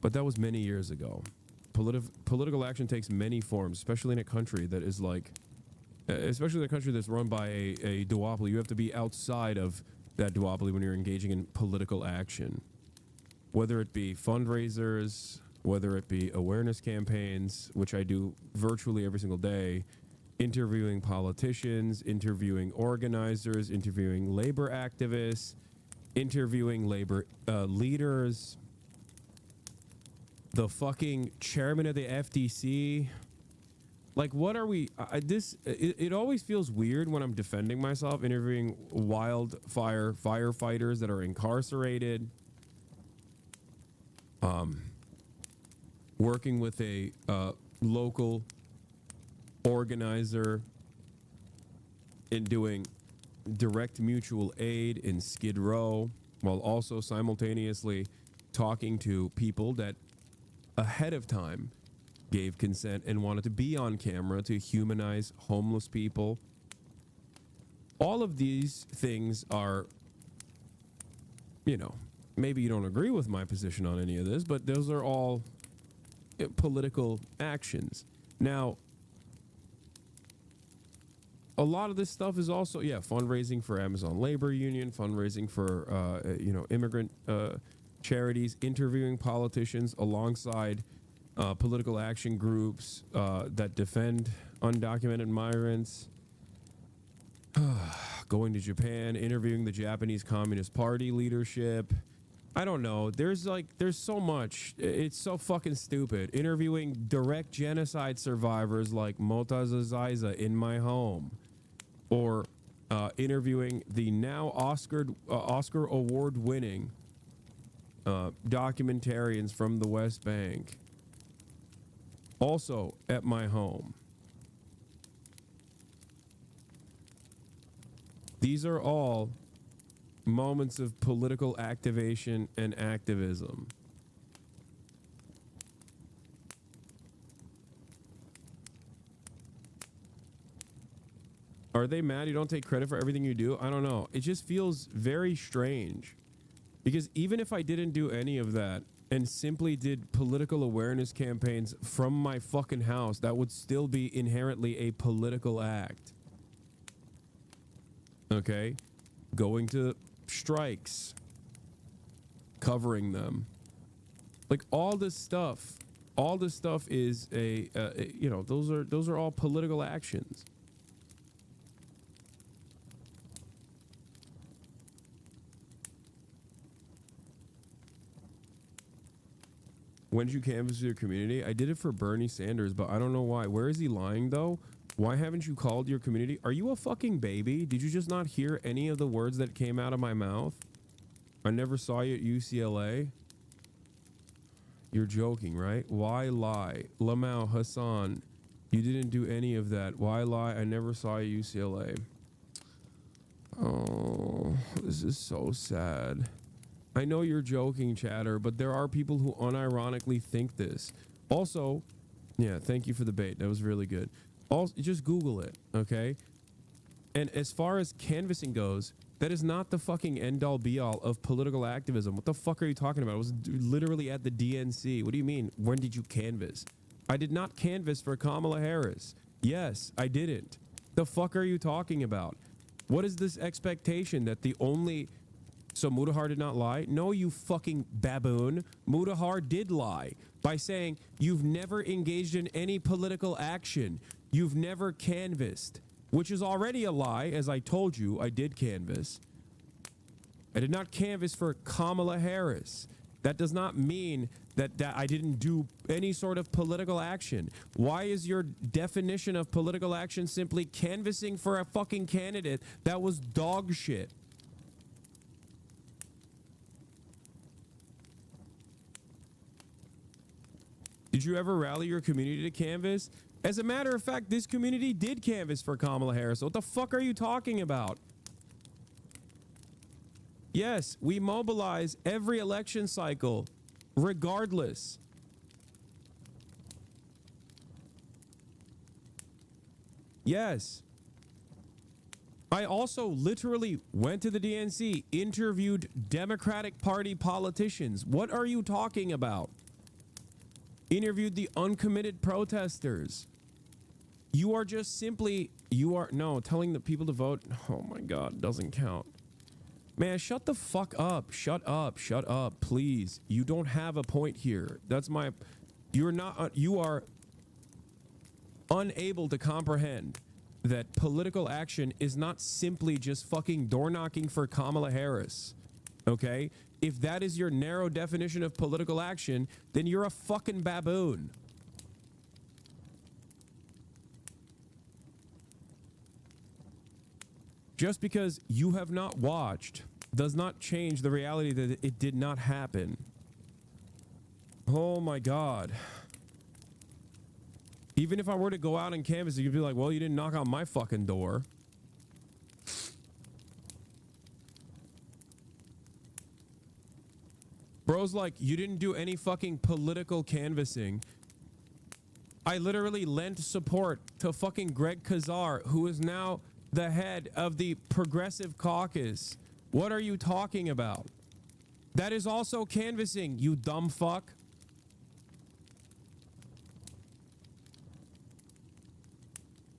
But that was many years ago. Political action takes many forms, especially in a country that is like, especially in a country that's run by a duopoly. You have to be outside of that duopoly when you're engaging in political action. Whether it be fundraisers, whether it be awareness campaigns, which I do virtually every single day, interviewing politicians, interviewing organizers, interviewing labor activists, interviewing labor leaders, the fucking chairman of the FTC. Like, what are we? It always feels weird when I'm defending myself, interviewing wildfire firefighters that are incarcerated, working with a local organizer in doing direct mutual aid in Skid Row, while also simultaneously talking to people that ahead of time gave consent and wanted to be on camera to humanize homeless people. All of these things are, you know, maybe you don't agree with my position on any of this, but those are all political actions. Now, a lot of this stuff is also, fundraising for Amazon Labor Union, fundraising for, immigrant charities, interviewing politicians alongside political action groups that defend undocumented migrants, going to Japan, interviewing the Japanese Communist Party leadership. I don't know. There's so much. It's so fucking stupid. Interviewing direct genocide survivors like Motaza Zaiza in my home. Or interviewing the now Oscar award-winning documentarians from the West Bank. Also at my home. These are all moments of political activation and activism. Are they mad you don't take credit for everything you do? I don't know. It just feels very strange. Because even if I didn't do any of that and simply did political awareness campaigns from my fucking house, that would still be inherently a political act. Okay? Going to strikes, covering them. Like all this stuff is a, you know, those are all political actions. When did you canvass your community? I did it for Bernie Sanders, but I don't know why. Where is he lying though? Why haven't you called your community? Are you a fucking baby? Did you just not hear any of the words that came out of my mouth? I never saw you at UCLA. You're joking, right? Why lie? Lamau, Hasan, you didn't do any of that. Why lie? I never saw you at UCLA. Oh, this is so sad. I know you're joking, chatter, but there are people who unironically think this. Also, yeah, thank you for the bait. That was really good. Also, just Google it, okay? And as far as canvassing goes, that is not the fucking end-all be-all of political activism. What the fuck are you talking about? I was literally at the DNC. What do you mean? When did you canvass? I did not canvass for Kamala Harris. Yes, I didn't. The fuck are you talking about? What is this expectation that the only... So Mudahar did not lie? No, you fucking baboon. Mudahar did lie by saying you've never engaged in any political action. You've never canvassed, which is already a lie. As I told you, I did canvass. I did not canvass for Kamala Harris. That does not mean that I didn't do any sort of political action. Why is your definition of political action simply canvassing for a fucking candidate that was dog shit? Did you ever rally your community to canvass? As a matter of fact, this community did canvass for Kamala Harris. What the fuck are you talking about? Yes, we mobilize every election cycle, regardless. Yes. I also literally went to the DNC, interviewed Democratic Party politicians. What are you talking about? Interviewed the uncommitted protesters. You are just simply, telling the people to vote. Oh my God, doesn't count. Man, shut the fuck up. Shut up, please. You don't have a point here. You are unable to comprehend that political action is not simply just fucking door knocking for Kamala Harris. Okay? If that is your narrow definition of political action, then you're a fucking baboon. Just because you have not watched does not change the reality that it did not happen. Oh my God. Even if I were to go out and canvass, you'd be like, well, you didn't knock on my fucking door. Bro's like, you didn't do any fucking political canvassing. I literally lent support to fucking Greg Kazar, who is now the head of the Progressive Caucus. What are you talking about? That is also canvassing, you dumb fuck.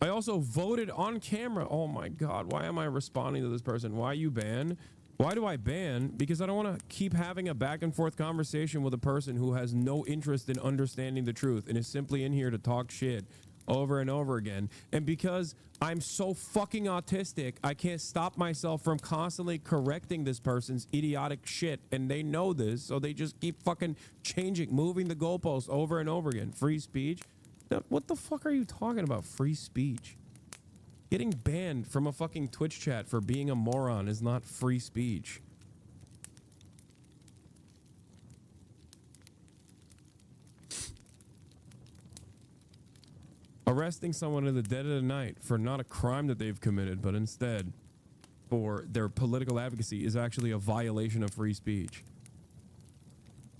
I also voted on camera. Oh my God, why am I responding to this person? Why you ban? Why do I ban? Because I don't want to keep having a back and forth conversation with a person who has no interest in understanding the truth and is simply in here to talk shit over and over again. And because I'm so fucking autistic, I can't stop myself from constantly correcting this person's idiotic shit. And they know this, so they just keep fucking changing, moving the goalposts over and over again. Free speech? What the fuck are you talking about? Free speech? Getting banned from a fucking Twitch chat for being a moron is not free speech. Arresting someone in the dead of the night for not a crime that they've committed, but instead for their political advocacy is actually a violation of free speech.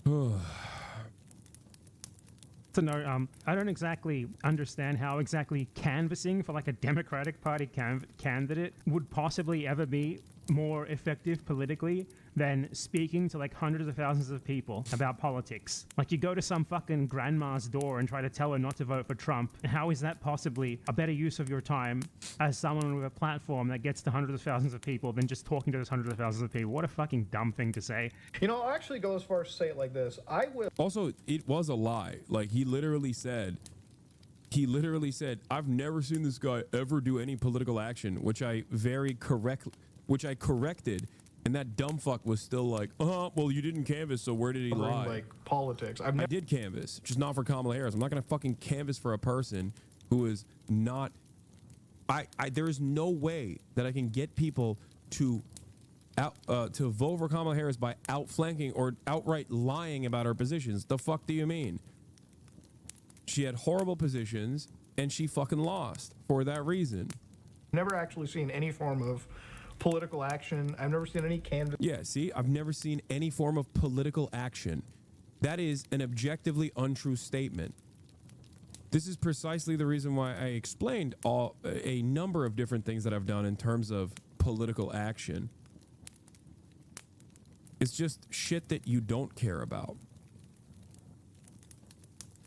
To know, I don't exactly understand how exactly canvassing for like a Democratic Party candidate would possibly ever be more effective politically than speaking to like hundreds of thousands of people about politics. Like you go to some fucking grandma's door and try to tell her not to vote for Trump. How is that possibly a better use of your time as someone with a platform that gets to hundreds of thousands of people than just talking to those hundreds of thousands of people? What a fucking dumb thing to say. You know, I'll actually go as far as to say it like this. I will. Also, it was a lie. Like he literally said, I've never seen this guy ever do any political action, which I corrected. And that dumb fuck was still like, well, you didn't canvass, so where did he lie? Like politics. I did canvass, just not for Kamala Harris. I'm not going to fucking canvass for a person who is not. There is no way that I can get people to vote for Kamala Harris by outflanking or outright lying about her positions. The fuck do you mean? She had horrible positions and she fucking lost for that reason. Never actually seen any form of political action. I've never seen any canvas. Yeah, see, I've never seen any form of political action. That is an objectively untrue statement. This is precisely the reason why I explained a number of different things that I've done in terms of political action. It's just shit that you don't care about.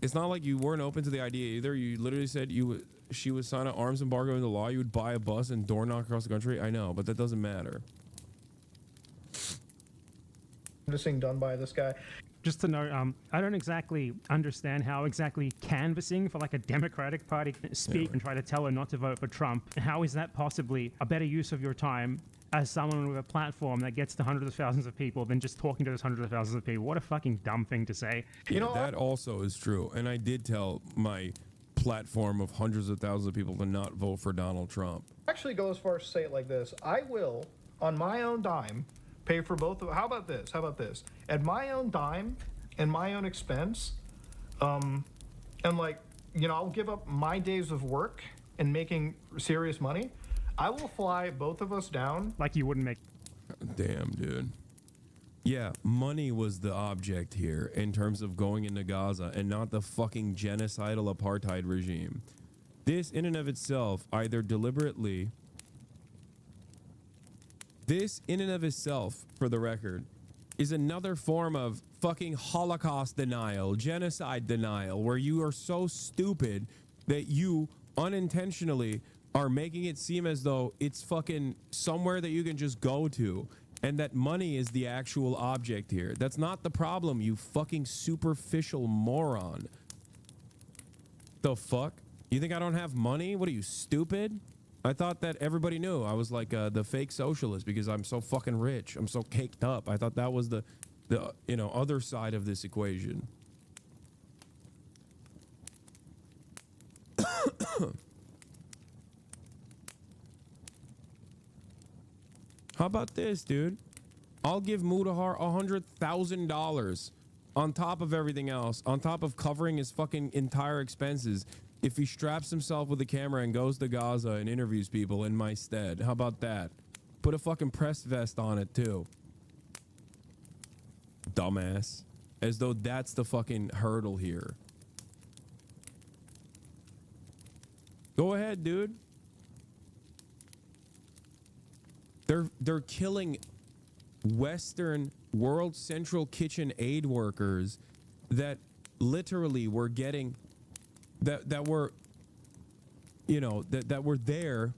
It's not like you weren't open to the idea either. You literally said she would sign an arms embargo into law. You would buy a bus and door knock across the country. I know, but that doesn't matter. Just being done by this guy. Just to know, I don't exactly understand how exactly canvassing for like a Democratic Party and try to tell her not to vote for Trump. How is that possibly a better use of your time as someone with a platform that gets to hundreds of thousands of people than just talking to those hundreds of thousands of people? What a fucking dumb thing to say. You know, that also is true. And I did tell my platform of hundreds of thousands of people to not vote for Donald Trump. Actually go as far as to say it like this. I will, on my own dime, pay for both of. How about this? At my own dime and my own expense, and like, you know, I'll give up my days of work and making serious money. I will fly both of us down. Like you wouldn't make. Damn, dude. Yeah, money was the object here in terms of going into Gaza and not the fucking genocidal apartheid regime. This in and of itself, either deliberately. This in and of itself, for the record, is another form of fucking Holocaust denial, genocide denial, where you are so stupid that you unintentionally are making it seem as though it's fucking somewhere that you can just go to. And that money is the actual object here. That's not the problem, you fucking superficial moron. The fuck? You think I don't have money? What are you, stupid? I thought that everybody knew I was like the fake socialist because I'm so fucking rich. I'm so caked up. I thought that was the you know, other side of this equation. How about this, dude? I'll give Mudahar $100,000 on top of everything else, on top of covering his fucking entire expenses, if he straps himself with a camera and goes to Gaza and interviews people in my stead. How about that? Put a fucking press vest on it, too. Dumbass. As though that's the fucking hurdle here. Go ahead, dude. They're killing Western World Central Kitchen aid workers that literally were getting that were, you know, that were there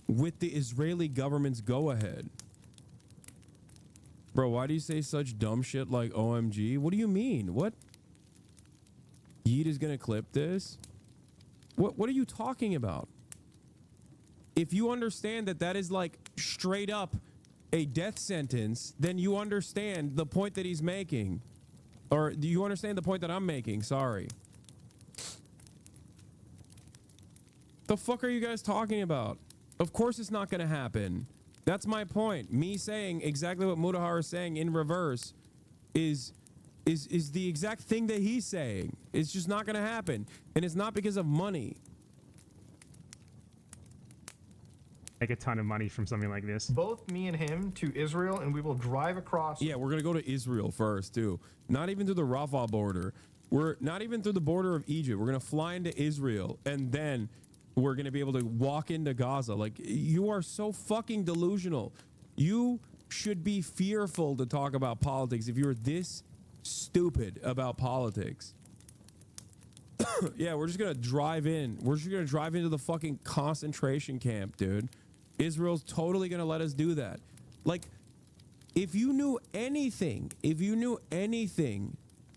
with the Israeli government's go-ahead. Bro, why do you say such dumb shit like OMG? What do you mean? What? Yeet is gonna clip this? What are you talking about? If you understand that that is like straight up a death sentence, then you understand the point that he's making. Or do you understand the point that I'm making? Sorry. The fuck are you guys talking about? Of course it's not gonna happen. That's my point. Me saying exactly what Mudahar is saying in reverse is the exact thing that he's saying. It's just not gonna happen. And it's not because of money. make a ton of money from something like this. Both me and him to Israel, and we will drive across. Yeah, we're gonna go to Israel first too. Not even through the Rafah border. We're not even through the border of Egypt. We're gonna fly into Israel, and then we're gonna be able to walk into Gaza. Like, you are so fucking delusional. You should be fearful to talk about politics if you're this stupid about politics. Yeah, we're just gonna drive in. We're just gonna drive into the fucking concentration camp, dude. Israel's totally gonna let us do that. Like, if you knew anything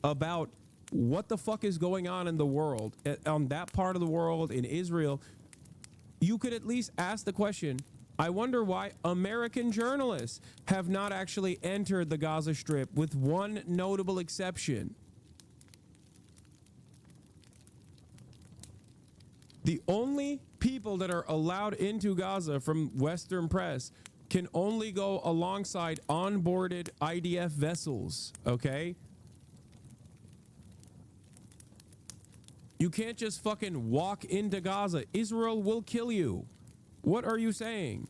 about what the fuck is going on in the world, on that part of the world, in Israel, you could at least ask the question, I wonder why American journalists have not actually entered the Gaza Strip, with one notable exception. The only people that are allowed into Gaza from Western press can only go alongside onboarded IDF vessels, okay? You can't just fucking walk into Gaza. Israel will kill you. What are you saying?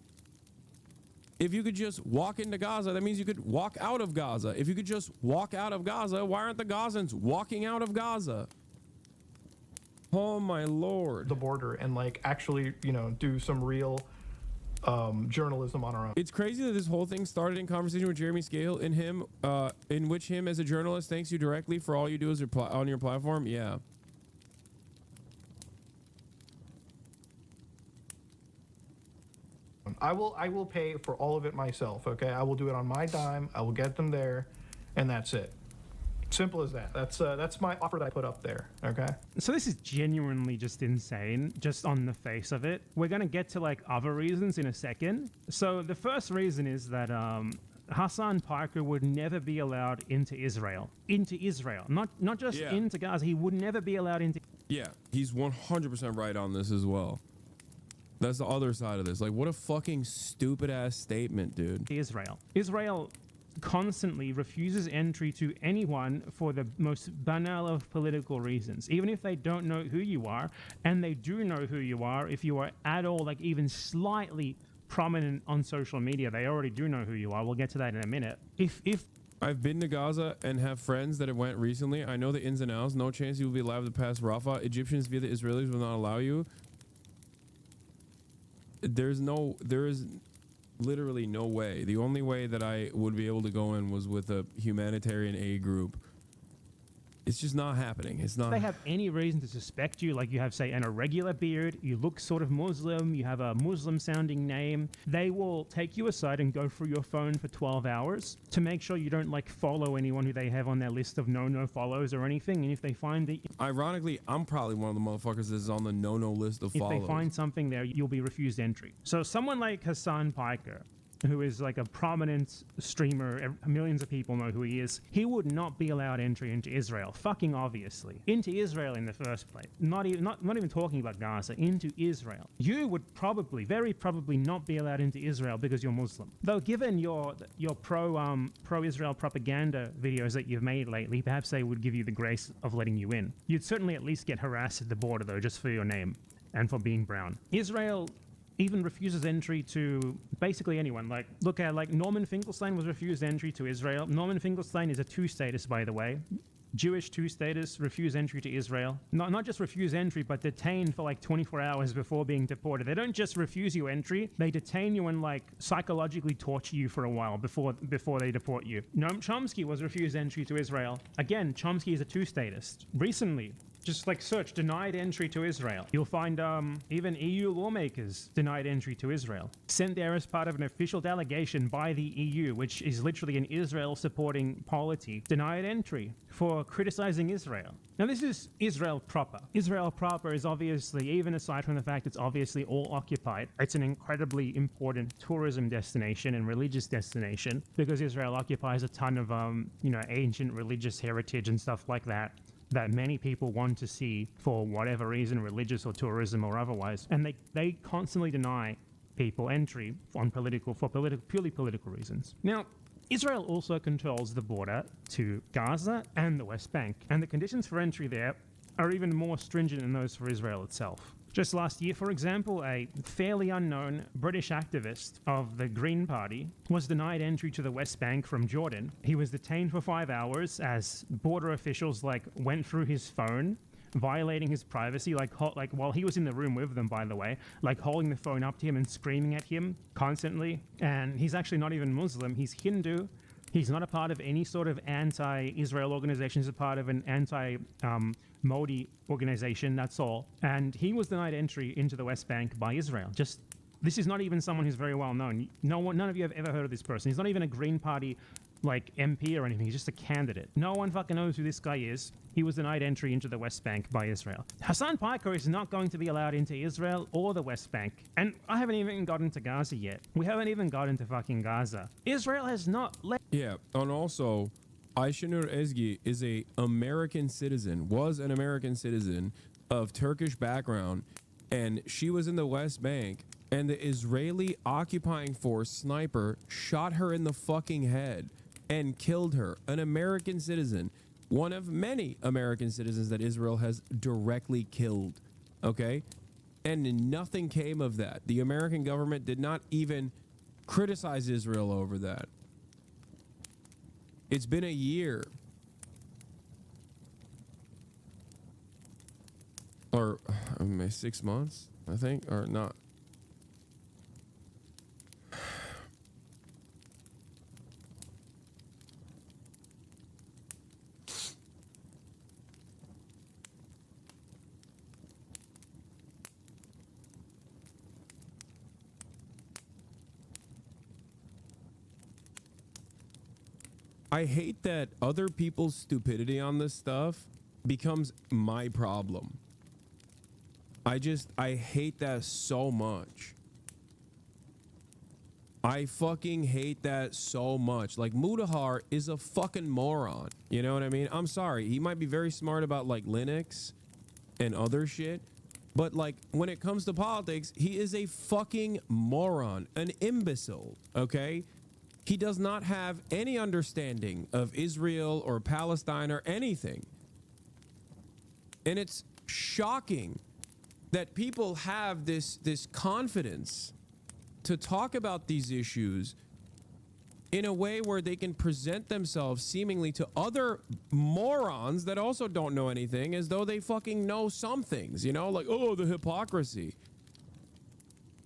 If you could just walk into Gaza, that means you could walk out of Gaza. If you could just walk out of Gaza, why aren't the Gazans walking out of Gaza? Oh my lord. The border and like actually, you know, do some real journalism on our own. It's crazy that this whole thing started in conversation with Jeremy Scale and him, in which him as a journalist thanks you directly for all you do as on your platform. Yeah. I will pay for all of it myself, okay? I will do it on my dime. I will get them there, and that's it. Simple as that. That's my offer that I put up there, okay? So this is genuinely just insane, just on the face of it. We're going to get to like other reasons in a second. So the first reason is that Hasan Parker would never be allowed into Israel. Not just into Gaza. He would never be allowed into... Yeah, he's 100% right on this as well. That's the other side of this. Like, what a fucking stupid ass statement, dude. Israel constantly refuses entry to anyone for the most banal of political reasons, even if they don't know who you are, and they do know who you are. If you are at all, like, even slightly prominent on social media, they already do know who you are. We'll get to that in a minute. If I've been to Gaza and have friends that have went recently, I know the ins and outs. No chance you will be allowed to pass Rafah. Egyptians via the Israelis will not allow you. There is literally no way. The only way that I would be able to go in was with a humanitarian aid group. It's just not happening. It's not. If they have any reason to suspect you, like you have, say, an irregular beard, you look sort of Muslim, you have a Muslim-sounding name, they will take you aside and go through your phone for 12 hours to make sure you don't, like, follow anyone who they have on their list of no follows or anything. And if they find that... Ironically, I'm probably one of the motherfuckers that is on the no list of follows. If they find something there, you'll be refused entry. So someone like Hasan Parker, who is like a prominent streamer, millions of people know who he is, he would not be allowed entry into Israel, fucking obviously. Into Israel in the first place. Not even talking about Gaza, into Israel. You would very probably not be allowed into Israel because you're Muslim. Though given your pro-Israel propaganda videos that you've made lately, perhaps they would give you the grace of letting you in. You'd certainly at least get harassed at the border though, just for your name and for being brown. Israel even refuses entry to basically anyone. Like, look at, like, Norman Finkelstein was refused entry to Israel. Norman Finkelstein is a 2 status, by the way. Jewish 2 status, refuse entry to Israel. Not just refuse entry, but detain for like 24 hours before being deported. They don't just refuse you entry, they detain you and like psychologically torture you for a while before they deport you. Noam Chomsky was refused entry to Israel. Again, Chomsky is a 2 status. Recently, just like search denied entry to Israel. You'll find even EU lawmakers denied entry to Israel. Sent there as part of an official delegation by the EU, which is literally an Israel-supporting polity, denied entry for criticizing Israel. Now this is Israel proper. Israel proper is obviously, even aside from the fact it's obviously all occupied, it's an incredibly important tourism destination and religious destination because Israel occupies a ton of ancient religious heritage and stuff like that many people want to see for whatever reason, religious or tourism or otherwise. And they constantly deny people entry on purely political reasons. Now, Israel also controls the border to Gaza and the West Bank, and the conditions for entry there are even more stringent than those for Israel itself. Just last year, for example, a fairly unknown British activist of the Green Party was denied entry to the West Bank from Jordan. He was detained for 5 hours as border officials went through his phone, violating his privacy, like while he was in the room with them, by the way, like holding the phone up to him and screaming at him constantly. And he's actually not even Muslim, he's Hindu. He's not a part of any sort of anti-Israel organization. He's a part of an anti-Modi organization, that's all. And he was denied entry into the West Bank by Israel. This is not even someone who's very well known. None of you have ever heard of this person. He's not even a Green Party MP or anything. He's just a candidate. No one fucking knows who this guy is. He was denied entry into the West Bank by Israel. Hasan Piker is not going to be allowed into Israel or the West Bank. And I haven't even gotten to Gaza yet. We haven't even gotten to fucking Gaza. Israel has not let... Yeah, and also, Ayşenur Ezgi is was an American citizen of Turkish background, and she was in the West Bank, and the Israeli occupying force sniper shot her in the fucking head and killed her. An American citizen, one of many American citizens that Israel has directly killed, okay? And nothing came of that. The American government did not even criticize Israel over that. It's been a year. Or 6 months, I think, or not. I hate that other people's stupidity on this stuff becomes my problem. I hate that so much. I fucking hate that so much. Like, Mudahar is a fucking moron. You know what I mean? I'm sorry. He might be very smart about like Linux and other shit, but like when it comes to politics, he is a fucking moron, an imbecile, okay? He does not have any understanding of Israel or Palestine or anything. And it's shocking that people have this confidence to talk about these issues in a way where they can present themselves seemingly to other morons that also don't know anything as though they fucking know some things, you know, like, oh, the hypocrisy.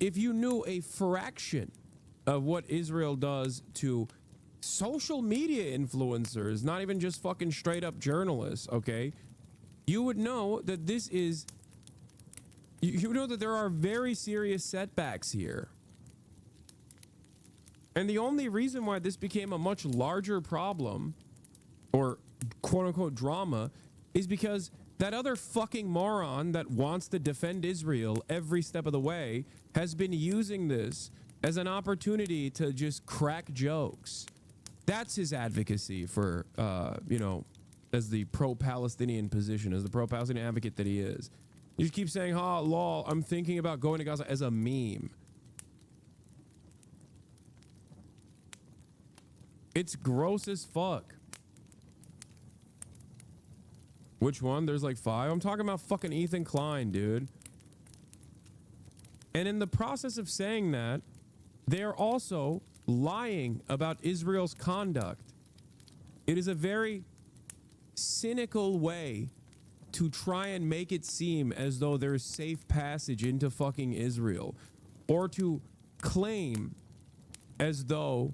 If you knew a fraction of what Israel does to social media influencers, not even just fucking straight up journalists, okay, you would know that this is, you know that there are very serious setbacks here. And the only reason why this became a much larger problem, or quote unquote drama, is because that other fucking moron that wants to defend Israel every step of the way has been using this as an opportunity to just crack jokes. That's his advocacy for, you know, as the pro-Palestinian position, as the pro-Palestinian advocate that he is. You just keep saying, ha, lol, I'm thinking about going to Gaza, as a meme. It's gross as fuck. Which one? There's like 5. I'm talking about fucking Ethan Klein, dude. And in the process of saying that, they're also lying about Israel's conduct. It is a very cynical way to try and make it seem as though there's safe passage into fucking Israel, or to claim as though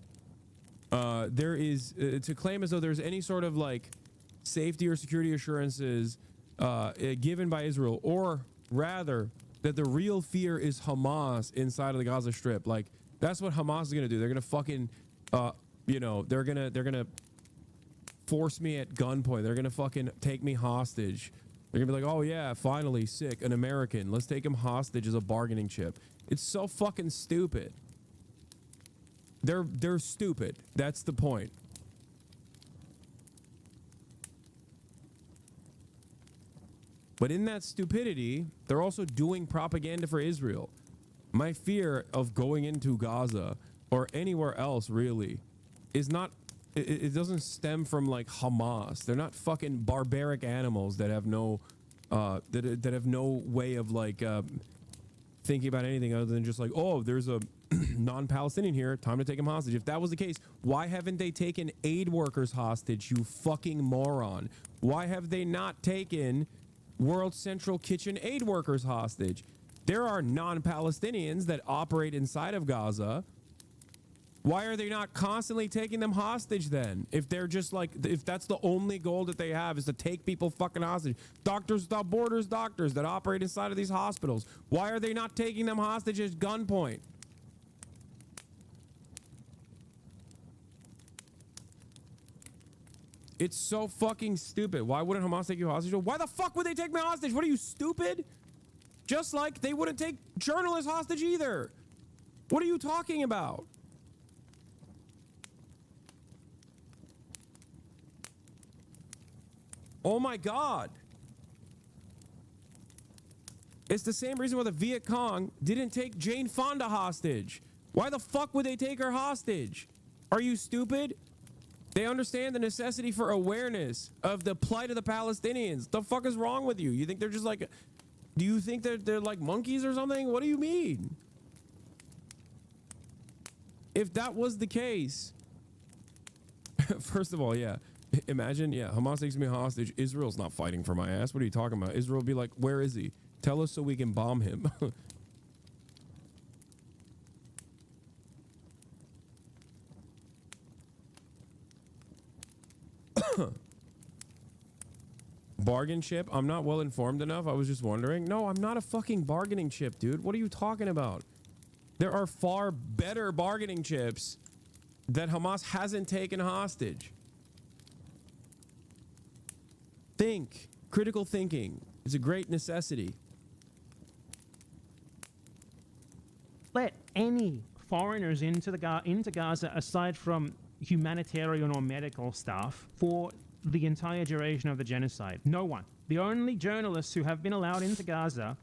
there's any sort of like safety or security assurances given by Israel, or rather that the real fear is Hamas inside of the Gaza Strip. Like, that's what Hamas is gonna do. They're gonna fucking, you know, they're gonna force me at gunpoint. They're gonna fucking take me hostage. They're gonna be like, oh yeah, finally, sick, an American. Let's take him hostage as a bargaining chip. It's so fucking stupid. They're stupid. That's the point. But in that stupidity, they're also doing propaganda for Israel. My fear of going into Gaza or anywhere else really is not, it doesn't stem from like Hamas. They're not fucking barbaric animals that have no that have no way of like thinking about anything other than just like, oh, there's a non-Palestinian here, time to take him hostage. If that was the case, why haven't they taken aid workers hostage, you fucking moron? Why have they not taken World Central Kitchen aid workers hostage? There are non-Palestinians that operate inside of Gaza. Why are they not constantly taking them hostage then? If they're just like, if that's the only goal that they have is to take people fucking hostage. Doctors Without Borders doctors that operate inside of these hospitals. Why are they not taking them hostage at gunpoint? It's so fucking stupid. Why wouldn't Hamas take you hostage? Why the fuck would they take me hostage? What are you, stupid? Just like they wouldn't take journalists hostage either. What are you talking about? Oh my God. It's the same reason why the Viet Cong didn't take Jane Fonda hostage. Why the fuck would they take her hostage? Are you stupid? They understand the necessity for awareness of the plight of the Palestinians. The fuck is wrong with you? You think they're just like, do you think they're like monkeys or something? What do you mean? If that was the case, first of all, yeah. Imagine, yeah, Hamas takes me hostage. Israel's not fighting for my ass. What are you talking about? Israel will be like, where is he? Tell us so we can bomb him. Bargain chip? I'm not well informed enough. I was just wondering. No, I'm not a fucking bargaining chip, dude. What are you talking about? There are far better bargaining chips that Hamas hasn't taken hostage. Think. Critical thinking is a great necessity. Let any foreigners into Gaza, aside from humanitarian or medical staff, for the entire duration of the genocide. No one. The only journalists who have been allowed into Gaza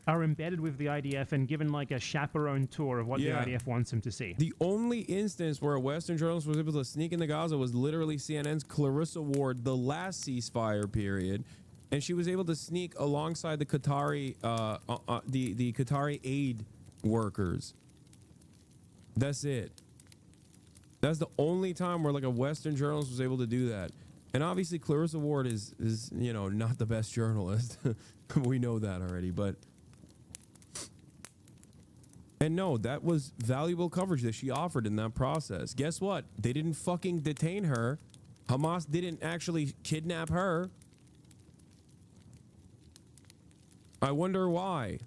are embedded with the IDF and given like a chaperone tour of what the IDF wants them to see. The only instance where a Western journalist was able to sneak into Gaza was literally CNN's Clarissa Ward, the last ceasefire period, and she was able to sneak alongside the Qatari, the Qatari aid workers. That's it. That's the only time where like a Western journalist was able to do that. And obviously Clarissa Ward is you know, not the best journalist. We know that already, but. And no, that was valuable coverage that she offered in that process. Guess what? They didn't fucking detain her. Hamas didn't actually kidnap her. I wonder why.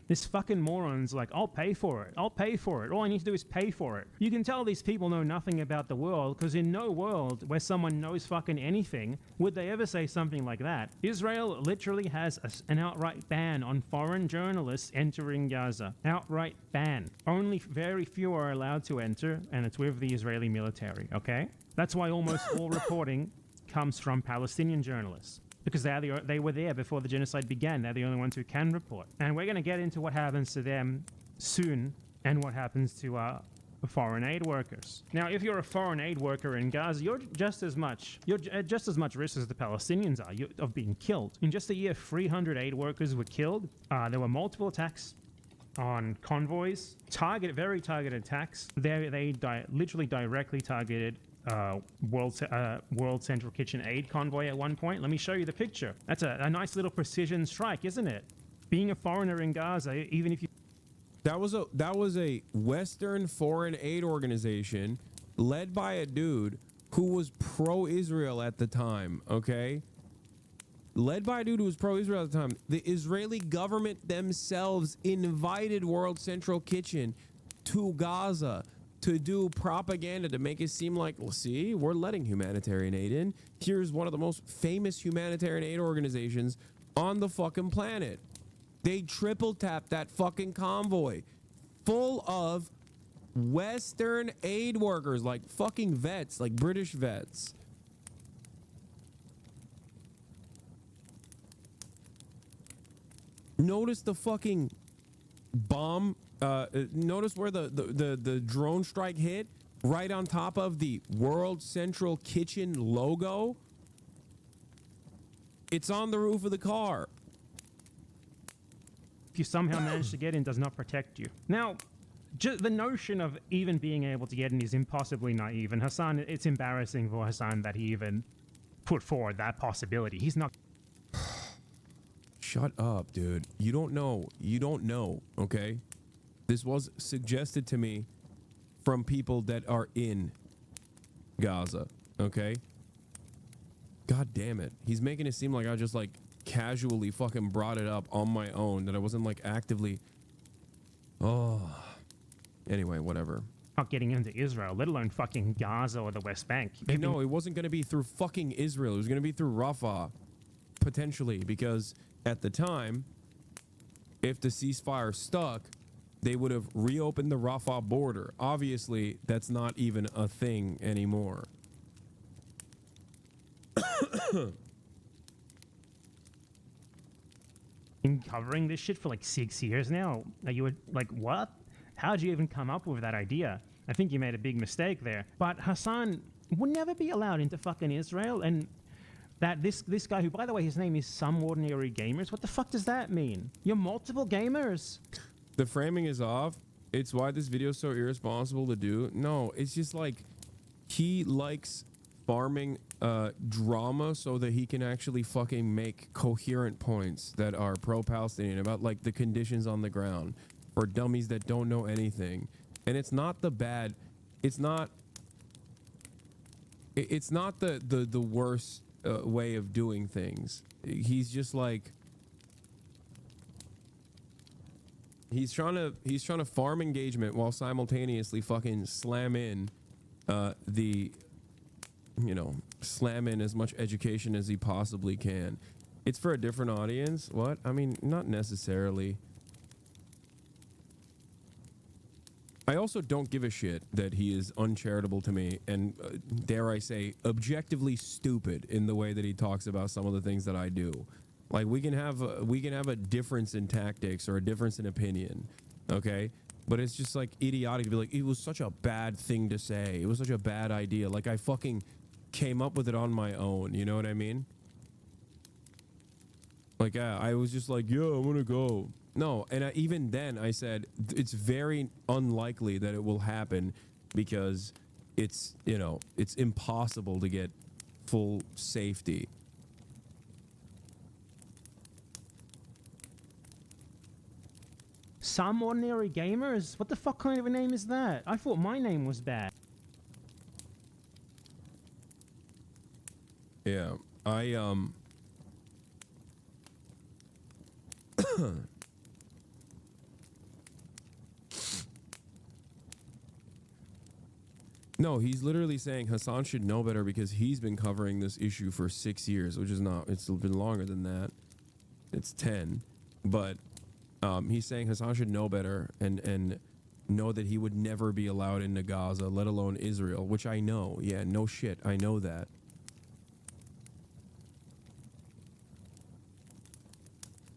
This fucking moron's like, I'll pay for it. I'll pay for it. All I need to do is pay for it. You can tell these people know nothing about the world, because in no world where someone knows fucking anything would they ever say something like that. Israel literally has an outright ban on foreign journalists entering Gaza. Outright ban. Only very few are allowed to enter, and it's with the Israeli military, okay? That's why almost all reporting comes from Palestinian journalists. Because they were there before the genocide began. They're the only ones who can report. And we're going to get into what happens to them soon and what happens to foreign aid workers. Now, if you're a foreign aid worker in Gaza, you're just as much risk as the Palestinians are of being killed. In just a year, 300 aid workers were killed. There were multiple attacks on convoys, very targeted attacks. They literally directly targeted World Central Kitchen aid convoy at one point. Let me show you the picture. That's a nice little precision strike, isn't it? Being a foreigner in Gaza, even if you... That was a Western foreign aid organization led by a dude who was pro-Israel at the time, okay? Led by a dude who was pro-Israel at the time. The Israeli government themselves invited World Central Kitchen to Gaza to do propaganda to make it seem like, well, see, we're letting humanitarian aid in. Here's one of the most famous humanitarian aid organizations on the fucking planet. They triple tapped that fucking convoy full of Western aid workers, like fucking vets, like British vets. Notice the fucking bomb. Notice where the drone strike hit, right on top of the World Central Kitchen logo. It's on the roof of the car. If you somehow manage to get in, does not protect you. Now, the notion of even being able to get in is impossibly naive, and Hasan, it's embarrassing for Hasan that he even put forward that possibility. He's not... Shut up, dude. You don't know. You don't know, okay? This was suggested to me from people that are in Gaza, okay? God damn it. He's making it seem like I just, like, casually fucking brought it up on my own, that I wasn't, like, actively... Oh... Anyway, whatever. Not getting into Israel, let alone fucking Gaza or the West Bank. No, it wasn't going to be through fucking Israel. It was going to be through Rafah, potentially, because at the time, if the ceasefire stuck, they would have reopened the Rafah border. Obviously, that's not even a thing anymore. Been covering this shit for like 6 years now. Are you like, what? How'd you even come up with that idea? I think you made a big mistake there. But Hasan would never be allowed into fucking Israel, and that this guy, who, by the way, his name is Some Ordinary Gamers. What the fuck does that mean? You're multiple gamers. The framing is off. It's why this video is so irresponsible to do. No, it's just like he likes farming drama so that he can actually fucking make coherent points that are pro-Palestinian about like the conditions on the ground for dummies that don't know anything. And it's not the bad, it's not the worst way of doing things. He's just like, he's trying to farm engagement while simultaneously fucking slam in slam in as much education as he possibly can. It's for a different audience. What? I mean, not necessarily. I also don't give a shit that he is uncharitable to me and, dare I say, objectively stupid in the way that he talks about some of the things that I do. Like, we can have a difference in tactics or a difference in opinion, okay? But it's just like idiotic to be like, it was such a bad thing to say. It was such a bad idea. Like, I fucking came up with it on my own. You know what I mean? Like, I was just like, yeah, I want to go. No, and even then I said it's very unlikely that it will happen because it's, you know, it's impossible to get full safety. Some Ordinary Gamers? What the fuck kind of a name is that? I thought my name was bad. Yeah, No, he's literally saying Hasan should know better because he's been covering this issue for 6 years, which is not, it's been longer than that. It's 10. But he's saying Hasan should know better and know that he would never be allowed into Gaza, let alone Israel, which I know. Yeah, no shit. I know that.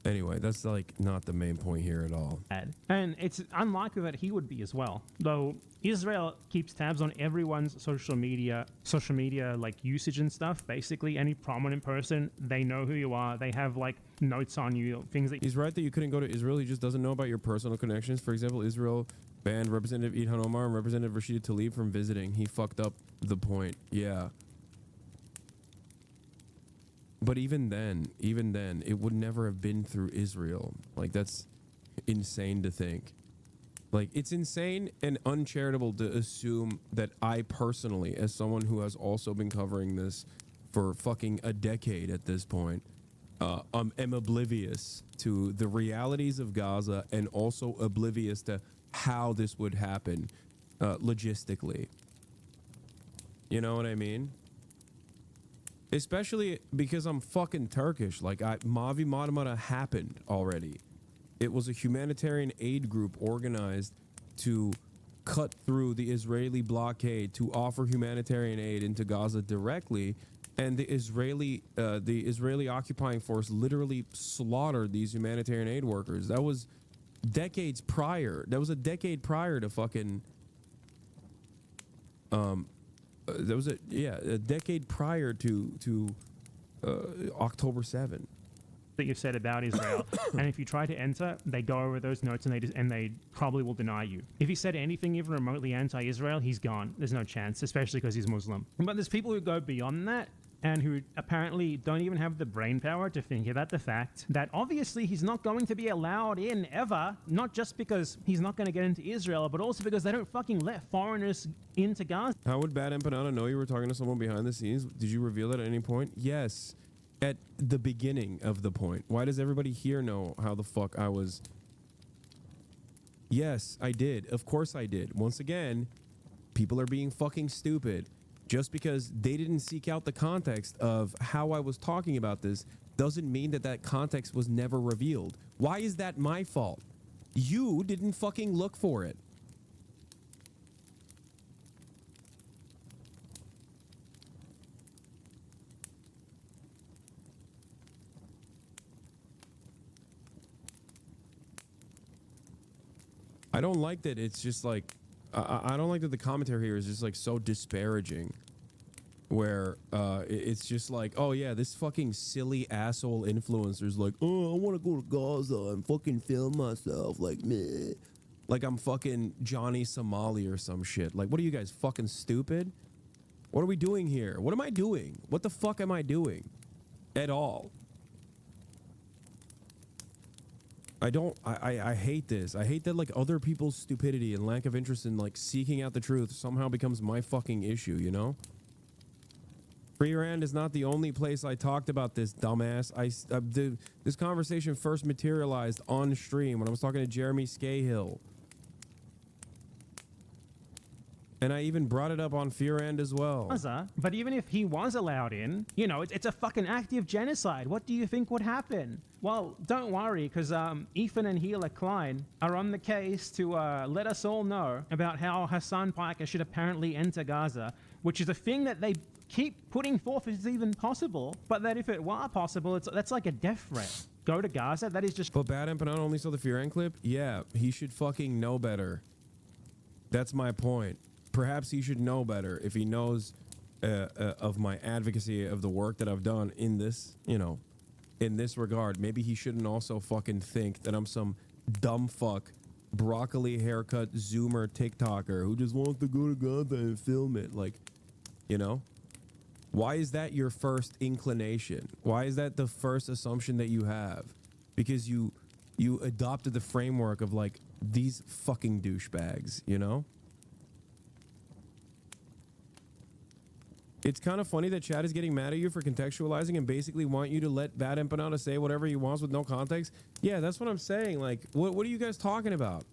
Anyway, that's like not the main point here at all. And it's unlikely that he would be as well. Though Israel keeps tabs on everyone's social media like usage and stuff. Basically, any prominent person, they know who you are. They have like notes on you, things that... He's right that you couldn't go to Israel. He just doesn't know about your personal connections. For example, Israel banned Representative Ilhan Omar and Representative Rashida Tlaib from visiting. He fucked up the point. Yeah. But even then, it would never have been through Israel. Like, that's insane to think. Like, it's insane and uncharitable to assume that I personally, as someone who has also been covering this for fucking a decade at this point, am oblivious to the realities of Gaza and also oblivious to how this would happen logistically. You know what I mean? Especially because I'm fucking Turkish. Like, Mavi Marmara happened already. It was a humanitarian aid group organized to cut through the Israeli blockade to offer humanitarian aid into Gaza directly, and the Israeli occupying force literally slaughtered these humanitarian aid workers. That was decades prior. That was a decade prior to fucking a decade prior to October 7. That you've said about Israel, and if you try to enter, they go over those notes and they probably will deny you. If he said anything even remotely anti-Israel, he's gone. There's no chance, especially because he's Muslim. But there's people who go beyond that and who apparently don't even have the brain power to think about the fact that obviously he's not going to be allowed in ever, not just because he's not going to get into Israel, but also because they don't fucking let foreigners into Gaza. How would Bad Empanada know you were talking to someone behind the scenes? Did you reveal that at any point? Yes. At the beginning of the point. Why does everybody here know how the fuck I was? Yes, I did. Of course I did. Once again, people are being fucking stupid. Just because they didn't seek out the context of how I was talking about this doesn't mean that that context was never revealed. Why is that my fault? You didn't fucking look for it. I don't like that it's just like, I don't like that the commentary here is just like so disparaging, where it's just like, oh yeah, this fucking silly asshole influencer's like, oh, I want to go to Gaza and fucking film myself, like, meh. Like I'm fucking Johnny Somali or some shit. Like, what are you guys, fucking stupid? What are we doing here? What am I doing? What the fuck am I doing? At all? I hate this. I hate that like other people's stupidity and lack of interest in like seeking out the truth somehow becomes my fucking issue, you know? Free Rand is not the only place I talked about this, dumbass. This conversation first materialized on stream when I was talking to Jeremy Scahill. And I even brought it up on Fearand as well. But even if he was allowed in, you know, it's a fucking active genocide. What do you think would happen? Well, don't worry, because Ethan and Hila Klein are on the case to let us all know about how Hassan Piker should apparently enter Gaza, which is a thing that they keep putting forth as even possible, but that if it were possible, that's like a death threat. Go to Gaza, that is just... But Bad Empanada only saw the Fearand clip? Yeah, he should fucking know better. That's my point. Perhaps he should know better if he knows of my advocacy of the work that I've done in this, you know, in this regard. Maybe he shouldn't also fucking think that I'm some dumb fuck, broccoli haircut Zoomer TikToker who just wants to go to Gaza and film it. Like, you know, why is that your first inclination? Why is that the first assumption that you have? Because you adopted the framework of like these fucking douchebags, you know? It's kind of funny that Chad is getting mad at you for contextualizing and basically want you to let Bad Empanada say whatever he wants with no context. Yeah, that's what I'm saying. Like, what are you guys talking about?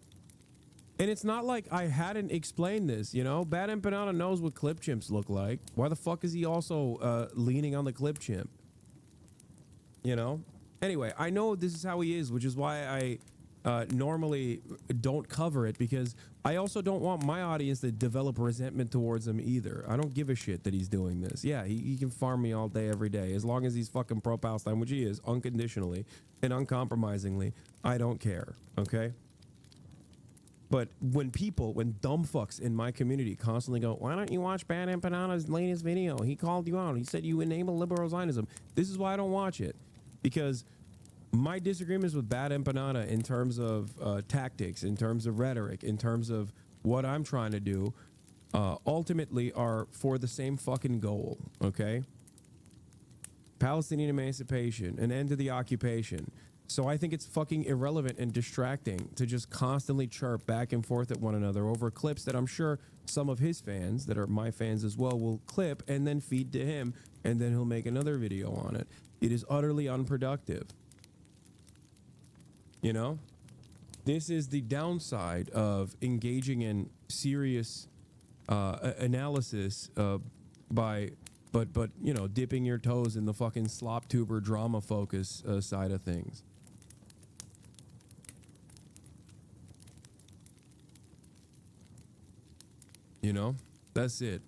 And it's not like I hadn't explained this, you know? Bad Empanada knows what clip chimps look like. Why the fuck is he also leaning on the clip chimp? You know? Anyway, I know this is how he is, which is why I normally don't cover it, because I also don't want my audience to develop resentment towards him either. I don't give a shit that he's doing this. Yeah, he can farm me all day, every day. As long as he's fucking pro-Palestine, which he is, unconditionally and uncompromisingly, I don't care, okay? But when dumb fucks in my community constantly go, why don't you watch Bad Empanada's latest video? He called you out. He said you enable liberal Zionism. This is why I don't watch it. Because my disagreements with Bad Empanada in terms of tactics, in terms of rhetoric, in terms of what I'm trying to do, ultimately are for the same fucking goal, okay? Palestinian emancipation, an end to the occupation. So I think it's fucking irrelevant and distracting to just constantly chirp back and forth at one another over clips that I'm sure some of his fans, that are my fans as well, will clip and then feed to him, and then he'll make another video on it. It is utterly unproductive. You know, this is the downside of engaging in serious analysis but you know, dipping your toes in the fucking slop tuber drama focus side of things. You know, that's it.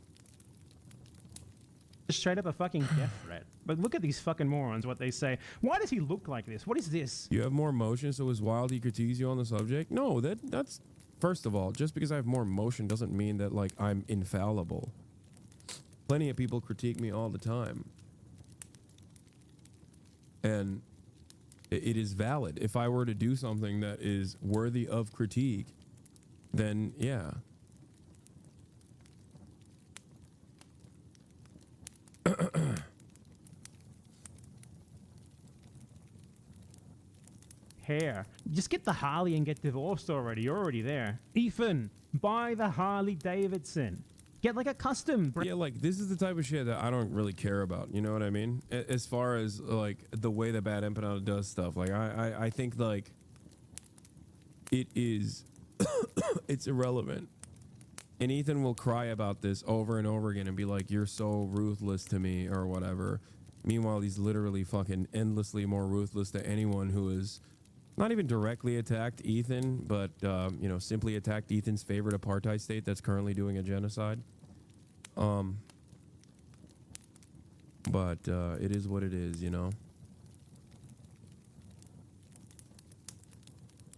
Straight up a fucking death threat. But look at these fucking morons, what they say. Why does he look like this? What is this? You have more emotion, so is wild he critiques you on the subject? No, that's first of all, just because I have more emotion doesn't mean that like I'm infallible. Plenty of people critique me all the time. And it is valid. If I were to do something that is worthy of critique, then yeah. Hair. Just get the Harley and get divorced already. You're already there. Ethan, buy the Harley Davidson. Get like a custom. Yeah, like this is the type of shit that I don't really care about. You know what I mean? As far as like the way that Bad Empanada does stuff, like I think like it is, it's irrelevant. And Ethan will cry about this over and over again and be like, "You're so ruthless to me," or whatever. Meanwhile, he's literally fucking endlessly more ruthless to anyone who is not even directly attacked Ethan, but you know, simply attacked Ethan's favorite apartheid state that's currently doing a genocide. But it is what it is, you know.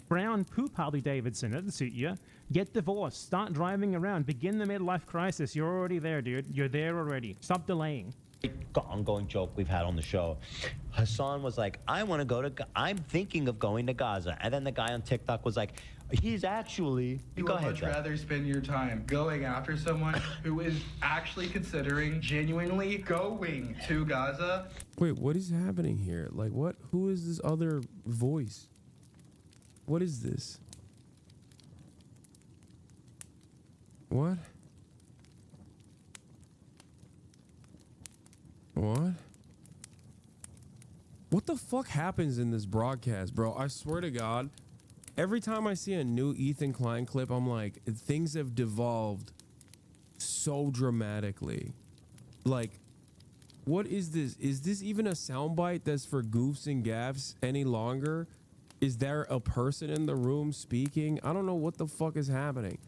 Brown poop Harley Davidson. That'll suit you. Get divorced. Start driving around. Begin the midlife crisis. You're already there, dude. You're there already. Stop delaying. Ongoing joke we've had on the show. Hassan was like, I'm thinking of going to Gaza. And then the guy on TikTok was like, he's actually, You go would ahead, much Zach. rather spend your time going after someone who is actually considering genuinely going to Gaza. Wait, what is happening here? Like, what? Who is this other voice? What is this? What? What? What the fuck happens in this broadcast, bro? I swear to God, every time I see a new Ethan Klein clip, I'm like, things have devolved so dramatically. Like, what is this? Is this even a soundbite that's for goofs and gaffs any longer? Is there a person in the room speaking? I don't know what the fuck is happening.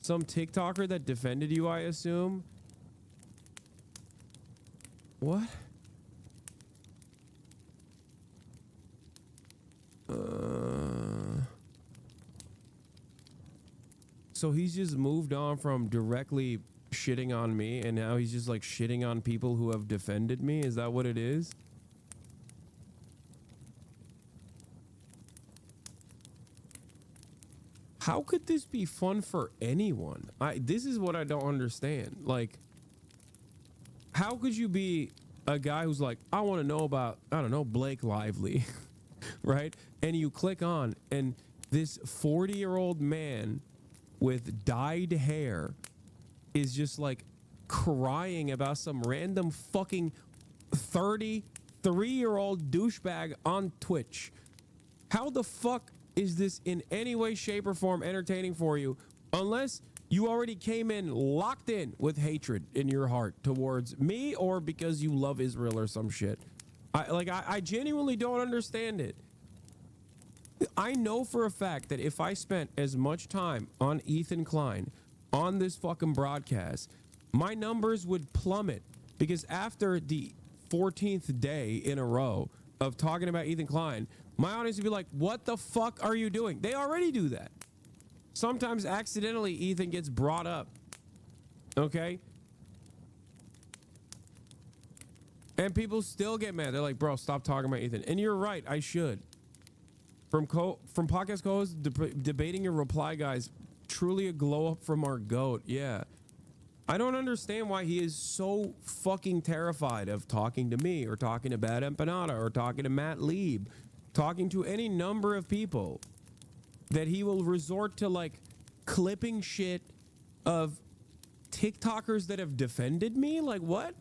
Some TikToker that defended you, I assume? What? So he's just moved on from directly shitting on me, and now he's just like shitting on people who have defended me? Is that what it is? How could this be fun for anyone? This is what I don't understand. Like, how could you be a guy who's like, I want to know about, I don't know, Blake Lively, right? And you click on, and this 40-year-old man with dyed hair is just like crying about some random fucking 33-year-old douchebag on Twitch. How the fuck is this in any way, shape, or form entertaining for you, unless you already came in locked in with hatred in your heart towards me, or because you love Israel or some shit? I genuinely don't understand it. I know for a fact that if I spent as much time on Ethan Klein on this fucking broadcast, my numbers would plummet, because after the 14th day in a row of talking about Ethan Klein, my audience would be like, what the fuck are you doing? They already do that. Sometimes accidentally Ethan gets brought up. Okay? And people still get mad. They're like, bro, stop talking about Ethan. And you're right, I should. From podcast co-hosts debating your reply guys, truly a glow up from our GOAT. Yeah. I don't understand why he is so fucking terrified of talking to me, or talking to Bad Empanada, or talking to Matt Lieb, talking to any number of people, that he will resort to like clipping shit of TikTokers that have defended me. Like, what?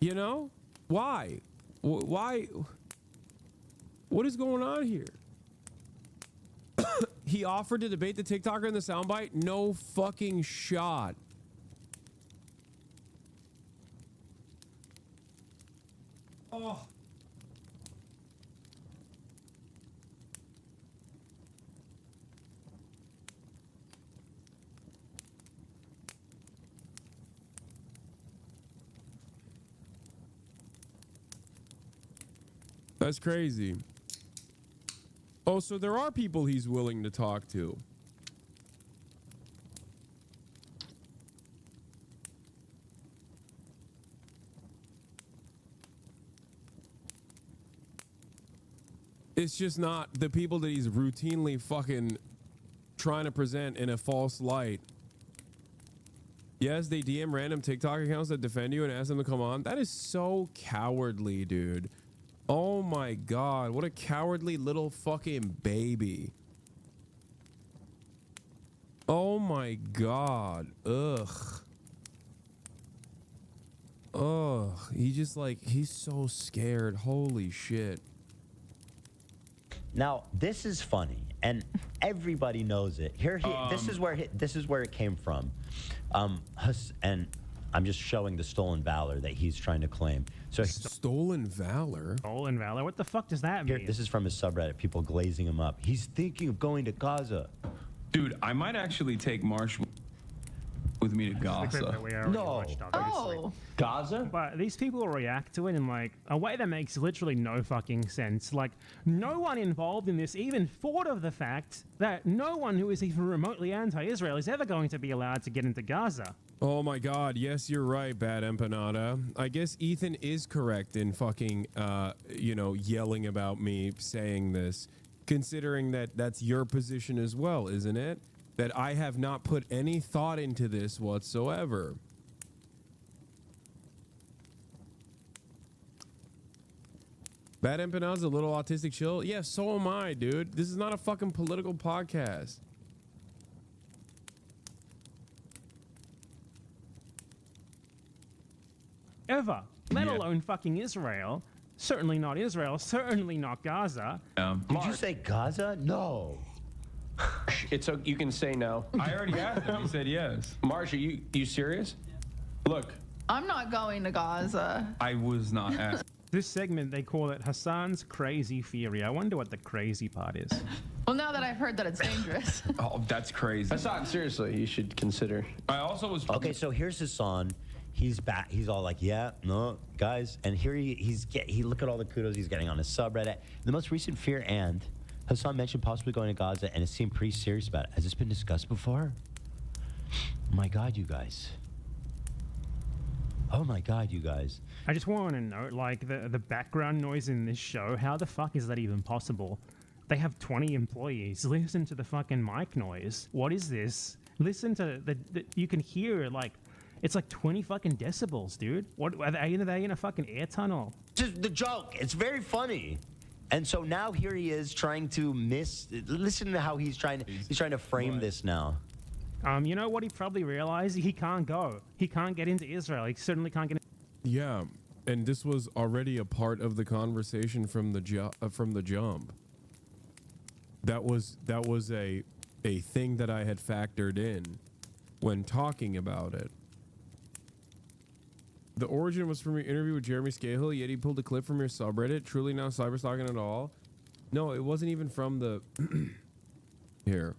You know? Why? Why? What is going on here? He offered to debate the TikToker in the soundbite? No fucking shot. Oh. That's crazy. Oh, so there are people he's willing to talk to. It's just not the people that he's routinely fucking trying to present in a false light. Yes, they DM random TikTok accounts that defend you and ask them to come on. That is so cowardly, dude. Oh my God, what a cowardly little fucking baby. Oh my God. Ugh. Ugh. He just like, he's so scared. Holy shit. Now, this is funny, and everybody knows it. This is where it came from. And I'm just showing the stolen valor that he's trying to claim. So stolen valor? Stolen valor? What the fuck does that mean? This is from his subreddit, people glazing him up. He's thinking of going to Gaza. Dude, I might actually take Marsh with me to Gaza. No. Gaza? But these people react to it in like a way that makes literally no fucking sense. Like, no one involved in this even thought of the fact that no one who is even remotely anti-Israel is ever going to be allowed to get into Gaza. Oh my God, yes, you're right, Bad Empanada. I guess Ethan is correct in fucking, you know, yelling about me saying this, considering that that's your position as well, isn't it? That I have not put any thought into this whatsoever. Bad Empanada's a little autistic chill. Yeah, so am I, dude. This is not a fucking political podcast. Ever. Let alone fucking Israel. Certainly not Israel. Certainly not Gaza. Did you say Gaza? No. You can say no. I already asked him. He said yes. Marsh, are you serious? Look. I'm not going to Gaza. I was not asked. This segment, they call it Hassan's Crazy Theory. I wonder what the crazy part is. Well, now that I've heard that it's dangerous. Oh, that's crazy. Hassan, seriously, you should consider. I also was... Okay, so here's Hassan. He's back. He's all like, yeah, no, guys. And here he look at all the kudos he's getting on his subreddit. The most recent fear, and Hassan mentioned possibly going to Gaza, and it seemed pretty serious about it. Has this been discussed before? My God, you guys. Oh my God, you guys. I just want to note, like, the background noise in this show, how the fuck is that even possible? They have 20 employees. Listen to the fucking mic noise. What is this? Listen to you can hear, like, it's like 20 fucking decibels, dude. What are they in a fucking air tunnel? Just the joke. It's very funny. And so now here he is trying to listen to how he's trying to frame this now. You know what he probably realized? He can't go. He can't get into Israel. He certainly can't get Yeah, and this was already a part of the conversation from the jump. That was a thing that I had factored in when talking about it. The origin was from your interview with Jeremy Scahill, yet he pulled a clip from your subreddit. Truly not cyberstalking at all. No, it wasn't even from the... Here.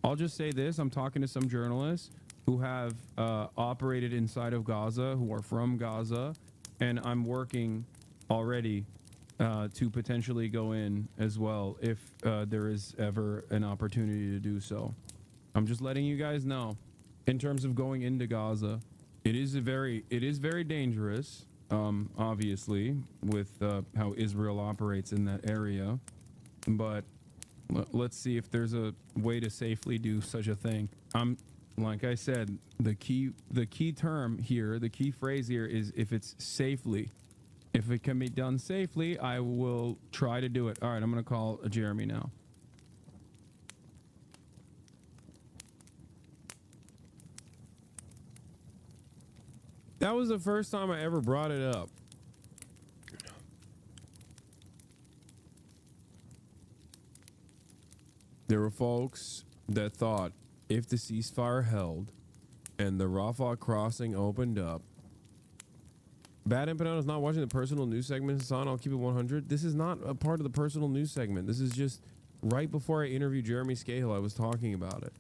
I'll just say this. I'm talking to some journalists who have operated inside of Gaza, who are from Gaza, and I'm working already to potentially go in as well if there is ever an opportunity to do so. I'm just letting you guys know. In terms of going into Gaza, it is very dangerous, obviously, with how Israel operates in that area. But let's see if there's a way to safely do such a thing. Like I said, the key term here, the key phrase here is if it's safely. If it can be done safely, I will try to do it. All right, I'm going to call Jeremy now. That was the first time I ever brought it up. There were folks that thought if the ceasefire held and the Rafah crossing opened up. Bad Empanada is not watching the personal news segment, Hasan. I'll keep it 100. This is not a part of the personal news segment. This is just right before I interviewed Jeremy Scahill, I was talking about it.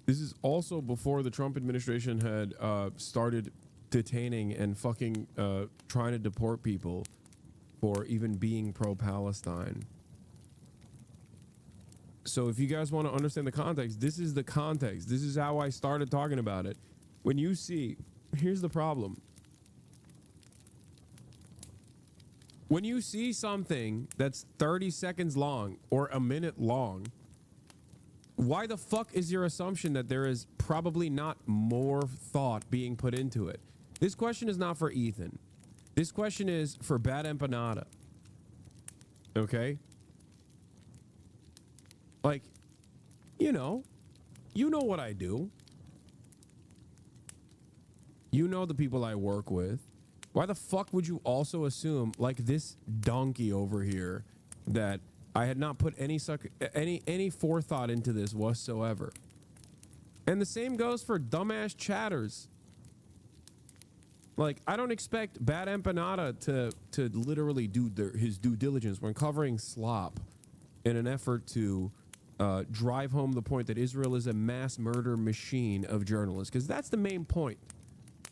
This is also before the Trump administration had started detaining and fucking trying to deport people for even being pro-Palestine. So if you guys want to understand the context, this is the context. This is how I started talking about it. When you see, here's the problem. When you see something that's 30 seconds long or a minute long, why the fuck is your assumption that there is probably not more thought being put into it? This question is not for Ethan. This question is for Bad Empanada. Okay? Like, you know what I do. You know the people I work with. Why the fuck would you also assume, like this donkey over here, that I had not put any forethought into this whatsoever? And the same goes for dumbass chatters. Like, I don't expect Bad Empanada to literally do his due diligence when covering slop in an effort to drive home the point that Israel is a mass murder machine of journalists, because that's the main point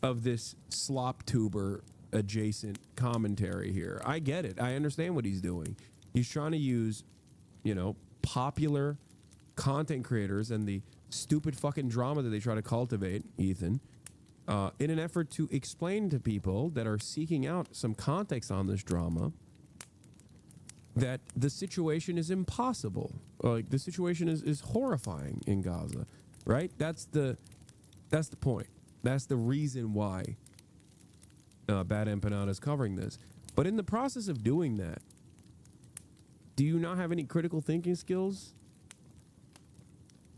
of this slop tuber adjacent commentary here. I get it. I understand what he's doing. He's trying to use, popular content creators and the stupid fucking drama that they try to cultivate, Ethan, in an effort to explain to people that are seeking out some context on this drama that the situation is impossible. Like, the situation is horrifying in Gaza, right? That's the point. That's the reason why Bad Empanada is covering this. But in the process of doing that, do you not have any critical thinking skills?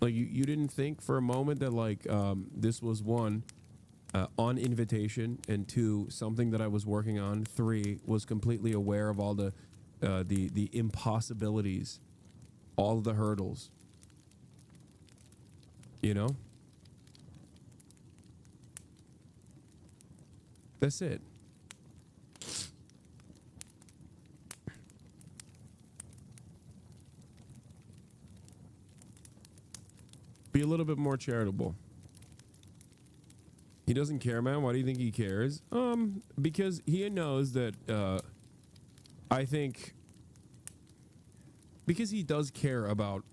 Like, you didn't think for a moment that, like, this was one, on invitation, and two, something that I was working on, three, was completely aware of all the impossibilities, all of the hurdles, That's it. Be a little bit more charitable. He doesn't care, man. Why do you think he cares? Because he knows that, I think, because he does care about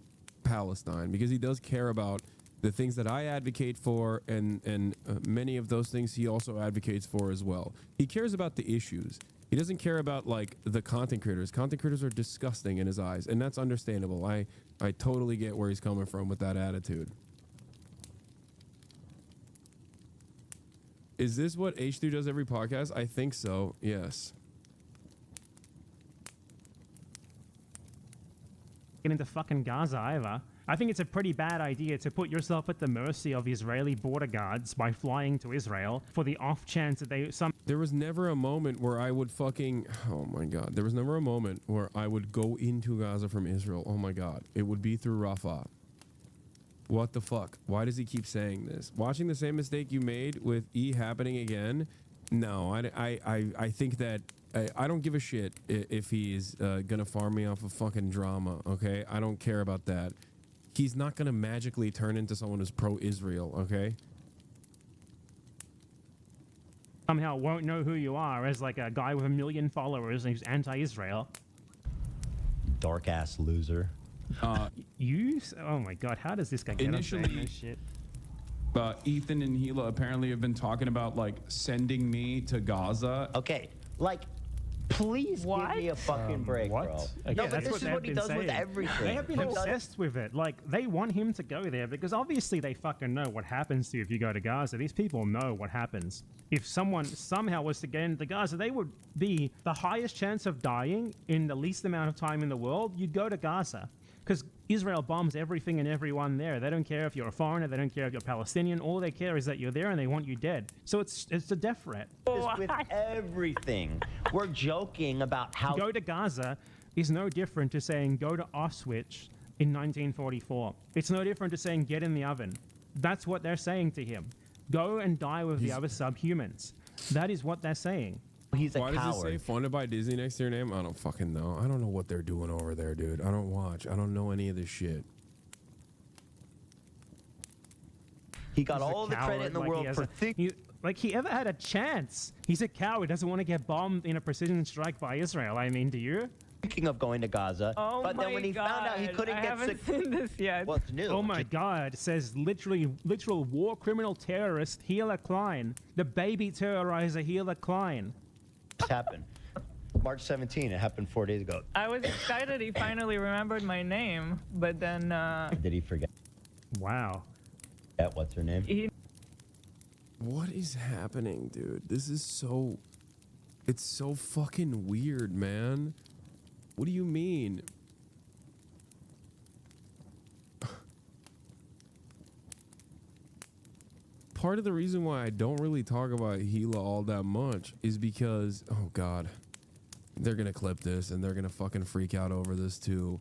Palestine, because he does care about the things that I advocate for, and many of those things he also advocates for as well. He cares about the issues. He doesn't care about, like, the content creators. Content creators are disgusting in his eyes, and that's understandable. I totally get where he's coming from with that attitude. Is this what H3 does every podcast? I think so, yes. Get into fucking Gaza either. I think it's a pretty bad idea to put yourself at the mercy of Israeli border guards by flying to Israel for the off chance that There was never a moment where I would fucking... Oh my God. There was never a moment where I would go into Gaza from Israel. Oh my God. It would be through Rafah. What the fuck? Why does he keep saying this? Watching the same mistake you made with E happening again? No, I think that... I don't give a shit if he's gonna farm me off of fucking drama, okay? I don't care about that. He's not gonna magically turn into someone who's pro-Israel, okay? somehow won't know who you are as like a guy with 1 million followers and who's anti-Israel. Dark ass loser. Oh my God, how does this guy get Initially, up saying this shit? Ethan and Gila apparently have been talking about like sending me to Gaza. Okay, like, please give me a fucking break, bro. Okay, No, but that's this is what he does with everything. They have been obsessed with it. Like, they want him to go there because obviously they fucking know what happens to you if you go to Gaza. These people know what happens. If someone somehow was to get into Gaza, they would be the highest chance of dying in the least amount of time in the world. You'd go to Gaza. Because Israel bombs everything and everyone there. They don't care if you're a foreigner. They don't care if you're Palestinian. All they care is that you're there and they want you dead. So it's a death threat. With everything. We're joking about how... Go to Gaza is no different to saying go to Auschwitz in 1944. It's no different to saying get in the oven. That's what they're saying to him. Go and die with the other subhumans. That is what they're saying. He's a Why coward. does it say funded by Disney next to your name? I don't fucking know. I don't know what they're doing over there, dude. I don't watch. I don't know any of this shit. He got all the credit in the world for like he ever had a chance. He's a coward. Doesn't want to get bombed in a precision strike by Israel. I mean, do you? thinking of going to Gaza. Oh but then when he found out he couldn't I get haven't seen this yet. Well, it's new. Oh my God! It says literal war criminal terrorist Hila Klein, the baby terrorizer Hila Klein. This happened. March 17. It happened 4 days ago. I was excited he finally remembered my name, but then Did he forget? Wow. Yeah, what's her name? What is happening, dude? This is so... It's so fucking weird, man. What do you mean? Part of the reason why I don't really talk about Gila all that much is because... Oh, God. They're gonna clip this and they're gonna fucking freak out over this, too.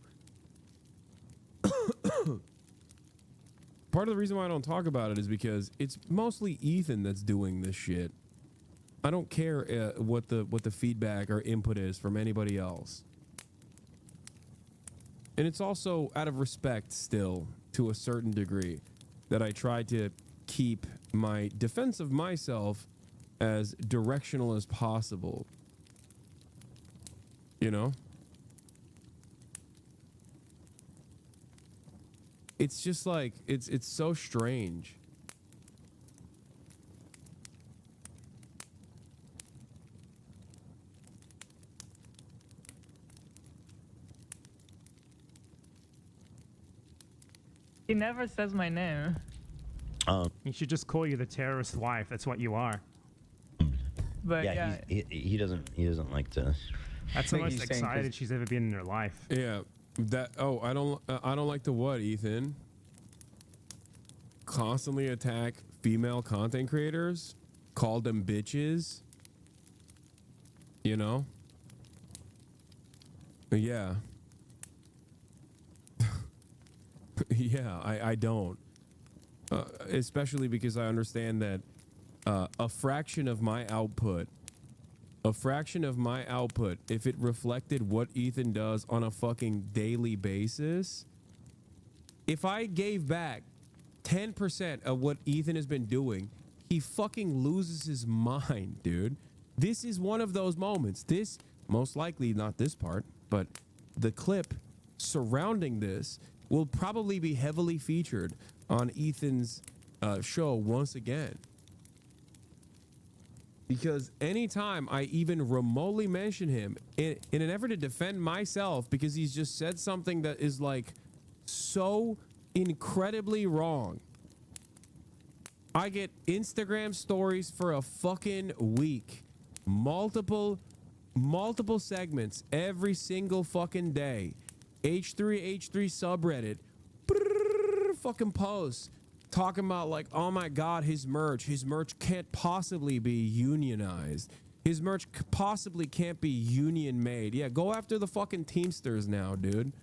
Part of the reason why I don't talk about it is because it's mostly Ethan that's doing this shit. I don't care what the feedback or input is from anybody else. And it's also out of respect still, to a certain degree, that I try to keep my defense of myself as directional as possible. You know? It's just like, it's so strange. he never says my name. He should just call you the terrorist wife. That's what you are. But yeah, he doesn't like to. That's the most excited she's ever been in her life. Yeah, that. Oh, I don't like the what, Ethan? Constantly attack female content creators, call them bitches. You know. Yeah. Yeah, I don't. Especially because I understand that a fraction of my output, if it reflected what Ethan does on a fucking daily basis, if I gave back 10% of what Ethan has been doing, he fucking loses his mind, dude. This is one of those moments. This, most likely not this part, but the clip surrounding this will probably be heavily featured on Ethan's show once again. Because anytime I even remotely mention him in an effort to defend myself, because he's just said something that is like so incredibly wrong, I get Instagram stories for a fucking week. Multiple segments every single fucking day. H3 subreddit fucking posts talking about like, oh my God, his merch can't possibly be unionized. His merch possibly can't be union made. Yeah, go after the fucking Teamsters now, dude.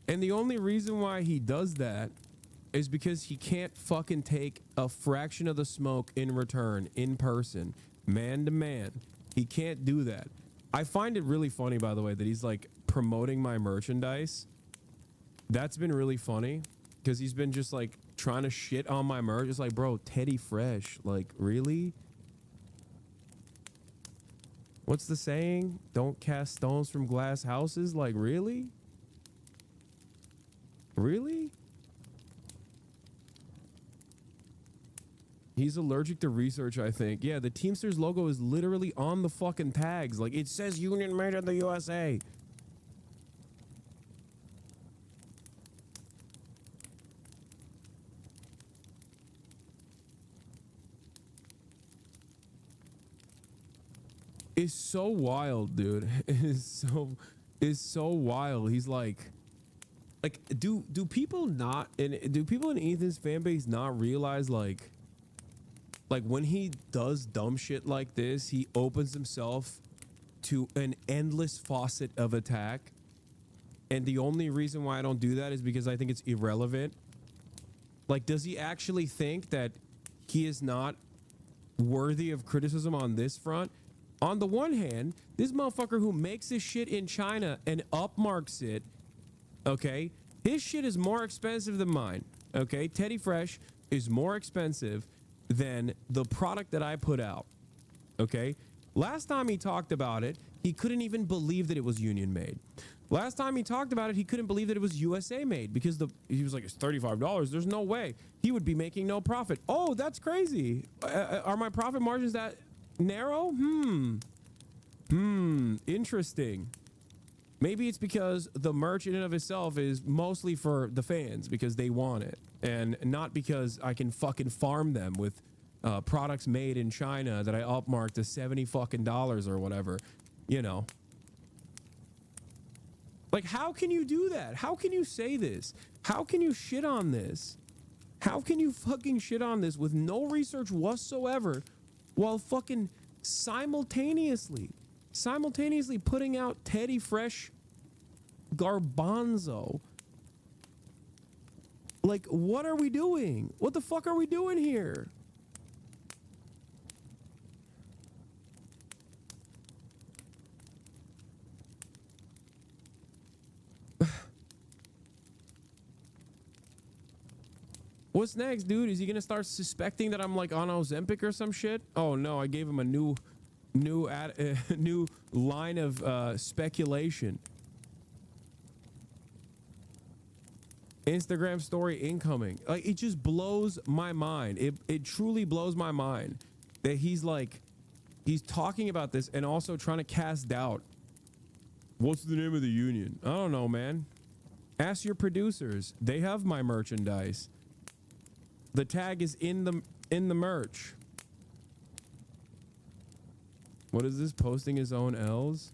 And the only reason why he does that is because he can't fucking take a fraction of the smoke in return, in person, man to man. He can't do that. I find it really funny, by the way, that he's like promoting my merchandise. That's been really funny because he's been just like trying to shit on my merch. It's like, bro, Teddy Fresh, like, really? What's the saying? Don't cast stones from glass houses? Like, really? Really? He's allergic to research, I think. Yeah, the Teamsters logo is literally on the fucking tags. Like, it says Union Made in the USA. It's so wild, dude. It's so wild. He's like do people not, and do people in Ethan's fan base not realize like when he does dumb shit like this, he opens himself to an endless faucet of attack. And the only reason why I don't do that is because I think it's irrelevant. Like, does he actually think that he is not worthy of criticism on this front? On the one hand, this motherfucker who makes this shit in China and upmarks it, okay, his shit is more expensive than mine, okay? Teddy Fresh is more expensive than the product that I put out, okay? Last time he talked about it, he couldn't even believe that it was union made. Last time he talked about it, he couldn't believe that it was USA made because he was like, it's $35. There's no way. He would be making no profit. Oh, that's crazy. Are my profit margins that narrow? Interesting. Maybe it's because the merch in and of itself is mostly for the fans because they want it, and not because I can fucking farm them with products made in China that I upmarked to $70 fucking or whatever, you know. Like, how can you do that? How can you say this? How can you shit on this? How can you fucking shit on this with no research whatsoever while fucking simultaneously putting out Teddy Fresh Garbanzo? Like, what are we doing? What the fuck are we doing here? What's next, dude? Is he gonna start suspecting that I'm like on Ozempic or some shit? Oh no, I gave him a new line of speculation. Instagram story incoming. Like, it just blows my mind. It truly blows my mind that he's talking about this and also trying to cast doubt. What's the name of the union? I don't know, man. Ask your producers. They have my merchandise. The tag is in the merch. What is this? Posting his own L's?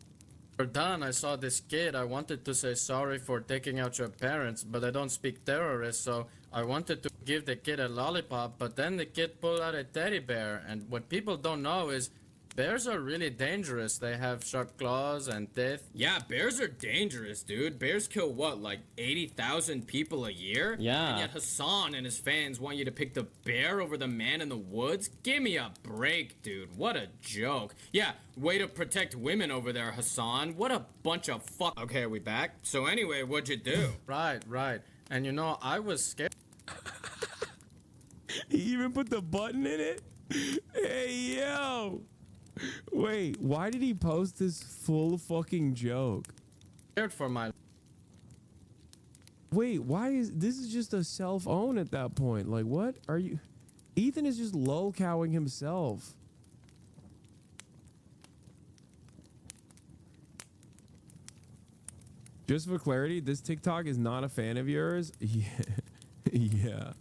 Dan, I saw this kid. I wanted to say sorry for taking out your parents, but I don't speak terrorist, so I wanted to give the kid a lollipop, but then the kid pulled out a teddy bear, and what people don't know is bears are really dangerous. They have sharp claws and teeth. Yeah, bears are dangerous, dude. Bears kill what, like 80,000 people a year? Yeah. And yet Hasan and his fans want you to pick the bear over the man in the woods? Give me a break, dude. What a joke. Yeah, way to protect women over there, Hasan. What a bunch of fuck. Okay, are we back? So anyway, what'd you do? Right. And you know, I was scared. He even put the button in it? Hey, yo. Wait, why did he post this full fucking joke? Scared for my... Wait, why is this is just a self-own at that point? Like, what are you... Ethan is just lol-cowing himself. Just for clarity, this TikTok is not a fan of yours? Yeah. Yeah.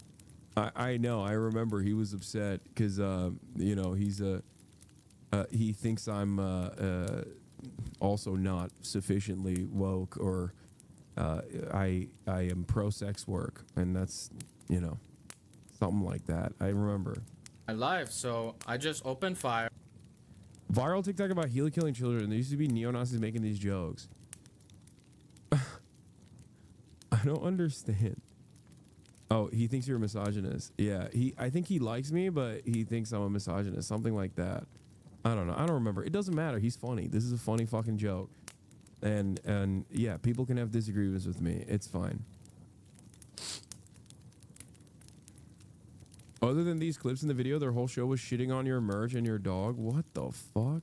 I know, I remember he was upset because, you know, he thinks I'm also not sufficiently woke, or I am pro-sex work, and that's, you know, something like that. I remember. My life, so I just opened fire. Viral TikTok about Hela killing children. There used to be neo-Nazis making these jokes. I don't understand. Oh, he thinks you're a misogynist. Yeah, I think he likes me, but he thinks I'm a misogynist. Something like that. I don't know. I don't remember. It doesn't matter. He's funny. This is a funny fucking joke. And yeah, people can have disagreements with me. It's fine. Other than these clips in the video, their whole show was shitting on your merch and your dog. What the fuck?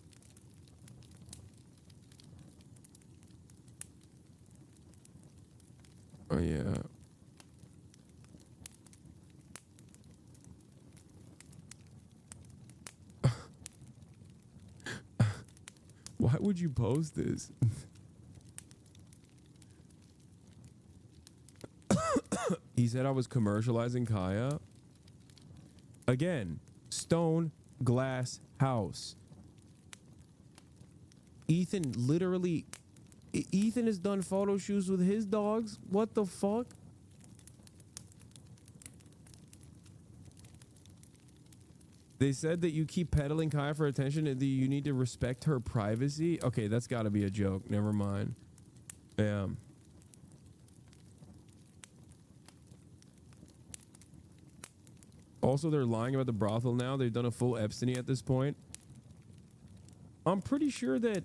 Oh, yeah. Why would you post this? He said I was commercializing Kaya. Again, stone glass house. Ethan has done photo shoots with his dogs. What the fuck? They said that you keep peddling Kaya for attention and that you need to respect her privacy. Okay, that's got to be a joke. Never mind. Yeah. Also, they're lying about the brothel now. They've done a full Epstein at this point. I'm pretty sure that...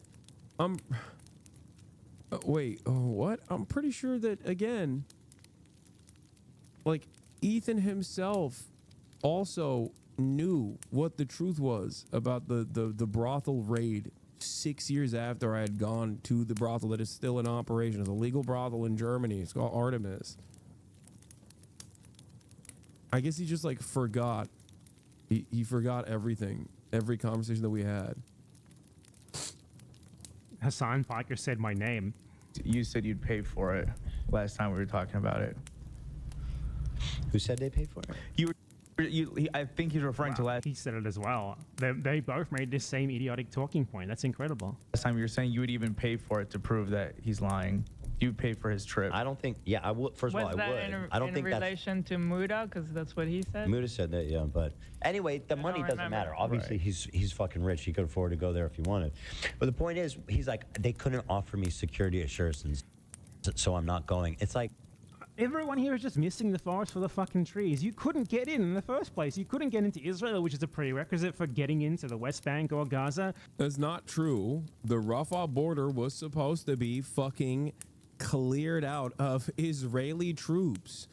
wait, oh, what? I'm pretty sure that, again, like, Ethan himself also knew what the truth was about the brothel raid 6 years after I had gone to the brothel that is still in operation. It's a legal brothel in Germany. It's called Artemis. I guess he just like forgot. He forgot everything, every conversation that we had. Hassan Piker said my name. You said you'd pay for it last time we were talking about it. Who said they paid for it? I think he's referring to last. He said it as well. They both made this same idiotic talking point. That's incredible. Last time you were saying you would even pay for it to prove that he's lying. You would pay for his trip. I don't think. Yeah, I would. First of all, I would. I don't think that's. In relation to Muda, because that's what he said. Muda said that, yeah. But anyway, the money doesn't matter. Obviously, he's fucking rich. He could afford to go there if he wanted. But the point is, he's like, they couldn't offer me security assurances, so I'm not going. It's like. Everyone here is just missing the forest for the fucking trees. You couldn't get in the first place. You couldn't get into Israel, which is a prerequisite for getting into the West Bank or Gaza. That's not true. The Rafah border was supposed to be fucking cleared out of Israeli troops.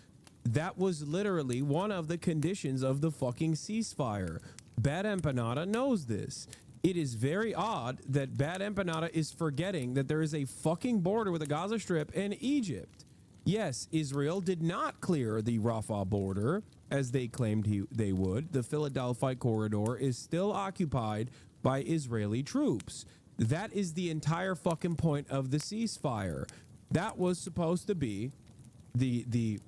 That was literally one of the conditions of the fucking ceasefire. Bad Empanada knows this. It is very odd that Bad Empanada is forgetting that there is a fucking border with the Gaza Strip and Egypt. Yes, Israel did not clear the Rafah border as they claimed they would. The Philadelphia corridor is still occupied by Israeli troops. That is the entire fucking point of the ceasefire. That was supposed to be the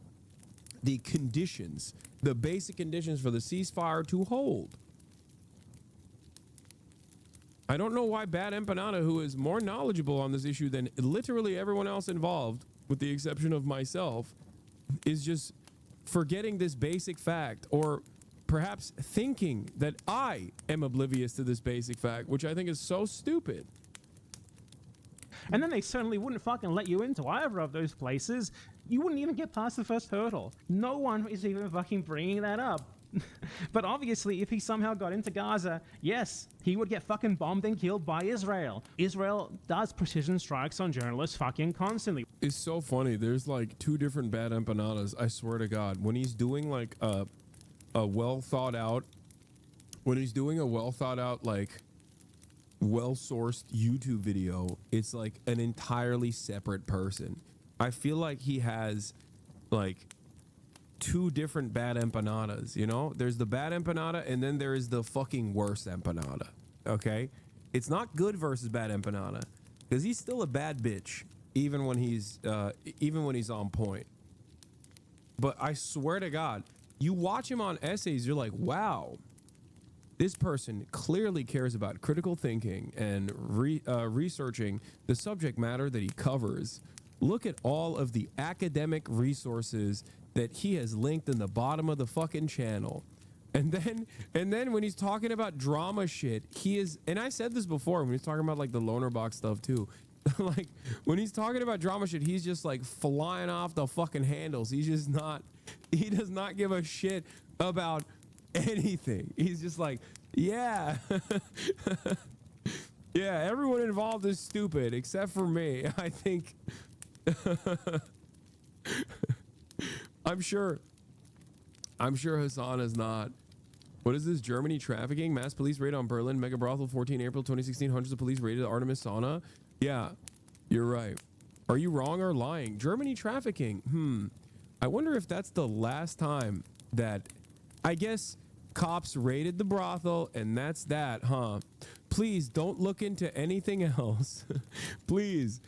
conditions, the basic conditions for the ceasefire to hold. I don't know why Bad Empanada, who is more knowledgeable on this issue than literally everyone else involved, with the exception of myself, is just forgetting this basic fact, or perhaps thinking that I am oblivious to this basic fact, which I think is so stupid. And then they certainly wouldn't fucking let you into either of those places. You wouldn't even get past the first hurdle. No one is even fucking bringing that up. But obviously, if he somehow got into Gaza, yes, he would get fucking bombed and killed by Israel. Israel does precision strikes on journalists fucking constantly. It's so funny. There's like two different Bad Empanadas, I swear to God. When he's doing like a well thought out, like well-sourced YouTube video, it's like an entirely separate person. I feel like he has like two different Bad Empanadas, you know? There's the Bad Empanada and then there is the fucking worst Empanada, okay? It's not good versus Bad Empanada because he's still a bad bitch even when he's on point. But I swear to God, you watch him on essays, you're like, wow, this person clearly cares about critical thinking and researching the subject matter that he covers. Look at all of the academic resources that he has linked in the bottom of the fucking channel. And then when he's talking about drama shit, he is, and I said this before when he's talking about like the loner box stuff too. Like when he's talking about drama shit, he's just like flying off the fucking handles. He does not give a shit about anything. He's just like, yeah. Yeah, everyone involved is stupid except for me. I think I'm sure Hasan is not. What is this? Germany trafficking? Mass police raid on Berlin. Mega brothel 14 April 2016. Hundreds of police raided Artemis sauna. Yeah, you're right. Are you wrong or lying? Germany trafficking. I wonder if that's the last time that, I guess, cops raided the brothel and that's that, huh? Please don't look into anything else. Please,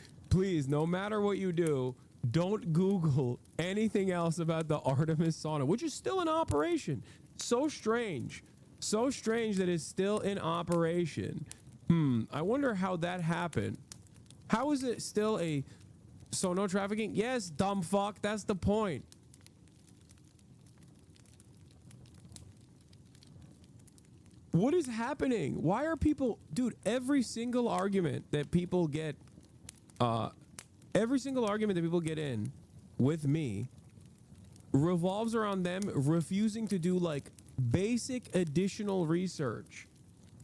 no matter what you do, don't Google anything else about the Artemis sauna, which is still in operation. So strange that it's still in operation. I wonder how that happened. How is it still so no trafficking? Yes, dumb fuck, that's the point. What is happening? Why are people, dude, every single argument that people get in with me revolves around them refusing to do like basic additional research.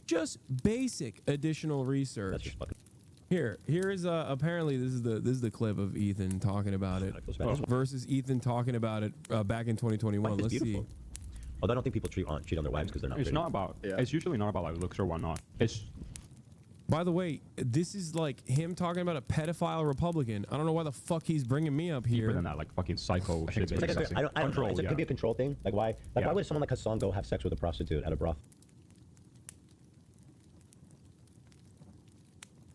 Just basic additional research. Here is apparently this is the clip of Ethan talking about it versus Ethan talking about it back in 2021. Let's see. Although I don't think people cheat on their wives because they're not. It's pretty. not about. It's usually not about like looks or whatnot. It's. By the way, this is like him talking about a pedophile Republican. I don't know why the fuck he's bringing me up here. Deeper than that, like fucking psycho shit. It's like I don't know. It could be a control thing. Like why? Like why would someone like Hasan go have sex with a prostitute at a brothel?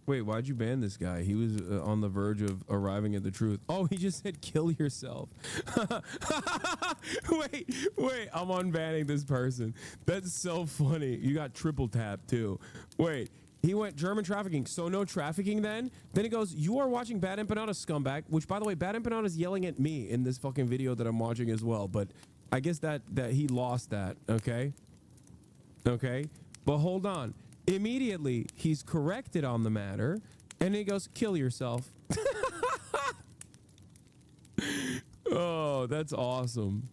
Wait, why'd you ban this guy? He was on the verge of arriving at the truth. Oh, he just said kill yourself. wait, I'm unbanning this person. That's so funny. You got triple tap too. Wait, he went German trafficking. So no trafficking then? Then he goes, you are watching Bad Empanada Scumbag, which by the way, Bad Empanada is yelling at me in this fucking video that I'm watching as well. But I guess that he lost that, okay? Okay, but hold on. Immediately, he's corrected on the matter, and he goes, kill yourself. Oh, that's awesome.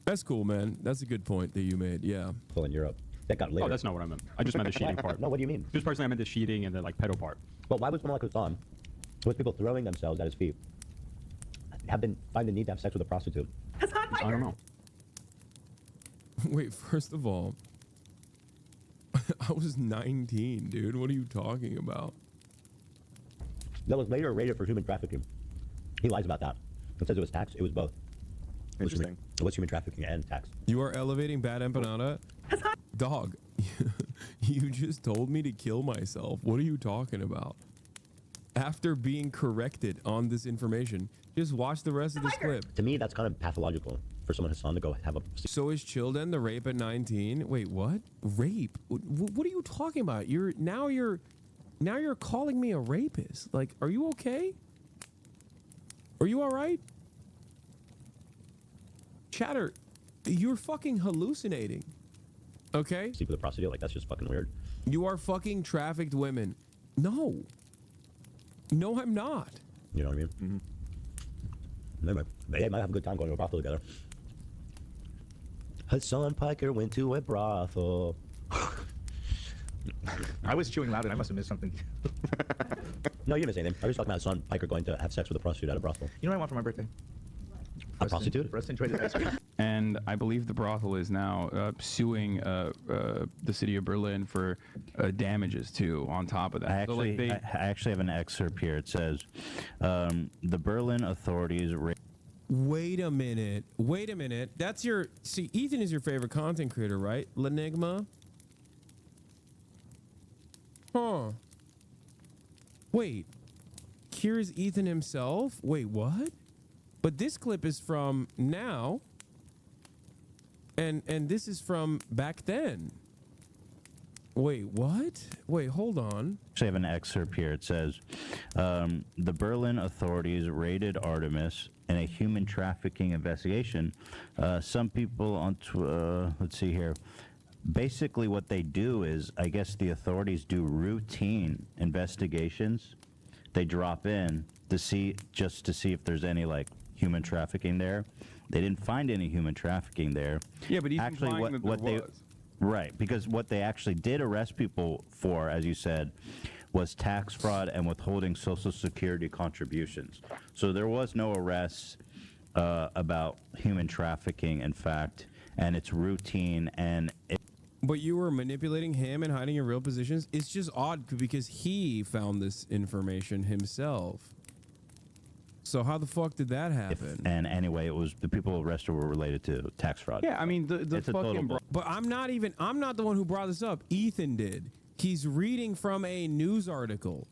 That's cool, man. That's a good point that you made, yeah. Well, in Europe. That got later. Oh, that's not what I meant. I just meant the cheating part. No, what do you mean? Just personally, I meant the cheating and the like pedo part. Well, why would someone like Hasan, with people throwing themselves at his feet, find the need to have sex with a prostitute? I don't know. Wait, first of all, I was 19, dude. What are you talking about? That was later rated for human trafficking. He lies about that. It says it was tax. It was both. Interesting. It was human trafficking and tax. You are elevating Bad Empanada? Dog, you just told me to kill myself. What are you talking about? After being corrected on this information, just watch the rest of this clip. To me, that's kind of pathological for someone Hasan to go have a... So is Childen the rape at 19? Wait, what? Rape? What are you talking about? Now you're calling me a rapist. Like, are you okay? Are you all right? Chatter, you're fucking hallucinating. Okay? Sleep with a prostitute, like that's just fucking weird. You are fucking trafficked women. No. No, I'm not. You know what I mean? Mm-hmm. They might have a good time going to a brothel together. Hasan Piker went to a brothel. I was chewing loud and I must have missed something. No, you didn't miss anything. I was talking about Hasan Piker going to have sex with a prostitute at a brothel. You know what I want for my birthday? A prostitute? For us to enjoy the ice cream. And I believe the brothel is now suing the city of Berlin for damages too. On top of that, I actually have an excerpt here. It says, the Berlin authorities. Wait a minute. Wait a minute. That's your... See, Ethan is your favorite content creator, right? Lenigma? Huh. Wait. Here's Ethan himself? Wait, what? But this clip is from now. And this is from back then. Wait, what? Wait, hold on. Actually, I have an excerpt here. It says, the Berlin authorities raided Artemis in a human trafficking investigation. Some people on, let's see here. Basically, what they do is, I guess the authorities do routine investigations. They drop in to see, just to see if there's any like human trafficking there. They didn't find any human trafficking there. Yeah, but he's actually implying that there was. Right, because what they actually did arrest people for, as you said, was tax fraud and withholding Social Security contributions. So there was no arrests about human trafficking, in fact, and it's routine. But you were manipulating him and hiding your real positions? It's just odd because he found this information himself. So how the fuck did that happen? And anyway, it was the people arrested were related to tax fraud. Yeah, I mean, the It's a total fucking... But I'm not the one who brought this up. Ethan did. He's reading from a news article.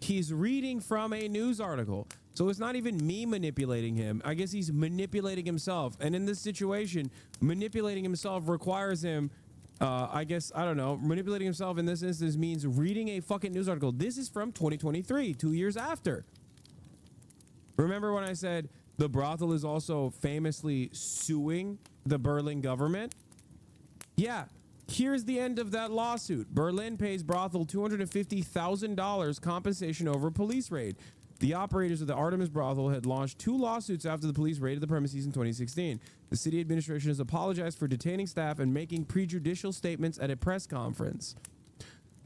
He's reading from a news article. So it's not even me manipulating him. I guess he's manipulating himself. And in this situation, manipulating himself requires him, I guess, I don't know, manipulating himself in this instance means reading a fucking news article. This is from 2023, 2 years after. Remember when I said the brothel is also famously suing the Berlin government? Yeah, here's the end of that lawsuit. Berlin pays brothel $250,000 compensation over police raid. The operators of the Artemis brothel had launched 2 lawsuits after the police raided the premises in 2016. The city administration has apologized for detaining staff and making prejudicial statements at a press conference.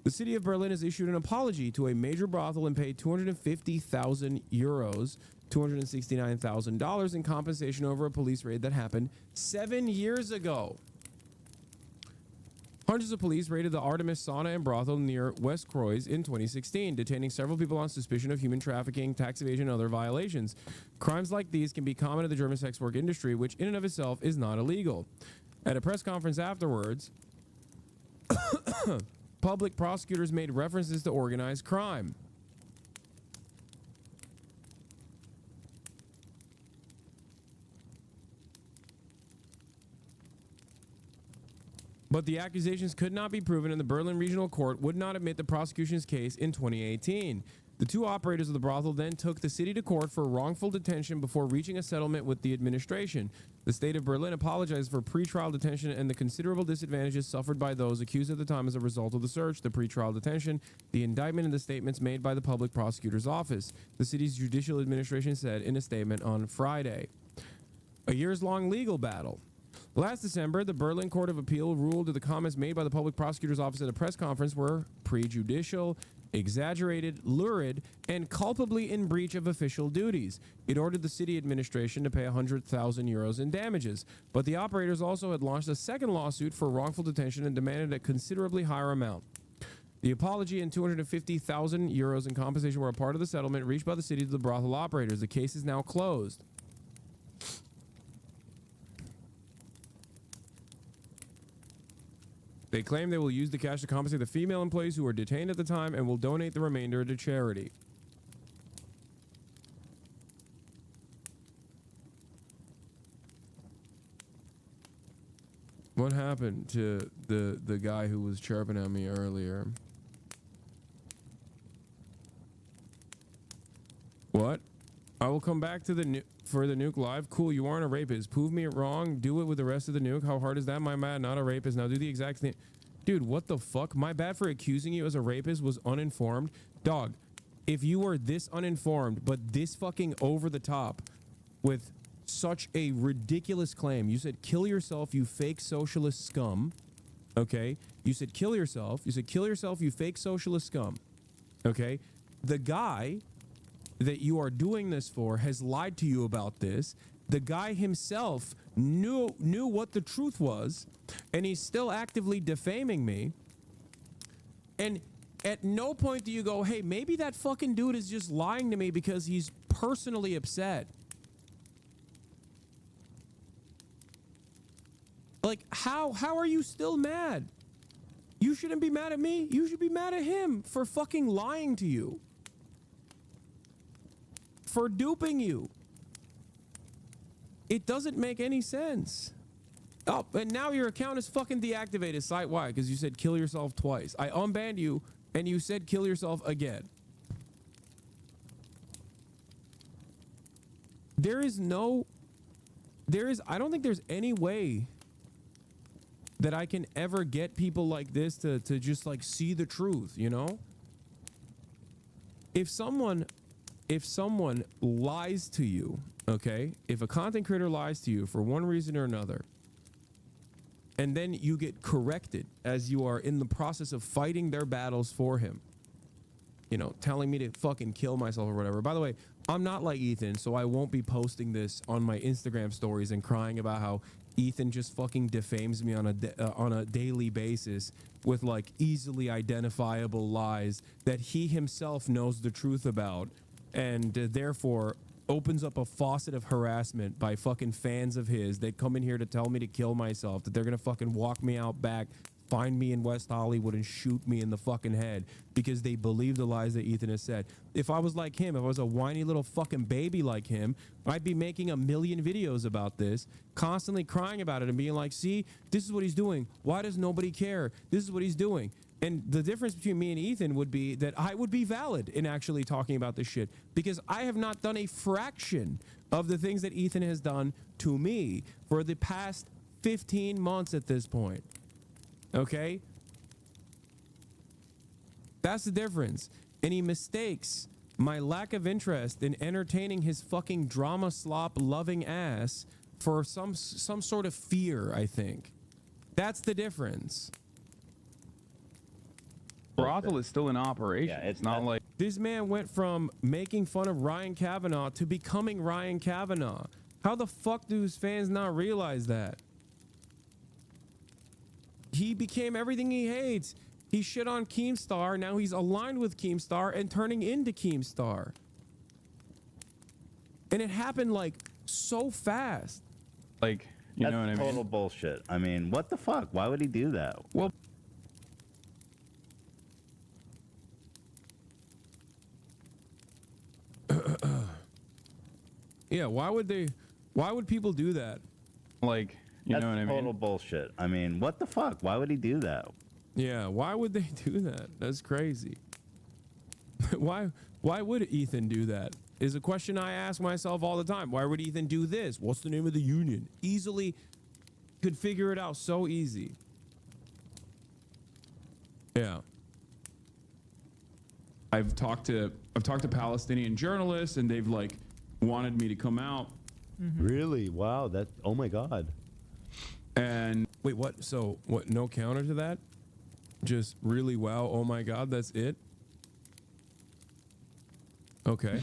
The city of Berlin has issued an apology to a major brothel and paid 250,000 euros, $269,000 in compensation over a police raid that happened 7 years ago. Hundreds of police raided the Artemis sauna and brothel near West Croix in 2016, detaining several people on suspicion of human trafficking, tax evasion, and other violations. Crimes like these can be common in the German sex work industry, which in and of itself is not illegal. At a press conference afterwards, public prosecutors made references to organized crime. But the accusations could not be proven, and the Berlin Regional Court would not admit the prosecution's case in 2018. The two operators of the brothel then took the city to court for wrongful detention before reaching a settlement with the administration. The state of Berlin apologized for pretrial detention and the considerable disadvantages suffered by those accused at the time as a result of the search, the pretrial detention, the indictment, and the statements made by the public prosecutor's office, the city's judicial administration said in a statement on Friday. A years-long legal battle. Last December, the Berlin Court of Appeal ruled that the comments made by the public prosecutor's office at a press conference were prejudicial, exaggerated, lurid, and culpably in breach of official duties. It ordered the city administration to pay 100,000 euros in damages, but the operators also had launched a second lawsuit for wrongful detention and demanded a considerably higher amount. The apology and 250,000 euros in compensation were a part of the settlement reached by the city to the brothel operators. The case is now closed. They claim they will use the cash to compensate the female employees who were detained at the time and will donate the remainder to charity. What happened to the guy who was chirping at me earlier? What? I will come back to the for the nuke live. Cool, you aren't a rapist. Prove me wrong. Do it with the rest of the nuke. How hard is that? My bad, not a rapist. Now do the exact thing. Dude, what the fuck? My bad for accusing you as a rapist was uninformed. Dog, if you were this uninformed, but this fucking over the top with such a ridiculous claim, you said kill yourself, you fake socialist scum. Okay? You said kill yourself. You said kill yourself, you fake socialist scum. Okay? The guy that you are doing this for has lied to you about this. The guy himself knew what the truth was, and he's still actively defaming me. And at no point do you go, hey, maybe that fucking dude is just lying to me because he's personally upset. Like, how are you still mad? You shouldn't be mad at me. You should be mad at him for fucking lying to you. For duping you. It doesn't make any sense. Oh, and now your account is fucking deactivated site-wide because you said kill yourself twice. I unbanned you and you said kill yourself again. I don't think there's any way that I can ever get people like this to just like see the truth, you know? If someone lies to you, okay? If a content creator lies to you for one reason or another, and then you get corrected as you are in the process of fighting their battles for him, you know, telling me to fucking kill myself or whatever. By the way, I'm not like Ethan, so I won't be posting this on my Instagram stories and crying about how Ethan just fucking defames me on a daily basis with like easily identifiable lies that he himself knows the truth about, and therefore opens up a faucet of harassment by fucking fans of his that come in here to tell me to kill myself, that they're gonna fucking walk me out back, find me in West Hollywood and shoot me in the fucking head because they believe the lies that Ethan has said. If I was like him, if I was a whiny little fucking baby like him, I'd be making a million videos about this, constantly crying about it and being like, see, this is what he's doing. Why does nobody care? This is what he's doing. And the difference between me and Ethan would be that I would be valid in actually talking about this shit because I have not done a fraction of the things that Ethan has done to me for the past 15 months at this point. Okay? That's the difference. And he mistakes my lack of interest in entertaining his fucking drama slop loving ass for some sort of fear, I think. That's the difference. Brothel is still in operation. Yeah, it's not like This man went from making fun of Ryan Kavanaugh to becoming Ryan Kavanaugh. How the fuck do his fans not realize that? He became everything he hates. He shit on Keemstar. Now he's aligned with Keemstar and turning into Keemstar. And it happened like so fast. Like, you That's know what I mean? total bullshit. I mean, what the fuck? Why would he do that? Well, yeah, why would people do that? Like, you That's know what I mean? total bullshit. I mean, what the fuck? Why would he do that? Yeah, why would they do that? That's crazy. Why would Ethan do that? Is a question I ask myself all the time. Why would Ethan do this? What's the name of the union? Easily could figure it out so easy. Yeah. I've talked to Palestinian journalists, and they've like wanted me to come out. Really? Wow. That. Oh my God. And wait, what? So what? No counter to that? Just really wow. Oh my God, that's it. Okay.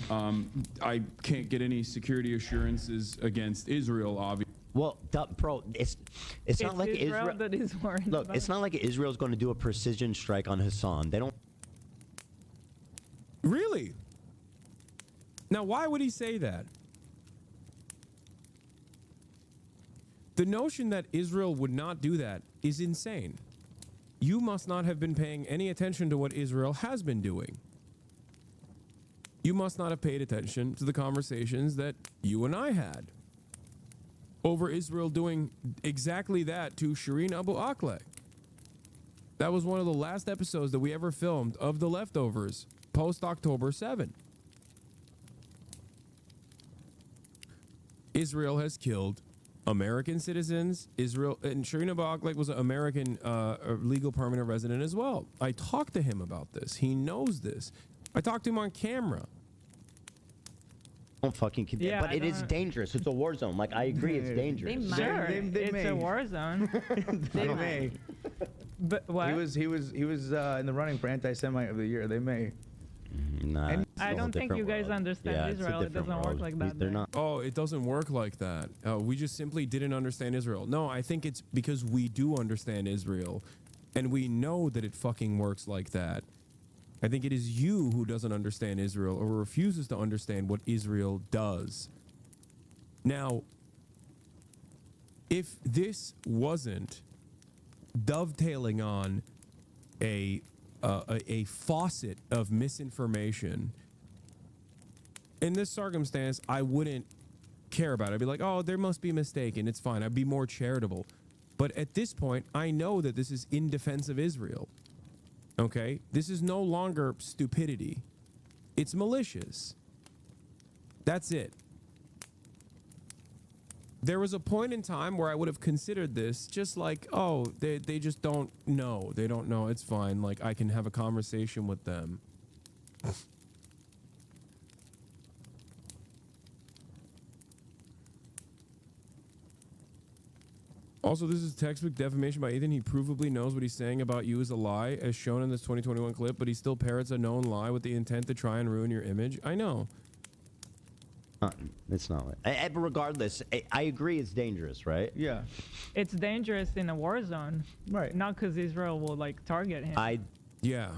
I can't get any security assurances against Israel, obviously. Well, bro, it's not like Israel that is worried. Look, about it's not like Israel's going to do a precision strike on Hassan. They don't. Really? Now, why would he say that? The notion that Israel would not do that is insane. You must not have been paying any attention to what Israel has been doing. You must not have paid attention to the conversations that you and I had over Israel doing exactly that to Shireen Abu Akleh. That was one of the last episodes that we ever filmed of The Leftovers post October 7. Israel has killed American citizens. Israel and Shireen Abu Akleh was an American legal permanent resident as well. I talked to him about this. He knows this. I talked to him on camera. Don't fucking. Yeah, but it is dangerous. It's a war zone. Like I agree, it's dangerous. They might. It's a war zone. They may. But what? He was in the running for anti-Semite of the year. They may. Nah, I don't think you guys understand Israel. It doesn't work like that. They're not. Oh, it doesn't work like that. We just simply didn't understand Israel. No, I think it's because we do understand Israel, and we know that it fucking works like that. I think it is you who doesn't understand Israel or refuses to understand what Israel does. Now, if this wasn't dovetailing on a faucet of misinformation, in this circumstance, I wouldn't care about it. I'd be like, oh, there must be a mistake, and it's fine. I'd be more charitable. But at this point, I know that this is in defense of Israel. Okay? This is no longer stupidity. It's malicious. That's it. There was a point in time where I would have considered this just like, oh, they just don't know. They don't know. It's fine. Like, I can have a conversation with them. Also, this is textbook defamation by Ethan. He provably knows what he's saying about you is a lie, as shown in this 2021 clip, but he still parrots a known lie with the intent to try and ruin your image. I know. It's not. But regardless, I agree it's dangerous, right? Yeah. It's dangerous in a war zone. Right. Not because Israel will like target him. Yeah.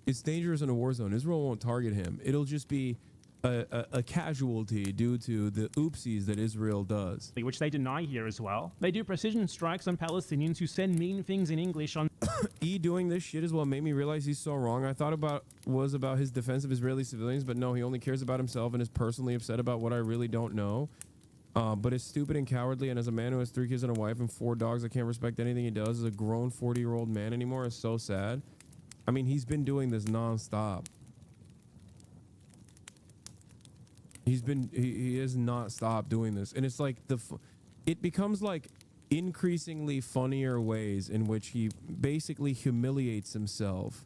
It's dangerous in a war zone. Israel won't target him. It'll just be a casualty due to the oopsies that Israel does. Which they deny here as well. They do precision strikes on Palestinians who send mean things in English on. E doing this shit is what made me realize he's so wrong. I thought about his defense of Israeli civilians, but no, he only cares about himself and is personally upset about what I really don't know. But it's stupid and cowardly, and as a man who has 3 kids and a wife and 4 dogs, I can't respect anything he does as a grown 40-year-old man anymore. It's so sad. I mean, he's been doing this nonstop. He has not stopped doing this, and it's like it becomes like increasingly funnier ways in which he basically humiliates himself.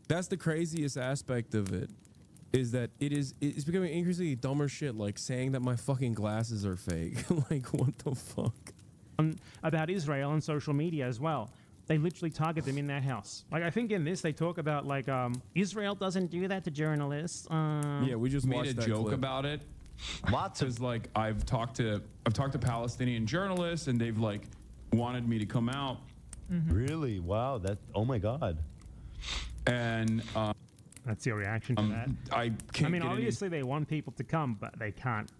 That's the craziest aspect of it, is that it's becoming increasingly dumber shit, like saying that my fucking glasses are fake. Like, what the fuck? about Israel on social media as well. They literally target them in their house. Like, I think in this they talk about like Israel doesn't do that to journalists. Yeah, we just made watched a that joke clip. about it. Lots of like I've talked to Palestinian journalists and they've like wanted me to come out. Really? Wow. That. Oh my God. And that's your reaction to that. I can't. I mean, get any obviously they want people to come, but they can't.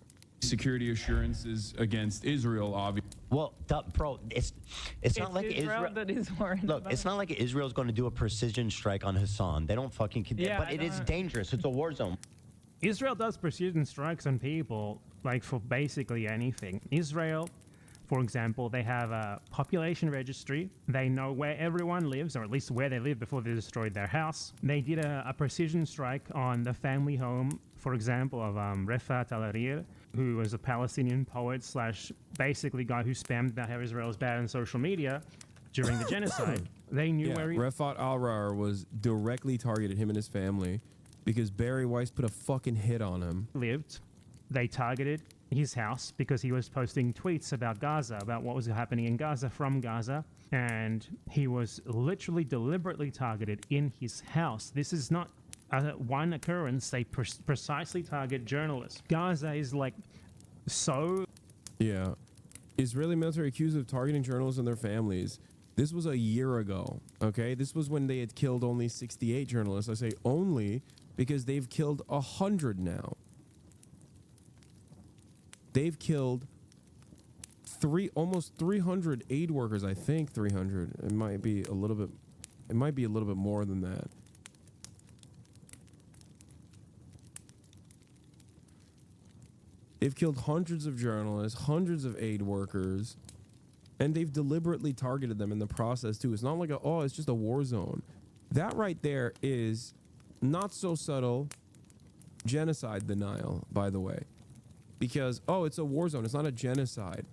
security assurances against Israel, obviously. Well, bro, it's not like Israel that is worried Look, about. it's not like Israel's going to do a precision strike on Hassan. They don't fucking. Yeah, but it is dangerous. It's a war zone. Israel does precision strikes on people, like for basically anything. Israel, for example, they have a population registry. They know where everyone lives, or at least where they live before they destroyed their house. They did a precision strike on the family home, for example, of Refat Al-Arir, who was a Palestinian poet slash basically guy who spammed about how Israel is bad on social media during the genocide. They knew where he... Refat Al-Arir was directly targeted, him and his family, because Barry Weiss put a fucking hit on him. Lived. They targeted his house because he was posting tweets about Gaza, about what was happening in Gaza from Gaza, and he was literally deliberately targeted in his house. This is not one occurrence. They precisely target journalists. Gaza is like so... Yeah. Israeli military accused of targeting journalists and their families. This was a year ago, okay? This was when they had killed only 68 journalists. I say only because they've killed 100 now. They've killed almost 300 aid workers. I think 300. It might be a little bit more than that. They've killed hundreds of journalists, hundreds of aid workers, and they've deliberately targeted them in the process too. It's not like it's just a war zone. That right there is not so subtle genocide denial, by the way. Because, it's a war zone. It's not a genocide.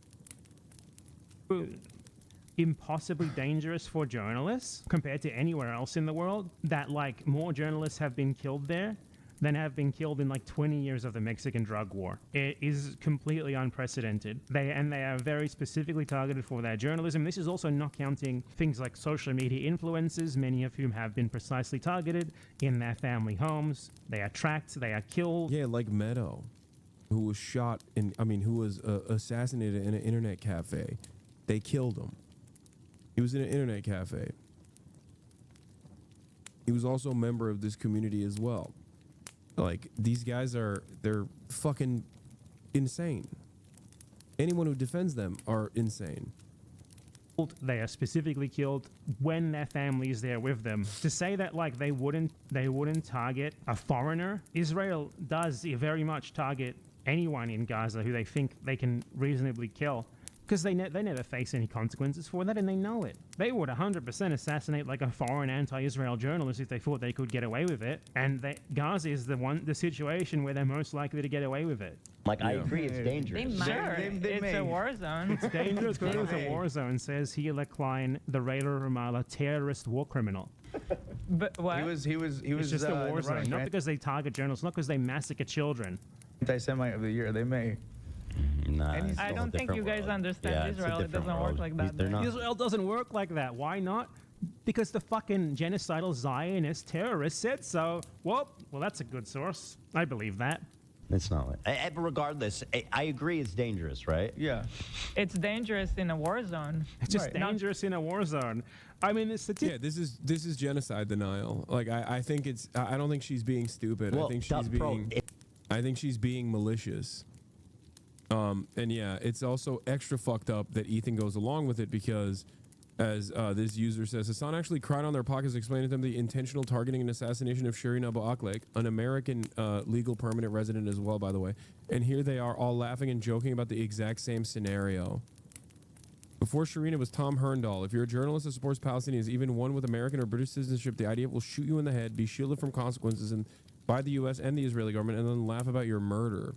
Impossibly dangerous for journalists compared to anywhere else in the world, that like more journalists have been killed there than have been killed in like 20 years of the Mexican drug war. It is completely unprecedented. They are very specifically targeted for their journalism. This is also not counting things like social media influencers, many of whom have been precisely targeted in their family homes. They are tracked, they are killed. Yeah, like Meadow, who was who was assassinated in an internet cafe. They killed him. He was in an internet cafe. He was also a member of this community as well. Like, these guys they're fucking insane. Anyone who defends them are insane. They are specifically killed when their family is there with them. To say that like they wouldn't target a foreigner, Israel does very much target anyone in Gaza who they think they can reasonably kill, because they never face any consequences for that, and they know it. They would 100% assassinate like a foreign anti-Israel journalist if they thought they could get away with it, and Gaza is the situation where they're most likely to get away with it. Like, I agree, it's dangerous. It's a war zone. It's dangerous because it's a war zone, says Hila Klein, the Raider Ramallah terrorist war criminal. But what? He was It's just a war zone, not because they target journalists, not because they massacre children. Anti-Semite of the year. They may. Nah, I don't think you guys understand Israel. It doesn't work like that. Israel doesn't work like that. Why not? Because the fucking genocidal Zionist terrorists said so. Well, that's a good source. I believe that. It's not. Regardless, I agree it's dangerous, right? Yeah. It's dangerous in a war zone. It's just dangerous in a war zone. I mean, this is genocide denial. Like, I think it's. I don't think she's being stupid. Well, I think she's being malicious. And yeah, it's also extra fucked up that Ethan goes along with it because, as this user says, Hasan actually cried on their pockets explaining to them the intentional targeting and assassination of Shireen Abu Akleh, an American legal permanent resident as well, by the way. And here they are all laughing and joking about the exact same scenario. Before Shireen, it was Tom Herndal. If you're a journalist that supports Palestinians, even one with American or British citizenship, the IDF will shoot you in the head, be shielded from consequences by the U.S. and the Israeli government, and then laugh about your murder.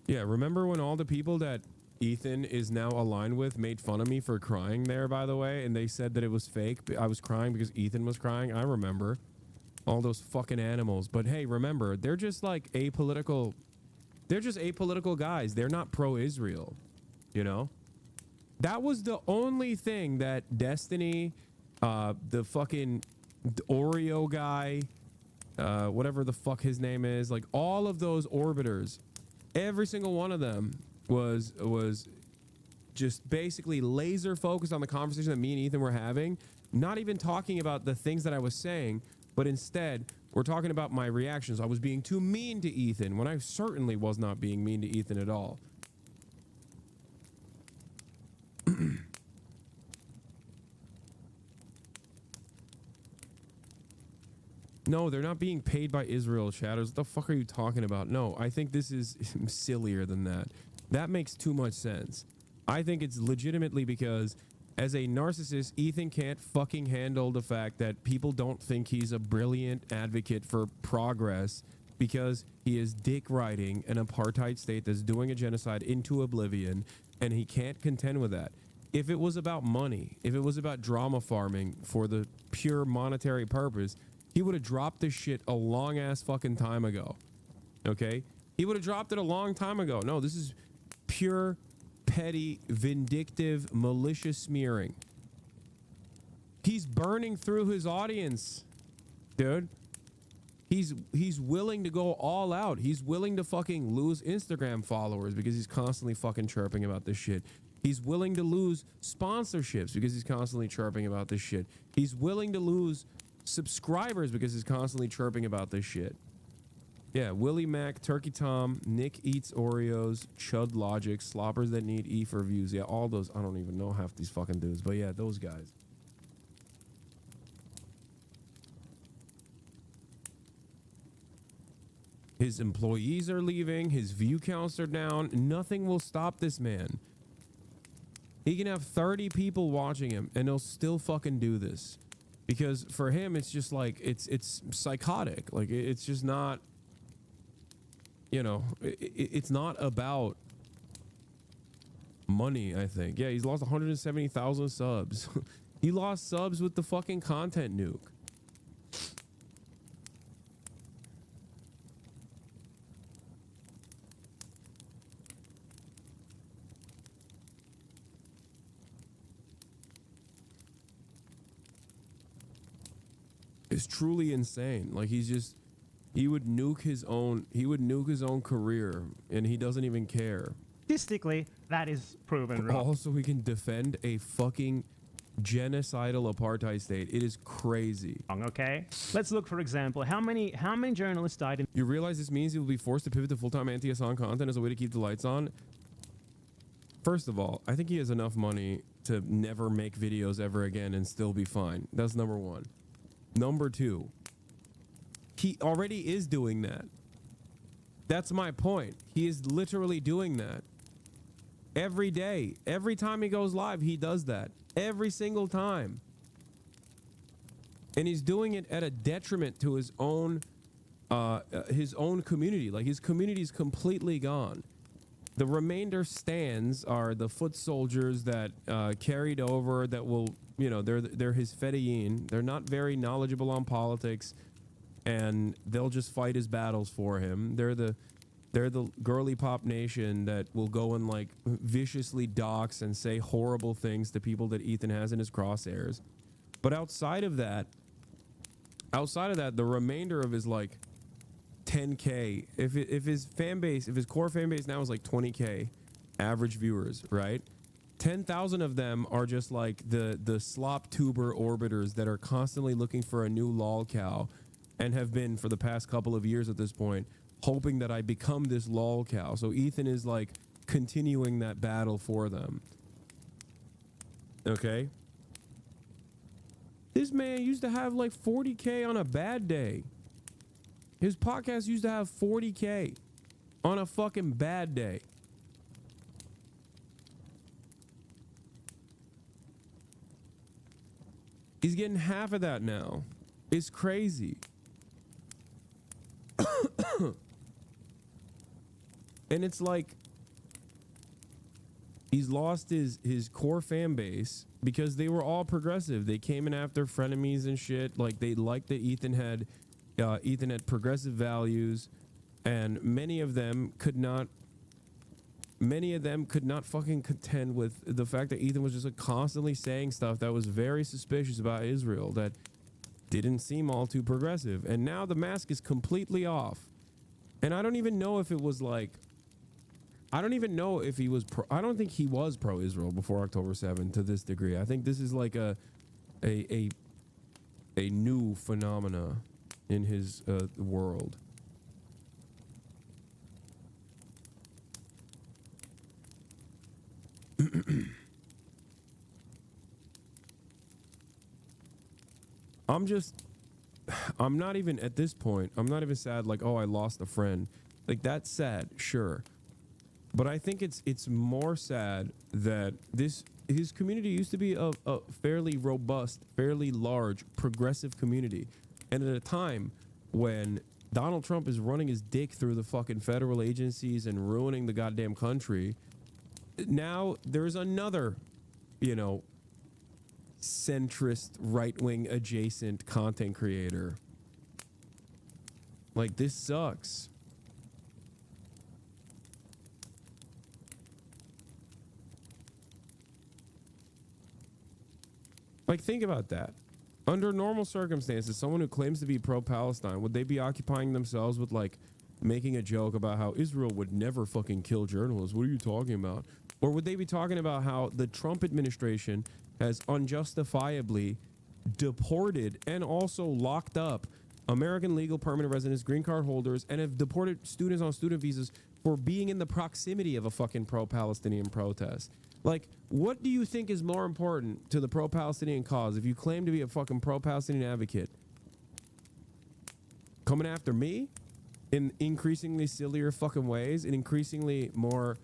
Yeah, remember when all the people that Ethan is now aligned with made fun of me for crying there, by the way, and they said that it was fake? I was crying because Ethan was crying. I remember all those fucking animals. But hey, remember, they're just like apolitical They're just apolitical guys. They're not pro-Israel, you know? That was the only thing that Destiny, the fucking Oreo guy, whatever the fuck his name is, like all of those orbiters, every single one of them was just basically laser focused on the conversation that me and Ethan were having, not even talking about the things that I was saying, but instead we're talking about my reactions. I was being too mean to Ethan when I certainly was not being mean to Ethan at all. No, they're not being paid by Israel, Shadows. What the fuck are you talking about? No, I think this is sillier than that. That makes too much sense. I think it's legitimately because as a narcissist, Ethan can't fucking handle the fact that people don't think he's a brilliant advocate for progress because he is dick riding an apartheid state that's doing a genocide into oblivion, and he can't contend with that. If it was about money, if it was about drama farming for the pure monetary purpose, he would have dropped this shit a long ass fucking time ago. Okay? He would have dropped it a long time ago. No, this is pure, petty, vindictive, malicious smearing. He's burning through his audience, dude. He's willing to go all out. He's willing to fucking lose Instagram followers because he's constantly fucking chirping about this shit. He's willing to lose sponsorships because he's constantly chirping about this shit. He's willing to lose subscribers because he's constantly chirping about this shit. Yeah, Willie Mac, Turkey Tom, Nick Eats Oreos, Chud Logic, Sloppers That Need E for Views. Yeah, all those. I don't even know half these fucking dudes, but yeah, those guys. His employees are leaving. His view counts are down. Nothing will stop this man. He can have 30 people watching him and he'll still fucking do this. Because for him, it's just like, it's psychotic. Like, it's just not, you know, it's not about money, I think. Yeah, he's lost 170,000 subs. He lost subs with the fucking content nuke. It's truly insane. Like, he's just, he would nuke his own career, and he doesn't even care. Statistically, that is proven wrong. Also, he can defend a fucking genocidal apartheid state. It is crazy. Okay, let's look, for example, how many journalists died in... You realize this means he will be forced to pivot to full-time anti-Hassan content as a way to keep the lights on? First of all, I think he has enough money to never make videos ever again and still be fine. That's number one. Number two, he already is doing that. That's my point. He is literally doing that. Every day, every time he goes live, he does that. Every single time. And he's doing it at a detriment to his own community. Like, his community is completely gone. The remainder stands are the foot soldiers that carried over, that will, you know, they're his fedayeen. They're not very knowledgeable on politics, and they'll just fight his battles for him. They're the girly pop nation that will go and like viciously dox and say horrible things to people that Ethan has in his crosshairs. But outside of that, the remainder of his like 10K, if his fan base, if his core fan base now is like 20K average viewers, right? 10,000 of them are just like the slop tuber orbiters that are constantly looking for a new lol cow, and have been for the past couple of years at this point, hoping that I become this lol cow. So Ethan is like continuing that battle for them. Okay? This man used to have like 40K on a bad day. His podcast used to have 40K on a fucking bad day. He's getting half of that now. It's crazy. And it's like he's lost his core fan base because they were all progressive. They came in after frenemies and shit. Like, they liked that Ethan had progressive values. and many of them could not fucking contend with the fact that Ethan was just like constantly saying stuff that was very suspicious about Israel, that didn't seem all too progressive. And now the mask is completely off. And I don't even know if it was like, I don't even know if he was I don't think he was pro-Israel before October 7th to this degree. I think this is like a new phenomena in his world. I'm not even at this point, I'm not even sad like, oh, I lost a friend. Like, that's sad, sure. But I think it's more sad that his community used to be a fairly robust, fairly large, progressive community. And at a time when Donald Trump is running his dick through the fucking federal agencies and ruining the goddamn country, now there's another, you know, centrist, right-wing adjacent content creator. Like, this sucks. Like, think about that. Under normal circumstances, someone who claims to be pro-Palestine, would they be occupying themselves with, like, making a joke about how Israel would never fucking kill journalists? What are you talking about? Or would they be talking about how the Trump administration has unjustifiably deported and also locked up American legal permanent residents, green card holders, and have deported students on student visas for being in the proximity of a fucking pro-Palestinian protest? Like, what do you think is more important to the pro-Palestinian cause if you claim to be a fucking pro-Palestinian advocate? Coming after me in increasingly sillier fucking ways, in increasingly more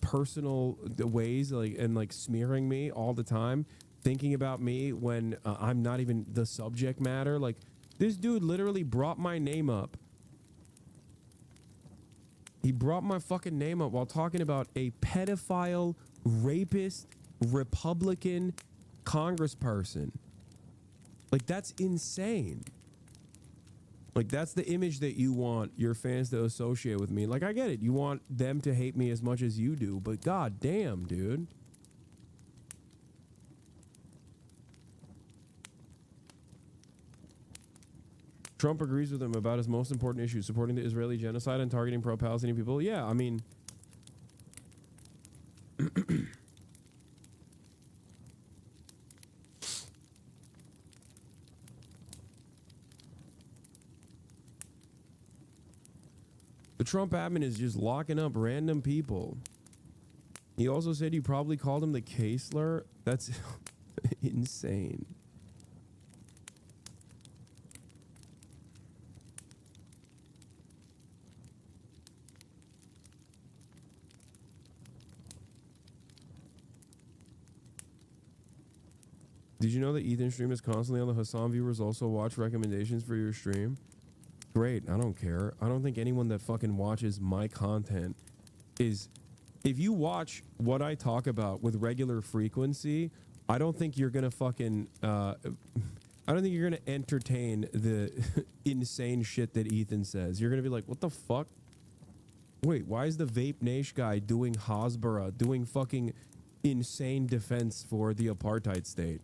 personal ways, like, and like smearing me all the time, thinking about me when I'm not even the subject matter? Like, this dude literally brought my name up. He brought my fucking name up while talking about a pedophile, rapist, Republican congressperson. Like, that's insane. Like, that's the image that you want your fans to associate with me. Like, I get it. You want them to hate me as much as you do, but god damn, dude. Trump agrees with him about his most important issue, supporting the Israeli genocide and targeting pro-Palestinian people. Yeah, I mean, the Trump admin is just locking up random people. He also said you probably called him the K-slur. That's insane. Did you know that Ethan's stream is constantly on the Hasan viewers also watch recommendations for your stream? Great, I don't care. I don't think anyone that fucking watches my content is... If you watch what I talk about with regular frequency, I don't think you're gonna fucking... I don't think you're gonna entertain the insane shit that Ethan says. You're gonna be like, what the fuck? Wait, why is the Vape Nation guy doing Hasbara, doing fucking insane defense for the apartheid state?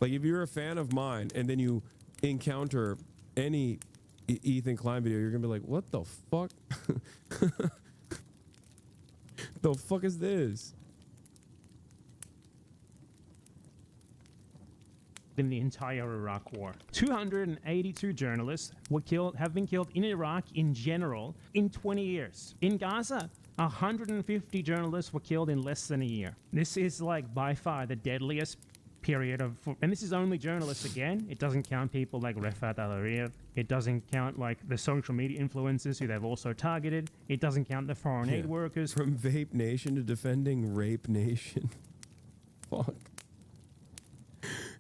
Like, if you're a fan of mine and then you encounter any Ethan Klein video, you're gonna be like, what the fuck? The fuck is this? In the entire Iraq War, 282 journalists have been killed in Iraq in general in 20 years. In Gaza, 150 journalists were killed in less than a year. This is like by far the deadliest period of, and this is only journalists again. It doesn't count people like Refat Al-Arif. It doesn't count like the social media influencers who they've also targeted. It doesn't count the foreign aid workers. From Vape Nation to defending Rape Nation. Fuck.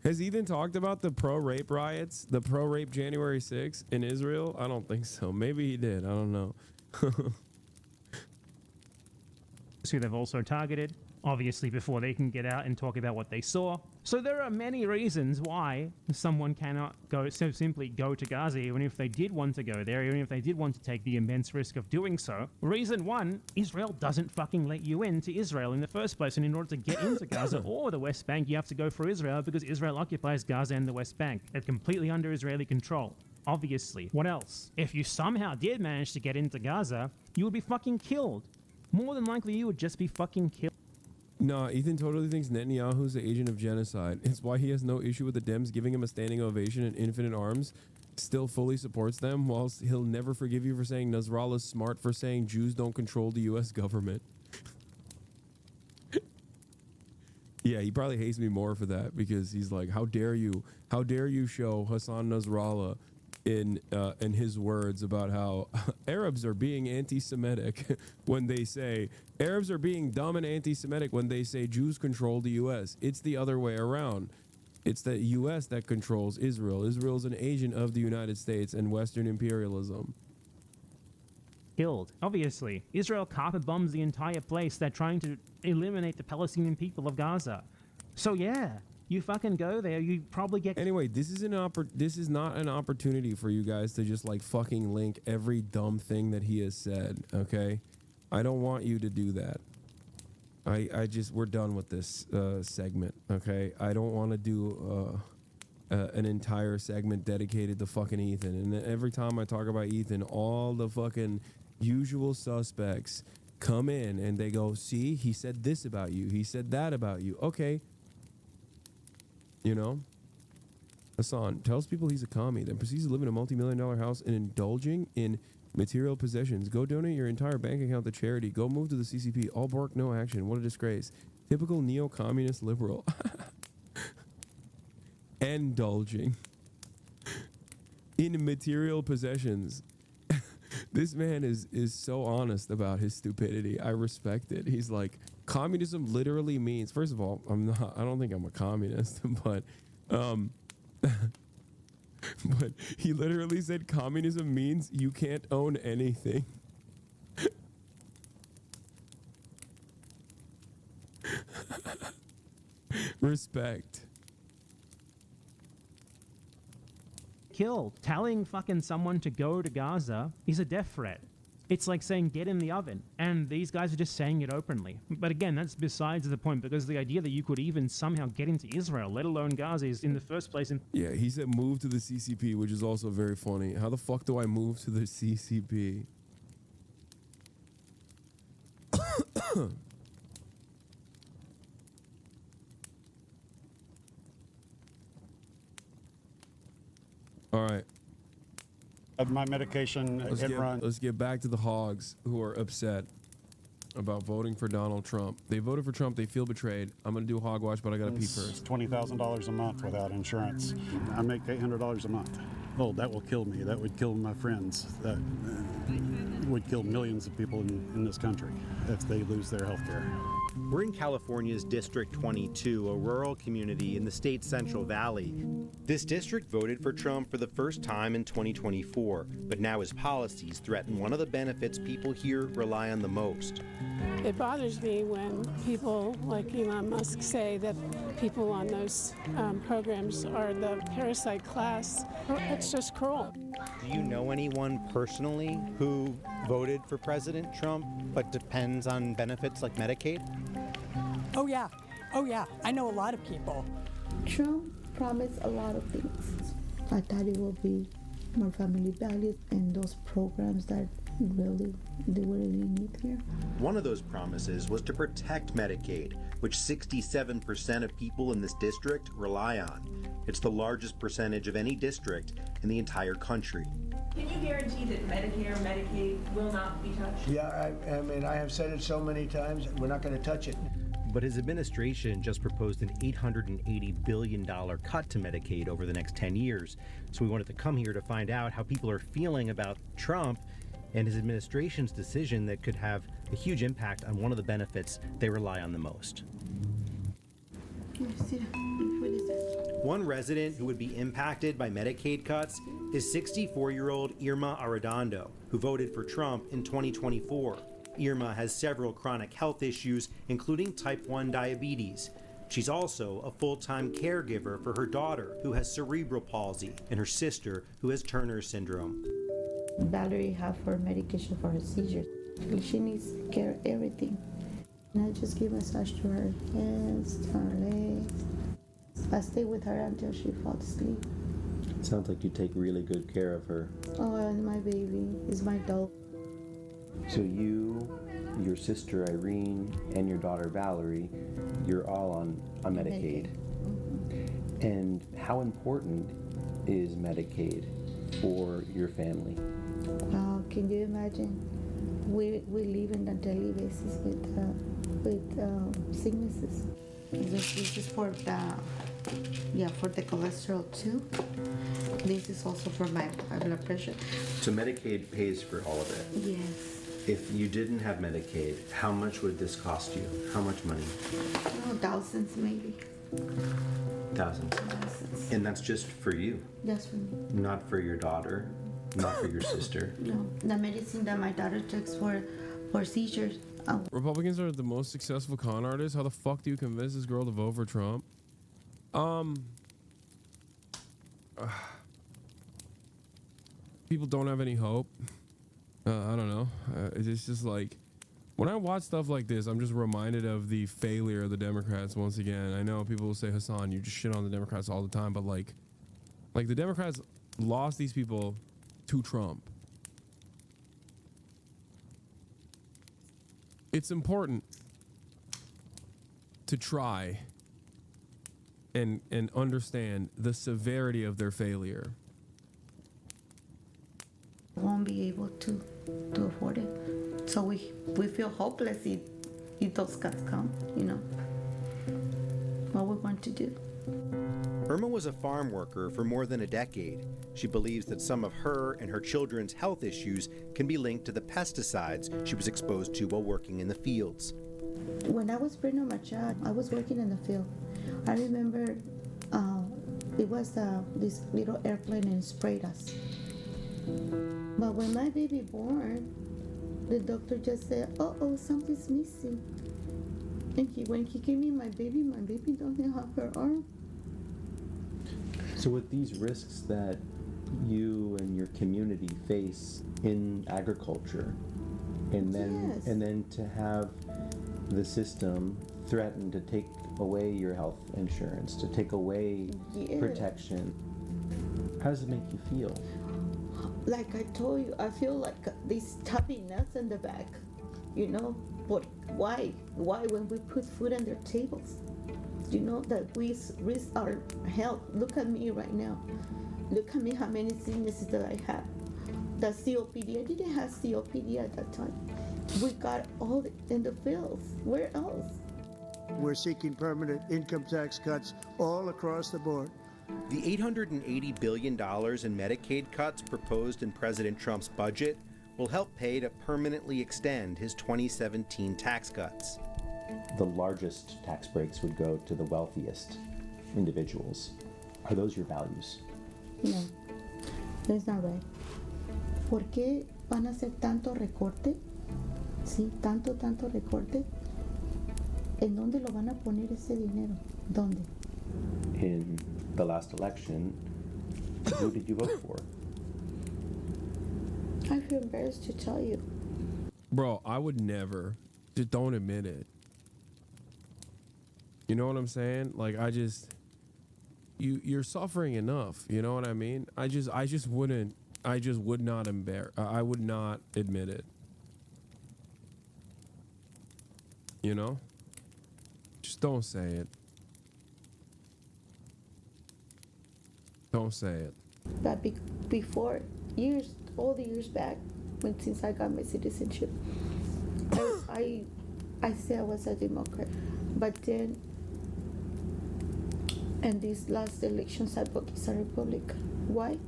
Has Ethan talked about the pro-rape riots, the pro-rape January 6th in Israel? I don't think so. Maybe he did. I don't know. Who they've also targeted. obviously, before they can get out and talk about what they saw. So there are many reasons why someone cannot simply go to Gaza, even if they did want to go there, even if they did want to take the immense risk of doing so. Reason one, Israel doesn't fucking let you into Israel in the first place, and in order to get into Gaza or the West Bank, you have to go through Israel because Israel occupies Gaza and the West Bank. They're completely under Israeli control. Obviously. What else? If you somehow did manage to get into Gaza, you would be fucking killed. More than likely, you would just be fucking killed. No, Ethan totally thinks Netanyahu's the agent of genocide. It's why he has no issue with the Dems giving him a standing ovation and infinite arms, still fully supports them, whilst he'll never forgive you for saying Nasrallah's smart for saying Jews don't control the U.S. government. Yeah, he probably hates me more for that because he's like, how dare you show Hassan Nasrallah in his words about how Arabs are being anti-Semitic when they say Arabs are being dumb and anti-Semitic when they say Jews control the U.S. It's the other way around. It's the U.S. that controls Israel. Israel's an agent of the United States and Western imperialism. Killed. Obviously, Israel carpet bombs the entire place. They're trying to eliminate the Palestinian people of Gaza. So yeah. You fucking go there, you probably get... Anyway, this is not an opportunity for you guys to just like fucking link every dumb thing that he has said, okay? I don't want you to do that. We're done with this segment, okay? I don't want to do an entire segment dedicated to fucking Ethan. And every time I talk about Ethan, all the fucking usual suspects come in and they go, see, he said this about you. He said that about you. Okay. You know, Hasan tells people he's a commie, then proceeds to live in a multi-million-dollar house and indulging in material possessions. Go donate your entire bank account to charity. Go move to the CCP. All bark, no action. What a disgrace. Typical neo-communist liberal. Indulging in material possessions. This man is so honest about his stupidity. I respect it. He's like, communism literally means, first of all, I don't think I'm a communist, but but he literally said communism means you can't own anything. Respect. Killed. Telling fucking someone to go to Gaza is a death threat. It's like saying get in the oven, and these guys are just saying it openly. But again, that's besides the point, because the idea that you could even somehow get into Israel, let alone Gaza, is in the first place. Yeah, he said move to the CCP, which is also very funny. How the fuck do I move to the CCP? All right. My medication let's get back to the hogs who are upset about voting for Donald Trump. They voted for Trump. They feel betrayed. I'm going to do hog watch, but I got to pee first. $20,000 a month without insurance. I make $800 a month. Oh, that will kill me. That would kill my friends. That would kill millions of people in this country if they lose their health care. We're in California's District 22, a rural community in the state's Central Valley. This district voted for Trump for the first time in 2024, but now his policies threaten one of the benefits people here rely on the most. It bothers me when people like Elon Musk say that people on those programs are the parasite class. It's just cruel. Do you know anyone personally who voted for President Trump but depends on benefits like Medicaid? Oh yeah, I know a lot of people. Trump promised a lot of things. I thought it would be more family values and those programs that we really need here. One of those promises was to protect Medicaid, which 67% of people in this district rely on. It's the largest percentage of any district in the entire country. Can you guarantee that Medicare and Medicaid will not be touched? Yeah, I mean, I have said it so many times, we're not going to touch it. But his administration just proposed an $880 billion cut to Medicaid over the next 10 years. So we wanted to come here to find out how people are feeling about Trump and his administration's decision that could have a huge impact on one of the benefits they rely on the most. One resident who would be impacted by Medicaid cuts is 64-year-old Irma Arredondo, who voted for Trump in 2024. Irma has several chronic health issues, including type 1 diabetes. She's also a full-time caregiver for her daughter, who has cerebral palsy, and her sister, who has Turner syndrome. Valerie have her medication for her seizures. She needs care of everything. And I just give massage to her hands, to her legs. I stay with her until she falls asleep. Sounds like you take really good care of her. Oh, and my baby is my doll. So you, your sister Irene, and your daughter Valerie, you're all on Medicaid. And how important is Medicaid for your family? Can you imagine? We live on a daily basis with sicknesses. This is for the cholesterol too. This is also for my blood pressure. So Medicaid pays for all of it? Yes. If you didn't have Medicaid, how much would this cost you? How much money? Oh, thousands maybe. Thousands. And that's just for you? That's for me. Not for your daughter? Not for your sister? No, the medicine that my daughter takes for seizures. Republicans are the most successful con artists. How the fuck do you convince this girl to vote for Trump? People don't have any hope. I don't know. It's just like, when I watch stuff like this, I'm just reminded of the failure of the Democrats once again. I know people will say, Hasan, you just shit on the Democrats all the time, but like the Democrats lost these people to Trump. It's important to try and understand the severity of their failure. Won't be able to afford it. So we feel hopeless if those cuts come, you know. What we want to do. Irma was a farm worker for more than a decade. She believes that some of her and her children's health issues can be linked to the pesticides she was exposed to while working in the fields. When I was pregnant with my child, I was working in the field. I remember it was this little airplane and sprayed us. But when my baby born, the doctor just said, "Uh-oh, something's missing." And when he gave me my baby doesn't have her arm. So with these risks that you and your community face in agriculture, and then to have the system threaten to take away your health insurance, to take away protection, how does it make you feel? Like I told you, I feel like these stubby nuts in the back, you know. But why? Why when we put food on their tables? You know that we risk our health. Look at me right now. Look at me, how many sicknesses that I have. The COPD, I didn't have COPD at that time. We got all in the fields. Where else? We're seeking permanent income tax cuts all across the board. The $880 billion in Medicaid cuts proposed in President Trump's budget will help pay to permanently extend his 2017 tax cuts. The largest tax breaks would go to the wealthiest individuals. Are those your values? No, that's not right. ¿Por qué van a hacer tanto recorte? Sí, tanto recorte. ¿En dónde lo van a poner ese dinero? ¿Dónde? In the last election, who did you vote for? I feel embarrassed to tell you. Bro, I would never. Just don't admit it. You know what I'm saying? Like, you're suffering enough. You know what I mean? I would not admit it. You know? Just don't say it. Don't say it. But before, all the years back, since I got my citizenship, I said I was a Democrat. But then, in these last elections, I voted as a Republican. Why?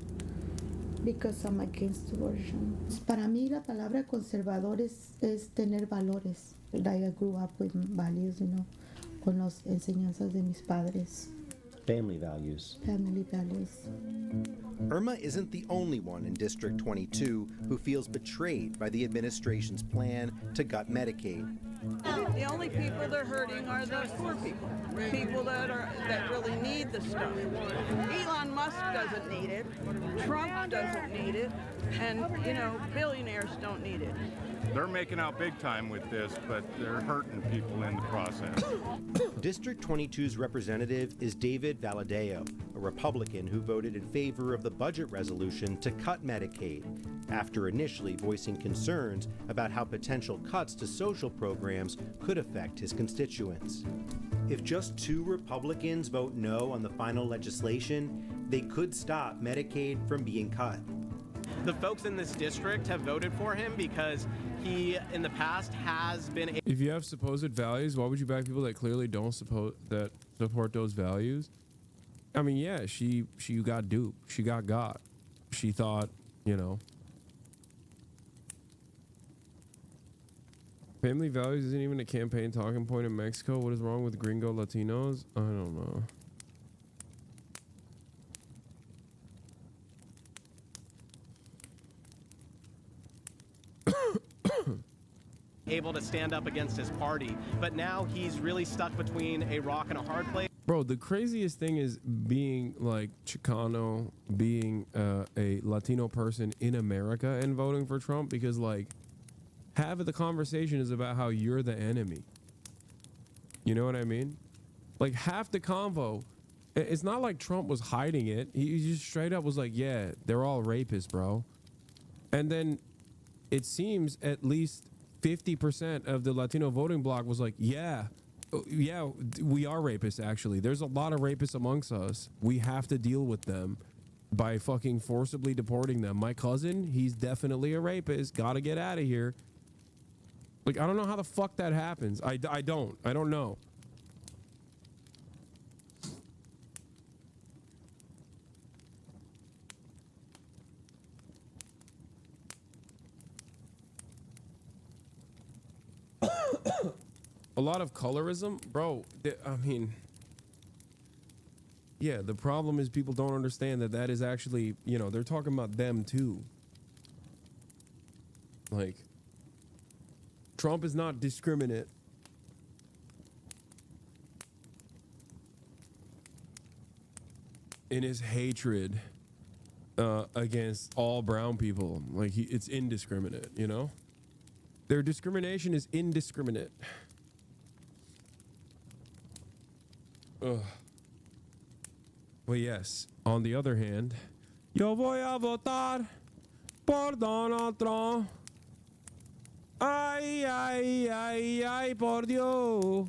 Because I'm against abortion. Para mí, la palabra conservador es tener valores. I grew up with values, you know, con las enseñanzas de mis padres. Family values. Family values. Irma isn't the only one in District 22 who feels betrayed by the administration's plan to gut Medicaid. The only people they're hurting are the poor people, people that really need the stuff. Elon Musk doesn't need it, Trump doesn't need it, and billionaires don't need it. They're making out big time with this, but they're hurting people in the process. District 22's representative is David Valadeo, a Republican who voted in favor of the budget resolution to cut Medicaid, after initially voicing concerns about how potential cuts to social programs could affect his constituents. If just 2 Republicans vote no on the final legislation, they could stop Medicaid from being cut. The folks in this district have voted for him because he, in the past, has been. If you have supposed values, why would you back people that clearly don't support those values? I mean, yeah, she got duped. She got. She thought, family values isn't even a campaign talking point in Mexico. What is wrong with gringo Latinos? I don't know. Able to stand up against his party, but now he's really stuck between a rock and a hard place. Bro, the craziest thing is being like Chicano, being a Latino person in America and voting for Trump, because like half of the conversation is about how you're the enemy. You know what I mean? Like half the convo, it's not like Trump was hiding it. He just straight up was like, yeah, they're all rapists, bro. And then it seems at least 50% of the Latino voting bloc was like, yeah, we are rapists, actually. There's a lot of rapists amongst us. We have to deal with them by fucking forcibly deporting them. My cousin, he's definitely a rapist. Gotta get out of here. Like, I don't know how the fuck that happens. I don't know. A lot of colorism, bro. I mean, yeah, the problem is people don't understand that is actually, they're talking about them too. Like, Trump is not discriminate. In his hatred against all brown people. Like, it's indiscriminate, Their discrimination is indiscriminate. Ugh. But yes, on the other hand, yo voy a votar por Donald Trump. Ay, ay, ay, ay, por Dios.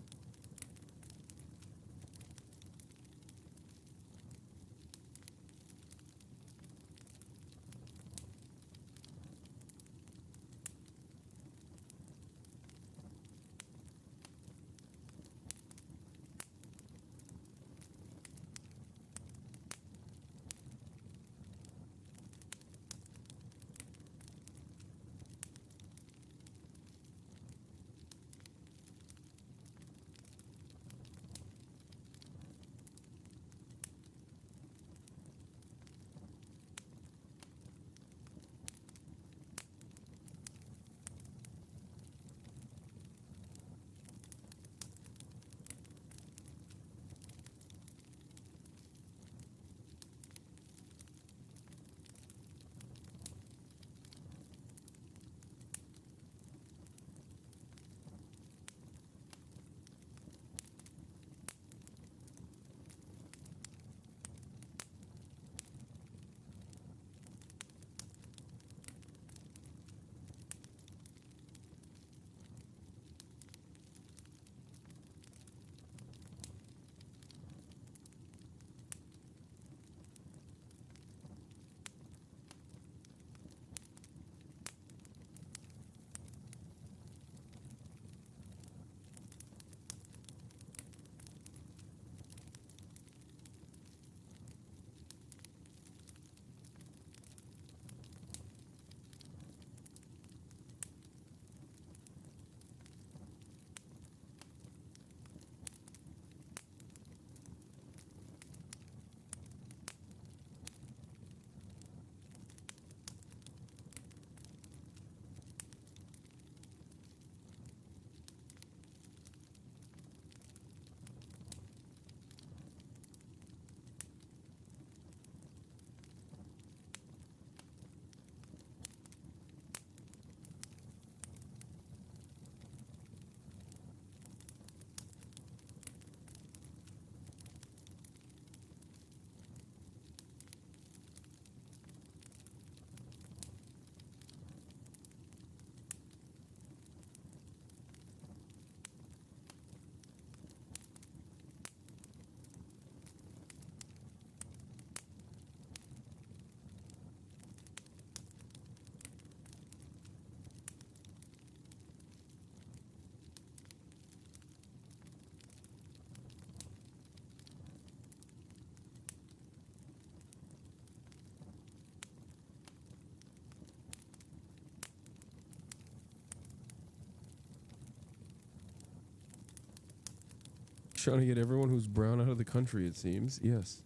Trying to get everyone who's brown out of the country, it seems. Yes.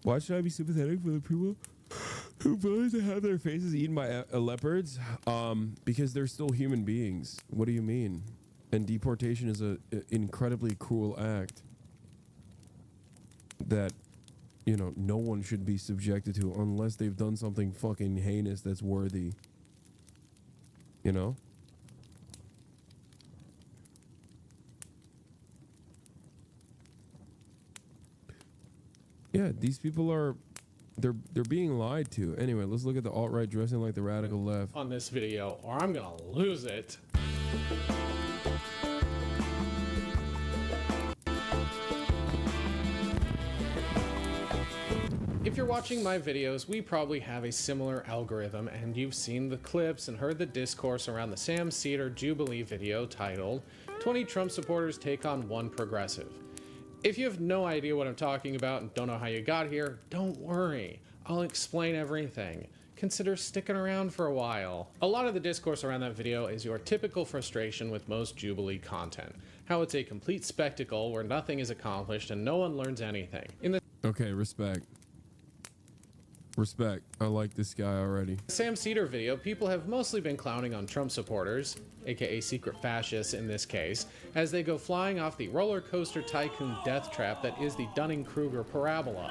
Why should I be sympathetic for the people who voted to have their faces eaten by leopards? Because they're still human beings. What do you mean? And deportation is an incredibly cruel act that, you know, no one should be subjected to unless they've done something fucking heinous that's worthy. You know? Yeah, these people are, they're being lied to. Anyway, let's look at the alt-right dressing like the radical left. On this video, or I'm gonna lose it. If you're watching my videos, we probably have a similar algorithm, and you've seen the clips and heard the discourse around the Sam Seder Jubilee video titled 20 Trump supporters take on one progressive. If you have no idea what I'm talking about and don't know how you got here, don't worry. I'll explain everything. Consider sticking around for a while. A lot of the discourse around that video is your typical frustration with most Jubilee content. How it's a complete spectacle where nothing is accomplished and no one learns anything. Okay, respect. Respect. I like this guy already. Sam Seder video, people have mostly been clowning on Trump supporters, aka secret fascists in this case, as they go flying off the roller coaster tycoon death trap that is the Dunning-Kruger parabola.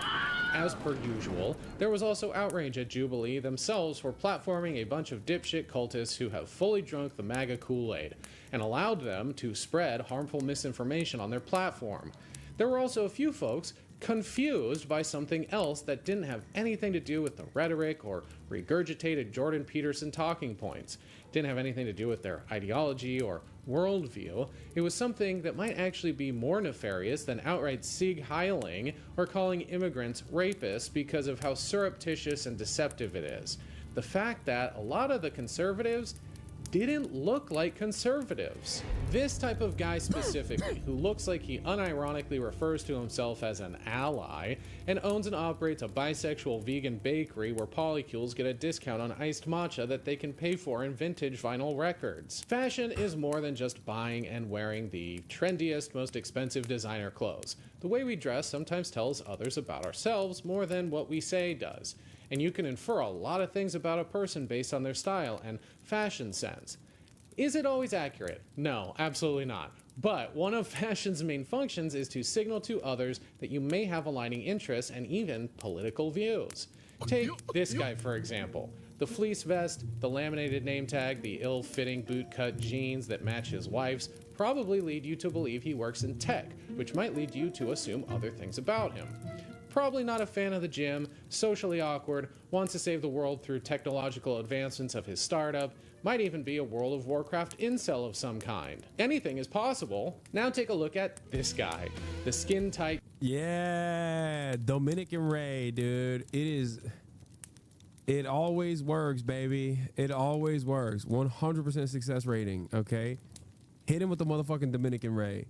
As per usual, there was also outrage at Jubilee themselves for platforming a bunch of dipshit cultists who have fully drunk the MAGA Kool-Aid and allowed them to spread harmful misinformation on their platform. There were also a few folks confused by something else that didn't have anything to do with the rhetoric or regurgitated Jordan Peterson talking points. Didn't have anything to do with their ideology or worldview. It was something that might actually be more nefarious than outright Sieg Heiling or calling immigrants rapists because of how surreptitious and deceptive it is. The fact that a lot of the conservatives didn't look like conservatives. This type of guy specifically, who looks like he unironically refers to himself as an ally and owns and operates a bisexual vegan bakery where polycules get a discount on iced matcha that they can pay for in vintage vinyl records. Fashion is more than just buying and wearing the trendiest, most expensive designer clothes. The way we dress sometimes tells others about ourselves more than what we say does. And you can infer a lot of things about a person based on their style and fashion sense. Is it always accurate? No, absolutely not. But one of fashion's main functions is to signal to others that you may have aligning interests and even political views. Take this guy, for example. The fleece vest, the laminated name tag, the ill-fitting bootcut jeans that match his wife's probably lead you to believe he works in tech, which might lead you to assume other things about him. Probably not a fan of the gym, socially awkward, wants to save the world through technological advancements of his startup, might even be a World of Warcraft incel of some kind. Anything is possible. Now take a look at this guy, the skin-tight. Yeah, Dominican Ray, dude. It always works, baby. It always works. 100% success rating, okay? Hit him with the motherfucking Dominican Ray.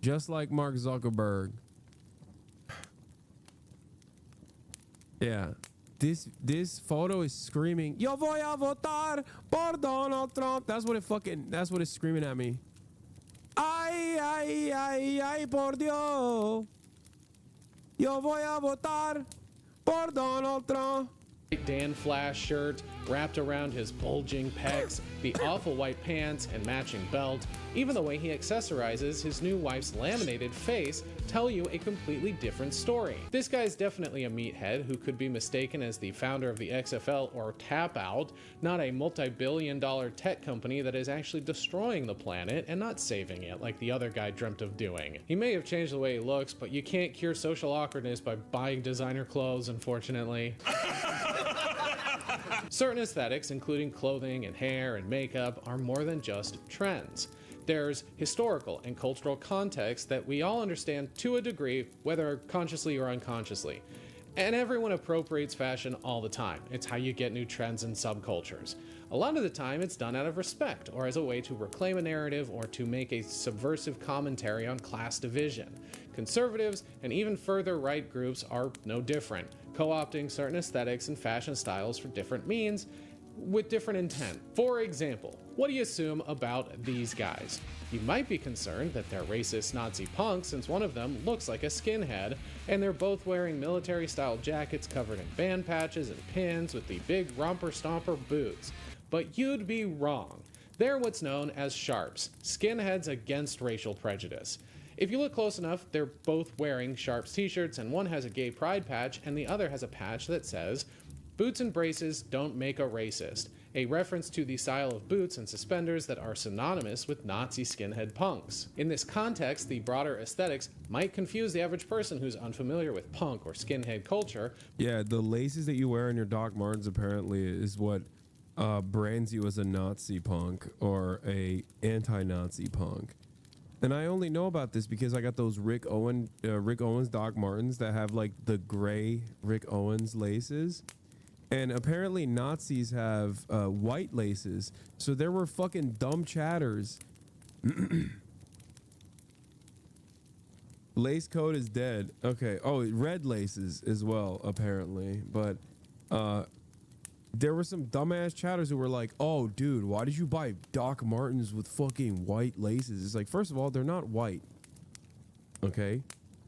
Just like Mark Zuckerberg. Yeah, this photo is screaming, "Yo voy a votar por Donald Trump." That's what it's screaming at me. Ay, ay, ay, ay, por Dios. Yo voy a votar por Donald Trump. Dan Flash shirt wrapped around his bulging pecs, the awful white pants and matching belt, even the way he accessorizes his new wife's laminated face tell you a completely different story. This guy's definitely a meathead who could be mistaken as the founder of the XFL or Tap Out, not a multi-billion-dollar tech company that is actually destroying the planet and not saving it like the other guy dreamt of doing. He may have changed the way he looks, but you can't cure social awkwardness by buying designer clothes, unfortunately. Certain aesthetics, including clothing and hair and makeup, are more than just trends. There's historical and cultural context that we all understand to a degree, whether consciously or unconsciously. And everyone appropriates fashion all the time. It's how you get new trends and subcultures. A lot of the time it's done out of respect or as a way to reclaim a narrative or to make a subversive commentary on class division. Conservatives and even further right groups are no different, co-opting certain aesthetics and fashion styles for different means, with different intent. For example, what do you assume about these guys? You might be concerned that they're racist Nazi punks since one of them looks like a skinhead, and they're both wearing military-style jackets covered in band patches and pins with the big romper-stomper boots. But you'd be wrong. They're what's known as sharps, skinheads against racial prejudice. If you look close enough, they're both wearing Sharps t-shirts, and one has a gay pride patch and the other has a patch that says, "Boots and braces don't make a racist," a reference to the style of boots and suspenders that are synonymous with Nazi skinhead punks. In this context, the broader aesthetics might confuse the average person who's unfamiliar with punk or skinhead culture. Yeah, the laces that you wear on your Doc Martens apparently is what brands you as a Nazi punk or a anti-Nazi punk. And I only know about this because I got those Rick Owens Doc Martens that have like the gray Rick Owens laces. And apparently Nazis have white laces. So there were fucking dumb chatters. Lace code is dead. Okay. Oh, red laces as well, apparently. But there were some dumbass chatters who were like, "Oh, dude, why did you buy Doc Martens with fucking white laces?" It's like, first of all, they're not white. Okay?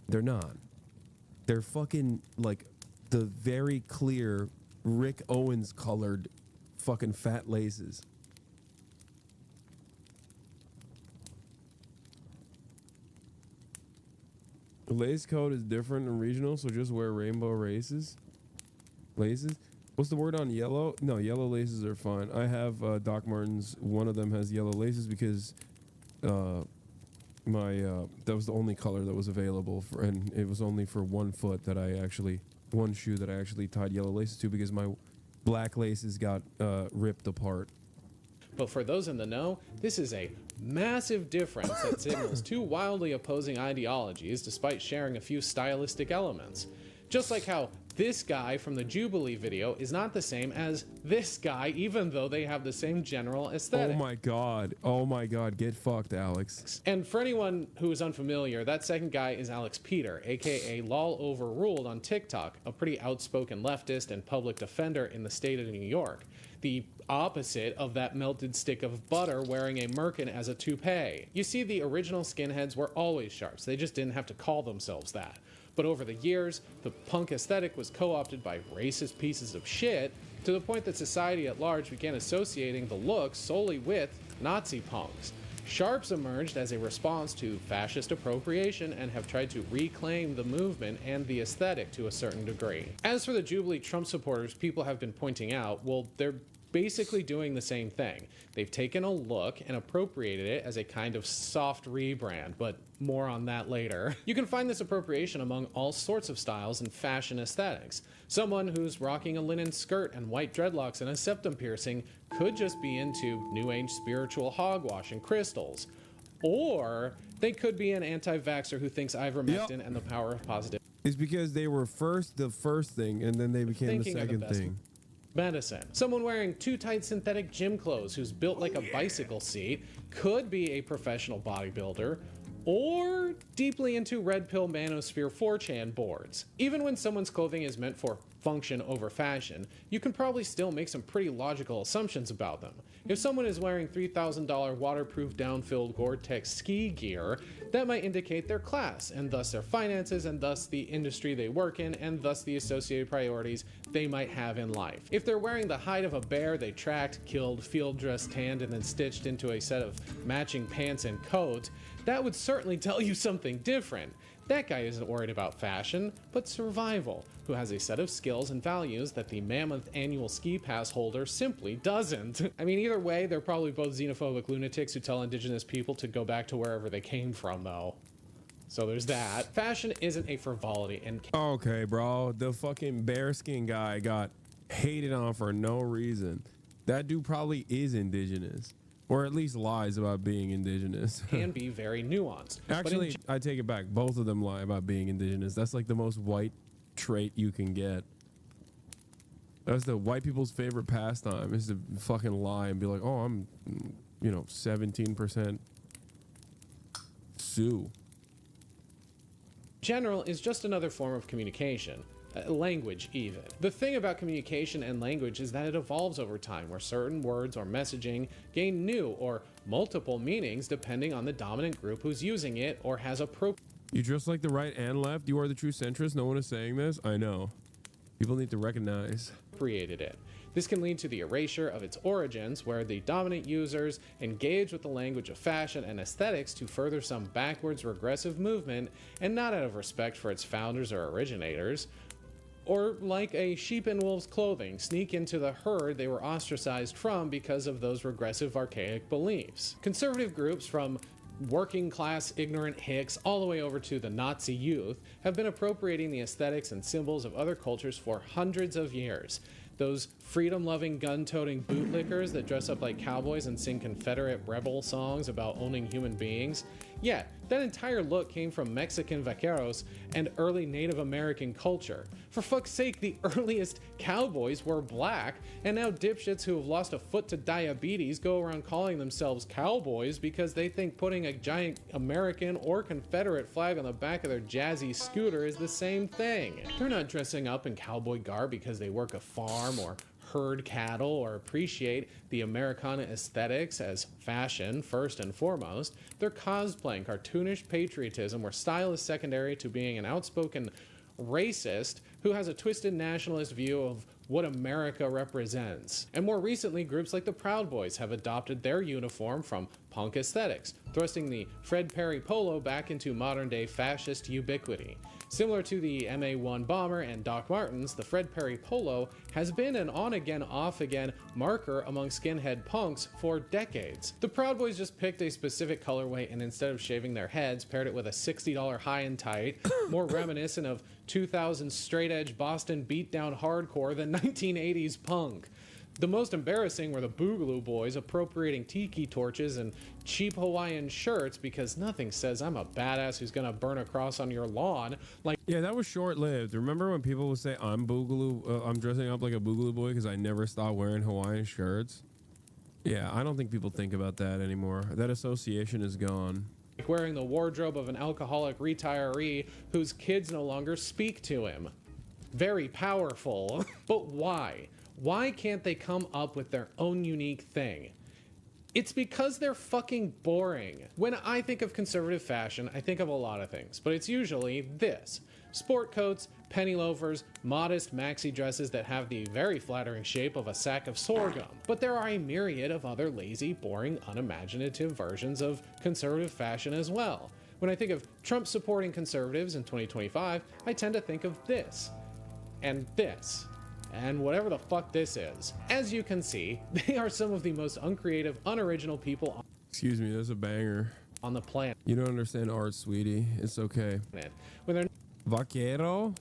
They're not. They're fucking like the very clear Rick Owens colored fucking fat laces. The lace code is different and regional, so just wear rainbow laces. What's the word on yellow? No, yellow laces are fine. I have Doc Martens. One of them has yellow laces because that was the only color that was available for, and it was only for one shoe that I actually tied yellow laces to because my black laces got ripped apart. But for those in the know, this is a massive difference that signals two wildly opposing ideologies despite sharing a few stylistic elements. Just like how this guy from the Jubilee video is not the same as this guy, even though they have the same general aesthetic. Oh my god, get fucked, Alex. And for anyone who is unfamiliar, that second guy is Alex Peter, aka Lol Overruled on TikTok, a pretty outspoken leftist and public defender in the state of New York. The opposite of that melted stick of butter wearing a merkin as a toupee. You see, the original skinheads were always sharps, they just didn't have to call themselves that. But over the years, the punk aesthetic was co-opted by racist pieces of shit to the point that society at large began associating the look solely with Nazi punks. Sharps emerged as a response to fascist appropriation and have tried to reclaim the movement and the aesthetic to a certain degree. As for the Jubilee Trump supporters, people have been pointing out, well, they're basically doing the same thing. They've taken a look and appropriated it as a kind of soft rebrand, but more on that later. You can find this appropriation among all sorts of styles and fashion aesthetics. Someone who's rocking a linen skirt and white dreadlocks and a septum piercing could just be into new age spiritual hogwash and crystals. Or they could be an anti-vaxxer who thinks ivermectin and the power of positive. It's because they were the first thing, and then they became the second thing. Medicine. Someone wearing too tight synthetic gym clothes who's built like a bicycle seat could be a professional bodybuilder, or deeply into red pill manosphere 4chan boards. Even when someone's clothing is meant for function over fashion, you can probably still make some pretty logical assumptions about them. If someone is wearing $3,000 waterproof down-filled Gore-Tex ski gear, that might indicate their class, and thus their finances, and thus the industry they work in, and thus the associated priorities they might have in life. If they're wearing the hide of a bear they tracked, killed, field dressed, tanned, and then stitched into a set of matching pants and coat, that would certainly tell you something different. That guy isn't worried about fashion, but survival, who has a set of skills and values that the mammoth annual ski pass holder simply doesn't. I mean, either way, they're probably both xenophobic lunatics who tell indigenous people to go back to wherever they came from, though. So there's that. Fashion isn't a frivolity and... Okay, bro. The fucking bearskin guy got hated on for no reason. That dude probably is indigenous. Or at least lies about being indigenous. can be very nuanced. Actually, I take it back. Both of them lie about being indigenous. That's like the most white trait you can get. That's the white people's favorite pastime, is to fucking lie and be like, oh, I'm, 17% Sioux. General is just another form of communication. language even. The thing about communication and language is that it evolves over time, where certain words or messaging gain new or multiple meanings depending on the dominant group who's using it or has You dress like the right and left. You are the true centrist. No one is saying this. I know. People need to recognize. Appropriated it. This can lead to the erasure of its origins, where the dominant users engage with the language of fashion and aesthetics to further some backwards regressive movement, and not out of respect for its founders or originators, or like a sheep in wolf's clothing, sneak into the herd they were ostracized from because of those regressive archaic beliefs. Conservative groups, from working class ignorant hicks all the way over to the Nazi youth, have been appropriating the aesthetics and symbols of other cultures for hundreds of years. Those freedom-loving, gun-toting bootlickers that dress up like cowboys and sing Confederate rebel songs about owning human beings. Yeah, that entire look came from Mexican vaqueros and early Native American culture. For fuck's sake, the earliest cowboys were black, and now dipshits who have lost a foot to diabetes go around calling themselves cowboys because they think putting a giant American or Confederate flag on the back of their jazzy scooter is the same thing. They're not dressing up in cowboy garb because they work a farm or herd cattle or appreciate the Americana aesthetics as fashion first and foremost. They're cosplaying cartoonish patriotism where style is secondary to being an outspoken racist who has a twisted nationalist view of what America represents. And more recently, groups like the Proud Boys have adopted their uniform from punk aesthetics, thrusting the Fred Perry polo back into modern-day fascist ubiquity. Similar to the MA-1 bomber and Doc Martens, the Fred Perry polo has been an on-again, off-again marker among skinhead punks for decades. The Proud Boys just picked a specific colorway and instead of shaving their heads, paired it with a $60 high and tight, more reminiscent of 2000s straight-edge Boston beatdown hardcore than 1980s punk. The most embarrassing were the Boogaloo Boys appropriating tiki torches and cheap Hawaiian shirts because nothing says I'm a badass who's gonna burn a cross on your lawn like— Yeah, that was short-lived. Remember when people would say, I'm Boogaloo, I'm dressing up like a Boogaloo boy because I never stopped wearing Hawaiian shirts? Yeah, I don't think people think about that anymore. That association is gone. Like wearing the wardrobe of an alcoholic retiree whose kids no longer speak to him. Very powerful. But why? Why can't they come up with their own unique thing? It's because they're fucking boring. When I think of conservative fashion, I think of a lot of things, but it's usually this: sport coats, penny loafers, modest maxi dresses that have the very flattering shape of a sack of sorghum. But there are a myriad of other lazy, boring, unimaginative versions of conservative fashion as well. When I think of Trump supporting conservatives in 2025, I tend to think of this, and this, and whatever the fuck this is. As you can see, they are some of the most uncreative, unoriginal people on— Excuse me, that's a banger. On the planet. You don't understand art, sweetie. It's okay. When they're— Vaquero?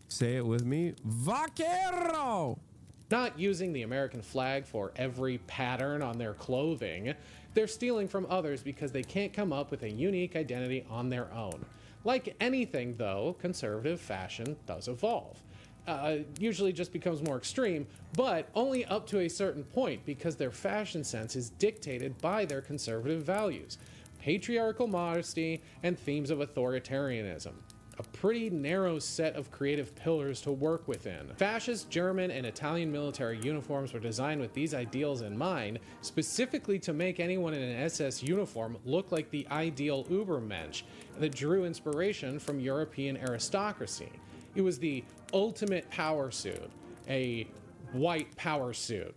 Say it with me. Vaquero! Not using the American flag for every pattern on their clothing, they're stealing from others because they can't come up with a unique identity on their own. Like anything, though, conservative fashion does evolve. Usually just becomes more extreme, but only up to a certain point because their fashion sense is dictated by their conservative values, patriarchal modesty, and themes of authoritarianism. A pretty narrow set of creative pillars to work within. Fascist German and Italian military uniforms were designed with these ideals in mind, specifically to make anyone in an SS uniform look like the ideal Ubermensch that drew inspiration from European aristocracy. It was the ultimate power suit, a white power suit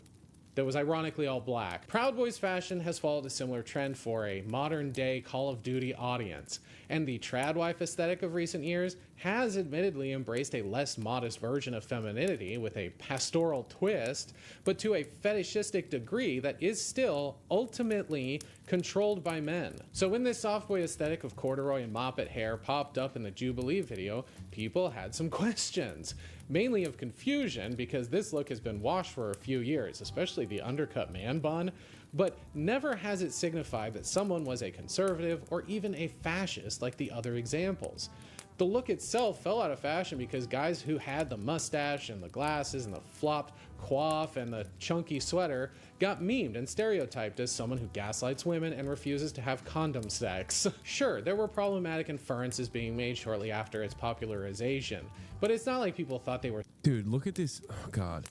that was ironically all black. Proud Boys fashion has followed a similar trend for a modern-day Call of Duty audience, and the tradwife aesthetic of recent years has admittedly embraced a less modest version of femininity with a pastoral twist, but to a fetishistic degree that is still ultimately controlled by men. So when this soft boy aesthetic of corduroy and moppet hair popped up in the Jubilee video, people had some questions. Mainly of confusion because this look has been washed for a few years, especially the undercut man bun. but never has it signified that someone was a conservative or even a fascist like the other examples. The look itself fell out of fashion because guys who had the mustache and the glasses and the flopped coif and the chunky sweater got memed and stereotyped as someone who gaslights women and refuses to have condom sex. Sure, there were problematic inferences being made shortly after its popularization, but it's not like people thought they were— Dude, look at this. Oh, God.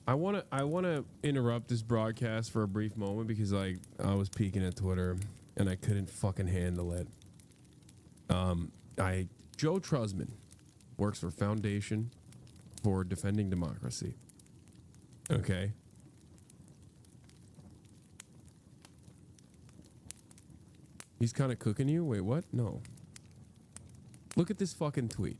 I wanna interrupt this broadcast for a brief moment because I was peeking at Twitter and I couldn't fucking handle it. Joe Trusman works for Foundation for Defending Democracy. Okay. He's kind of cooking you? Wait, what? No. Look at this fucking tweet.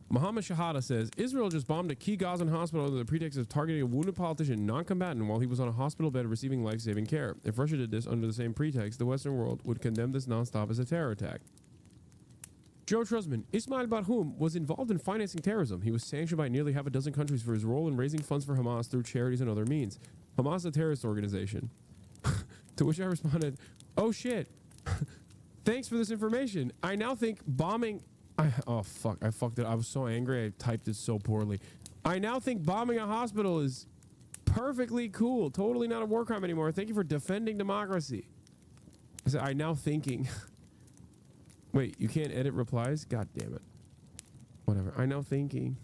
Mohammed Shahada says, Israel just bombed a key Gazan hospital under the pretext of targeting a wounded politician, non-combatant, while he was on a hospital bed receiving life-saving care. If Russia did this under the same pretext, the Western world would condemn this nonstop as a terror attack. Joe Trusman, Ismail Barhoum was involved in financing terrorism. He was sanctioned by nearly half a dozen countries for his role in raising funds for Hamas through charities and other means. Hamas is a terrorist organization. To which I responded, oh shit. Thanks for this information. I now think bombing... oh fuck, I fucked it. I was so angry I typed it so poorly. I now think bombing a hospital is perfectly cool. Totally not a war crime anymore. Thank you for defending democracy. I said, I now thinking... Wait, you can't edit replies? God damn it. Whatever. I know thinking.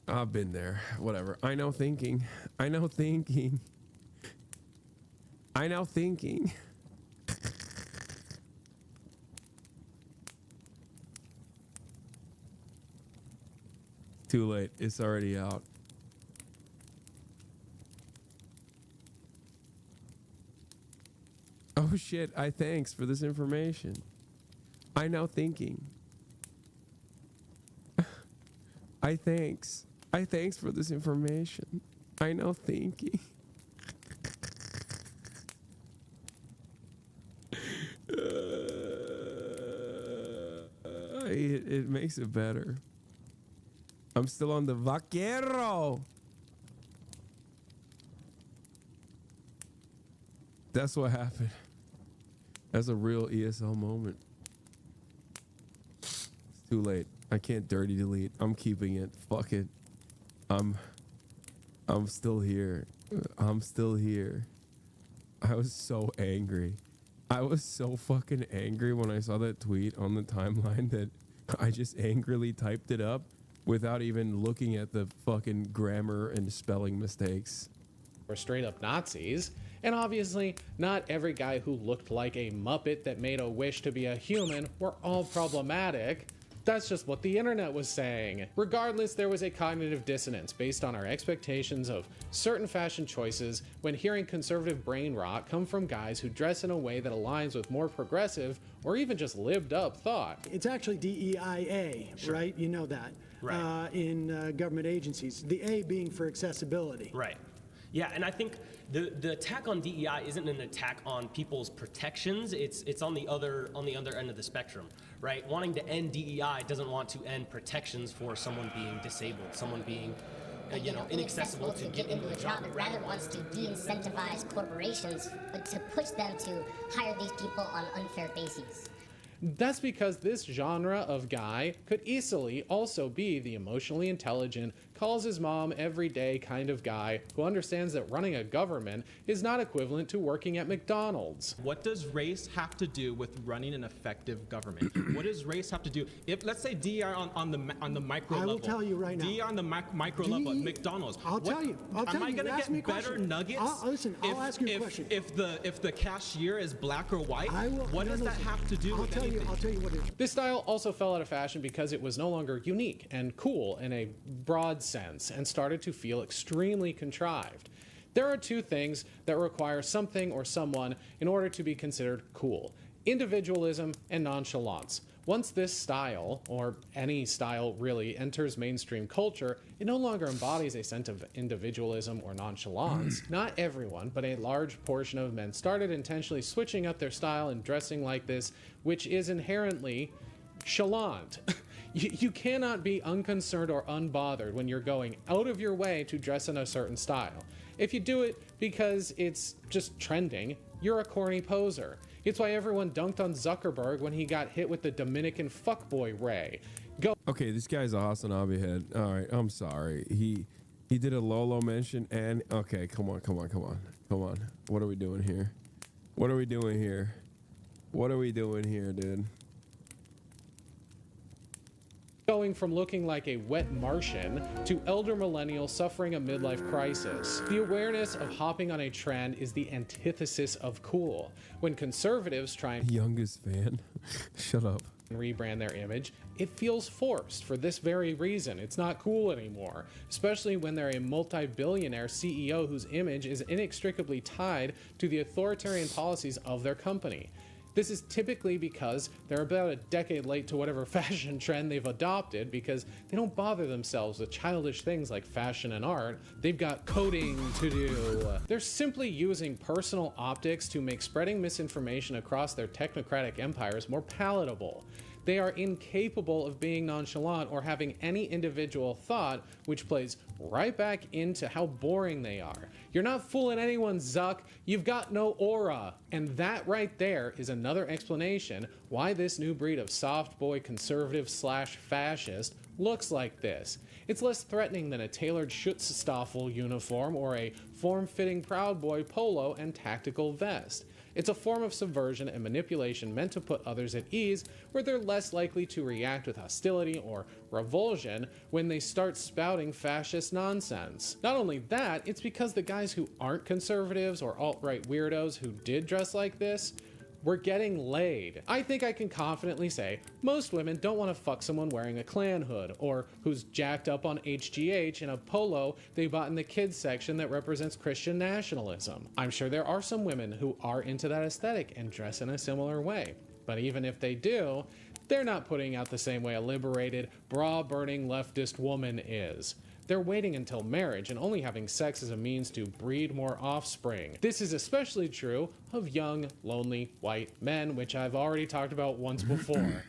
I've been there. Whatever. I know thinking. I know thinking. I know thinking. Too late. It's already out. Oh shit, thanks for this information. I now thinking. I thanks for this information. I now thinking. It makes it better. I'm still on the vaquero. That's what happened. That's a real ESL moment. It's too late. I can't dirty delete. I'm keeping it. Fuck it. I'm still here. I'm still here. I was so angry. I was so fucking angry when I saw that tweet on the timeline that I just angrily typed it up without even looking at the fucking grammar and spelling mistakes. Were straight up Nazis. And obviously, not every guy who looked like a Muppet that made a wish to be a human were all problematic. That's just what the internet was saying. Regardless, there was a cognitive dissonance based on our expectations of certain fashion choices when hearing conservative brain rot come from guys who dress in a way that aligns with more progressive or even just lived up thought. It's actually DEIA, right? You know that. Right. In government agencies. The A being for accessibility. Right. Yeah, and I think the attack on DEI isn't an attack on people's protections. It's on the other end of the spectrum, right? Wanting to end DEI doesn't want to end protections for someone being disabled, someone being inaccessible to get into a job. It rather wants to de-incentivize corporations to push them to hire these people on unfair bases. That's because this genre of guy could easily also be the emotionally intelligent, calls his mom every day kind of guy who understands that running a government is not equivalent to working at McDonald's. What does race have to do with running an effective government? What does race have to do? If let's say DEI on the micro level. I will tell you right now. DEI on the micro level at McDonald's. I'll tell you. Am I going to get better nuggets? Listen, I'll ask you a question. If the cashier is black or white, what does that have to do with anything? I'll tell you what it is. This style also fell out of fashion because it was no longer unique and cool in a broad sense and started to feel extremely contrived. There are two things that require something or someone in order to be considered cool: individualism and nonchalance. Once this style, or any style really, enters mainstream culture, it no longer embodies a sense of individualism or nonchalance. Not everyone, but a large portion of men started intentionally switching up their style and dressing like this, which is inherently chalant. You cannot be unconcerned or unbothered when you're going out of your way to dress in a certain style. If you do it because it's just trending, you're a corny poser. It's why everyone dunked on Zuckerberg when he got hit with the Dominican fuckboy ray. Okay, this guy's a Hasanabi head. All right, I'm sorry. He did a Lolo mention and okay, come on. What are we doing here? What are we doing here? What are we doing here, dude? Going from looking like a wet Martian to elder millennial suffering a midlife crisis. The awareness of hopping on a trend is the antithesis of cool. When conservatives try and youngest fan, shut up, rebrand their image, it feels forced for this very reason. It's not cool anymore, especially when they're a multi-billionaire CEO whose image is inextricably tied to the authoritarian policies of their company. This is typically because they're about a decade late to whatever fashion trend they've adopted because they don't bother themselves with childish things like fashion and art. They've got coding to do. They're simply using personal optics to make spreading misinformation across their technocratic empires more palatable. They are incapable of being nonchalant or having any individual thought, which plays right back into how boring they are. You're not fooling anyone, Zuck. You've got no aura. And that right there is another explanation why this new breed of soft boy conservative slash fascist looks like this. It's less threatening than a tailored Schutzstaffel uniform or a form-fitting Proud Boy polo and tactical vest. It's a form of subversion and manipulation meant to put others at ease, where they're less likely to react with hostility or revulsion when they start spouting fascist nonsense. Not only that, it's because the guys who aren't conservatives or alt-right weirdos who did dress like this were getting laid. I think I can confidently say most women don't want to fuck someone wearing a Klan hood or who's jacked up on HGH in a polo they bought in the kids section that represents Christian nationalism. I'm sure there are some women who are into that aesthetic and dress in a similar way. But even if they do, they're not putting out the same way a liberated, bra-burning leftist woman is. They're waiting until marriage and only having sex as a means to breed more offspring. This is especially true of young, lonely, white men, which I've already talked about once before.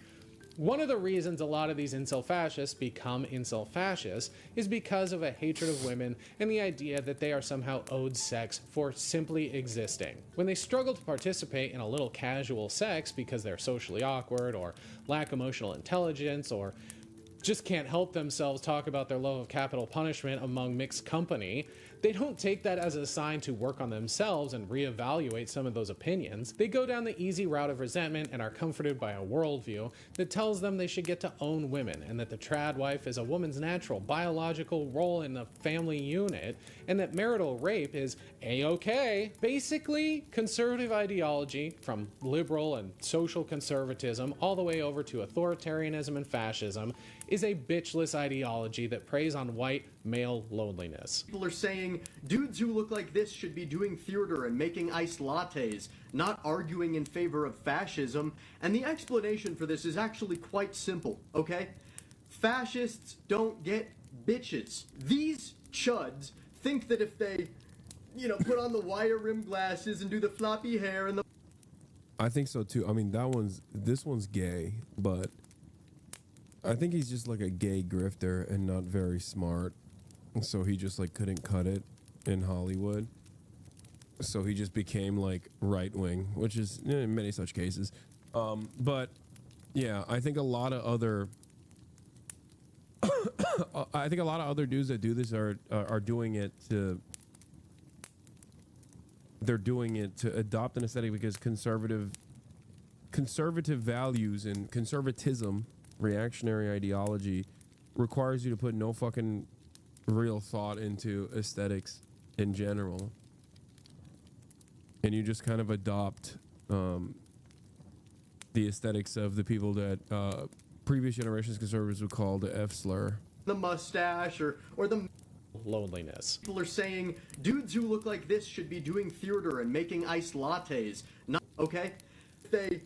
One of the reasons a lot of these incel fascists become incel fascists is because of a hatred of women and the idea that they are somehow owed sex for simply existing. When they struggle to participate in a little casual sex because they're socially awkward or lack emotional intelligence or just can't help themselves talk about their love of capital punishment among mixed company, they don't take that as a sign to work on themselves and reevaluate some of those opinions. They go down the easy route of resentment and are comforted by a worldview that tells them they should get to own women and that the trad wife is a woman's natural biological role in the family unit and that marital rape is a-okay. Basically, conservative ideology, from liberal and social conservatism all the way over to authoritarianism and fascism, is a bitchless ideology that preys on white male loneliness. People are saying dudes who look like this should be doing theater and making iced lattes, not arguing in favor of fascism, and the explanation for this is actually quite simple, okay? Fascists don't get bitches. These chuds think that if they, put on the wire rim glasses and do the floppy hair and the... I think so too. I mean, this one's gay, but I think he's just like a gay grifter and not very smart. So he just like couldn't cut it in Hollywood. So he just became like right wing, which is in many such cases. But yeah, I think a lot of other dudes that do this are doing it to adopt an aesthetic because conservative values and conservatism, reactionary ideology, requires you to put no fucking real thought into aesthetics in general, and you just kind of adopt the aesthetics of the people that previous generations conservatives would call the F slur. The mustache or the loneliness. People are saying dudes who look like this should be doing theater and making iced lattes, not okay? If they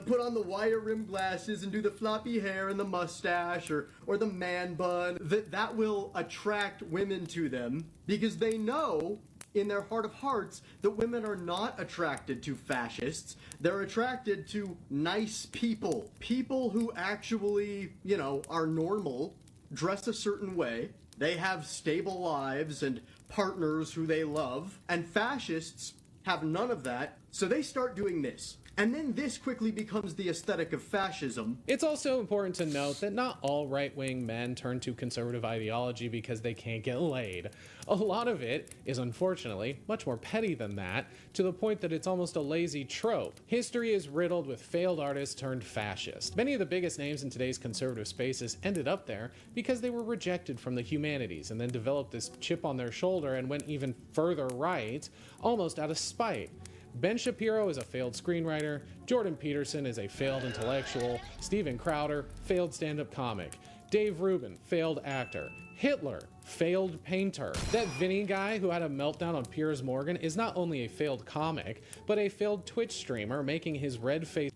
put on the wire rim glasses and do the floppy hair and the mustache or the man bun, that will attract women to them because they know in their heart of hearts that women are not attracted to fascists. They're attracted to nice people. People who actually, you know, are normal, dress a certain way, they have stable lives and partners who they love, and fascists have none of that, so they start doing this. And then this quickly becomes the aesthetic of fascism. It's also important to note that not all right-wing men turn to conservative ideology because they can't get laid. A lot of it is, unfortunately, much more petty than that, to the point that it's almost a lazy trope. History is riddled with failed artists turned fascists. Many of the biggest names in today's conservative spaces ended up there because they were rejected from the humanities and then developed this chip on their shoulder and went even further right, almost out of spite. Ben Shapiro is a failed screenwriter, Jordan Peterson is a failed intellectual, Steven Crowder, failed stand-up comic, Dave Rubin, failed actor, Hitler, failed painter. That Vinny guy who had a meltdown on Piers Morgan is not only a failed comic, but a failed Twitch streamer making his red face.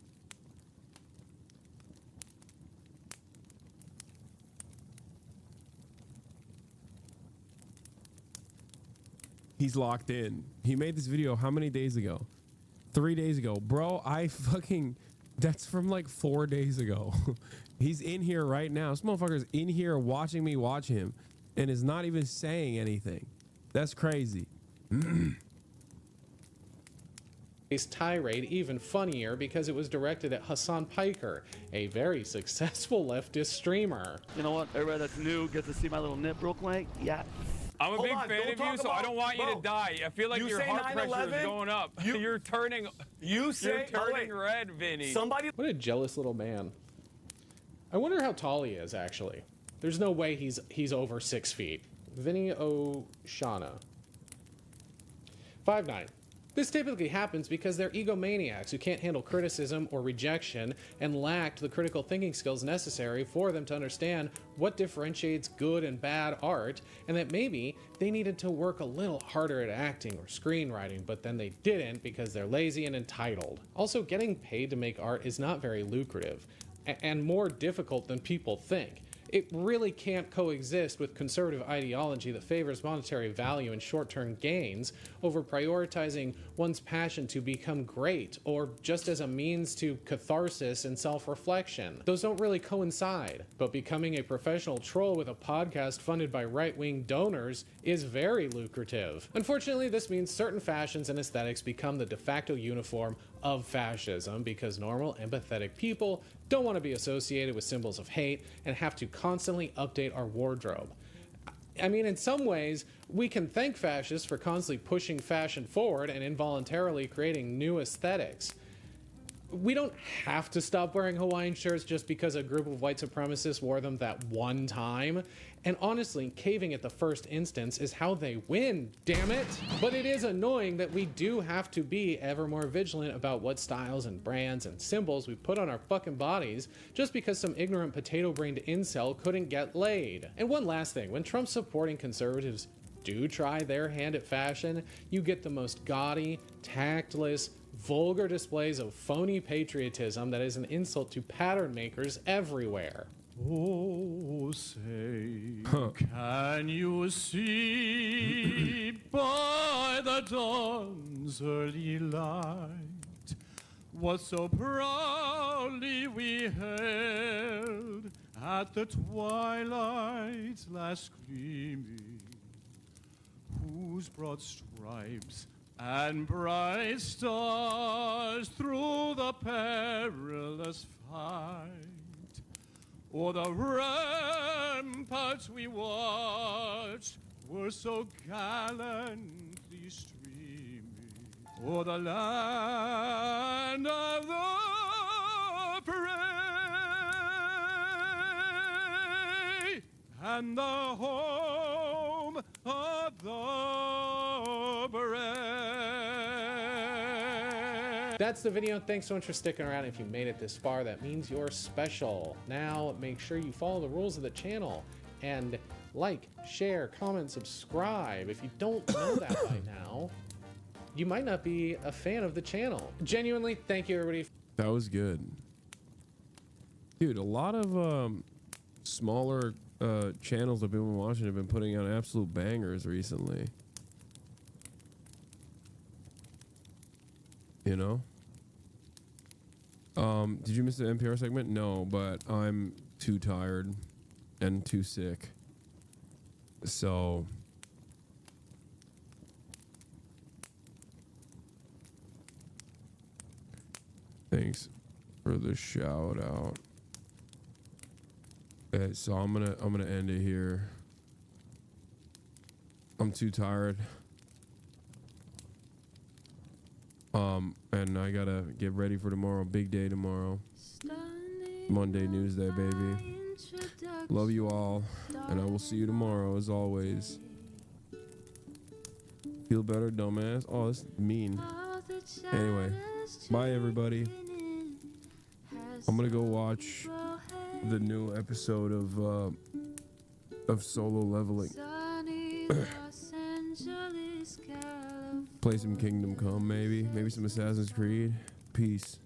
He's locked in. He made this video how many days ago? 3 days ago. Bro, that's from like 4 days ago. He's in here right now. This motherfucker's in here watching me watch him and is not even saying anything. That's crazy. His tirade even funnier because it was directed at Hasan Piker, a very successful leftist streamer. You know what? Everybody that's new gets to see my little nip real quick. Yeah. I'm a big fan of you, so I don't want you to die. I feel like your heart pressure is going up. You're turning red, Vinny. What a jealous little man. I wonder how tall he is, actually. There's no way he's over 6 feet. Vinny O'Shana. 5'9". This typically happens because they're egomaniacs who can't handle criticism or rejection and lacked the critical thinking skills necessary for them to understand what differentiates good and bad art, and that maybe they needed to work a little harder at acting or screenwriting, but then they didn't because they're lazy and entitled. Also, getting paid to make art is not very lucrative, and more difficult than people think. It really can't coexist with conservative ideology that favors monetary value and short-term gains over prioritizing one's passion to become great, or just as a means to catharsis and self-reflection. Those don't really coincide, but becoming a professional troll with a podcast funded by right-wing donors is very lucrative. Unfortunately, this means certain fashions and aesthetics become the de facto uniform of fascism because normal, empathetic people don't want to be associated with symbols of hate and have to constantly update our wardrobe. I mean, in some ways, we can thank fascists for constantly pushing fashion forward and involuntarily creating new aesthetics. We don't have to stop wearing Hawaiian shirts just because a group of white supremacists wore them that one time. And honestly, caving at the first instance is how they win, damn it! But it is annoying that we do have to be ever more vigilant about what styles and brands and symbols we put on our fucking bodies just because some ignorant potato-brained incel couldn't get laid. And one last thing, when Trump supporting conservatives do try their hand at fashion, you get the most gaudy, tactless, vulgar displays of phony patriotism that is an insult to pattern makers everywhere. Oh, say, can you see by the dawn's early light what so proudly we held at the twilight's last gleaming, whose broad stripes and bright stars through the perilous fight, o'er the ramparts we watched were so gallantly streaming, o'er the land of the brave and the home of the brave. That's the video. Thanks so much for sticking around. If you made it this far, that means you're special. Now, make sure you follow the rules of the channel and like, share, comment, subscribe. If you don't know that by now, you might not be a fan of the channel. Genuinely, thank you, everybody. That was good. Dude, a lot of smaller channels that people have been watching have been putting out absolute bangers recently. you know? Did you miss the NPR segment? No, but I'm too tired and too sick. So thanks for the shout out. Okay, so I'm gonna end it here. I'm too tired. And I gotta get ready for tomorrow. Big day tomorrow. Monday News Day, baby. Love you all, and I will see you tomorrow as always. Feel better, dumbass. Oh, that's mean. Anyway, bye everybody. I'm gonna go watch the new episode of Solo Leveling. Play some Kingdom Come, maybe some Assassin's Creed. Peace.